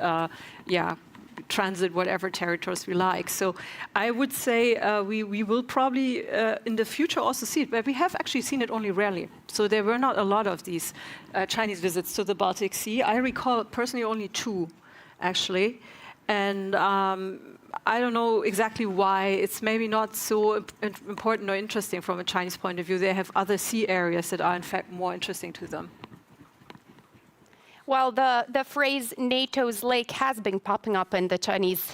transit whatever territories we like. So I would say we will probably in the future also see it, but we have actually seen it only rarely. So there were not a lot of these Chinese visits to the Baltic Sea. I recall personally only 2, actually. And I don't know exactly why. It's maybe not so important or interesting from a Chinese point of view. They have other sea areas that are in fact more interesting to them. Well, the phrase NATO's lake has been popping up in the Chinese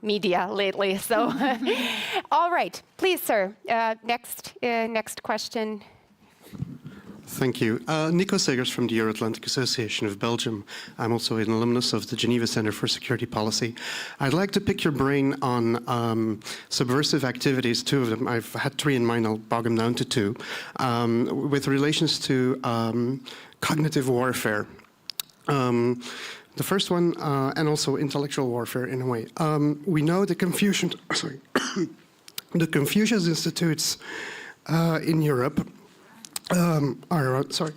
media lately. So, all right, please, sir. Next question. Thank you. Nico Segers from the Euro-Atlantic Association of Belgium. I'm also an alumnus of the Geneva Center for Security Policy. I'd like to pick your brain on subversive activities, 2 of them. I've had 3 in mind, I'll bog them down to 2. With relations to cognitive warfare. The first one, and also intellectual warfare in a way. We know the Confucian, the Confucius Institutes in Europe are, sorry.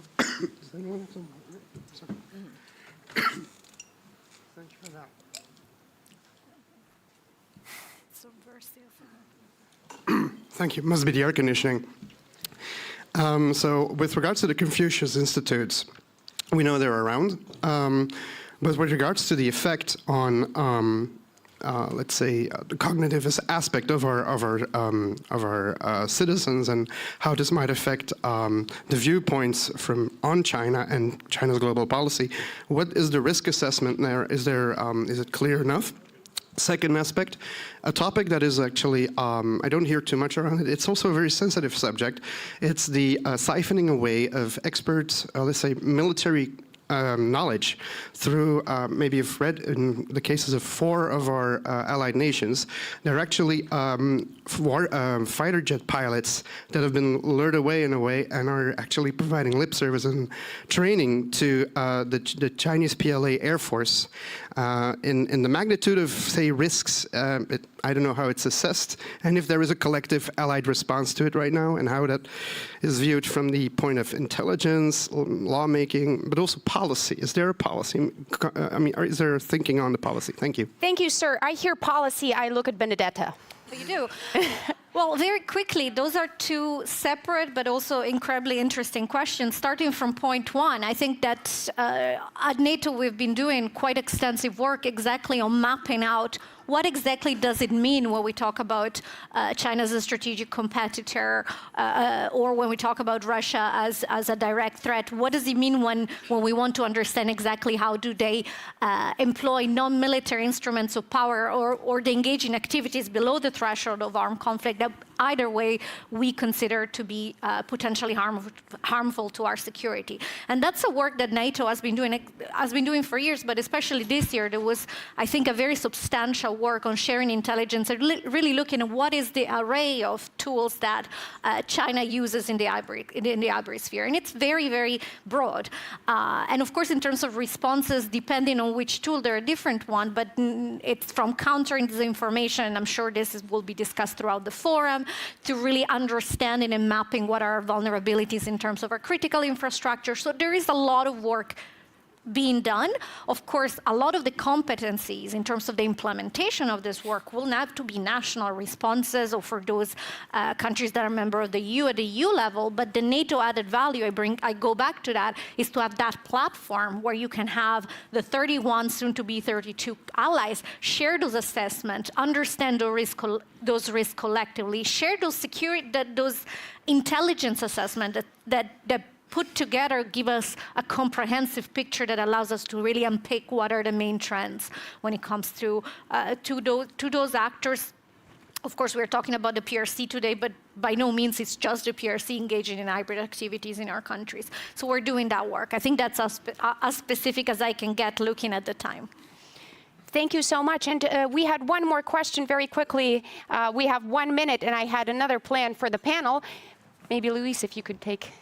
Thank you, must be the air conditioning. So with regards to the Confucius Institutes, we know they're around, but with regards to the effect on, let's say, the cognitive aspect of our citizens and how this might affect the viewpoints on China and China's global policy, what is the risk assessment there? Is it clear enough? Second aspect, a topic that is actually, I don't hear too much around it. It's also a very sensitive subject. It's the siphoning away of experts, let's say military knowledge through, maybe you've read in the cases of 4 of our allied nations, they're actually fighter jet pilots that have been lured away in a way and are actually providing lip service and training to the Chinese PLA Air Force. In the magnitude of, say, risks, I don't know how it's assessed, and if there is a collective allied response to it right now, and how that is viewed from the point of intelligence, lawmaking, but also policy. Is there a policy? I mean, is there thinking on the policy? Thank you. Thank you, sir. I hear policy, I look at Benedetta. You do. Well, very quickly, those are 2 separate but also incredibly interesting questions. Starting from point 1, I think that at NATO we've been doing quite extensive work exactly on mapping out what exactly does it mean when we talk about China as a strategic competitor or when we talk about Russia as a direct threat. What does it mean when we want to understand exactly how do they employ non-military instruments of power or they engage in activities below the threshold of armed conflict that either way we consider to be potentially harmful to our security. And that's a work that NATO has been doing for years, but especially this year there was, I think, a very substantial work on sharing intelligence and really looking at what is the array of tools that China uses in the hybrid sphere. And it's very, very broad. And of course, in terms of responses, depending on which tool, they're a different one, but it's from countering disinformation, and I'm sure this will be discussed throughout the forum, to really understanding and mapping what are our vulnerabilities in terms of our critical infrastructure. So there is a lot of work being done. Of course, a lot of the competencies in terms of the implementation of this work will have to be national responses or for those countries that are member of the EU at the EU level, but the NATO added value, I go back to that, is to have that platform where you can have the 31, soon to be 32 allies, share those assessments, understand those risks collectively, share those those intelligence assessments that put together, give us a comprehensive picture that allows us to really unpick what are the main trends when it comes to those actors. Of course, we're talking about the PRC today, but by no means it's just the PRC engaging in hybrid activities in our countries. So we're doing that work. I think that's as specific as I can get looking at the time. Thank you so much. And we had one more question very quickly. We have 1 minute, and I had another plan for the panel. Maybe, Luis, if you could take...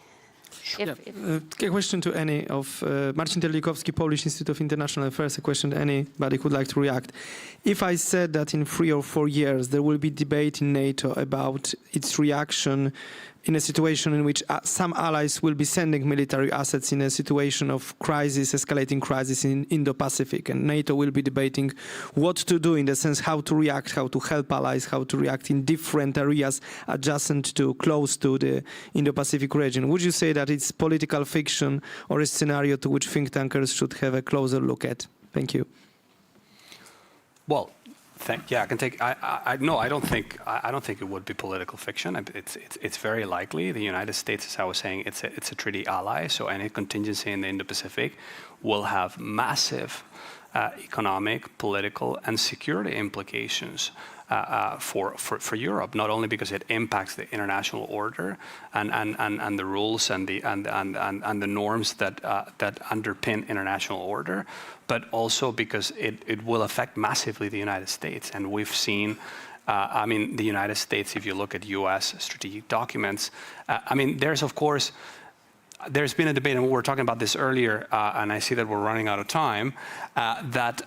A question to any of Marcin Terlikowski, Polish Institute of International Affairs. A question to anybody who would like to react. If I said that in 3 or 4 years there will be debate in NATO about its reaction in a situation in which some allies will be sending military assets in a situation of crisis, escalating crisis in Indo-Pacific, and NATO will be debating what to do in the sense how to react, how to help allies, how to react in different areas adjacent to, close to the Indo-Pacific region. Would you say that it's political fiction or a scenario to which think tankers should have a closer look at? Thank you. Well, yeah, I can take. No, I don't think it would be political fiction. It's very likely the United States, as I was saying, it's a treaty ally. So any contingency in the Indo-Pacific will have massive economic, political, and security implications for Europe. Not only because it impacts the international order and the rules and the norms that underpin international order, but also because it will affect massively the United States. And we've seen, I mean, the United States, if you look at U.S. strategic documents, I mean, there's been a debate, and we were talking about this earlier, and I see that we're running out of time, that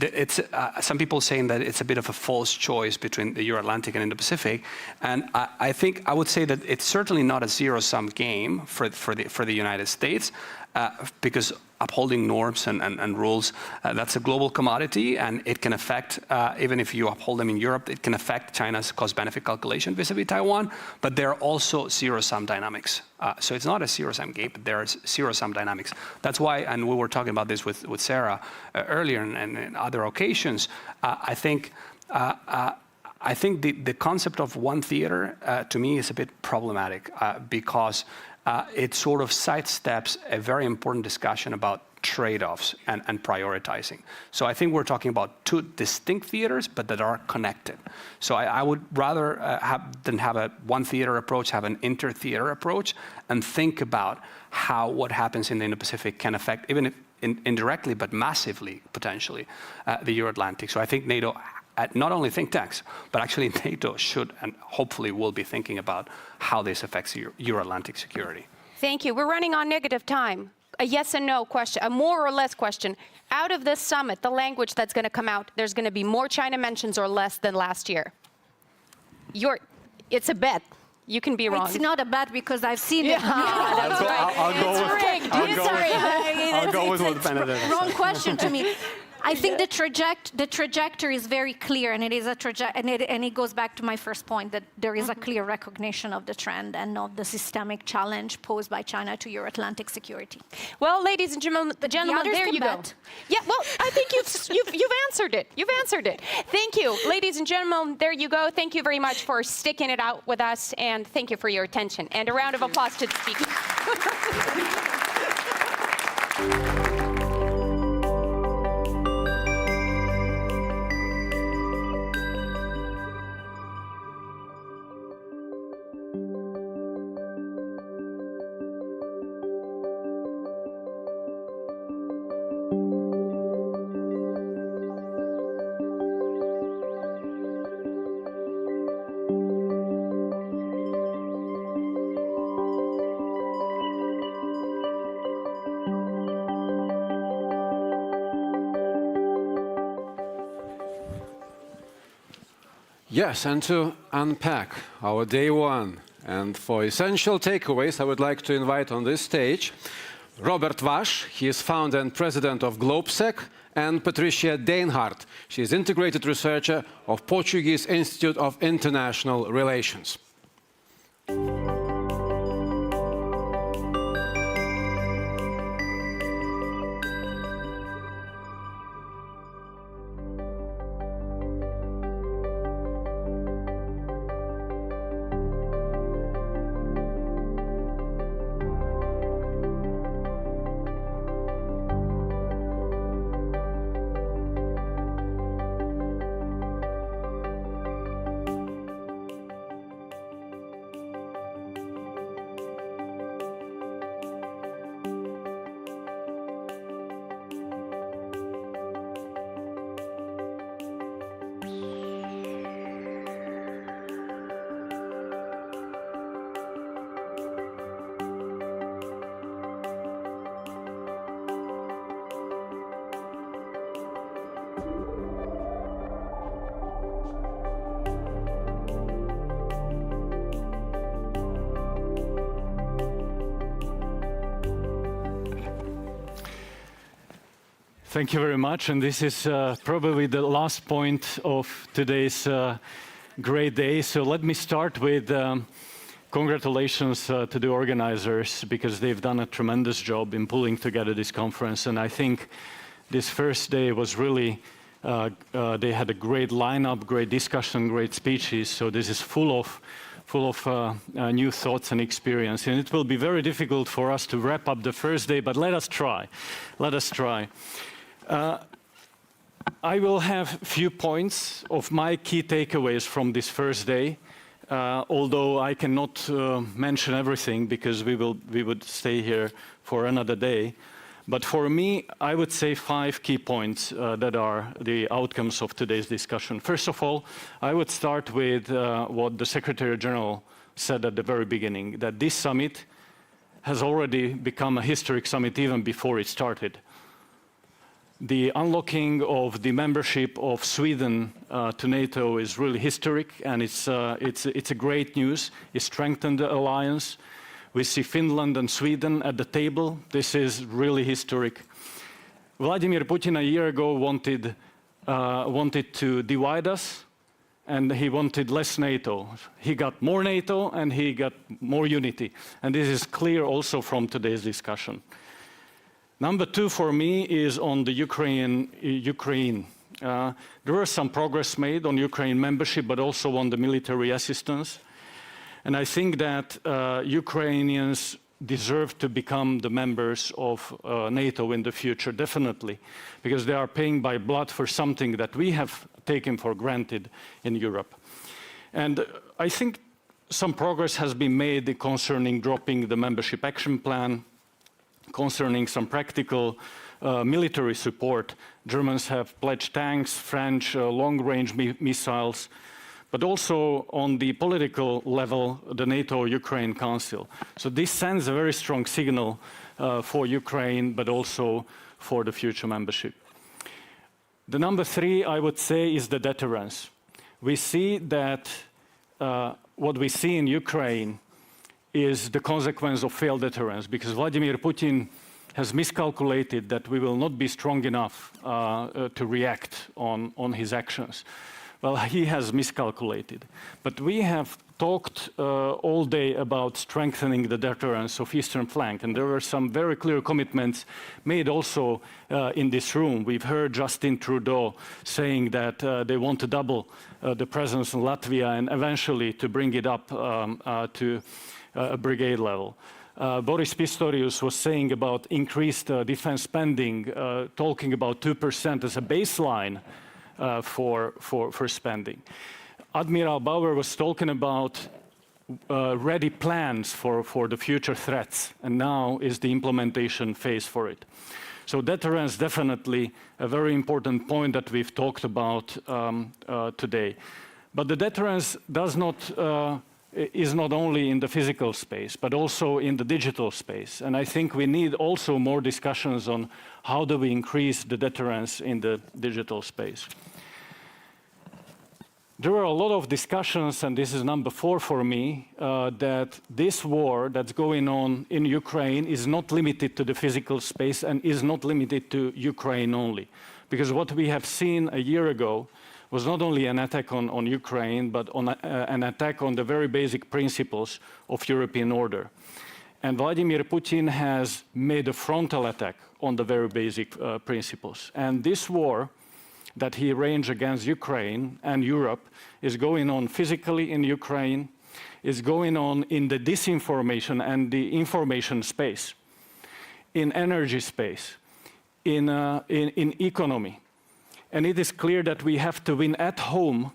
it's some people saying that it's a bit of a false choice between the Euro-Atlantic and Indo-Pacific, and I think I would say that it's certainly not a zero-sum game for the United States, because upholding norms and rules, that's a global commodity, and it can affect, even if you uphold them in Europe, it can affect China's cost-benefit calculation vis-a-vis Taiwan, but there are also zero-sum dynamics. So it's not a zero-sum game, but there are zero-sum dynamics. That's why, and we were talking about this with Sarah earlier and other occasions, I think the concept of one theater, to me, is a bit problematic, because it sort of sidesteps a very important discussion about trade-offs and prioritizing. So I think we're talking about two distinct theaters, but that are connected. So I would rather than have a one theater approach, have an inter-theater approach, and think about how what happens in the Indo-Pacific can affect, even if indirectly, but massively, potentially, the Euro-Atlantic. So I think NATO, not only think tanks, but actually NATO should and hopefully will be thinking about how this affects Euro-Atlantic security. Thank you. We're running on negative time. A yes and no question, a more or less question. Out of this summit, the language that's going to come out, there's going to be more China mentions or less than last year. It's a bet. You can be wrong. It's not a bet because I've seen it. That's right. I'll go with what Benedict. Wrong question to me. I think the trajectory is very clear, and it is and it goes back to my first point that there is a clear recognition of the trend and of the systemic challenge posed by China to Euro-Atlantic security. Well, ladies and gentlemen, there you go. Yeah, well, I think you've answered it. You've answered it. Thank you, ladies and gentlemen. There you go. Thank you very much for sticking it out with us, and thank you for your attention. And a round of applause to the speakers. Yes, and to unpack our day one, and for essential takeaways, I would like to invite on this stage Robert Vaz. He is founder and president of GlobeSec, and Patricia Deinhardt. She is integrated researcher of Portuguese Institute of International Relations. Thank you very much. And this is probably the last point of today's great day. So let me start with congratulations to the organizers, because they've done a tremendous job in pulling together this conference. And I think this first day was really, they had a great lineup, great discussion, great speeches. So this is full of new thoughts and experience. And it will be very difficult for us to wrap up the first day, but let us try. Let us try. I will have a few points of my key takeaways from this first day, although I cannot mention everything because we would stay here for another day. But for me, I would say 5 key points that are the outcomes of today's discussion. First of all, I would start with what the Secretary General said at the very beginning, that this summit has already become a historic summit even before it started. The unlocking of the membership of Sweden to NATO is really historic, and it's a great news. It strengthened the alliance. We see Finland and Sweden at the table. This is really historic. Vladimir Putin a year ago wanted to divide us, and he wanted less NATO. He got more NATO, and he got more unity. And this is clear also from today's discussion. Number 2 for me is on the Ukraine. There was some progress made on Ukraine membership, but also on the military assistance. And I think that Ukrainians deserve to become the members of NATO in the future, definitely, because they are paying by blood for something that we have taken for granted in Europe. And I think some progress has been made concerning dropping the membership action plan, concerning some practical military support. Germans have pledged tanks, French long-range missiles, but also on the political level, the NATO-Ukraine Council. So this sends a very strong signal for Ukraine, but also for the future membership. The number 3, I would say, is the deterrence. We see that what we see in Ukraine is the consequence of failed deterrence, because Vladimir Putin has miscalculated that we will not be strong enough to react on his actions. Well, he has miscalculated. But we have talked all day about strengthening the deterrence of eastern flank, and there were some very clear commitments made also in this room. We've heard Justin Trudeau saying that they want to double the presence in Latvia and eventually to bring it up to a brigade level. Boris Pistorius was saying about increased defense spending, talking about 2% as a baseline for spending. Admiral Bauer was talking about ready plans for the future threats, and now is the implementation phase for it. So deterrence definitely a very important point that we've talked about today. But the deterrence is not only in the physical space, but also in the digital space. And I think we need also more discussions on how do we increase the deterrence in the digital space. There were a lot of discussions, and this is number 4 for me, that this war that's going on in Ukraine is not limited to the physical space and is not limited to Ukraine only. Because what we have seen a year ago was not only an attack on Ukraine, but an attack on the very basic principles of European order. And Vladimir Putin has made a frontal attack on the very basic principles. And this war that he waged against Ukraine and Europe is going on physically in Ukraine, is going on in the disinformation and the information space, in energy space, in economy. And it is clear that we have to win at home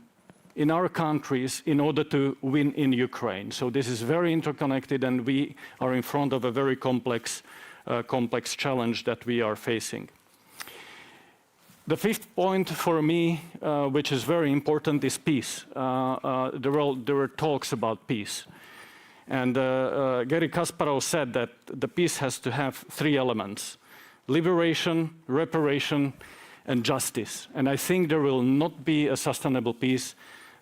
in our countries in order to win in Ukraine. So this is very interconnected, and we are in front of a very complex challenge that we are facing. The 5th point for me, which is very important, is peace. There were talks about peace. And Garry Kasparov said that the peace has to have 3 elements: liberation, reparation, and justice. And I think there will not be a sustainable peace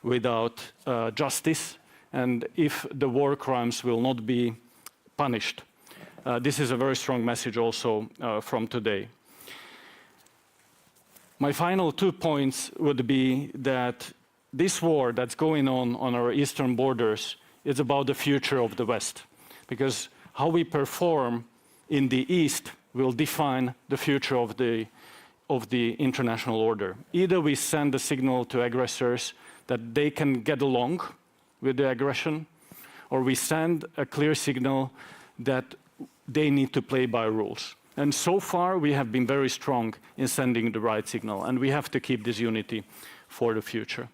without justice, and if the war crimes will not be punished. This is a very strong message also from today. My final 2 points would be that this war that's going on our eastern borders is about the future of the West, because how we perform in the East will define the future of the international order. Either we send a signal to aggressors that they can get along with the aggression, or we send a clear signal that they need to play by rules. And so far, we have been very strong in sending the right signal, and we have to keep this unity for the future.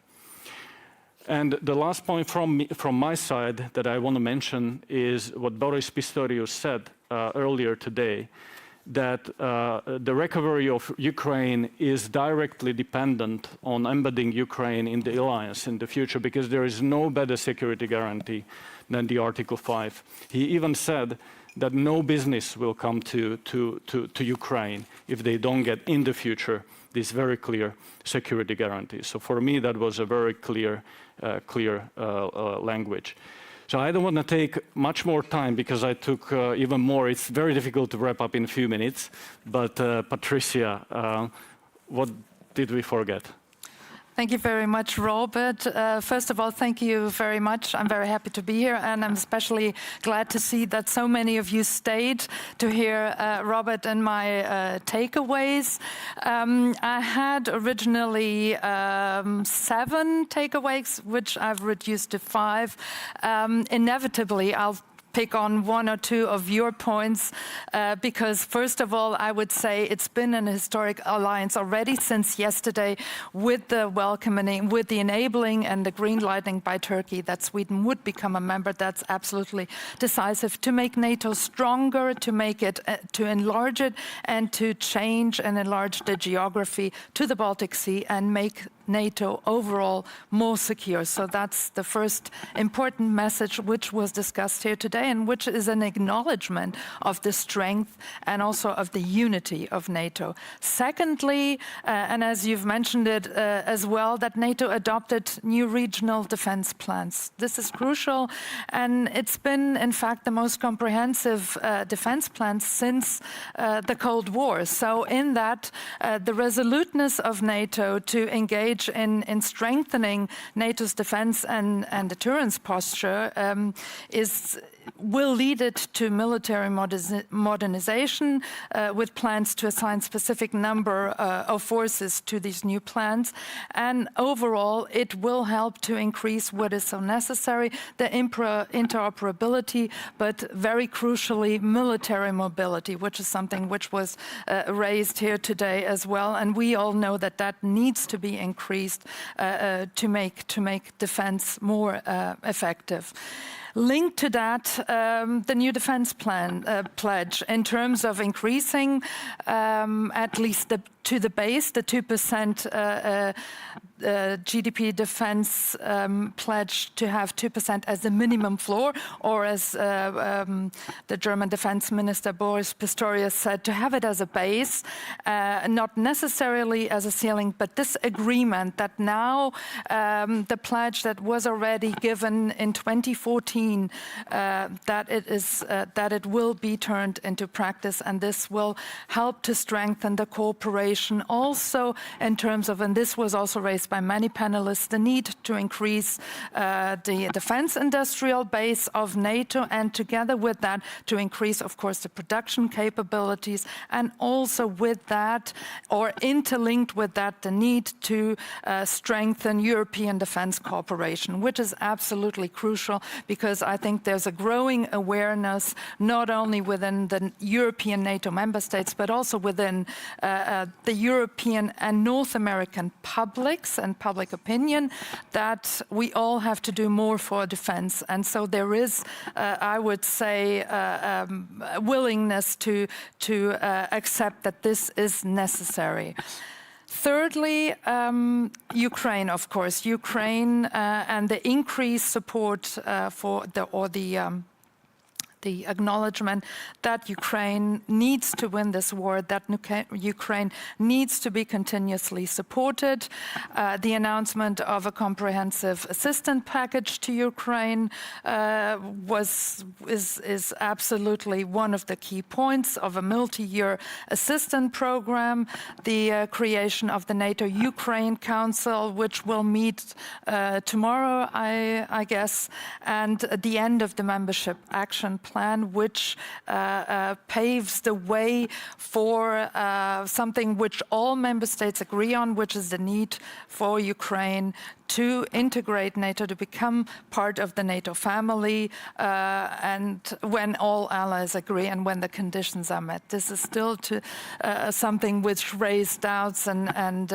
And the last point from my side that I want to mention is what Boris Pistorius said earlier today, that the recovery of Ukraine is directly dependent on embedding Ukraine in the alliance in the future, because there is no better security guarantee than the Article 5. He even said that no business will come to Ukraine if they don't get in the future these very clear security guarantees. So for me, that was a very clear language. So I don't want to take much more time because I took even more. It's very difficult to wrap up in a few minutes. But Patricia, what did we forget? Thank you very much, Robert. First of all, thank you very much. I'm very happy to be here, and I'm especially glad to see that so many of you stayed to hear Robert and my takeaways. I had originally 7 takeaways, which I've reduced to 5. Inevitably, I'll pick on 1 or 2 of your points, because first of all, I would say it's been an historic alliance already since yesterday, with the welcoming, with the enabling and the green lighting by Turkey that Sweden would become a member. That's absolutely decisive to make NATO stronger, to make it, to enlarge it, and to change and enlarge the geography to the Baltic Sea and make NATO overall more secure. So that's the first important message which was discussed here today, and which is an acknowledgement of the strength and also of the unity of NATO. Secondly, and as you've mentioned it as well, that NATO adopted new regional defense plans. This is crucial, and it's been, in fact, the most comprehensive defense plan since the Cold War. So in that, the resoluteness of NATO to engage in strengthening NATO's defense and deterrence posture will lead it to military modernization with plans to assign specific number of forces to these new plans. And overall, it will help to increase what is so necessary, the interoperability, but very crucially, military mobility, which is something which was raised here today as well. And we all know that that needs to be increased to make defense more effective. Linked to that, the new defense plan pledge in terms of increasing at least to the base, the 2% GDP defense pledge to have 2% as the minimum floor, or as the German defense minister Boris Pistorius said, to have it as a base, not necessarily as a ceiling, but this agreement that now the pledge that was already given in 2014, that it will be turned into practice, and this will help to strengthen the cooperation also in terms of, and this was also raised by many panelists, the need to increase the defense industrial base of NATO, and together with that to increase, of course, the production capabilities, and also with that, or interlinked with that, the need to strengthen European defense cooperation, which is absolutely crucial, because I think there's a growing awareness not only within the European NATO member states, but also within the European and North American publics and public opinion, that we all have to do more for defense. And so there is, I would say, a willingness to accept that this is necessary. Thirdly, Ukraine, of course. Ukraine and the increased support for the acknowledgement that Ukraine needs to win this war, that Ukraine needs to be continuously supported. The announcement of a comprehensive assistance package to Ukraine is absolutely one of the key points of a multi-year assistance program. The creation of the NATO-Ukraine Council, which will meet tomorrow, I guess, and the end of the membership action plan, which paves the way for something which all member states agree on, which is the need for Ukraine to integrate NATO, to become part of the NATO family, and when all allies agree and when the conditions are met. This is still something which raised doubts and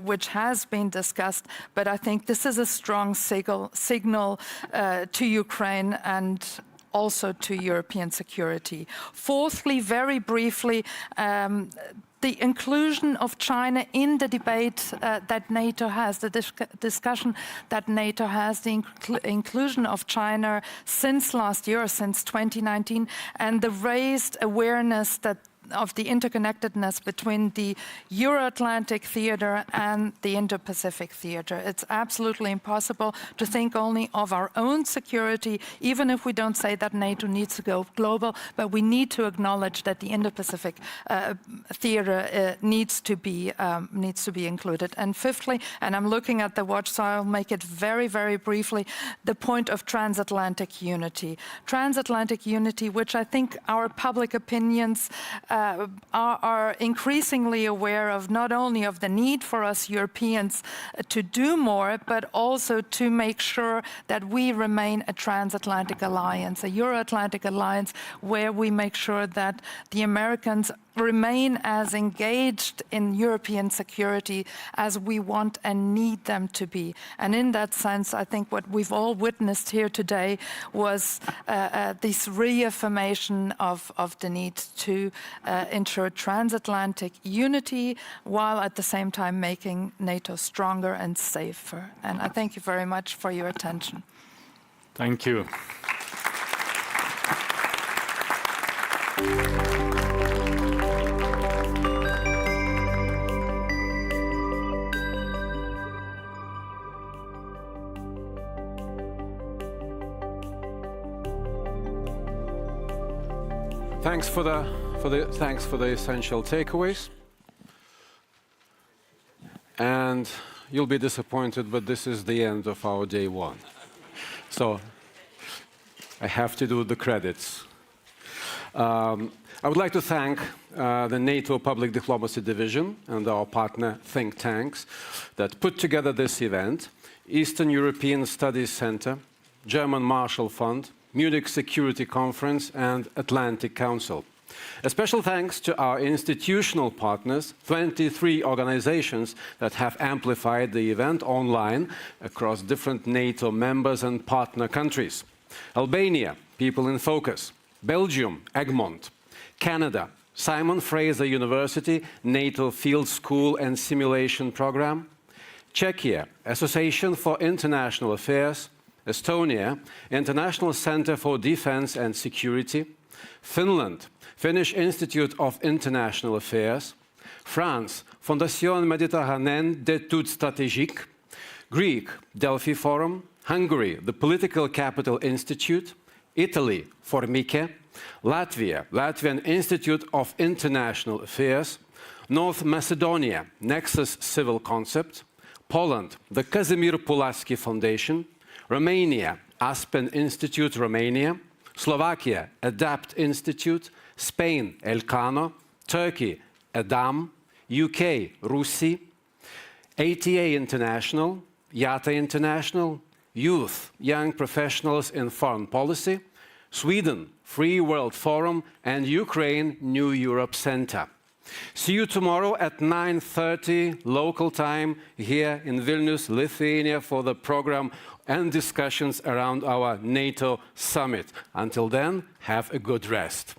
which has been discussed, but I think this is a strong signal to Ukraine and also to European security. Fourthly, very briefly, the inclusion of China in the debate that NATO has, the discussion that NATO has, the inclusion of China since last year, since 2019, and the raised awareness of the interconnectedness between the Euro-Atlantic theater and the Indo-Pacific theater. It's absolutely impossible to think only of our own security, even if we don't say that NATO needs to go global, but we need to acknowledge that the Indo-Pacific theater needs to be included. And fifthly, and I'm looking at the watch, so I'll make it very, very briefly, the point of transatlantic unity. Transatlantic unity, which I think our public opinions are increasingly aware of, not only of the need for us Europeans to do more, but also to make sure that we remain a transatlantic alliance, a Euro-Atlantic alliance, where we make sure that the Americans remain as engaged in European security as we want and need them to be. And in that sense, I think what we've all witnessed here today was this reaffirmation of the need to ensure transatlantic unity, while at the same time making NATO stronger and safer. And I thank you very much for your attention. Thank you. Thanks for the essential takeaways. And you'll be disappointed, but this is the end of our day one. So I have to do the credits. I would like to thank the NATO Public Diplomacy Division and our partner think tanks that put together this event: Eastern European Studies Center, German Marshall Fund, Munich Security Conference, and Atlantic Council. A special thanks to our institutional partners, 23 organizations that have amplified the event online across different NATO members and partner countries. Albania, People in Focus. Belgium, Egmont. Canada, Simon Fraser University, NATO Field School and Simulation Program. Czechia, Association for International Affairs. Estonia, International Center for Defense and Security. Finland, Finnish Institute of International Affairs. France, Fondation Méditerranée d'études stratégiques. Greek, Delphi Forum. Hungary, the Political Capital Institute. Italy, Formiche. Latvia, Latvian Institute of International Affairs. North Macedonia, Nexus Civil Concept. Poland, the Kazimir Pulaski Foundation. Romania, Aspen Institute, Romania. Slovakia, Adapt Institute. Spain, Elcano. Turkey, Adam. UK, Rusi. ATA International, YATA International. Youth, Young Professionals in Foreign Policy. Sweden, Free World Forum, and Ukraine, New Europe Center. See you tomorrow at 9:30 local time here in Vilnius, Lithuania, for the program and discussions around our NATO Summit. Until then, have a good rest.